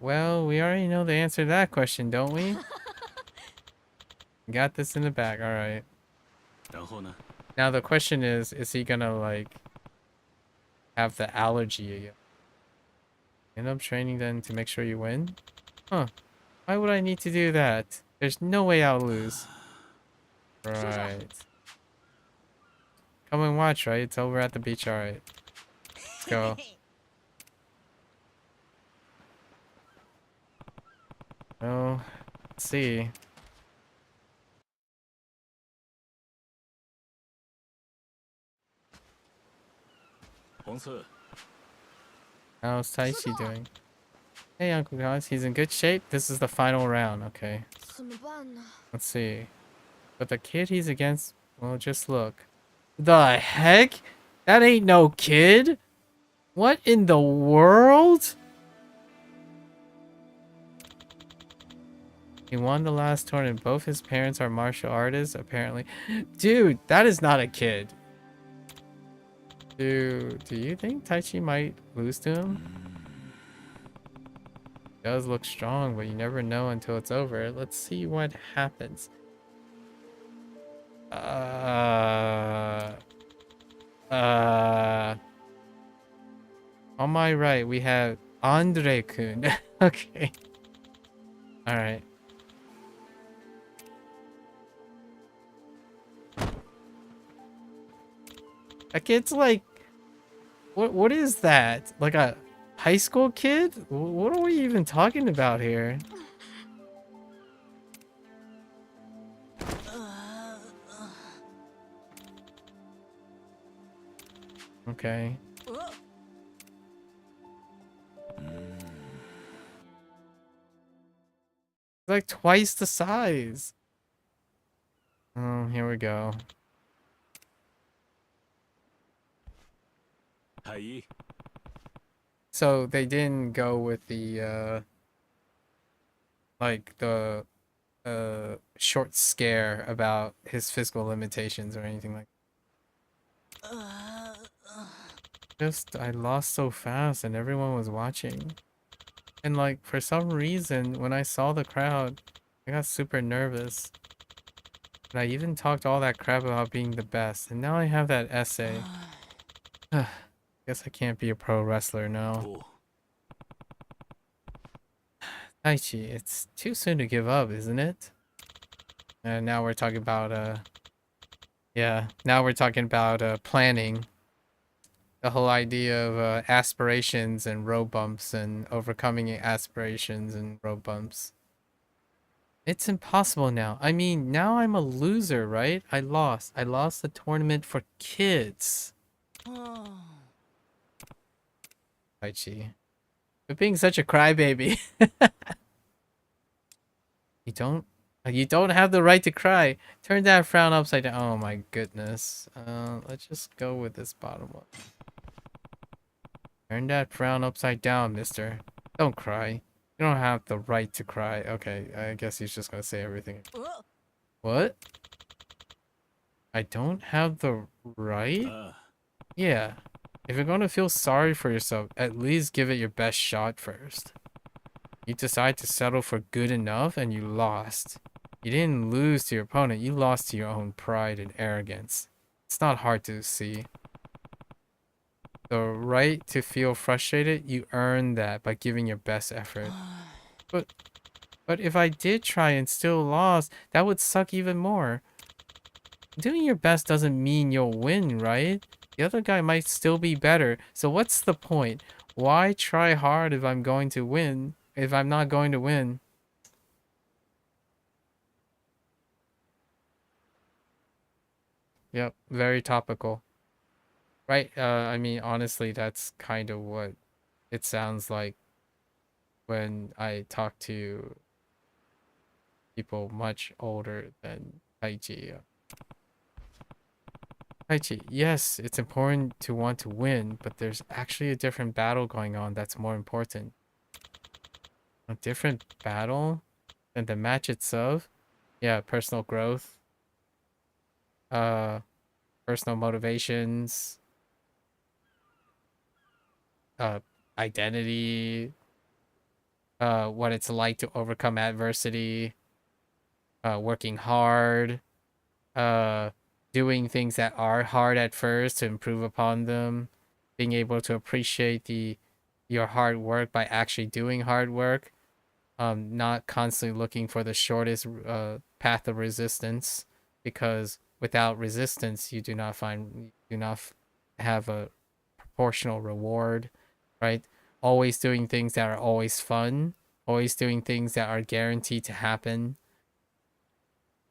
Speaker 1: Well, we already know the answer to that question, don't we? Got this in the bag, alright. Now the question is he gonna like have the allergy again? End up training then to make sure you win? Huh. Why would I need to do that? There's no way I'll lose. Right. Come and watch, right? It's over at the beach, alright. Let's go. Oh, let's see. How's Taichi doing? Hey, Uncle Guys, he's in good shape. This is the final round, okay. Let's see. But the kid he's against, well, just look. The heck? That ain't no kid. What in the world? He won the last tournament. Both his parents are martial artists, apparently. Dude, that is not a kid. Dude, do you think Taichi might lose to him? He does look strong, but you never know until it's over. Let's see what happens. On my right, we have Andre-kun. Okay. Alright. That kid's like... What is that? Like a high school kid? What are we even talking about here? Okay. Like twice the size. Oh, here we go. So they didn't go with the like the short scare about his physical limitations or anything like that. Just I lost so fast and everyone was watching. And like for some reason when I saw the crowd, I got super nervous. And I even talked all that crap about being the best. And now I have that essay. Guess I can't be a pro wrestler now. Taichi, it's too soon to give up, isn't it? And now we're talking about yeah, now we're talking about planning. The whole idea of aspirations and road bumps and overcoming aspirations and road bumps. It's impossible now. I mean, now I'm a loser, right? I lost. I lost the tournament for kids. Taichi. But being such a crybaby. You don't have the right to cry. Turn that frown upside down. Oh my goodness. Let's just go with this bottom one. Turn that frown upside down, mister. Don't cry. You don't have the right to cry. Okay, I guess he's just gonna say everything. What? I don't have the right? Yeah. If you're gonna feel sorry for yourself, at least give it your best shot first. You decide to settle for good enough and you lost. You didn't lose to your opponent, you lost to your own pride and arrogance. It's not hard to see. The right to feel frustrated, you earn that by giving your best effort. But if I did try and still lost, that would suck even more. Doing your best doesn't mean you'll win, right? The other guy might still be better, so what's the point? Why try hard if I'm going to win? If I'm not going to win? Yep, very topical. Right, I mean, honestly, that's kind of what it sounds like when I talk to people much older than Taichi. Taichi, yes, it's important to want to win, but there's actually a different battle going on that's more important. A different battle than the match itself? Yeah, personal growth. Personal motivations. Identity. What it's like to overcome adversity. Working hard. Doing things that are hard at first to improve upon them. Being able to appreciate your hard work by actually doing hard work. not constantly looking for the shortest path of resistance, because without resistance you do not have a proportional reward, right? Always doing things that are always fun, always doing things that are guaranteed to happen.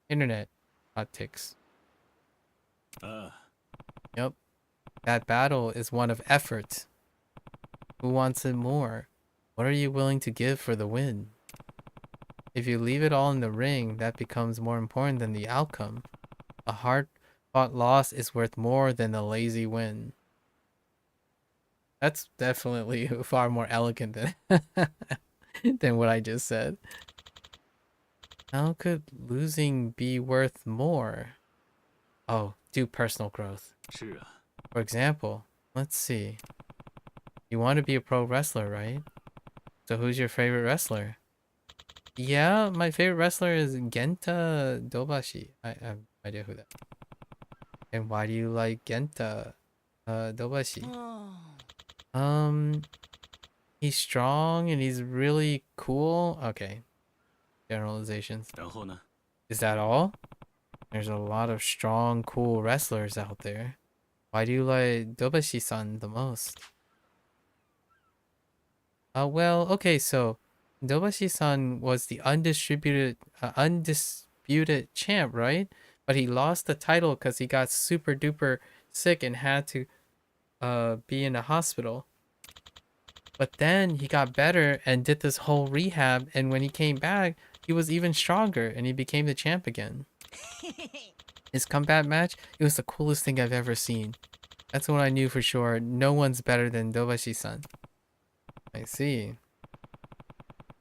Speaker 1: Internet hot ticks. Yep. That battle is one of effort. Who wants it more? What are you willing to give for the win? If you leave it all in the ring, that becomes more important than the outcome. A hard-fought loss is worth more than a lazy win. That's definitely far more elegant than what I just said. How could losing be worth more? Oh, do personal growth. For example, let's see. You want to be a pro wrestler, right? So who's your favorite wrestler? Yeah, my favorite wrestler is Genta Dobashi. I have no idea who that is. And why do you like Genta Dobashi? He's strong and he's really cool. Okay. Generalizations. Is that all? There's a lot of strong, cool wrestlers out there. Why do you like Dobashi-san the most? Well, okay, so Dobashi-san was the undisputed champ, right? But he lost the title because he got super duper sick and had to be in a hospital. But then he got better and did this whole rehab, and when he came back, he was even stronger and he became the champ again. His comeback match, it was the coolest thing I've ever seen. That's when I knew for sure no one's better than Dobashi-san. I see.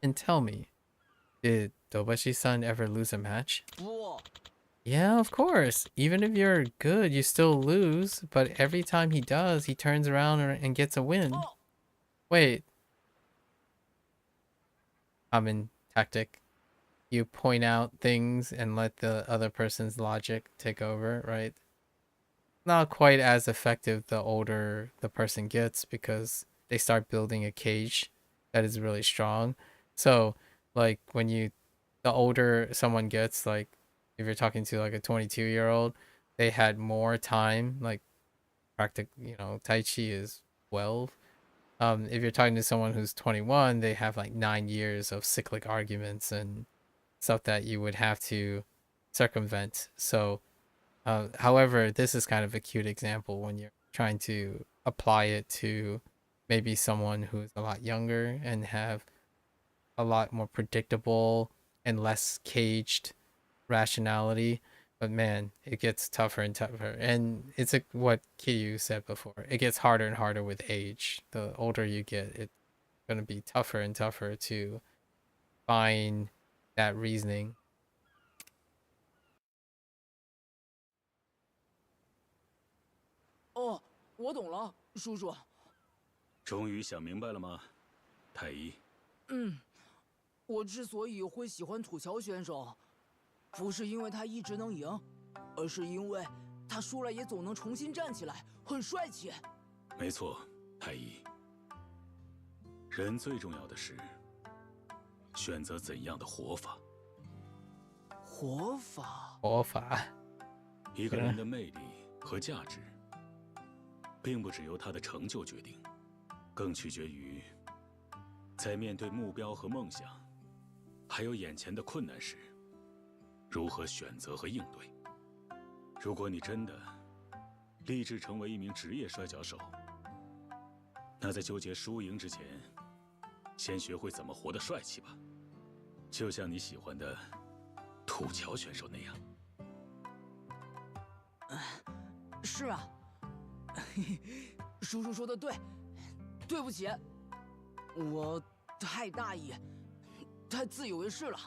Speaker 1: And tell me, did Dobashi-san ever lose a match? Yeah, of course. Even if you're good, you still lose. But every time he does, he turns around and gets a win. Wait. Common tactic. You point out things and let the other person's logic take over, right? Not quite as effective the older the person gets, because they start building a cage that is really strong. So, like, the older someone gets, like, if you're talking to like a 22-year-old, they had more time, like, practically, Tai Chi is 12. If you're talking to someone who's 21, they have like 9 years of cyclic arguments and stuff that you would have to circumvent. So, however, this is kind of a cute example when you're trying to apply it to maybe someone who's a lot younger and have a lot more predictable and less caged rationality. But man, it gets tougher and tougher. And it's what Kiryu said before. It gets harder and harder with age. The older you get, it's going to be tougher and tougher to find that reasoning.
Speaker 12: Oh, 我懂了，叔叔。
Speaker 2: 终于想明白了吗，太医？
Speaker 12: 我之所以会喜欢土桥选手，不是因为他一直能赢，而是因为他输了也总能重新站起来，很帅气。
Speaker 2: 没错，太医。人最重要的是选择怎样的活法。
Speaker 12: 活法。
Speaker 1: 活法。
Speaker 2: 一个人的魅力和价值，并不只由他的成就决定，更取决于在面对目标和梦想，还有眼前的困难时，如何选择和应对。如果你真的立志成为一名职业摔跤手，那在纠结输赢之前，先学会怎么活得帅气吧，就像你喜欢的土桥选手那样。
Speaker 12: 是啊，叔叔说的对，对不起，我太大意，太自以为是了。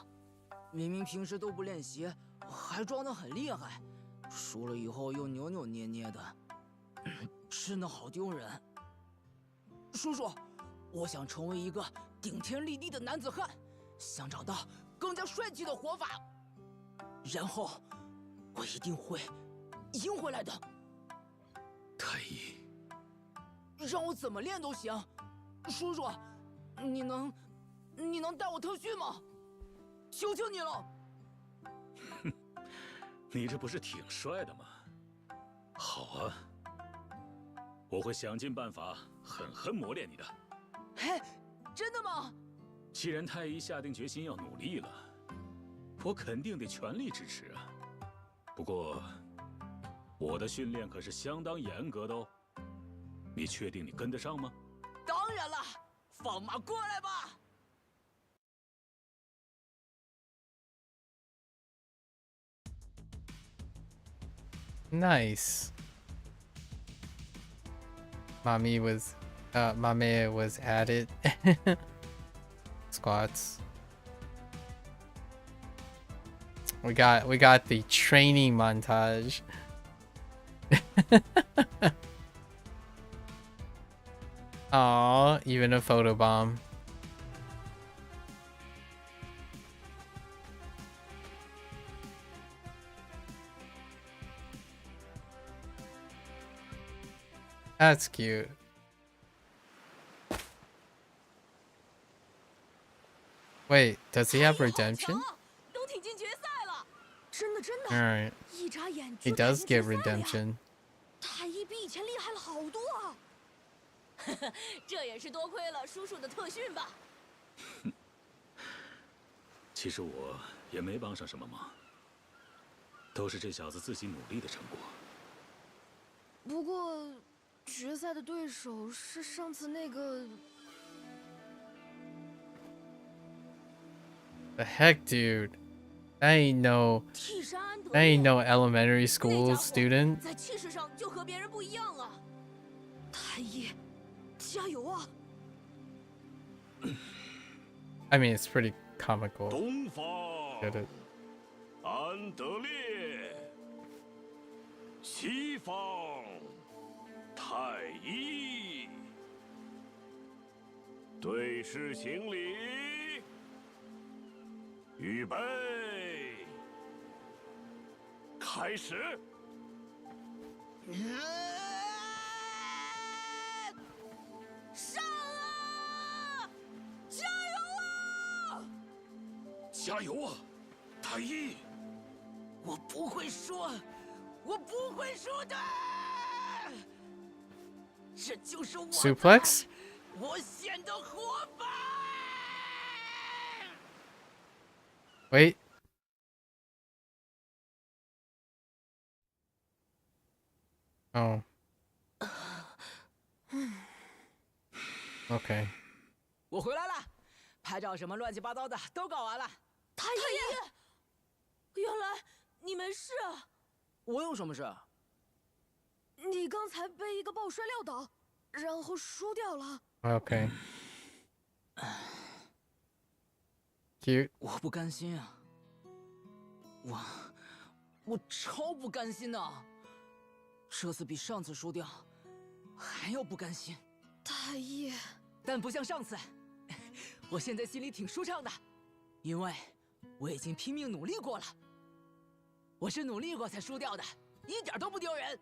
Speaker 12: 明明平时都不练习，还装得很厉害，输了以后又扭扭捏捏的，真的好丢人。叔叔，我想成为一个顶天立地的男子汉，想找到更加帅气的活法，然后我一定会赢回来的。
Speaker 2: 太医，
Speaker 12: 让我怎么练都行。叔叔，你能你能带我特训吗？求求你了！
Speaker 2: 你这不是挺帅的吗？好啊，我会想尽办法狠狠磨练你的。
Speaker 12: 嘿，真的吗？
Speaker 2: 既然太医下定决心要努力了，我肯定得全力支持啊。不过，我的训练可是相当严格的哦。你确定你跟得上吗？
Speaker 12: 当然了，放马过来吧！
Speaker 1: Nice. Mame was at it. Squats. We got the training montage. Aw, even a photobomb. That's cute. Wait, does he have redemption? Alright. He does get redemption.
Speaker 10: 太医比以前厉害了好多啊！这也是多亏了叔叔的特训吧。
Speaker 2: 其实我也没帮上什么忙，都是这小子自己努力的成果。
Speaker 10: 不过，决赛的对手是上次那个。
Speaker 1: The heck, dude? That ain't no elementary school student.
Speaker 10: 在气势上就和别人不一样啊！太医，加油啊
Speaker 1: I mean, it's pretty comical.
Speaker 14: 东方
Speaker 1: Get it.
Speaker 14: 安德烈，西方太医，对视行礼，预备，开始。
Speaker 10: 上啊！加油啊！
Speaker 2: 加油啊，太医！
Speaker 12: 我不会输，我不会输的。这就是我
Speaker 1: Suplex?
Speaker 12: 我献的活法。
Speaker 1: Wait. Oh. Okay.
Speaker 12: 我回来了，拍照什么乱七八糟的都搞完了。
Speaker 10: 太医，原来你没事啊！
Speaker 12: 我有什么事？
Speaker 10: 你刚才被一个抱摔撂倒，然后输掉了。
Speaker 1: Okay. Cute.
Speaker 12: 我不甘心啊！我超不甘心的，这次比上次输掉还要不甘心。
Speaker 10: 太医，
Speaker 12: 但不像上次，我现在心里挺舒畅的，因为我已经拼命努力过了。我是努力过才输掉的，一点都不丢人。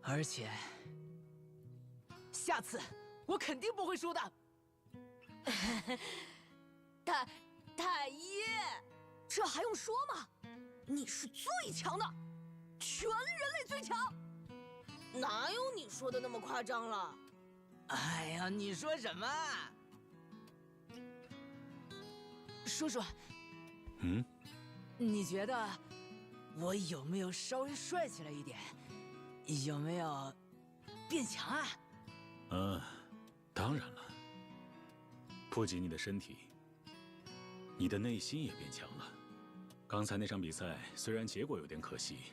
Speaker 12: 而且，下次我肯定不会输的。
Speaker 10: 太医，这还用说吗？你是最强的，全人类最强。哪有你说的那么夸张了？
Speaker 12: 哎呀，你说什么？叔叔，你觉得我有没有稍微帅起来一点？有没有变强啊？
Speaker 2: 当然了，不仅你的身体，你的内心也变强了。刚才那场比赛虽然结果有点可惜，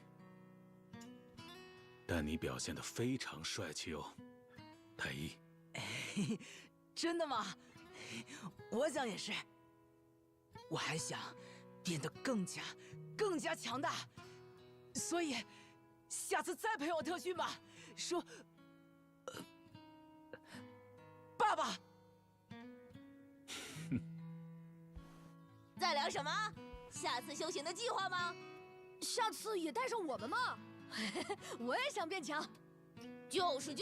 Speaker 2: 但你表现得非常帅气哦，太医。
Speaker 12: 真的吗？我想也是。我还想变得更加强大，所以下次再陪我特训吧。说，爸爸。
Speaker 10: 在聊什么？下次修行的计划吗？下次也带上我们吗？我也想变强。就是，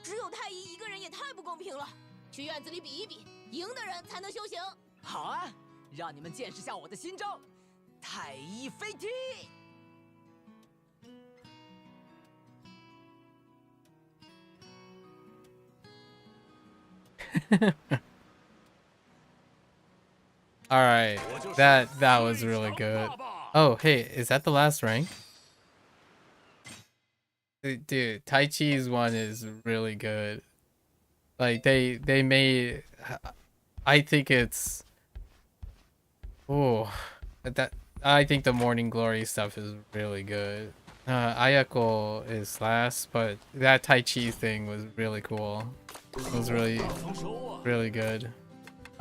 Speaker 10: 只有太医一个人也太不公平了。去院子里比一比，赢的人才能修行。
Speaker 12: 好啊，让你们见识下我的新招——太一飞踢。
Speaker 1: All right, that was really good. Oh, hey, is that the last rank? Dude, Tai Chi's one is really good. Like they made, I think it's, oh, that I think the Morning Glory stuff is really good. Ayako is last, but that Tai Chi thing was really cool. It was really good.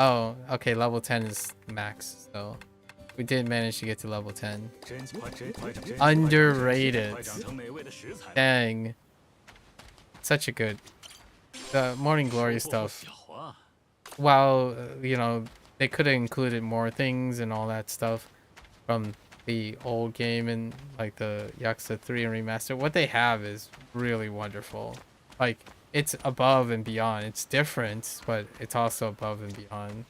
Speaker 1: Oh, okay, level 10 is max, so we did manage to get to level 10. Underrated. Dang. Such a good. The Morning Glory stuff. While, you know, they could have included more things and all that stuff from the old game and like the Yakuza 3 and remaster, what they have is really wonderful. Like, it's above and beyond. It's different, but it's also above and beyond.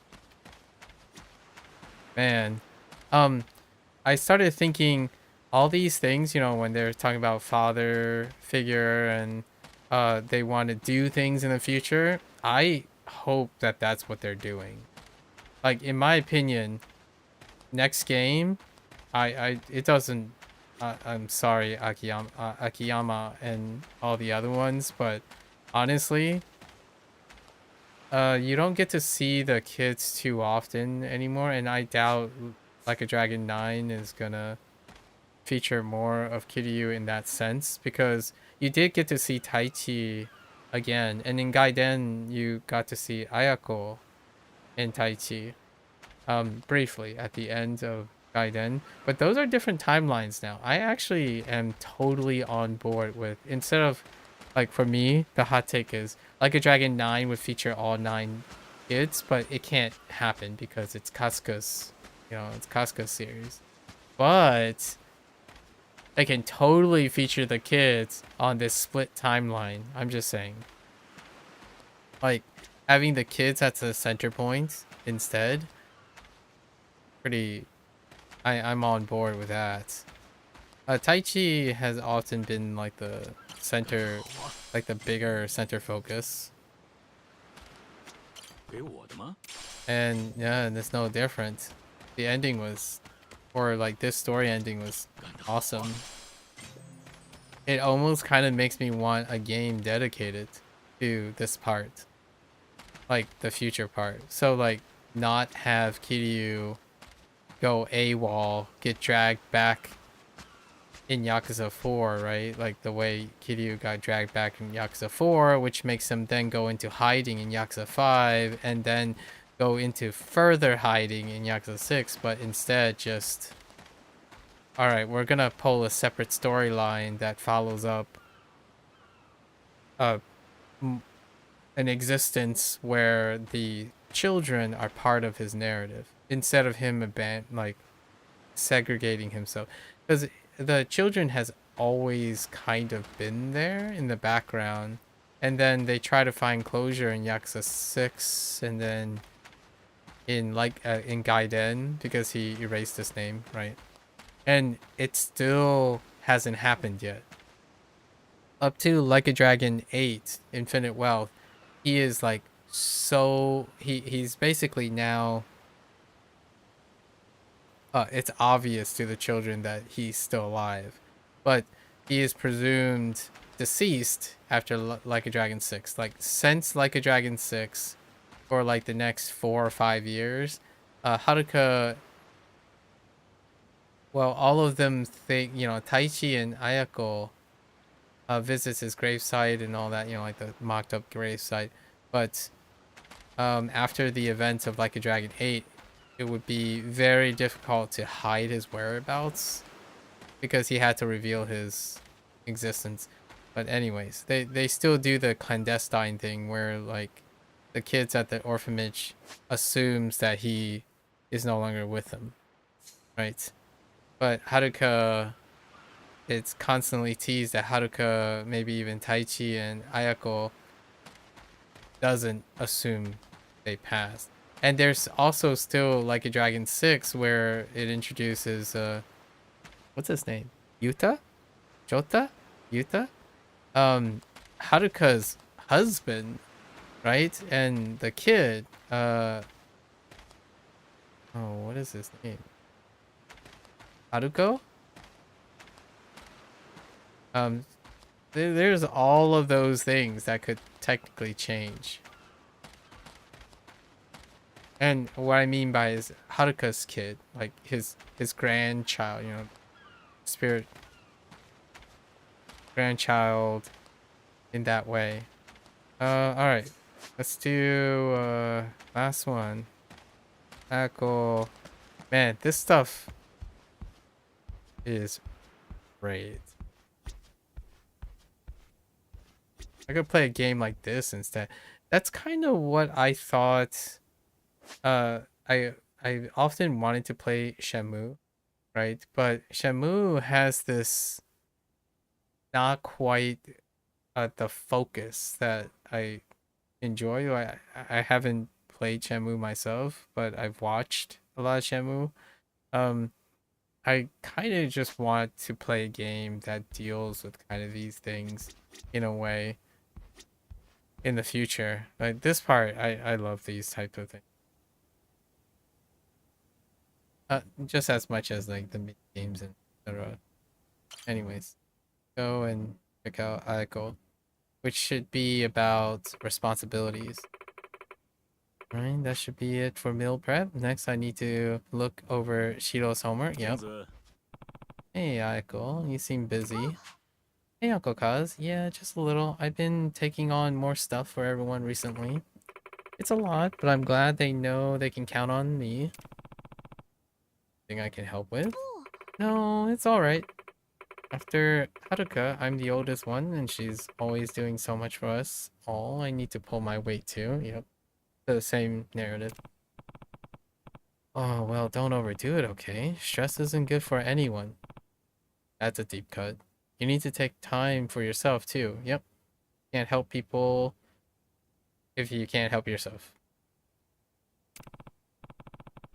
Speaker 1: Man, I started thinking all these things, you know, when they're talking about father figure and they want to do things in the future. I hope that that's what they're doing. Like, in my opinion, next game, it doesn't. I'm sorry, Akiyama and all the other ones, but honestly, you don't get to see the kids too often anymore, and I doubt Like a Dragon 9 is gonna feature more of Kiryu in that sense, because you did get to see Taichi again, and in Gaiden you got to see Ayako and Taichi briefly at the end of Gaiden, but those are different timelines now. I actually am totally on board with, instead of, like, for me, the hot take is Like a Dragon 9 would feature all 9 kids, but it can't happen because it's Kasuga's, you know, it's Kasuga's series. But they can totally feature the kids on this split timeline. I'm just saying. Like, having the kids at the center point instead, pretty... I'm on board with that. Taichi has often been like the center, like the bigger center focus. And yeah, and it's no different. The ending was, or like this story ending was awesome. It almost kind of makes me want a game dedicated to this part. Like the future part. So like not have Kiryu go AWOL, get dragged back in Yakuza 4, right? Like the way Kiryu got dragged back in Yakuza 4, which makes him then go into hiding in Yakuza 5, and then go into further hiding in Yakuza 6, but instead just... Alright, we're gonna pull a separate storyline that follows up an existence where the children are part of his narrative, instead of him like segregating himself, because the children has always kind of been there in the background, and then they try to find closure in Yakuza 6, and then in in Gaiden, because he erased his name, right? And it still hasn't happened yet. Up to Like a Dragon 8 Infinite Wealth, he is like so he's basically now it's obvious to the children that he's still alive, but he is presumed deceased after Like a Dragon 6. Like, since Like a Dragon 6, for like the next 4 or 5 years, Haruka, well, all of them think, you know, Taichi and Ayako visits his gravesite and all that, you know, like the mocked up gravesite, but after the events of Like a Dragon 8, it would be very difficult to hide his whereabouts because he had to reveal his existence. But anyways, they still do the clandestine thing where like the kids at the orphanage assumes that he is no longer with them, right? But Haruka, it's constantly teased that Haruka, maybe even Taichi and Ayako, doesn't assume they passed. And there's also still Like a Dragon 6 where it introduces what's his name? Yuta? Jota? Yuta? Haruka's husband, right? And the kid, oh, what is his name? Haruko? There's all of those things that could technically change. And what I mean by is Haruka's kid, like his grandchild, you know, spirit grandchild in that way. Alright. Let's do last one. Tackle. Man, this stuff is great. I could play a game like this instead. That's kind of what I thought. I often wanted to play Shenmue, right? But Shenmue has this not quite the focus that I enjoy. I haven't played Shenmue myself, but I've watched a lot of Shenmue. I kind of just want to play a game that deals with kind of these things in a way in the future. Like this part, I love these type of things. Just as much as like the mini games and etc. Anyways, go and check out Aiko, which should be about responsibilities. Alright, that should be it for meal prep. Next, I need to look over Shiro's homework. Yep. Hey, Aiko, you seem busy. Hey, Uncle Kaz. Yeah, just a little. I've been taking on more stuff for everyone recently. It's a lot, but I'm glad they know they can count on me. Thing I can help with? No, it's alright. After Haruka, I'm the oldest one, and she's always doing so much for us all. I need to pull my weight too. Yep. The same narrative. Oh, well, don't overdo it, okay? Stress isn't good for anyone. That's a deep cut. You need to take time for yourself too. Yep. Can't help people if you can't help yourself.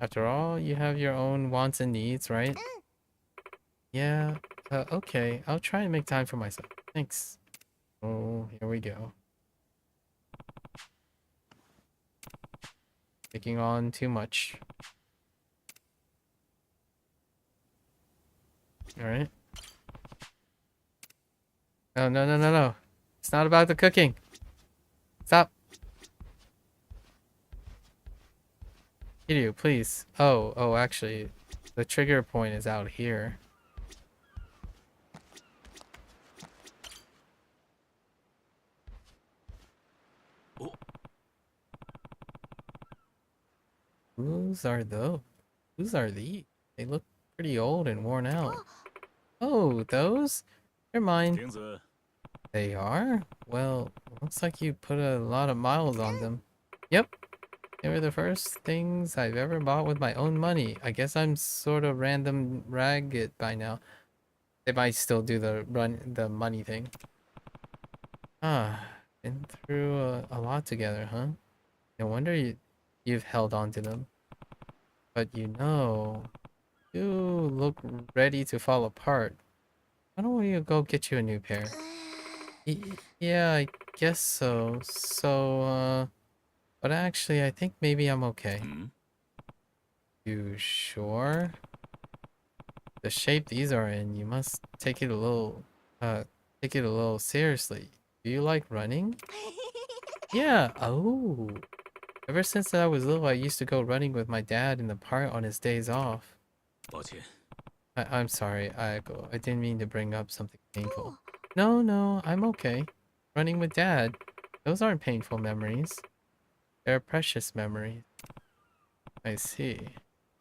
Speaker 1: After all, you have your own wants and needs, right? Yeah, okay. I'll try and make time for myself. Thanks. Oh, here we go. Taking on too much. Alright. Oh, no. It's not about the cooking. Stop. Kiryu, please. Oh, actually, the trigger point is out here. Whose are those? Whose are these? They look pretty old and worn out. Oh, those? They're mine. They are? Well, looks like you put a lot of miles on them. Yep. They were the first things I've ever bought with my own money. I guess I'm sort of random ragged by now. They might still do the money thing. Ah, been through a lot together, huh? No wonder you've held on to them. But you look ready to fall apart. Why don't we go get you a new pair? Yeah, I guess so. But actually, I think maybe I'm okay. You sure? The shape these are in, you must take it a little seriously. Do you like running? Yeah. Oh. Ever since I was little, I used to go running with my dad in the park on his days off. I'm sorry, I didn't mean to bring up something painful. No, I'm okay. Running with Dad. Those aren't painful memories. They're precious memories. I see.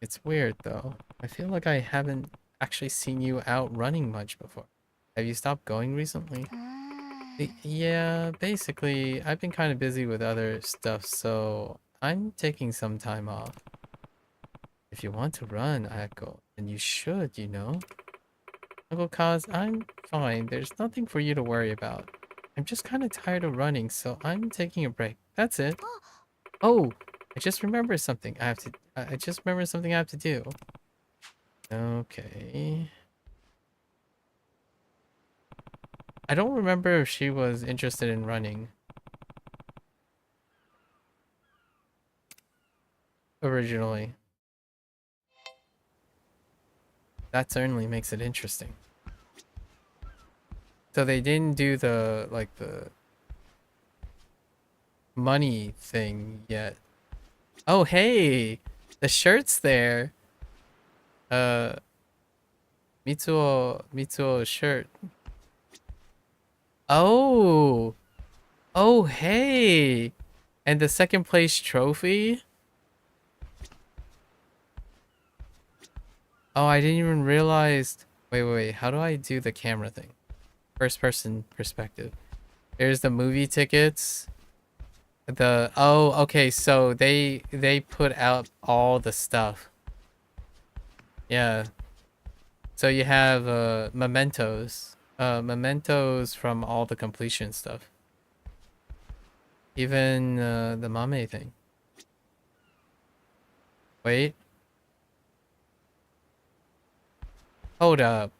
Speaker 1: It's weird though. I feel like I haven't actually seen you out running much before. Have you stopped going recently? Yeah, basically, I've been kind of busy with other stuff, so I'm taking some time off. If you want to run, Ayako, then you should, you know? Uncle Kaz, I'm fine. There's nothing for you to worry about. I'm just kind of tired of running, so I'm taking a break. That's it. Oh, I just remembered something. I just remembered something I have to do. Okay. I don't remember if she was interested in running originally. That certainly makes it interesting. So they didn't do the money thing yet. Oh, hey, the shirt's there. Mitsuo's shirt. Oh, oh, hey, and the second place trophy. Oh, I didn't even realize. Wait. How do I do the camera thing? First person perspective. There's the movie tickets. Okay, so they put out all the stuff. Yeah. So you have mementos. Mementos from all the completion stuff. Even the Mame thing. Wait. Hold up.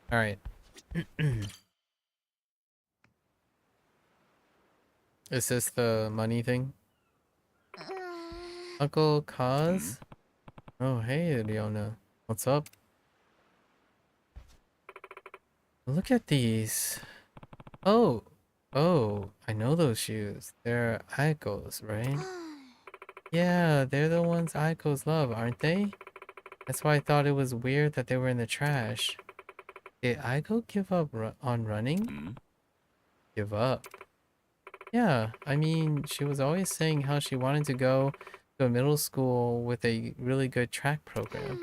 Speaker 1: All right. Is this the money thing? Uncle Kaz? Oh, hey, Leona. What's up? Look at these. Oh, I know those shoes. They're Aiko's, right? Yeah, they're the ones Aiko's love, aren't they? That's why I thought it was weird that they were in the trash. Did Aiko give up on running? Give up? Yeah, I mean, she was always saying how she wanted to go to a middle school with a really good track program.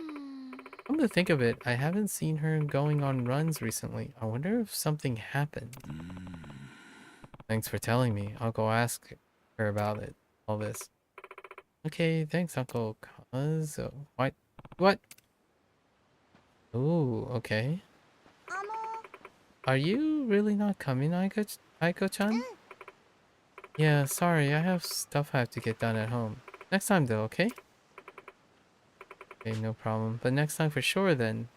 Speaker 1: Come to think of it, I haven't seen her going on runs recently. I wonder if something happened. Thanks for telling me. I'll go ask her about it. All this. Okay, thanks, Uncle Kaz. What? Ooh, okay. Are you really not coming, Aiko-chan? Yeah, sorry, I have stuff I have to get done at home. Next time though, okay? Okay, no problem. But next time for sure then.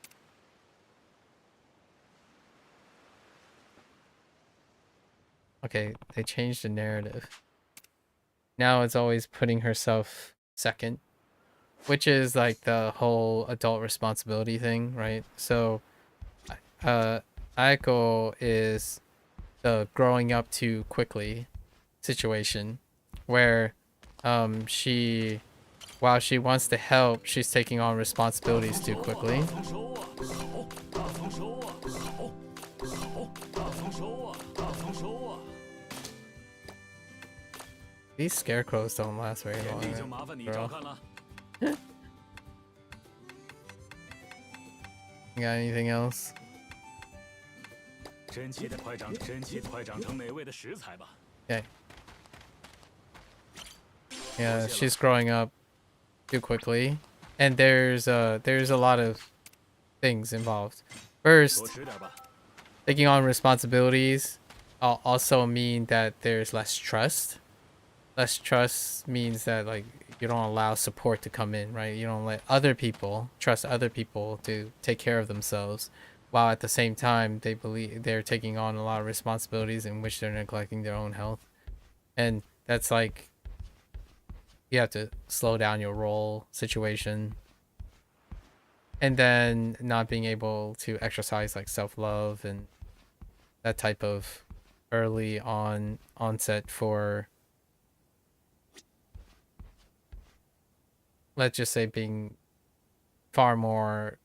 Speaker 1: Okay, they changed the narrative. Now it's always putting herself second. Which is like the whole adult responsibility thing, right? So, Aiko is the growing up too quickly situation where while she wants to help, she's taking on responsibilities too quickly. These scarecrows don't last very long, right, girl? You got anything else? Okay. Yeah, she's growing up too quickly, and there's a lot of things involved. First, taking on responsibilities also mean that there's less trust. Less trust means that like you don't allow support to come in, right? You don't let trust other people to take care of themselves, while at the same time they believe they're taking on a lot of responsibilities in which they're neglecting their own health. And that's like you have to slow down your role situation. And then not being able to exercise like self-love and that type of early onset for, let's just say, being far more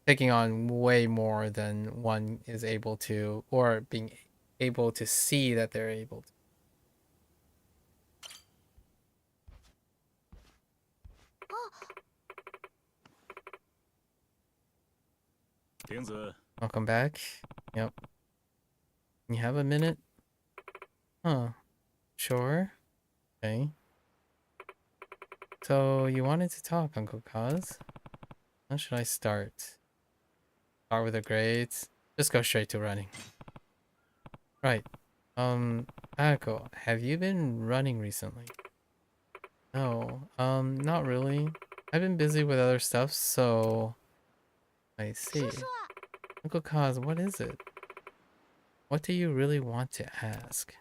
Speaker 1: taking on way more than one is able to, or being able to see that they're able to. Welcome back. Yep. You have a minute? Huh. Sure. Okay. So you wanted to talk, Uncle Kaz. How should I start? Start with the grades? Just go straight to running. Right. Ako, have you been running recently? No, not really. I've been busy with other stuff, so... I see. Uncle Kaz, what is it? What do you really want to ask?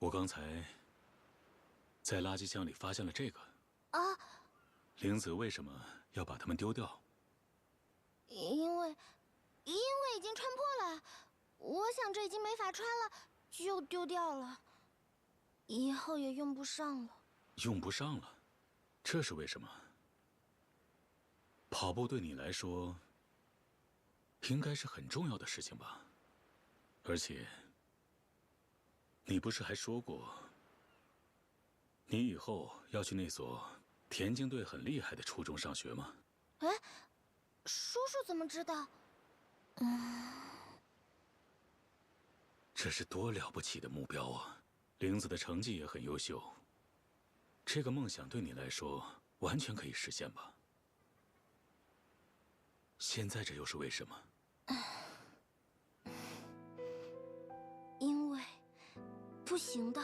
Speaker 2: 我刚才在垃圾箱里发现了这个。
Speaker 11: 啊，
Speaker 2: 玲子为什么要把它们丢掉？
Speaker 11: 因为已经穿破了，我想这已经没法穿了，就丢掉了。以后也用不上了。
Speaker 2: 用不上了，这是为什么？跑步对你来说，应该是很重要的事情吧？而且，你不是还说过，你以后要去那所田径队很厉害的初中上学吗？
Speaker 11: 哎，叔叔怎么知道？
Speaker 2: 这是多了不起的目标啊！玲子的成绩也很优秀，这个梦想对你来说完全可以实现吧？现在这又是为什么？
Speaker 11: 因为不行的。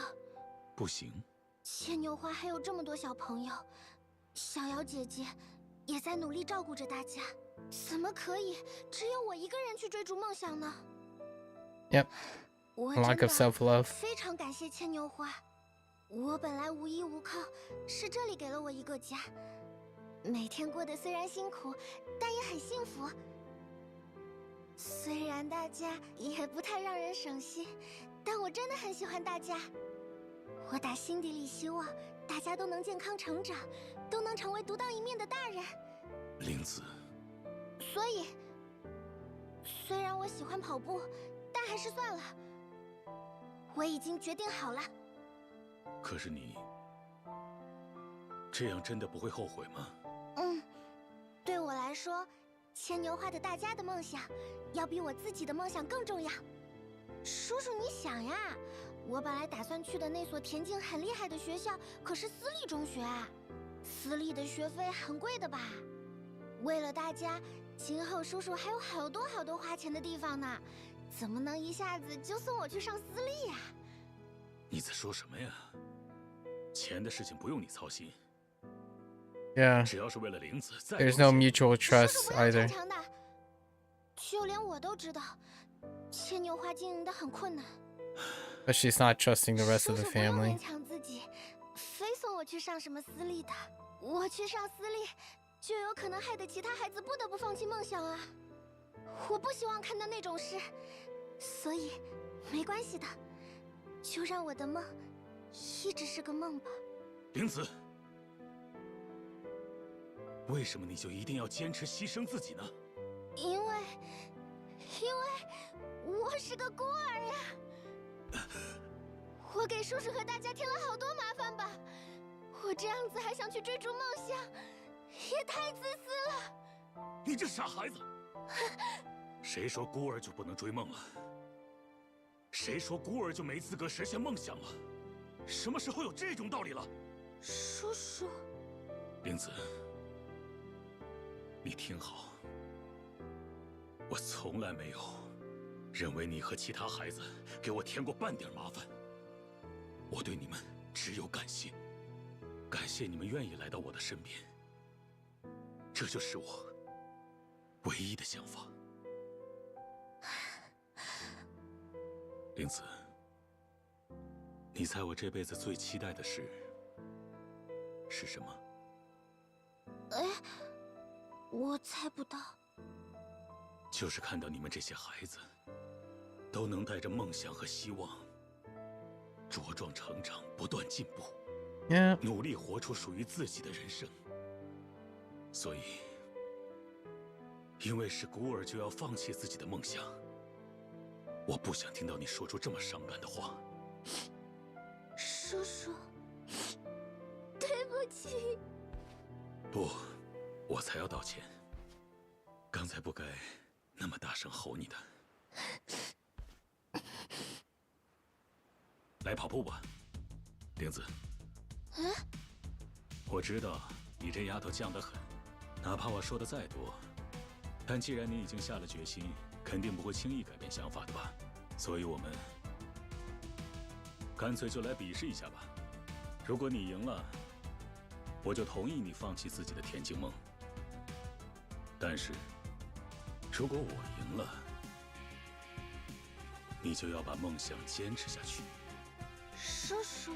Speaker 2: 不行。
Speaker 11: 牵牛花还有这么多小朋友，小瑶姐姐也在努力照顾着大家，怎么可以只有我一个人去追逐梦想呢？
Speaker 1: Yep.
Speaker 11: 我
Speaker 1: Lack of self-love.
Speaker 11: 非常感谢牵牛花，我本来无依无靠，是这里给了我一个家，每天过得虽然辛苦，但也很幸福。虽然大家也不太让人省心，但我真的很喜欢大家。我打心底里希望大家都能健康成长，都能成为独当一面的大人。
Speaker 2: 玲子。
Speaker 11: 所以，虽然我喜欢跑步，但还是算了。我已经决定好了。
Speaker 2: 可是你这样真的不会后悔吗？
Speaker 11: 对我来说，牵牛花的大家的梦想，要比我自己的梦想更重要。叔叔，你想呀，我本来打算去的那所田径很厉害的学校，可是私立中学啊，私立的学费很贵的吧？为了大家，今后叔叔还有好多好多花钱的地方呢，怎么能一下子就送我去上私立呀？
Speaker 2: 你在说什么呀？钱的事情不用你操心。
Speaker 1: Yeah.
Speaker 2: 只要是为了玲子，
Speaker 1: There's no mutual trust either.
Speaker 11: 就连我都知道，牵牛花经营的很困难。
Speaker 1: But she's not trusting the rest of the
Speaker 11: 叔叔不用
Speaker 1: family.
Speaker 11: 勉强自己，非送我去上什么私立的。我去上私立，就有可能害得其他孩子不得不放弃梦想啊！我不希望看到那种事，所以没关系的，就让我的梦一直是个梦吧。
Speaker 2: 玲子，为什么你就一定要坚持牺牲自己呢？
Speaker 11: 因为我是个孤儿呀！我给叔叔和大家添了好多麻烦吧？我这样子还想去追逐梦想，也太自私了！
Speaker 2: 你这傻孩子！谁说孤儿就不能追梦了？谁说孤儿就没资格实现梦想了？什么时候有这种道理了？
Speaker 11: 叔叔，
Speaker 2: 玲子，你听好，我从来没有认为你和其他孩子给我添过半点麻烦。我对你们只有感谢，感谢你们愿意来到我的身边。这就是我唯一的想法。玲子，你猜我这辈子最期待的事是什么？
Speaker 11: 哎，我猜不到。
Speaker 2: 就是看到你们这些孩子都能带着梦想和希望茁壮成长，不断进步，努力活出属于自己的人生。所以，因为是孤儿就要放弃自己的梦想，我不想听到你说出这么伤感的话。
Speaker 11: 叔叔，对不起。
Speaker 2: 不，我才要道歉。刚才不该那么大声吼你的。来跑步吧，玲子。
Speaker 11: 嗯。
Speaker 2: 我知道你这丫头犟得很，哪怕我说的再多，但既然你已经下了决心，肯定不会轻易改变想法的吧？所以我们干脆就来比试一下吧。如果你赢了，我就同意你放弃自己的田径梦。但是，如果我赢了，你就要把梦想坚持下去。
Speaker 11: 叔叔，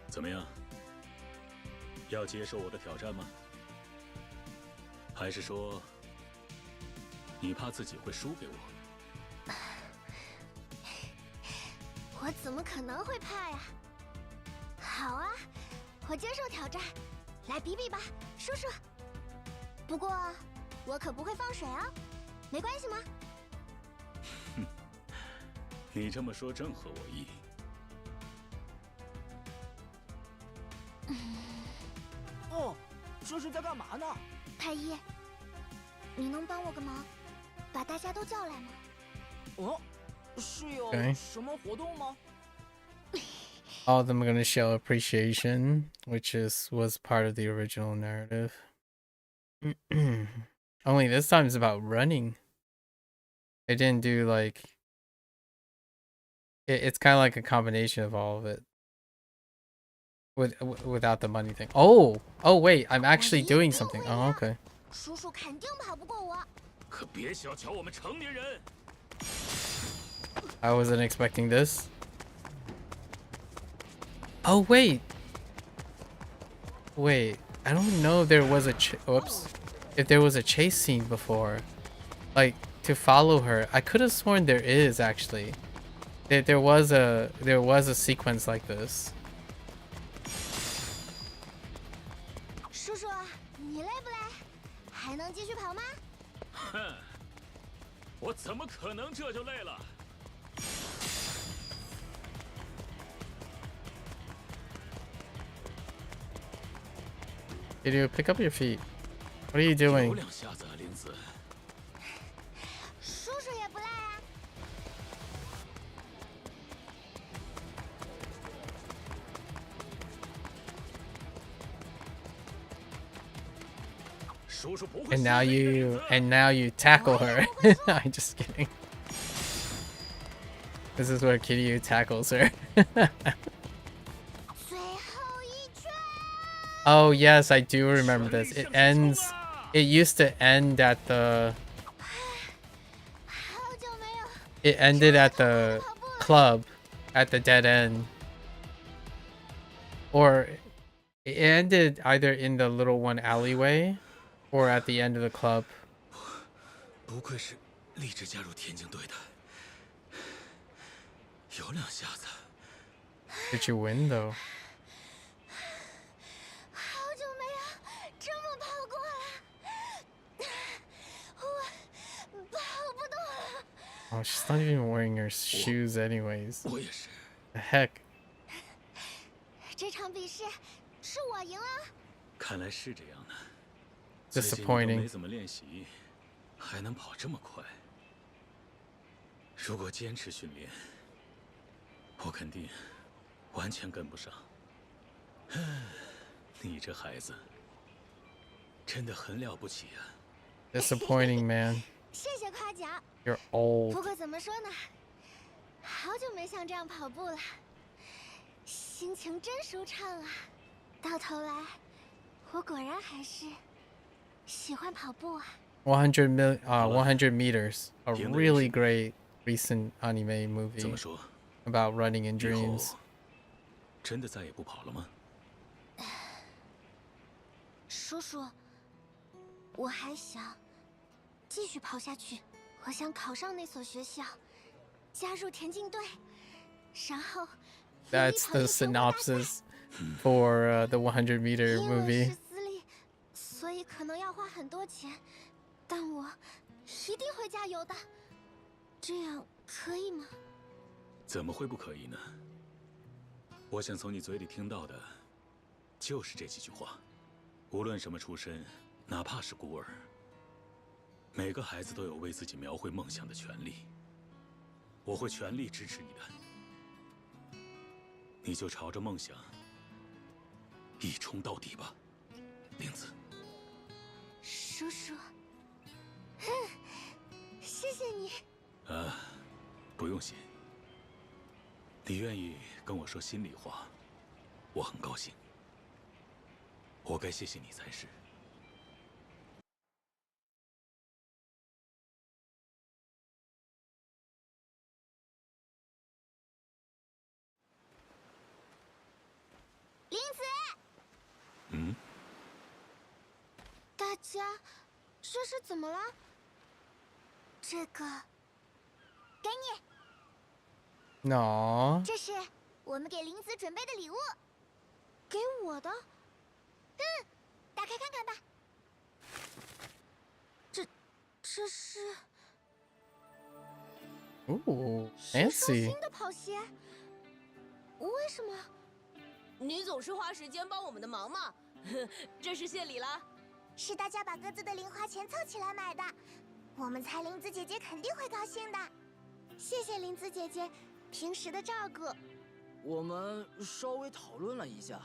Speaker 2: 怎么样？要接受我的挑战吗？还是说，你怕自己会输给我？
Speaker 11: 我怎么可能会怕呀？好啊，我接受挑战，来比比吧，叔叔。不过，我可不会放水啊，没关系吗？
Speaker 2: 哼，你这么说正合我意。
Speaker 12: 哦，这是在干嘛呢？
Speaker 11: 太一，你能帮我个忙，把大家都叫来吗？
Speaker 12: 哦，是有什么活动吗？
Speaker 1: All of them are going to show appreciation, which was part of the original narrative. Only this time is about running. They didn't do like... It's kind of like a combination of all of it. Without the money thing. Oh! Oh wait, I'm actually doing something. Oh, okay.
Speaker 11: 叔叔肯定跑不过我。
Speaker 2: 可别小瞧我们成年人。
Speaker 1: I wasn't expecting this. Oh wait. Wait, I don't know if there was a if there was a chase scene before, like to follow her. I could have sworn there is actually. There was a sequence like this.
Speaker 11: 叔叔，你累不累？还能继续跑吗？
Speaker 2: 哼，我怎么可能这就累了？
Speaker 1: Did you pick up your feet? What are you doing?
Speaker 11: 叔叔也不赖啊。
Speaker 1: And now you tackle her. I'm just kidding. This is where Kiryu tackles her. Oh yes, I do remember this. It used to end at the... It ended at the club, at the dead end. Or it ended either in the little one alleyway or at the end of the club.
Speaker 2: 不愧是立志加入田径队的，有两下子。
Speaker 1: Did you win though? Oh, she's not even wearing her shoes anyways. The heck?
Speaker 11: 这场比试是我赢了。
Speaker 2: 看来是这样的。
Speaker 1: Disappointing.
Speaker 2: 没怎么练习，还能跑这么快。如果坚持训练，我肯定完全跟不上。你这孩子真的很了不起啊
Speaker 1: Disappointing, man.
Speaker 11: 谢谢夸奖。
Speaker 1: You're old.
Speaker 11: 不过怎么说呢，好久没像这样跑步了，心情真舒畅啊。到头来，我果然还是喜欢跑步啊。
Speaker 1: 100 meters. A really great recent anime movie about running in dreams.
Speaker 2: 真的再也不跑了吗？
Speaker 11: 叔叔，我还想继续跑下去。我想考上那所学校，加入田径队，然后。
Speaker 1: That's the synopsis for the 100-meter movie.
Speaker 11: 所以可能要花很多钱，但我一定会加油的。这样可以吗？
Speaker 2: 怎么会不可以呢？我想从你嘴里听到的，就是这几句话。无论什么出身，哪怕是孤儿，每个孩子都有为自己描绘梦想的权利。我会全力支持你的。你就朝着梦想一冲到底吧，玲子。
Speaker 13: 叔叔，谢谢你。
Speaker 2: 不用谢。你愿意跟我说心里话，我很高兴。我该谢谢你才是。
Speaker 13: 玲子，
Speaker 2: 嗯，
Speaker 13: 大家，这是怎么了？这个，给你。
Speaker 1: No。
Speaker 13: 这是我们给玲子准备的礼物。给我的？打开看看吧。这是。
Speaker 1: Ooh,
Speaker 13: 是双
Speaker 1: fancy.
Speaker 13: 新的跑鞋。为什么？
Speaker 10: 你总是花时间帮我们的忙嘛，这是谢礼了。
Speaker 13: 是大家把各自的零花钱凑起来买的，我们猜玲子姐姐肯定会高兴的。谢谢玲子姐姐平时的照顾。
Speaker 12: 我们稍微讨论了一下，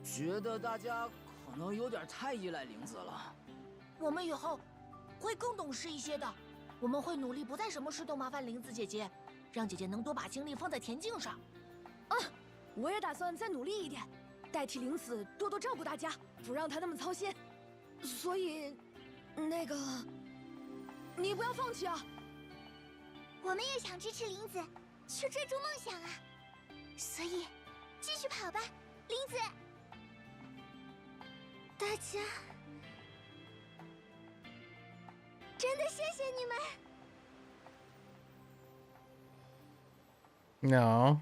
Speaker 12: 觉得大家可能有点太依赖玲子了。
Speaker 10: 我们以后会更懂事一些的，我们会努力不再什么事都麻烦玲子姐姐，让姐姐能多把精力放在田径上。
Speaker 15: 我也打算再努力一点，代替玲子多多照顾大家，不让她那么操心。所以，那个，你不要放弃啊！
Speaker 13: 我们也想支持玲子去追逐梦想啊，所以继续跑吧，玲子。大家，真的谢谢你们。
Speaker 1: No.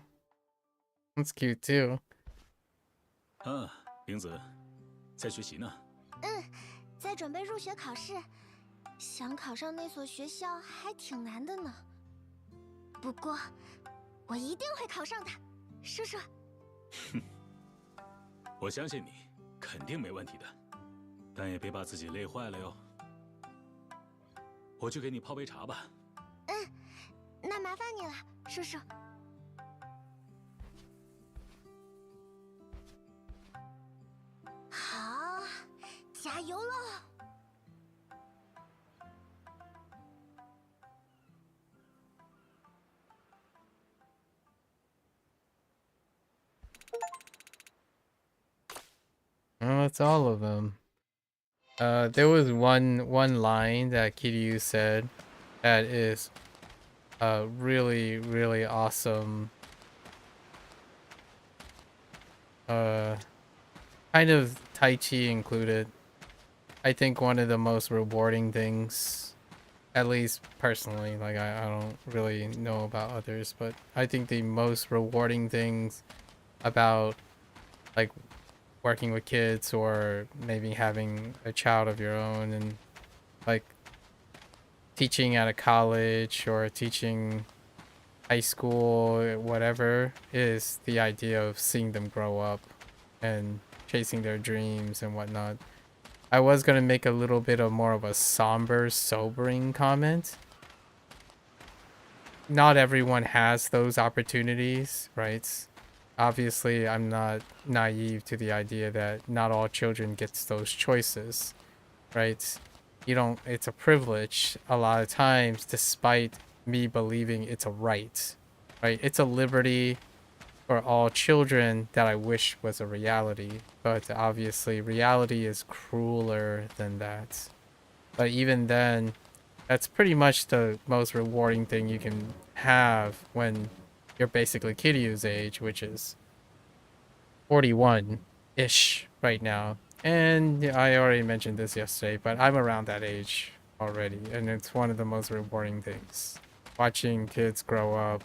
Speaker 1: That's cute too.
Speaker 2: 玲子，在学习呢。
Speaker 13: 在准备入学考试，想考上那所学校还挺难的呢。不过，我一定会考上的，叔叔。
Speaker 2: 我相信你，肯定没问题的，但也别把自己累坏了哟。我去给你泡杯茶吧。
Speaker 13: 那麻烦你了，叔叔。好，加油喽！Oh,
Speaker 1: it's all of them. There was one line that Kiryu said that is really awesome. Kind of Tai Chi included. I think one of the most rewarding things, at least personally, like I don't really know about others, but I think the most rewarding things about like working with kids or maybe having a child of your own and like teaching at a college or teaching high school, whatever, is the idea of seeing them grow up and chasing their dreams and whatnot. I was gonna make a little bit of more of a somber, sobering comment. Not everyone has those opportunities, right? Obviously, I'm not naive to the idea that not all children gets those choices, right? You don't, it's a privilege a lot of times, despite me believing it's a right? It's a liberty for all children that I wish was a reality, but obviously reality is crueler than that. But even then, that's pretty much the most rewarding thing you can have when you're basically Kiryu's age, which is 41-ish right now. And I already mentioned this yesterday, but I'm around that age already, and it's one of the most rewarding things. Watching kids grow up,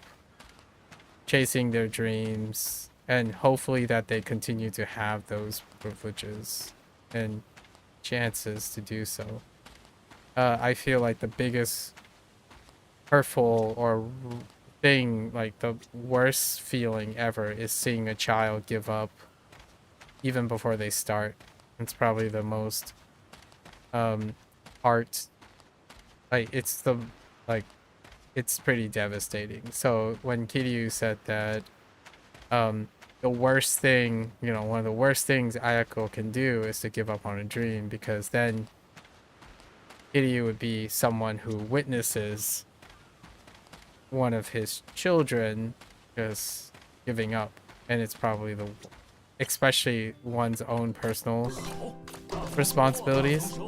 Speaker 1: chasing their dreams, and hopefully that they continue to have those privileges and chances to do so. I feel like the biggest hurtful or thing, like the worst feeling ever, is seeing a child give up even before they start. It's probably the most heart, like it's the, like, it's pretty devastating. So when Kiryu said that the worst thing, you know, one of the worst things Ayako can do is to give up on a dream, because then Kiryu would be someone who witnesses one of his children just giving up, and it's probably especially one's own personal responsibilities.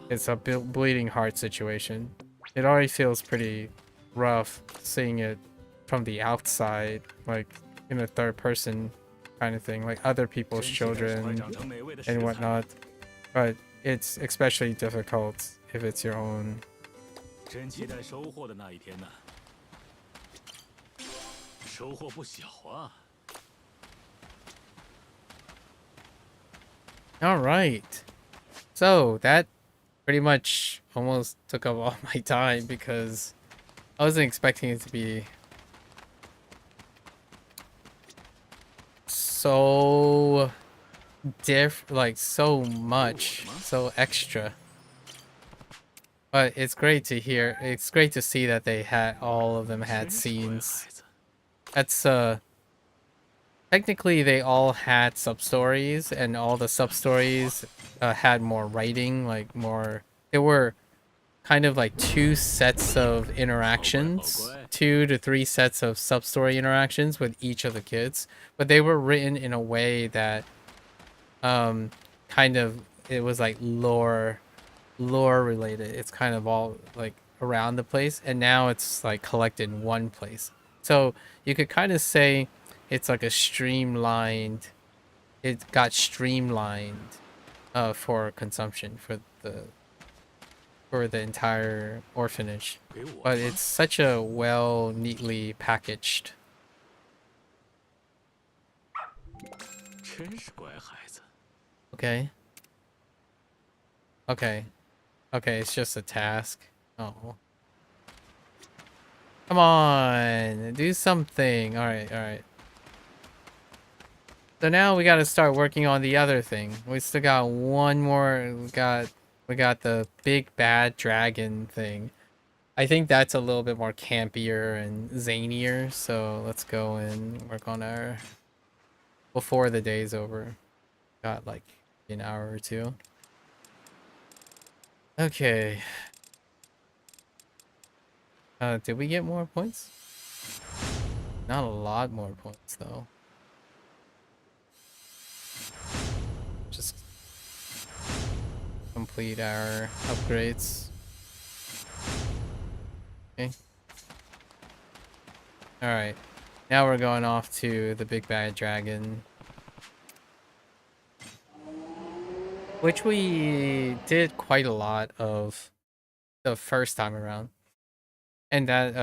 Speaker 1: It's a bleeding heart situation. It already feels pretty rough seeing it from the outside, like in a third person kind of thing, like other people's children and whatnot. But it's especially difficult if it's your own.
Speaker 2: 真期待收获的那一天呢。收获不小啊。
Speaker 1: All right. So that pretty much almost took up all my time because I wasn't expecting it to be so like so much, so extra. But it's great to hear. It's great to see that they had all of them had scenes. That's technically they all had sub-stories, and all the sub-stories had more writing, like more. There were kind of like 2 sets of interactions, 2 to 3 sets of sub-story interactions with each of the kids, but they were written in a way that kind of, it was like lore related. It's kind of all like around the place, and now it's like collected in one place. So you could kind of say it's like a streamlined, it got streamlined for consumption for the entire orphanage. But it's such a neatly packaged. Okay. Okay. Okay, it's just a task. Oh. Come on, do something. Alright, alright. So now we gotta start working on the other thing. We still got one more. We got the big bad dragon thing. I think that's a little bit more campier and zanier. So let's go and work on our before the day's over. Got like an hour or 2. Okay. Did we get more points? Not a lot more points though. Just complete our upgrades. Okay. Alright. Now we're going off to the big bad dragon, which we did quite a lot of the first time around. And that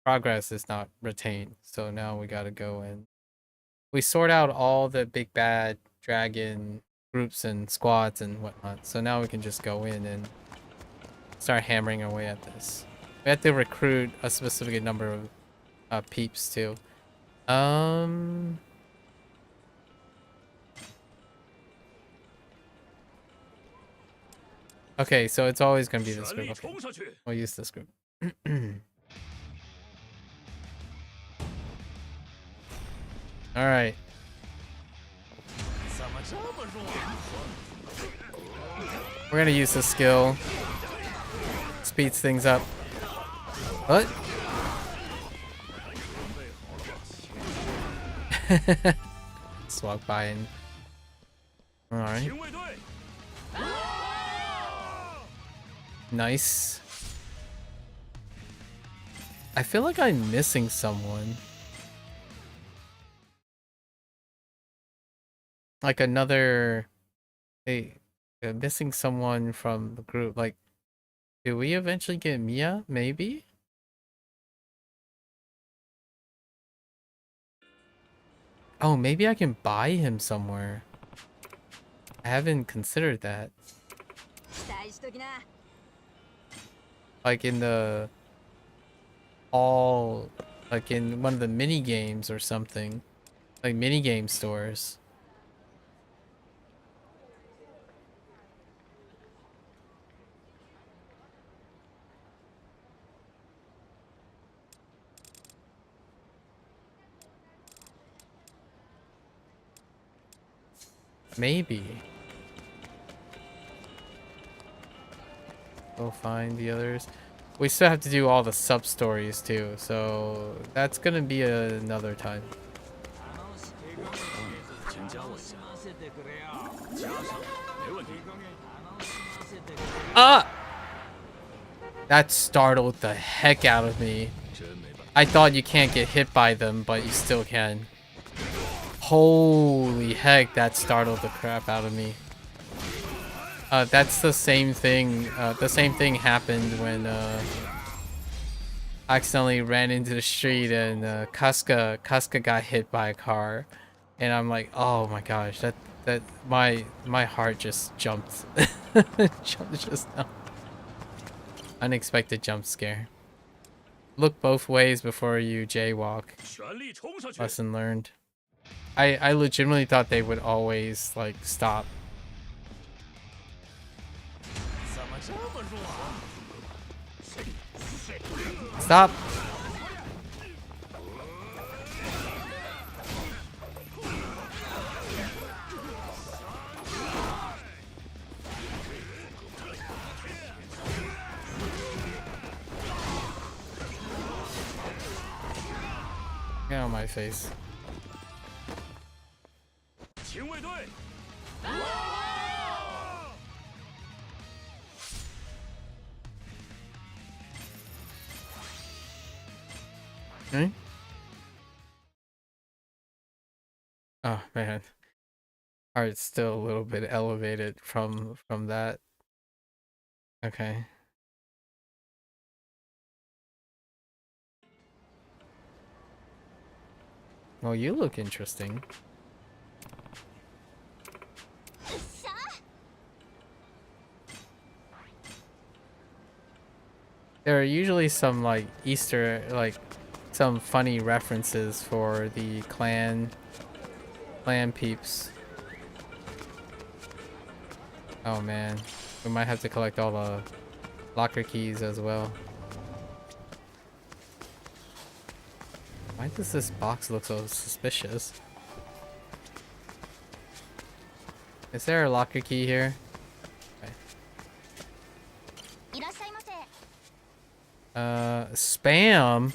Speaker 1: progress is not retained. So now we gotta go and we sort out all the big bad dragon groups and squads and whatnot. So now we can just go in and start hammering our way at this. We have to recruit a specific number of peeps too. Okay, so it's always gonna be this group. Okay, we'll use this group. All right. We're gonna use this skill. Speeds things up. What? Just walk by and. All right. Nice. I feel like I'm missing someone. Like another... Hey, missing someone from the group. Like, do we eventually get Mia? Maybe? Oh, maybe I can buy him somewhere. I haven't considered that. Like in the... like in one of the mini games or something. Like mini game stores. Maybe. Go find the others. We still have to do all the sub stories too, so that's gonna be another time. Ah! That startled the heck out of me. I thought you can't get hit by them, but you still can. Holy heck, that startled the crap out of me. That's the same thing. The same thing happened when I accidentally ran into the street and Casca got hit by a car, and I'm like, oh my gosh, that my heart just jumped. Jumped just now. Unexpected jump scare. Look both ways before you jaywalk. Lesson learned. I legitimately thought they would always like stop. Stop. Get out of my face. Okay. Oh man, heart's still a little bit elevated from that. Okay. Well, you look interesting. There are usually some like Easter, like some funny references for the clan peeps. Oh man, we might have to collect all the locker keys as well. Why does this box look so suspicious? Is there a locker key here? Okay. Spam?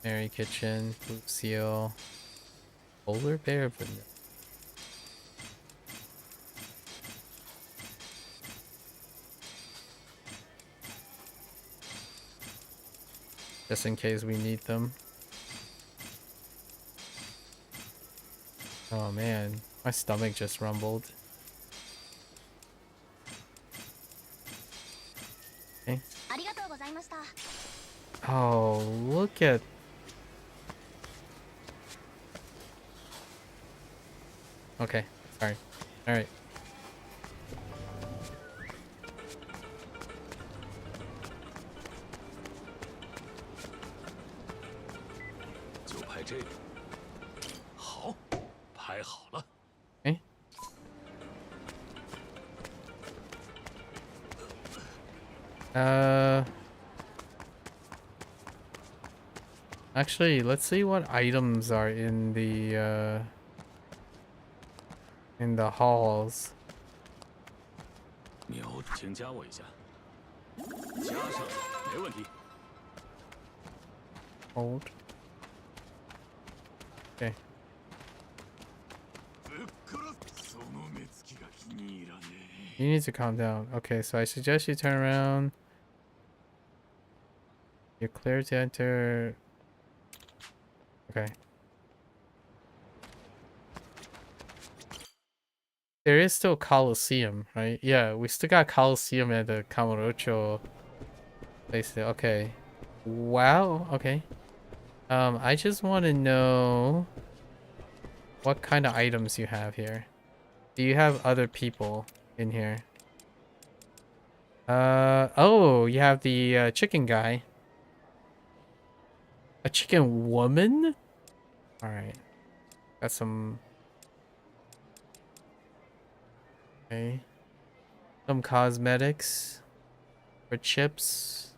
Speaker 1: Mary Kitchen, Blue Seal, Polar Bear Vanilla. Just in case we need them. Oh man, my stomach just rumbled. Okay. Oh, look at... Okay, sorry. Alright. Okay. Actually, let's see what items are in the halls. Hold. Okay. You need to calm down. Okay, so I suggest you turn around. You're clear to enter. Okay. There is still Coliseum, right? Yeah, we still got Coliseum at the Kamurocho place there. Okay. Wow. Okay. I just want to know what kind of items you have here. Do you have other people in here? Oh, you have the chicken guy. A chicken woman? Alright. Got some... Okay. Some cosmetics. For chips.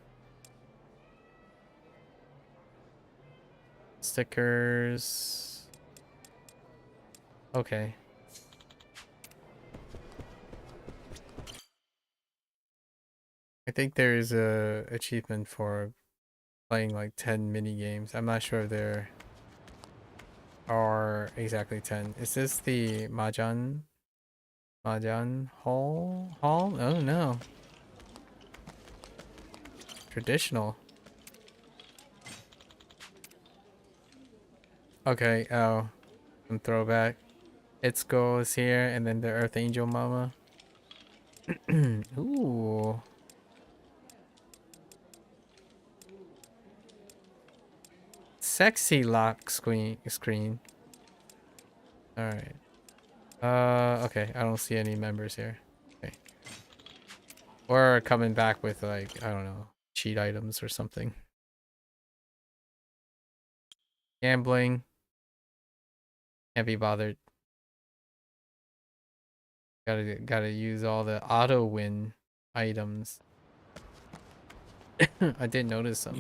Speaker 1: Stickers. Okay. I think there is a achievement for playing like 10 mini games. I'm not sure if there are exactly 10. Is this the Mahjong Hall? Oh no. Traditional. Okay, oh. Some throwback. Itsuko is here, and then the Earth Angel Mama. Ooh. Sexy lock screen. Alright. Okay, I don't see any members here. Okay. Or coming back with like, I don't know, cheat items or something. Gambling. Can't be bothered. Gotta use all the auto win items. I did notice some.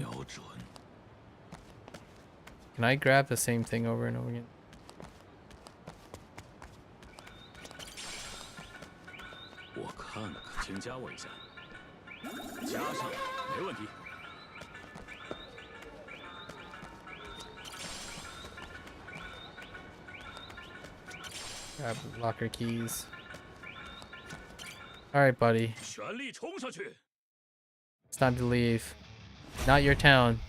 Speaker 1: Can I grab the same thing over and over again? Grab locker keys. Alright, buddy. It's time to leave. Not your town.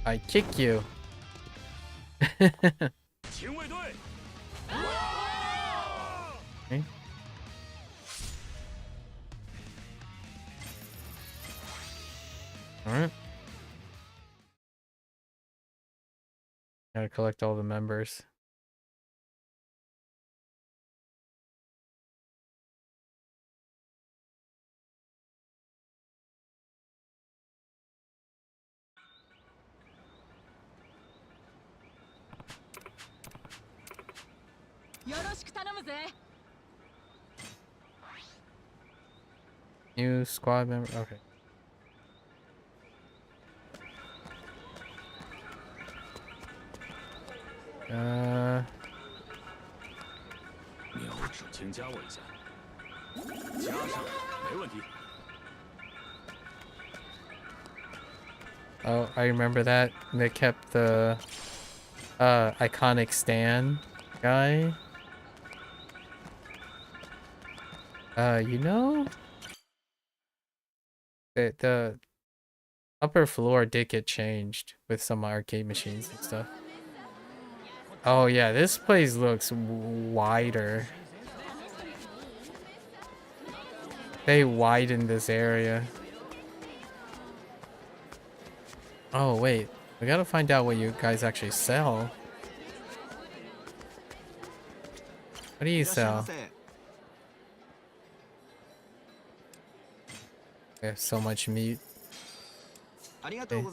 Speaker 1: I kick you. Okay. Alright. Gotta collect all the members. New squad member. Okay. Oh, I remember that. They kept the iconic Stan guy. You know, the upper floor did get changed with some arcade machines and stuff. Oh yeah, this place looks wider. They widened this area. Oh wait, we gotta find out what you guys actually sell. What do you sell? We have so much meat. Okay.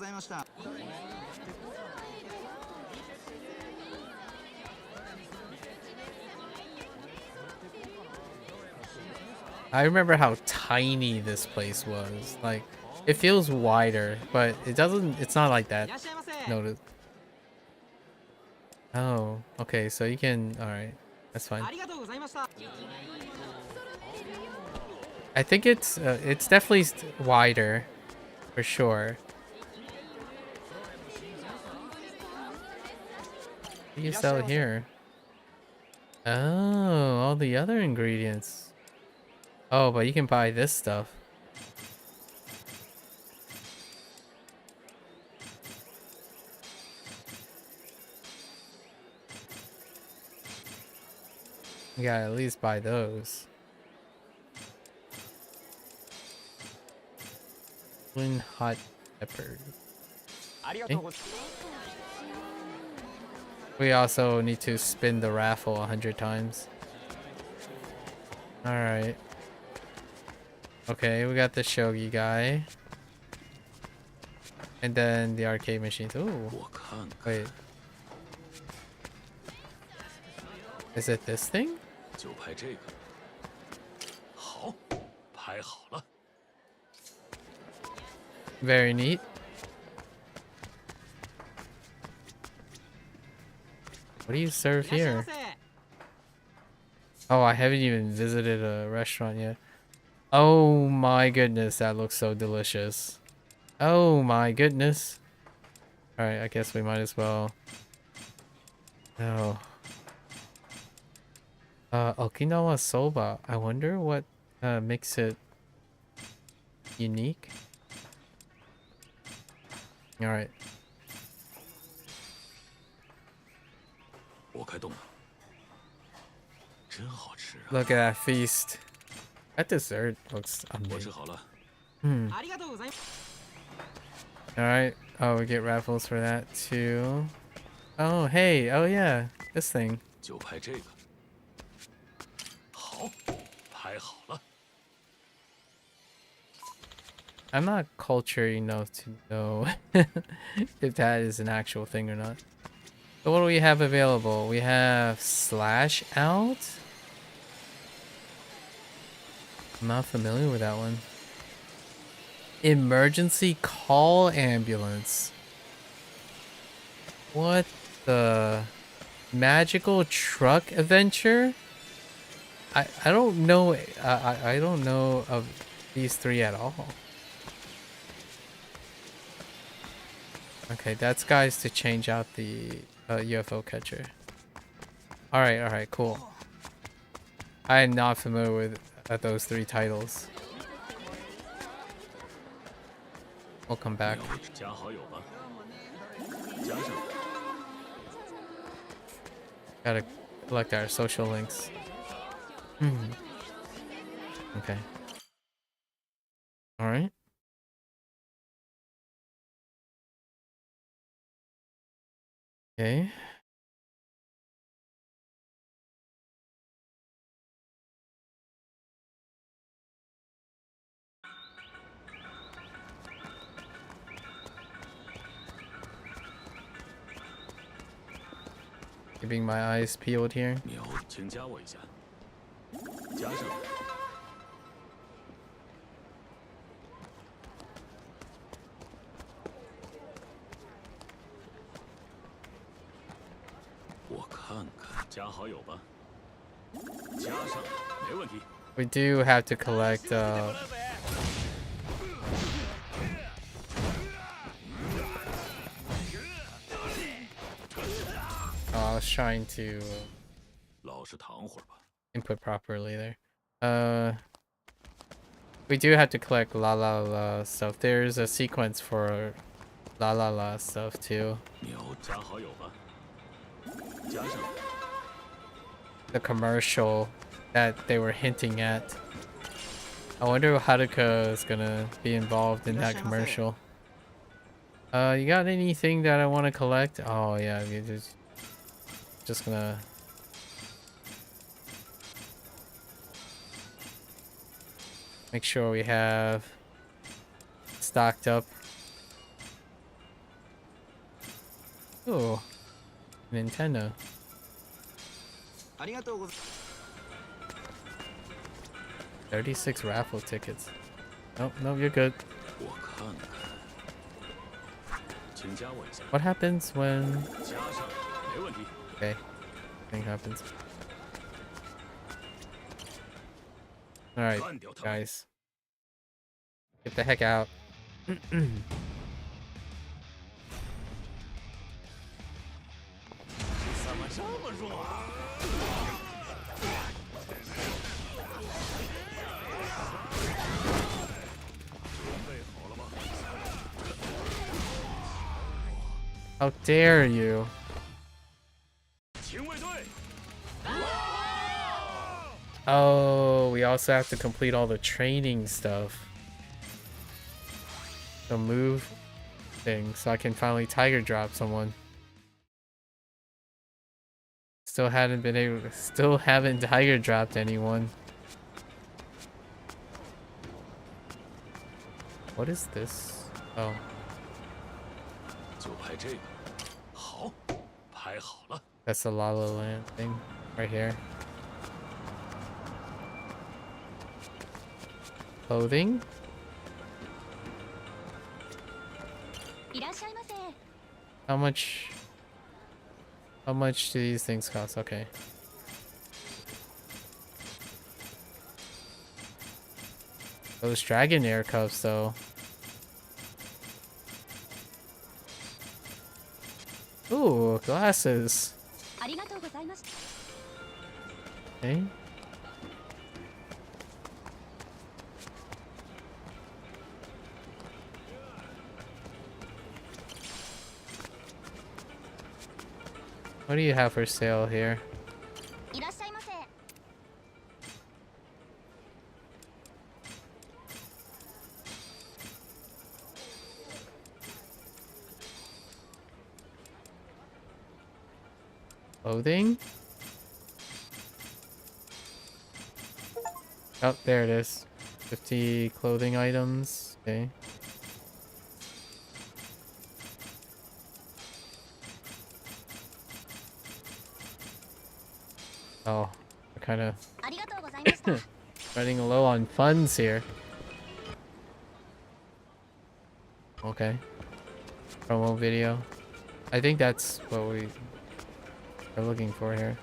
Speaker 1: I remember how tiny this place was. Like, it feels wider, but it doesn't, it's not like that. Notice. Oh, okay, so you can, alright, that's fine. I think it's definitely wider, for sure. What do you sell here? Oh, all the other ingredients. Oh, but you can buy this stuff. You gotta at least buy those. One hot pepper. Okay. We also need to spin the raffle 100 times. Alright. Okay, we got the shogi guy. And then the arcade machines. Ooh. Wait. Is it this thing?
Speaker 2: 就拍这个。好，拍好了。
Speaker 1: Very neat. What do you serve here? Oh, I haven't even visited a restaurant yet. Oh my goodness, that looks so delicious. Oh my goodness. Alright, I guess we might as well. Oh. Okinawa soba. I wonder what makes it unique. Alright.
Speaker 2: 我开动了，真好吃啊！
Speaker 1: Look at that feast. That dessert looks
Speaker 2: 我吃
Speaker 1: amazing.
Speaker 2: 好了。
Speaker 1: Alright. Oh, we get raffles for that too. Oh, hey. Oh, yeah. This thing.
Speaker 2: 就拍这个。好，拍好了。
Speaker 1: I'm not cultured enough to know if that is an actual thing or not. So what do we have available? We have Slash Out. I'm not familiar with that one. Emergency Call Ambulance. What the? Magical Truck Adventure? I don't know. I don't know of these three at all. Okay, that's guys to change out the UFO catcher. Alright, cool. I am not familiar with those three titles. We'll come back.
Speaker 2: 加好友吧。加上。
Speaker 1: Gotta collect our social links. Okay. Alright. Okay. Keeping my eyes peeled here.
Speaker 2: 喵，请加我一下。加上。我看看，加好友吧。加上，没问题。
Speaker 1: We do have to collect I was trying to
Speaker 2: 老实躺会儿吧。
Speaker 1: input properly there. We do have to collect la la la stuff. There's a sequence for la la la stuff too.
Speaker 2: 喵，加好友吧。加上。
Speaker 1: The commercial that they were hinting at. I wonder if Haruka is gonna be involved in that commercial. You got anything that I want to collect? Oh yeah, you just gonna. Make sure we have stocked up. Ooh, Nintendo. 36 raffle tickets. Nope, no, you're good.
Speaker 2: 我看看。请加我一下。
Speaker 1: What happens when?
Speaker 2: 加上，没问题。
Speaker 1: Okay, nothing happens. All right, guys, get the heck out.
Speaker 14: 怎么这么弱啊？
Speaker 1: How dare you?
Speaker 14: 警卫队。
Speaker 1: Oh, we also have to complete all the training stuff. The move thing, so I can finally tiger drop someone. Still haven't tiger dropped anyone. What is this? Oh.
Speaker 2: 就拍这个。好，拍好了。
Speaker 1: That's the La La Land thing right here. Clothing. How much? How much do these things cost? Okay. Those Dragonair cups, though. Ooh, glasses. Okay. What do you have for sale here? Clothing? Oh, there it is. 50 clothing items. Okay. Oh, we're kind of running low on funds here. Okay. Promo video. I think that's what we are looking for here.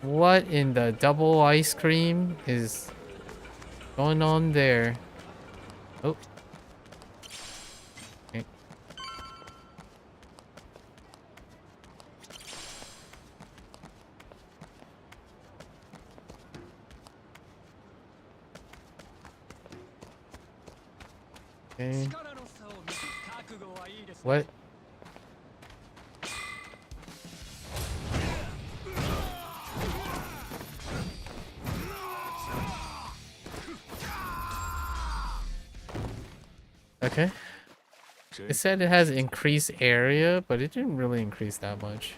Speaker 1: What in the double ice cream is going on there? Oh. Okay. Okay. What? Okay. It said it has increased area, but it didn't really increase that much.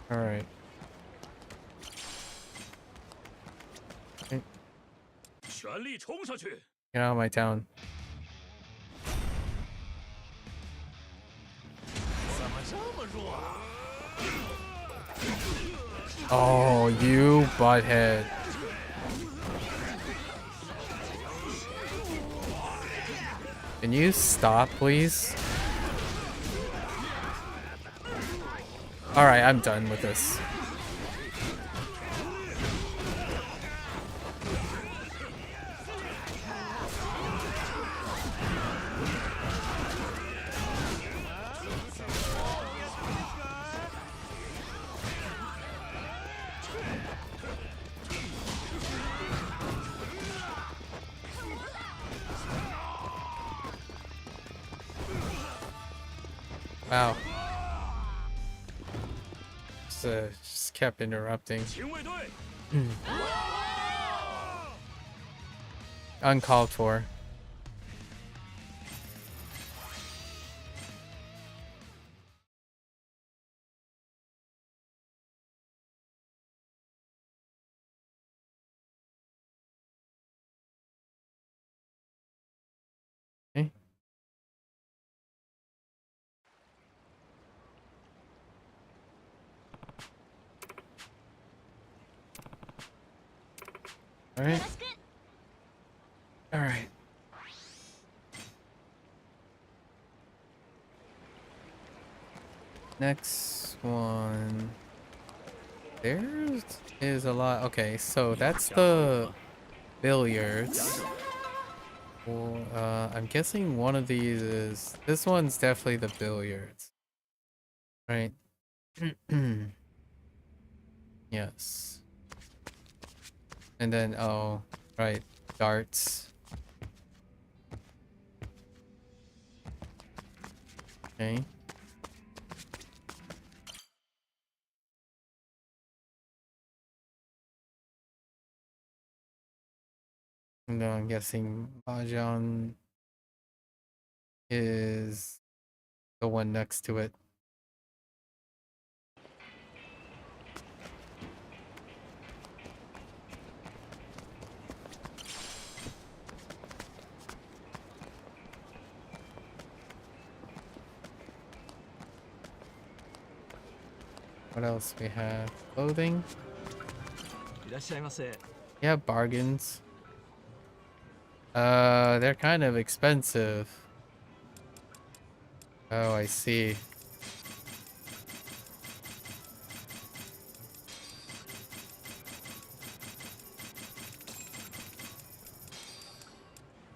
Speaker 1: Alright. Okay. Get out of my town. Oh, you butthead. Can you stop, please? Alright, I'm done with this. Wow. Just kept interrupting. Uncalled for. Okay. All right. All right. Next one. There is a lot. Okay, so that's the billiards. Well, I'm guessing one of these is... This one's definitely the billiards. Right. Yes. And then, oh, right. Darts. Okay. No, I'm guessing Mahjong is the one next to it. What else we have? Clothing. We have bargains. They're kind of expensive. Oh, I see.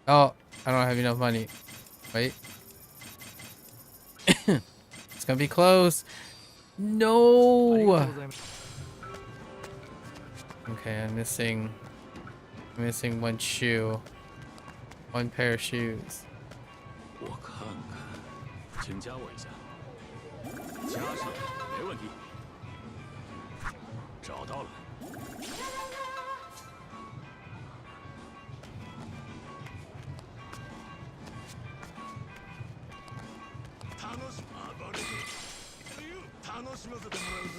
Speaker 1: Oh, I don't have enough money. Wait. It's gonna be close. No. Okay, I'm missing one shoe. One pair of shoes.
Speaker 2: 我看看，请加我一下。加上，没问题。找到了。楽しませてもらうぜ。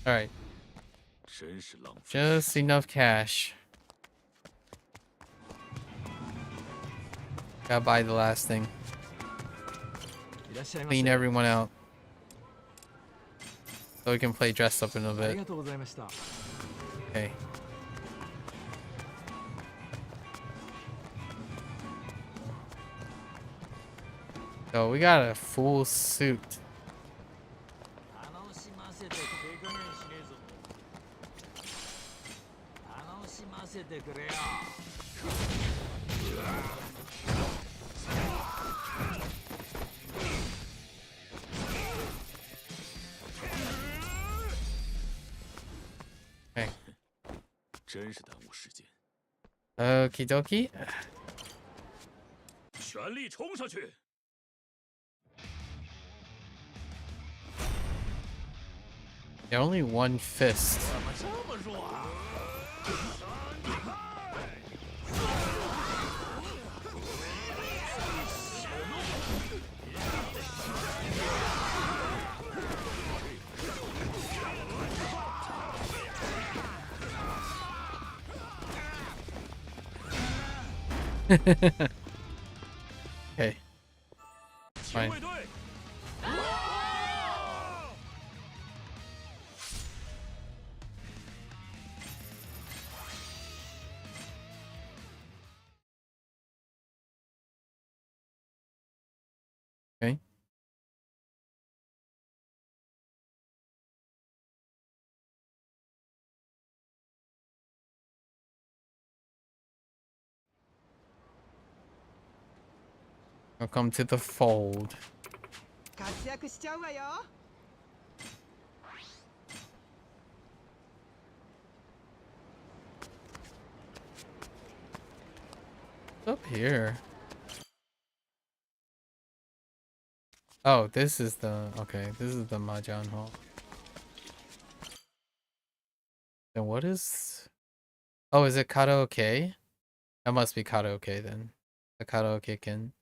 Speaker 1: All right.
Speaker 2: 真是浪费。
Speaker 1: Just enough cash. Gotta buy the last thing. Clean everyone out. So we can play dress up in a bit. Okay. So we got a full suit. Okay.
Speaker 2: 真是耽误时间。
Speaker 1: Okie dokie.
Speaker 2: 全力冲上去！
Speaker 1: Yeah, only one fist.
Speaker 14: 怎么这么弱啊？
Speaker 1: Okay. Fine. Okay. Welcome to the fold. Up here. Oh, this is the this is the Mahjong hall. Then what is? Oh, is it karaoke? That must be karaoke then. The karaoke kin.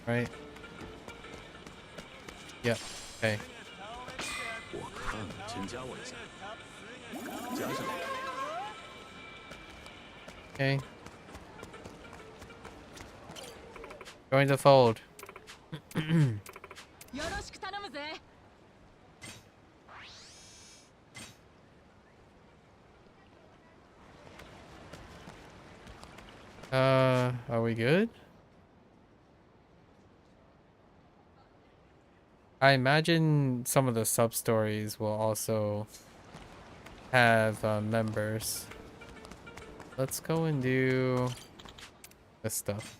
Speaker 1: Right. Yep. Okay.
Speaker 2: 我看看，请加我一下。加上。
Speaker 1: Okay. Join the fold. Are we good? I imagine some of the sub-stories will also have members. Let's go and do this stuff.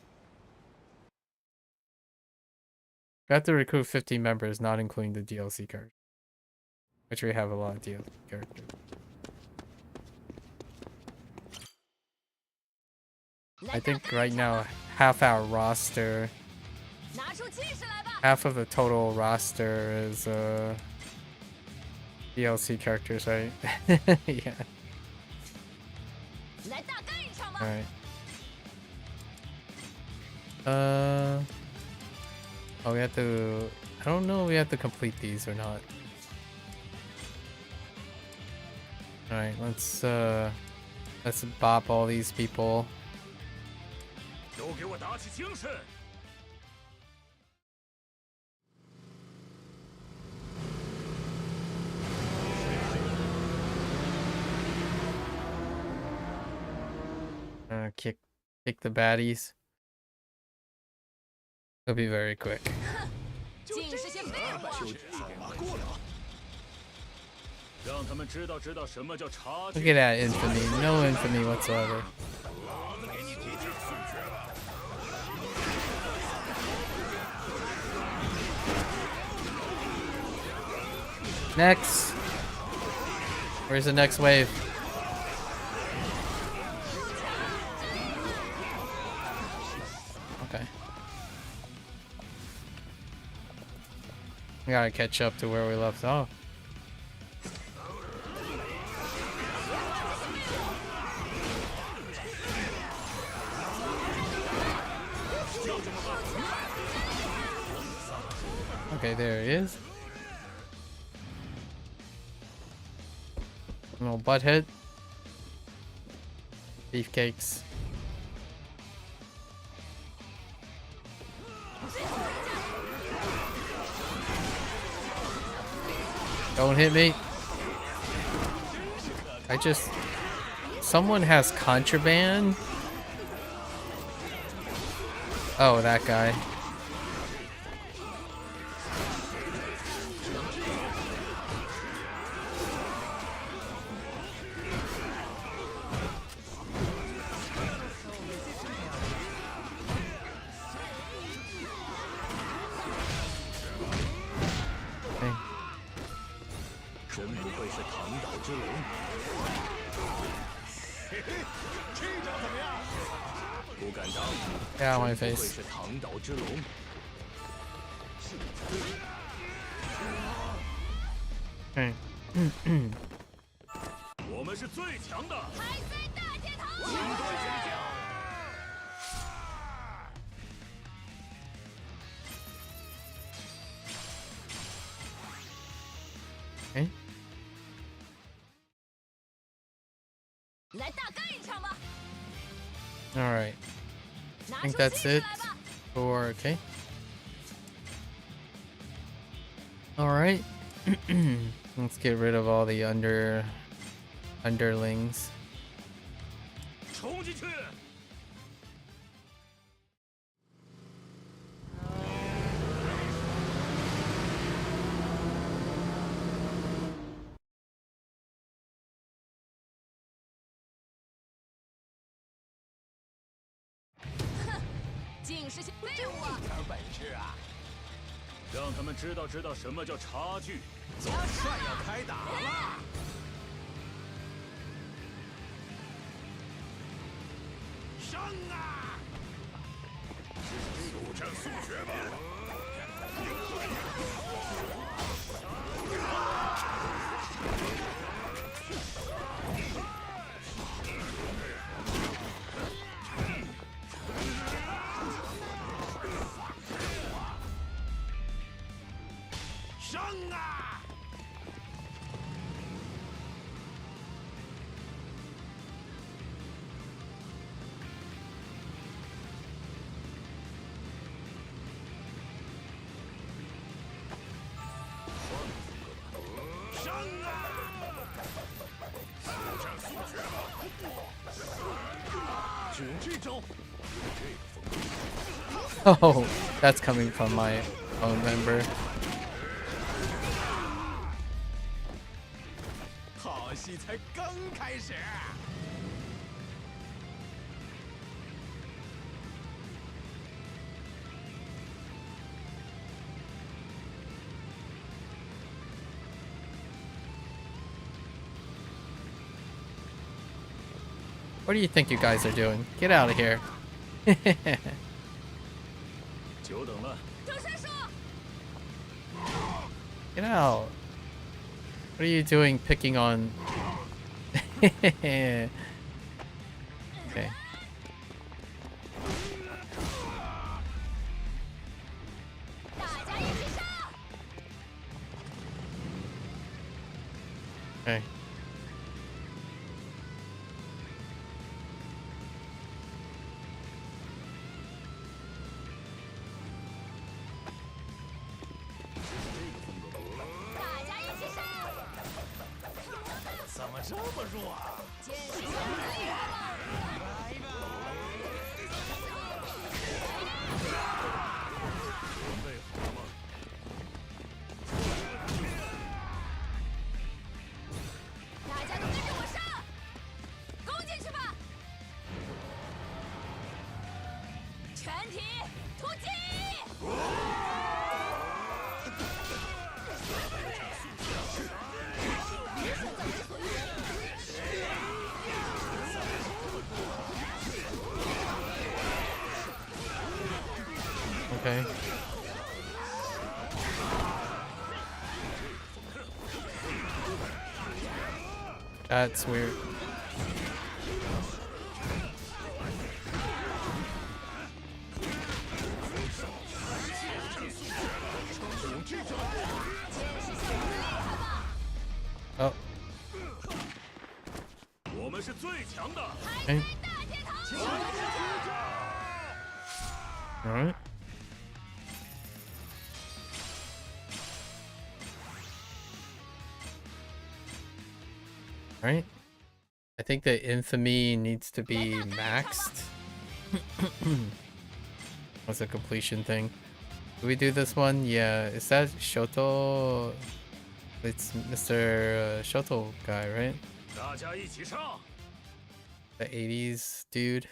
Speaker 1: We have to recruit 50 members, not including the DLC characters. Which we have a lot of DLC characters. I think right now half our roster, half of the total roster is DLC characters, right? Yeah. Alright. Oh, we have to I don't know if we have to complete these or not. Alright, let's bop all these people.
Speaker 14: 都给我打起精神！
Speaker 1: Kick the baddies. It'll be very quick.
Speaker 10: 尽是些废话。
Speaker 2: 让他们知道什么叫差距。
Speaker 1: Look at that infamy. No infamy whatsoever. Next. Where's the next wave? Okay. We gotta catch up to where we left off. Okay, there he is. Little butthead. Beefcakes. Don't hit me. Someone has contraband. Oh, that guy. Yeah, my face. Okay.
Speaker 14: 我们是最强的。
Speaker 10: 海飞大铁头。
Speaker 14: 应对坚强。
Speaker 1: Okay.
Speaker 10: 来大干一场吧。
Speaker 1: All right. I think that's it for okay. All right. Let's get rid of all the underlings.
Speaker 14: 冲进去！
Speaker 10: 尽是些废物啊！
Speaker 14: 点本事啊！让他们知道什么叫差距。总算要开打了！上啊！速战速决吧！上啊！ 上啊！速战速决吧！绝这招！
Speaker 1: Oh, that's coming from my own member.
Speaker 14: 好戏才刚开始。
Speaker 1: What do you think you guys are doing? Get out of here.
Speaker 2: 久等了。
Speaker 1: Get out. What are you doing picking on? Okay.
Speaker 10: 大家一起上！
Speaker 1: Okay. Okay. That's weird. Oh. Okay. All right. Right? I think the infamy needs to be maxed. That's a completion thing. Do we do this one? Yeah. Is that Shoto? It's Mr. Shoto guy, right? The 80s dude.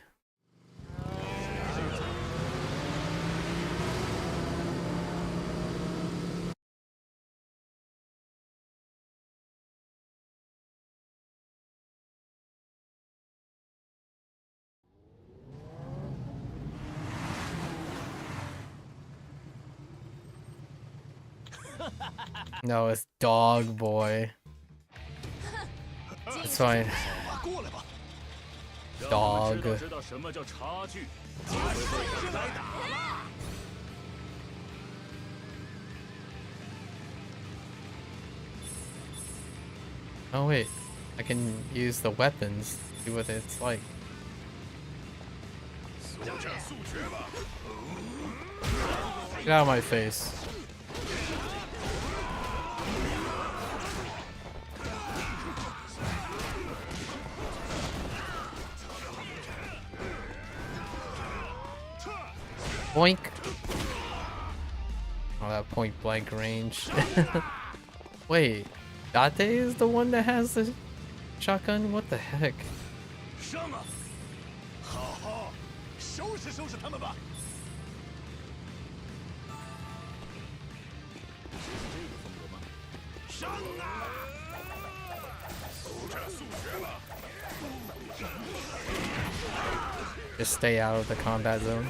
Speaker 1: No, it's Dog Boy. It's fine. Dog. Oh wait, I can use the weapons, see what it's like. Get out of my face. Boink. Oh, that point blank range. Wait, Date is the one that has the shotgun? What the heck? Just stay out of the combat zone.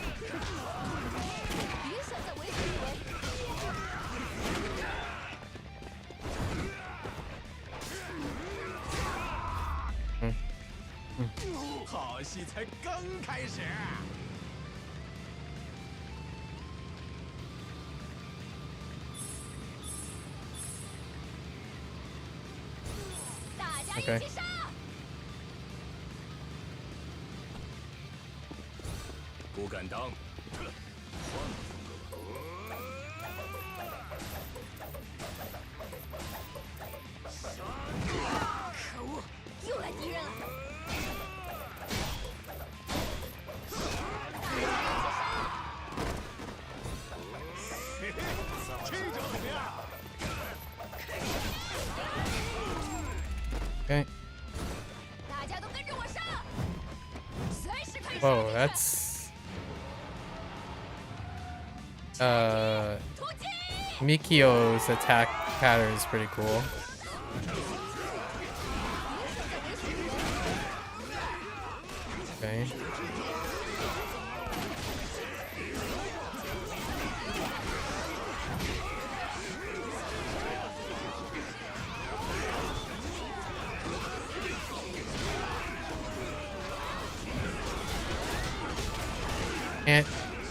Speaker 1: Okay. Okay. Whoa, that's Mikio's attack pattern is pretty cool. Okay.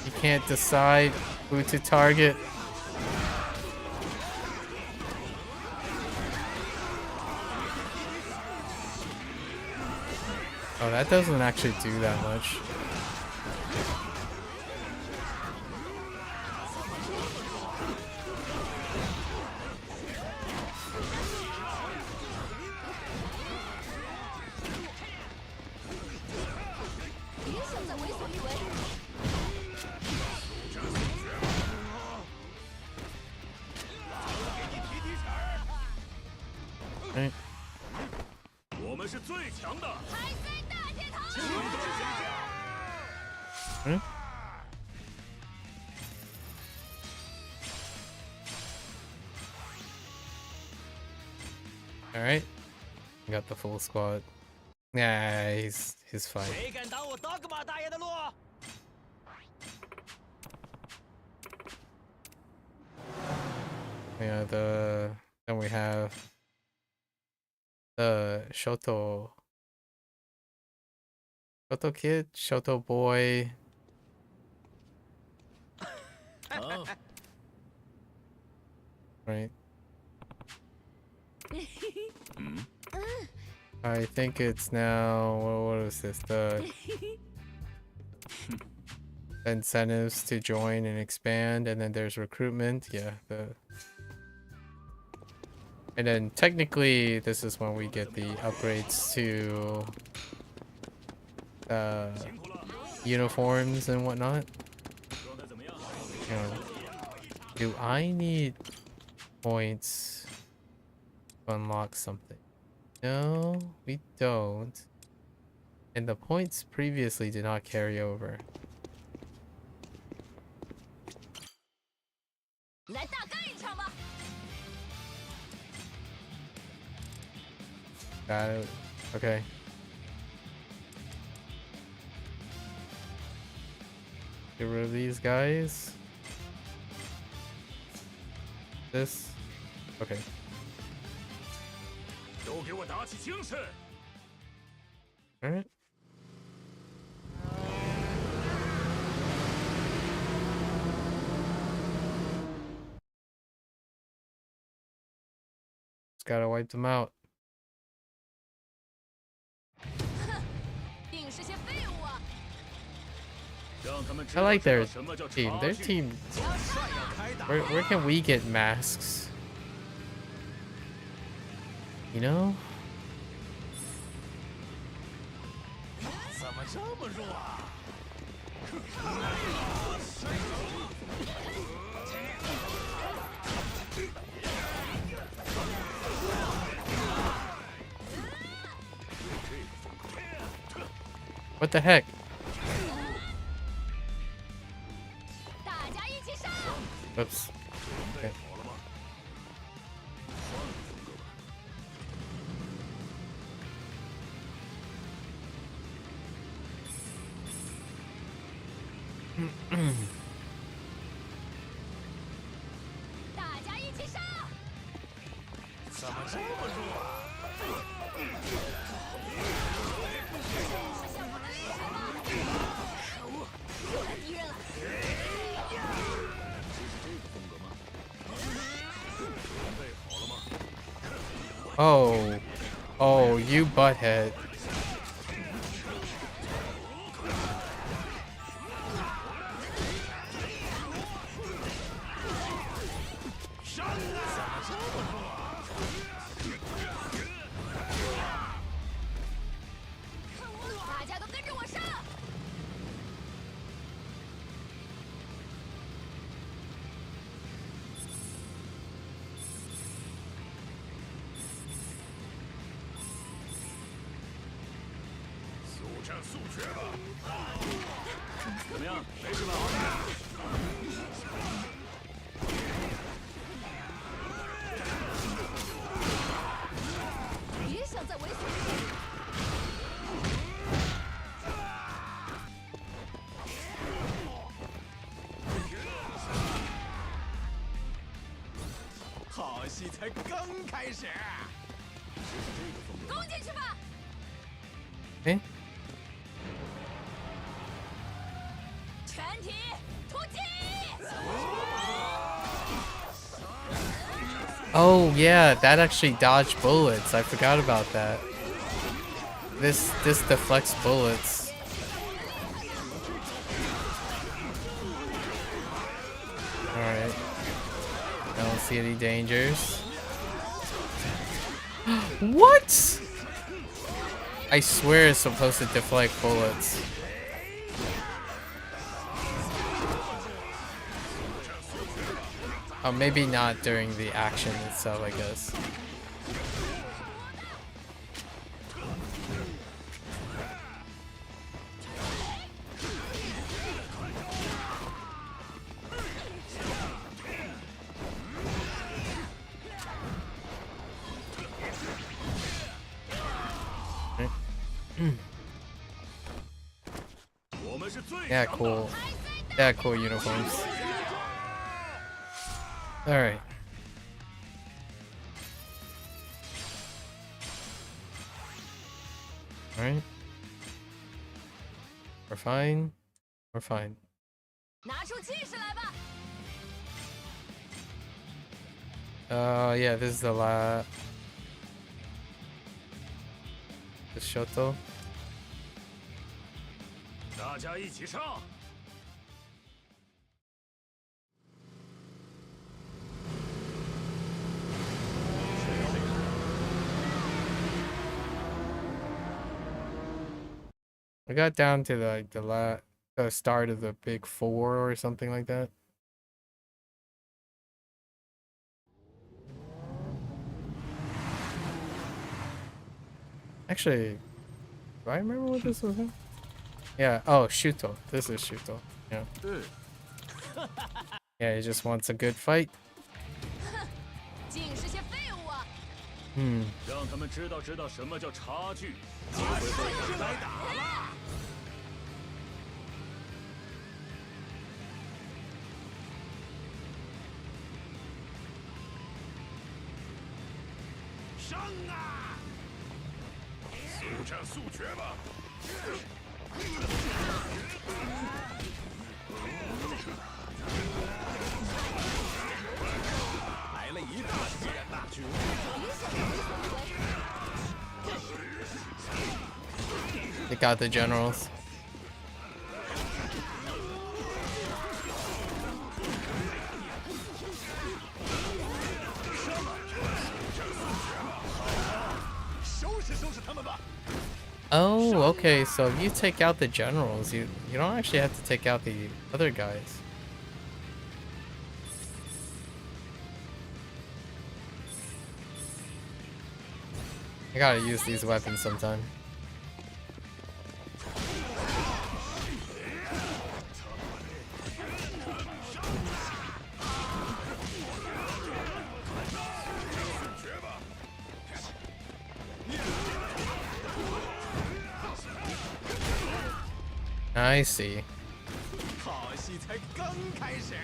Speaker 1: You can't decide who to target. Oh, that doesn't actually do that much. Right.
Speaker 14: 我们是最强的。
Speaker 10: 海贼大铁头。
Speaker 1: Hmm? All right, got the full squad. Nah, he's fine.
Speaker 12: 谁敢挡我达格玛大爷的路？
Speaker 1: Yeah, then we have the Shoto kid, Shoto boy.
Speaker 2: Oh.
Speaker 1: Right.
Speaker 2: Hmm?
Speaker 1: I think it's now what is this? The incentives to join and expand, and then there's recruitment. Yeah, and then technically this is when we get the upgrades to uniforms and whatnot. Do I need points to unlock something? No, we don't. And the points previously did not carry over.
Speaker 10: 来大干一场吧！
Speaker 1: Got it. Okay. Get rid of these guys. This. Okay.
Speaker 14: 都给我打起精神！
Speaker 1: Alright. Just gotta wipe them out.
Speaker 10: 定是些废物啊！
Speaker 1: I like their team. Their team. Where can we get masks? You know?
Speaker 14: 怎么这么弱啊？
Speaker 1: What the heck?
Speaker 10: 大家一起上！
Speaker 1: Oops. Okay. Mm-mm.
Speaker 10: 大家一起上！
Speaker 14: 怎么这么弱啊？
Speaker 10: 又来敌人了！
Speaker 1: Oh. Oh, you butthead. Eh? Oh yeah, that actually dodged bullets. I forgot about that. This deflects bullets. Alright. I don't see any dangers. What? I swear it's supposed to deflect bullets. Oh, maybe not during the action itself, I guess. Yeah, cool. Yeah, cool uniforms. Alright. Alright. We're fine. We're fine. Yeah, this is the the Shoto.
Speaker 14: 大家一起上！
Speaker 1: I got down to the start of the big 4 or something like that. Actually, do I remember what this was? Yeah. Oh, Shuto. This is Shuto. Yeah. Yeah, he just wants a good fight.
Speaker 14: 让他们知道什么叫差距，机会会来打了。上啊！速战速决吧！来了一大批人呐！
Speaker 1: They got the generals. Oh, okay. So if you take out the generals, you don't actually have to take out the other guys. I gotta use these weapons sometime. I see.
Speaker 14: 好戏才刚开始。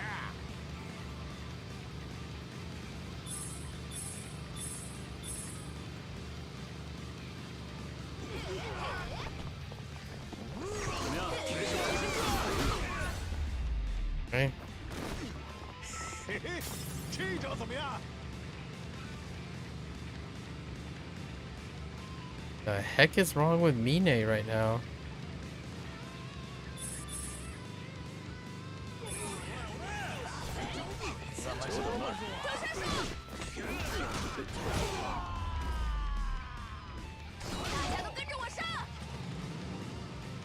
Speaker 1: Okay.
Speaker 14: 嘿嘿，这招怎么样？
Speaker 1: The heck is wrong with Mine right now?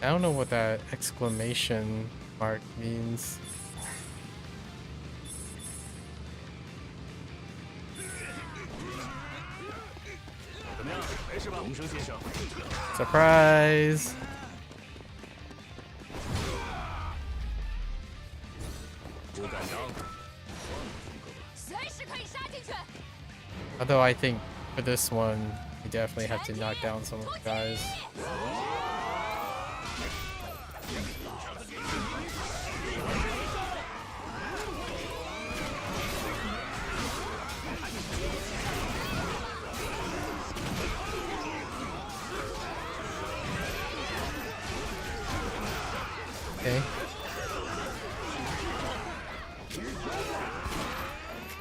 Speaker 1: I don't know what that exclamation mark means. Surprise! Although I think for this one, you definitely have to knock down some of the guys. Okay.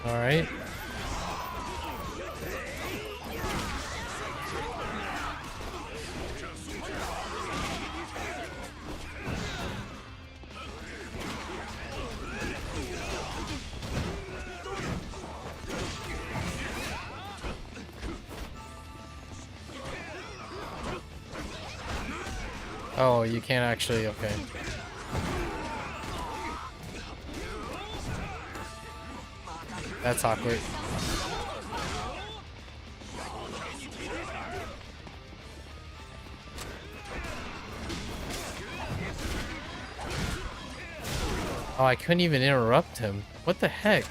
Speaker 1: All right. Oh, you can't actually. Okay. That's awkward. Oh, I couldn't even interrupt him. What the heck?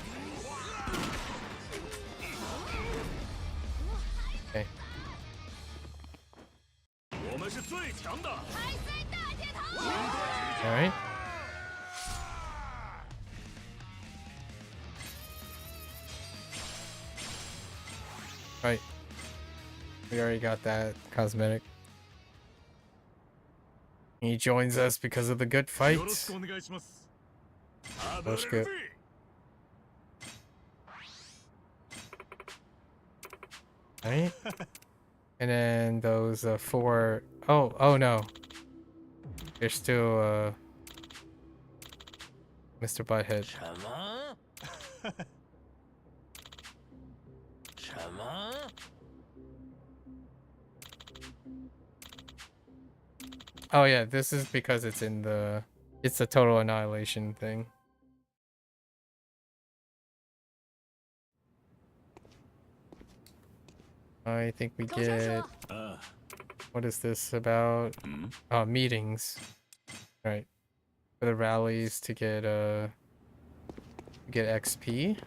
Speaker 1: Okay. Alright. Right. We already got that cosmetic. He joins us because of the good fights. That's good. Right? And then those 4. Oh no. There's still Mr. Butthead. Oh yeah, this is because it's in the total annihilation thing. I think we get what is this about? Meetings. Right. For the rallies to get XP.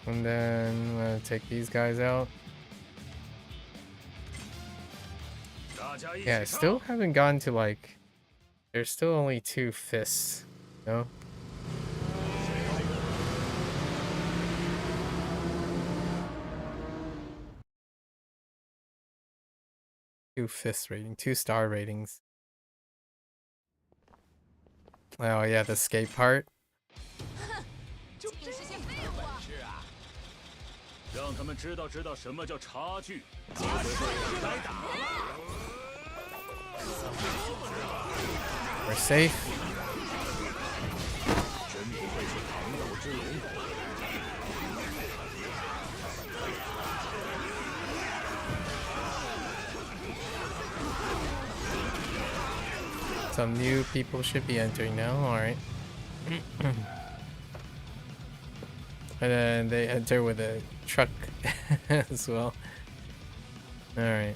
Speaker 1: And then I'm gonna take these guys out. Yeah, I still haven't gotten to like. There's still only 2 fists, no? Two fist rating, 2-star ratings. Oh yeah, the skate part.
Speaker 14: 让他们知道什么叫差距，结果该打了。
Speaker 1: We're safe.
Speaker 14: 真不愧是唐斗之龙。
Speaker 1: Some new people should be entering now. All right. And then they enter with a truck as well. All right.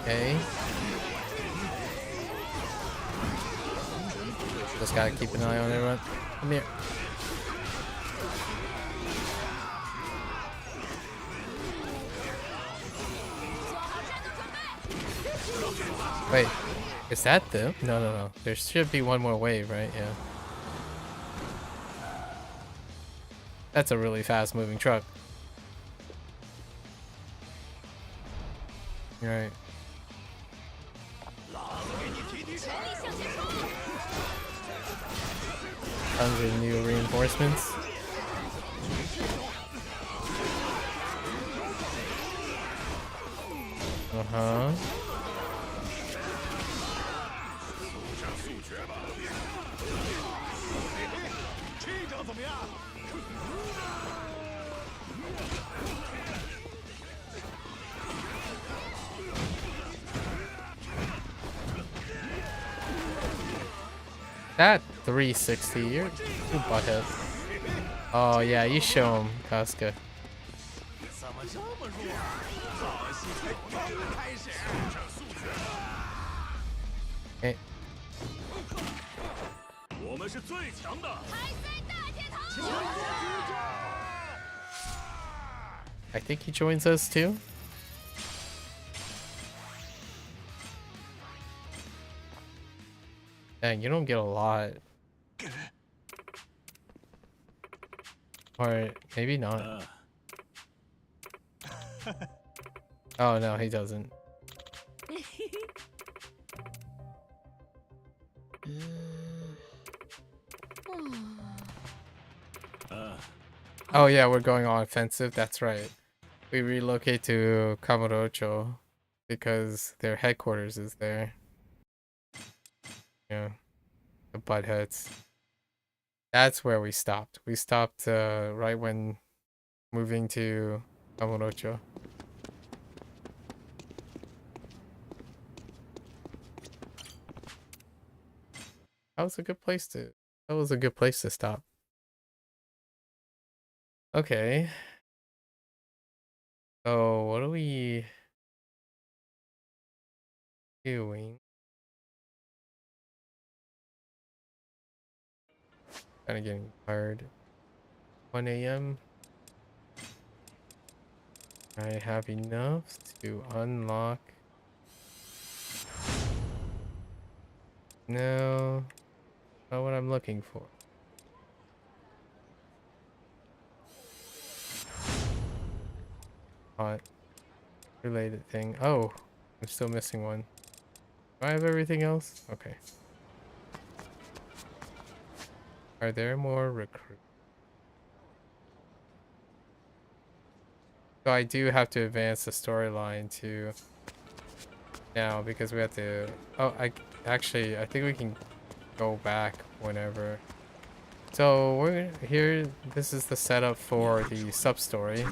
Speaker 1: Okay. Just gotta keep an eye on everyone. Come here. Wait, is that them? No. There should be one more wave, right? Yeah. That's a really fast moving truck. Right. Tons of new reinforcements. Uh-huh. That 360, you're too butthead. Oh yeah, you show him, Casca. Hey. I think he joins us too. Dang, you don't get a lot. Or maybe not. Oh no, he doesn't. Oh yeah, we're going on offensive. That's right. we relocate to Kamurocho because their headquarters is there. Yeah, the Buttheads. That's where we stopped. We stopped right when moving to Kamurocho. That was a good place to. That was a good place to stop. Okay. So what are we doing? Kind of getting tired. 1 a.m. I have enough to unlock. No, not what I'm looking for. Hot related thing. Oh, I'm still missing one. Do I have everything else? Okay. Are there more recruits? So I do have to advance the storyline to now because we have to. Oh, I think we can go back whenever. So we're here. This is the setup for the sub story,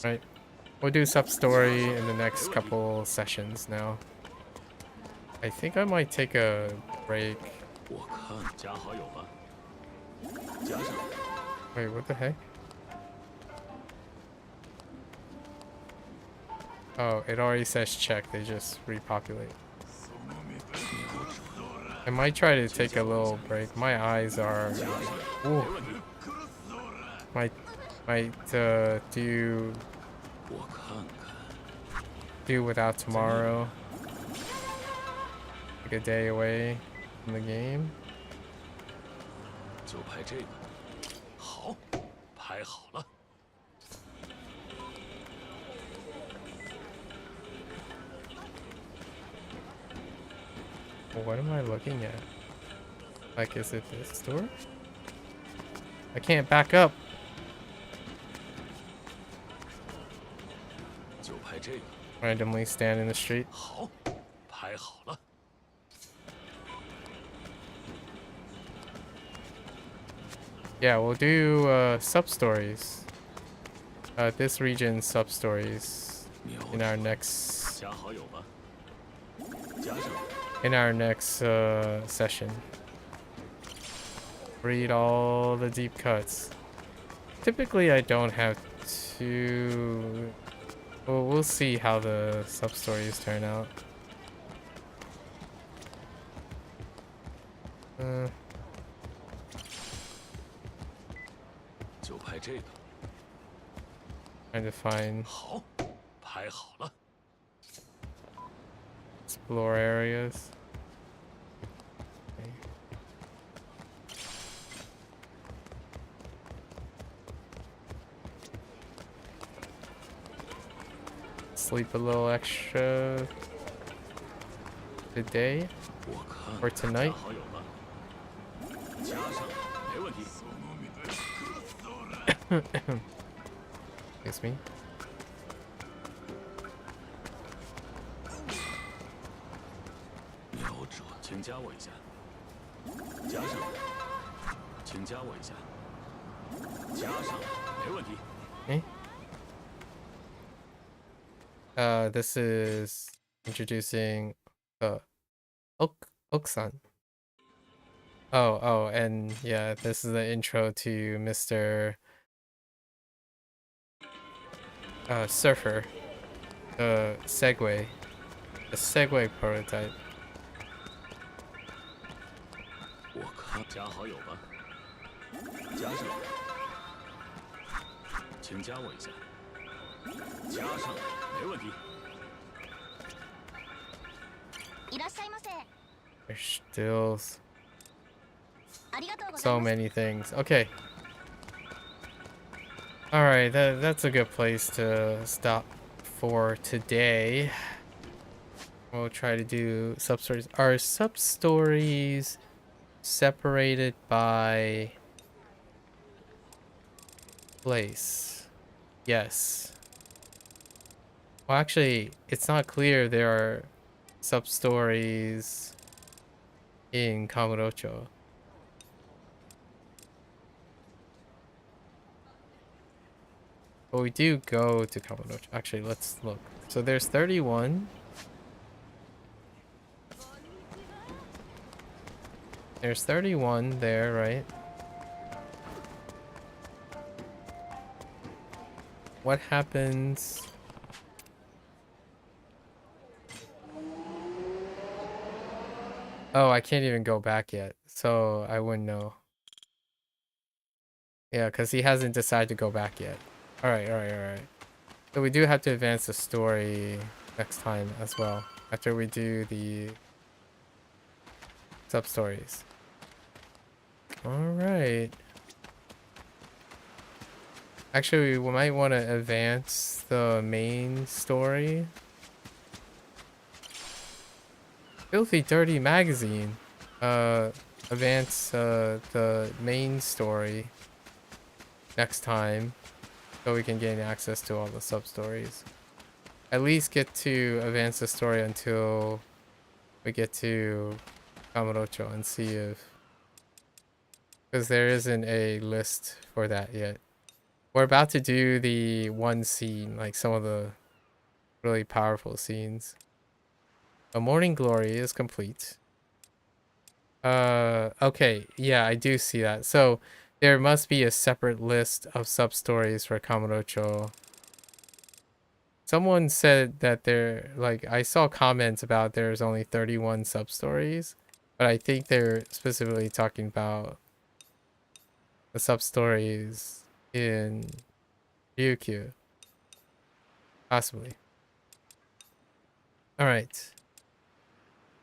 Speaker 1: right? We'll do sub story in the next couple sessions now. I think I might take a break. Wait, what the heck? Oh, it already says check. They just repopulate. I might try to take a little break. My eyes are. Ooh. Might do without tomorrow. Take a day away from the game. What am I looking at? Like, is it this store? I can't back up. Randomly stand in the street. Yeah, we'll do sub-stories. This region's sub-stories in our next session. Read all the deep cuts. Typically I don't have to. Well, we'll see how the sub-stories turn out. Trying to find. Explore areas. Okay. Sleep a little extra today or tonight. Excuse me. Okay. This is introducing Oksan. Oh, and yeah, this is the intro to Mr. Surfer, the Segway prototype. There's still so many things. Okay. Alright, that's a good place to stop for today. We'll try to do sub-stories. Are sub-stories separated by place? Yes. Well, actually, it's not clear there are sub-stories in Kamurocho. But we do go to Kamurocho. Actually, let's look. So there's 31. There's 31 there, right? What happens? Oh, I can't even go back yet, so I wouldn't know. Yeah, because he hasn't decided to go back yet. Alright. So we do have to advance the story next time as well, after we do the sub-stories. Alright. Actually, we might want to advance the main story. Filthy Dirty Magazine. Advance the main story next time, so we can gain access to all the sub-stories. At least get to advance the story until we get to Kamurocho and see if... because there isn't a list for that yet. We're about to do the one scene, like some of the really powerful scenes. A Morning Glory is complete. Okay, yeah, I do see that. So there must be a separate list of sub-stories for Kamurocho. Someone said that there, like, I saw comments about there's only 31 sub-stories, but I think they're specifically talking about the sub-stories in Ryukyu. Possibly. Alright.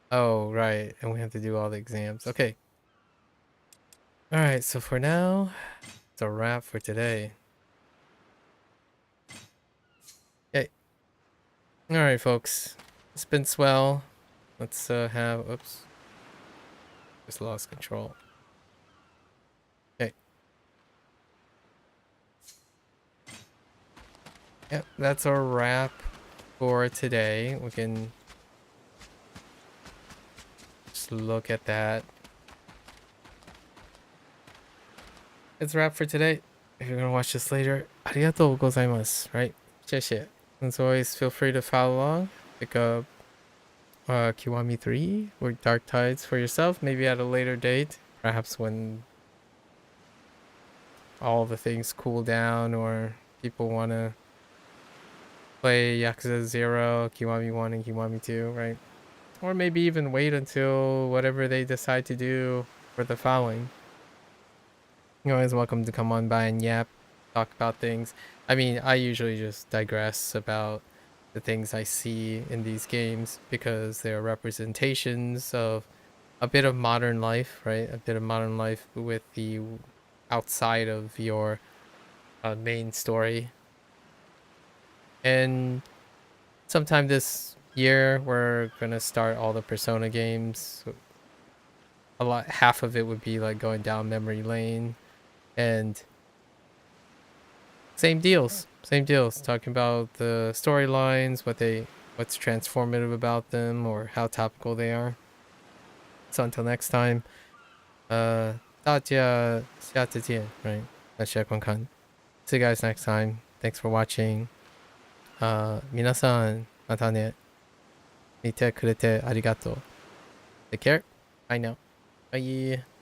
Speaker 1: Oh, right. And we have to do all the exams. Okay. Alright, so for now, it's a wrap for today. Okay. Alright, folks. It's been swell. Let's have... oops. Just lost control. Okay. Yep, that's our wrap for today. We can just look at that. It's a wrap for today. If you're gonna watch this later, arigatou gozaimasu, right? 谢谢. As always, feel free to follow along. Pick up Kiwami 3 or Dark Tides for yourself, maybe at a later date. Perhaps when all the things cool down or people want to play Yakuza 0, Kiwami 1, and Kiwami 2, right? Or maybe even wait until whatever they decide to do for the following. You're always welcome to come on by and yap, talk about things. I mean, I usually just digress about the things I see in these games because they're representations of a bit of modern life, right? A bit of modern life with the outside of your main story. And sometime this year, we're gonna start all the Persona games. Half of it would be like going down memory lane. And same deals, talking about the storylines, what's transformative about them, or how topical they are. So until next time, 大家下次见, right? 大家观看. See you guys next time. Thanks for watching. 皆さんまたね。見てくれてありがとう. Take care. Bye now. Bye.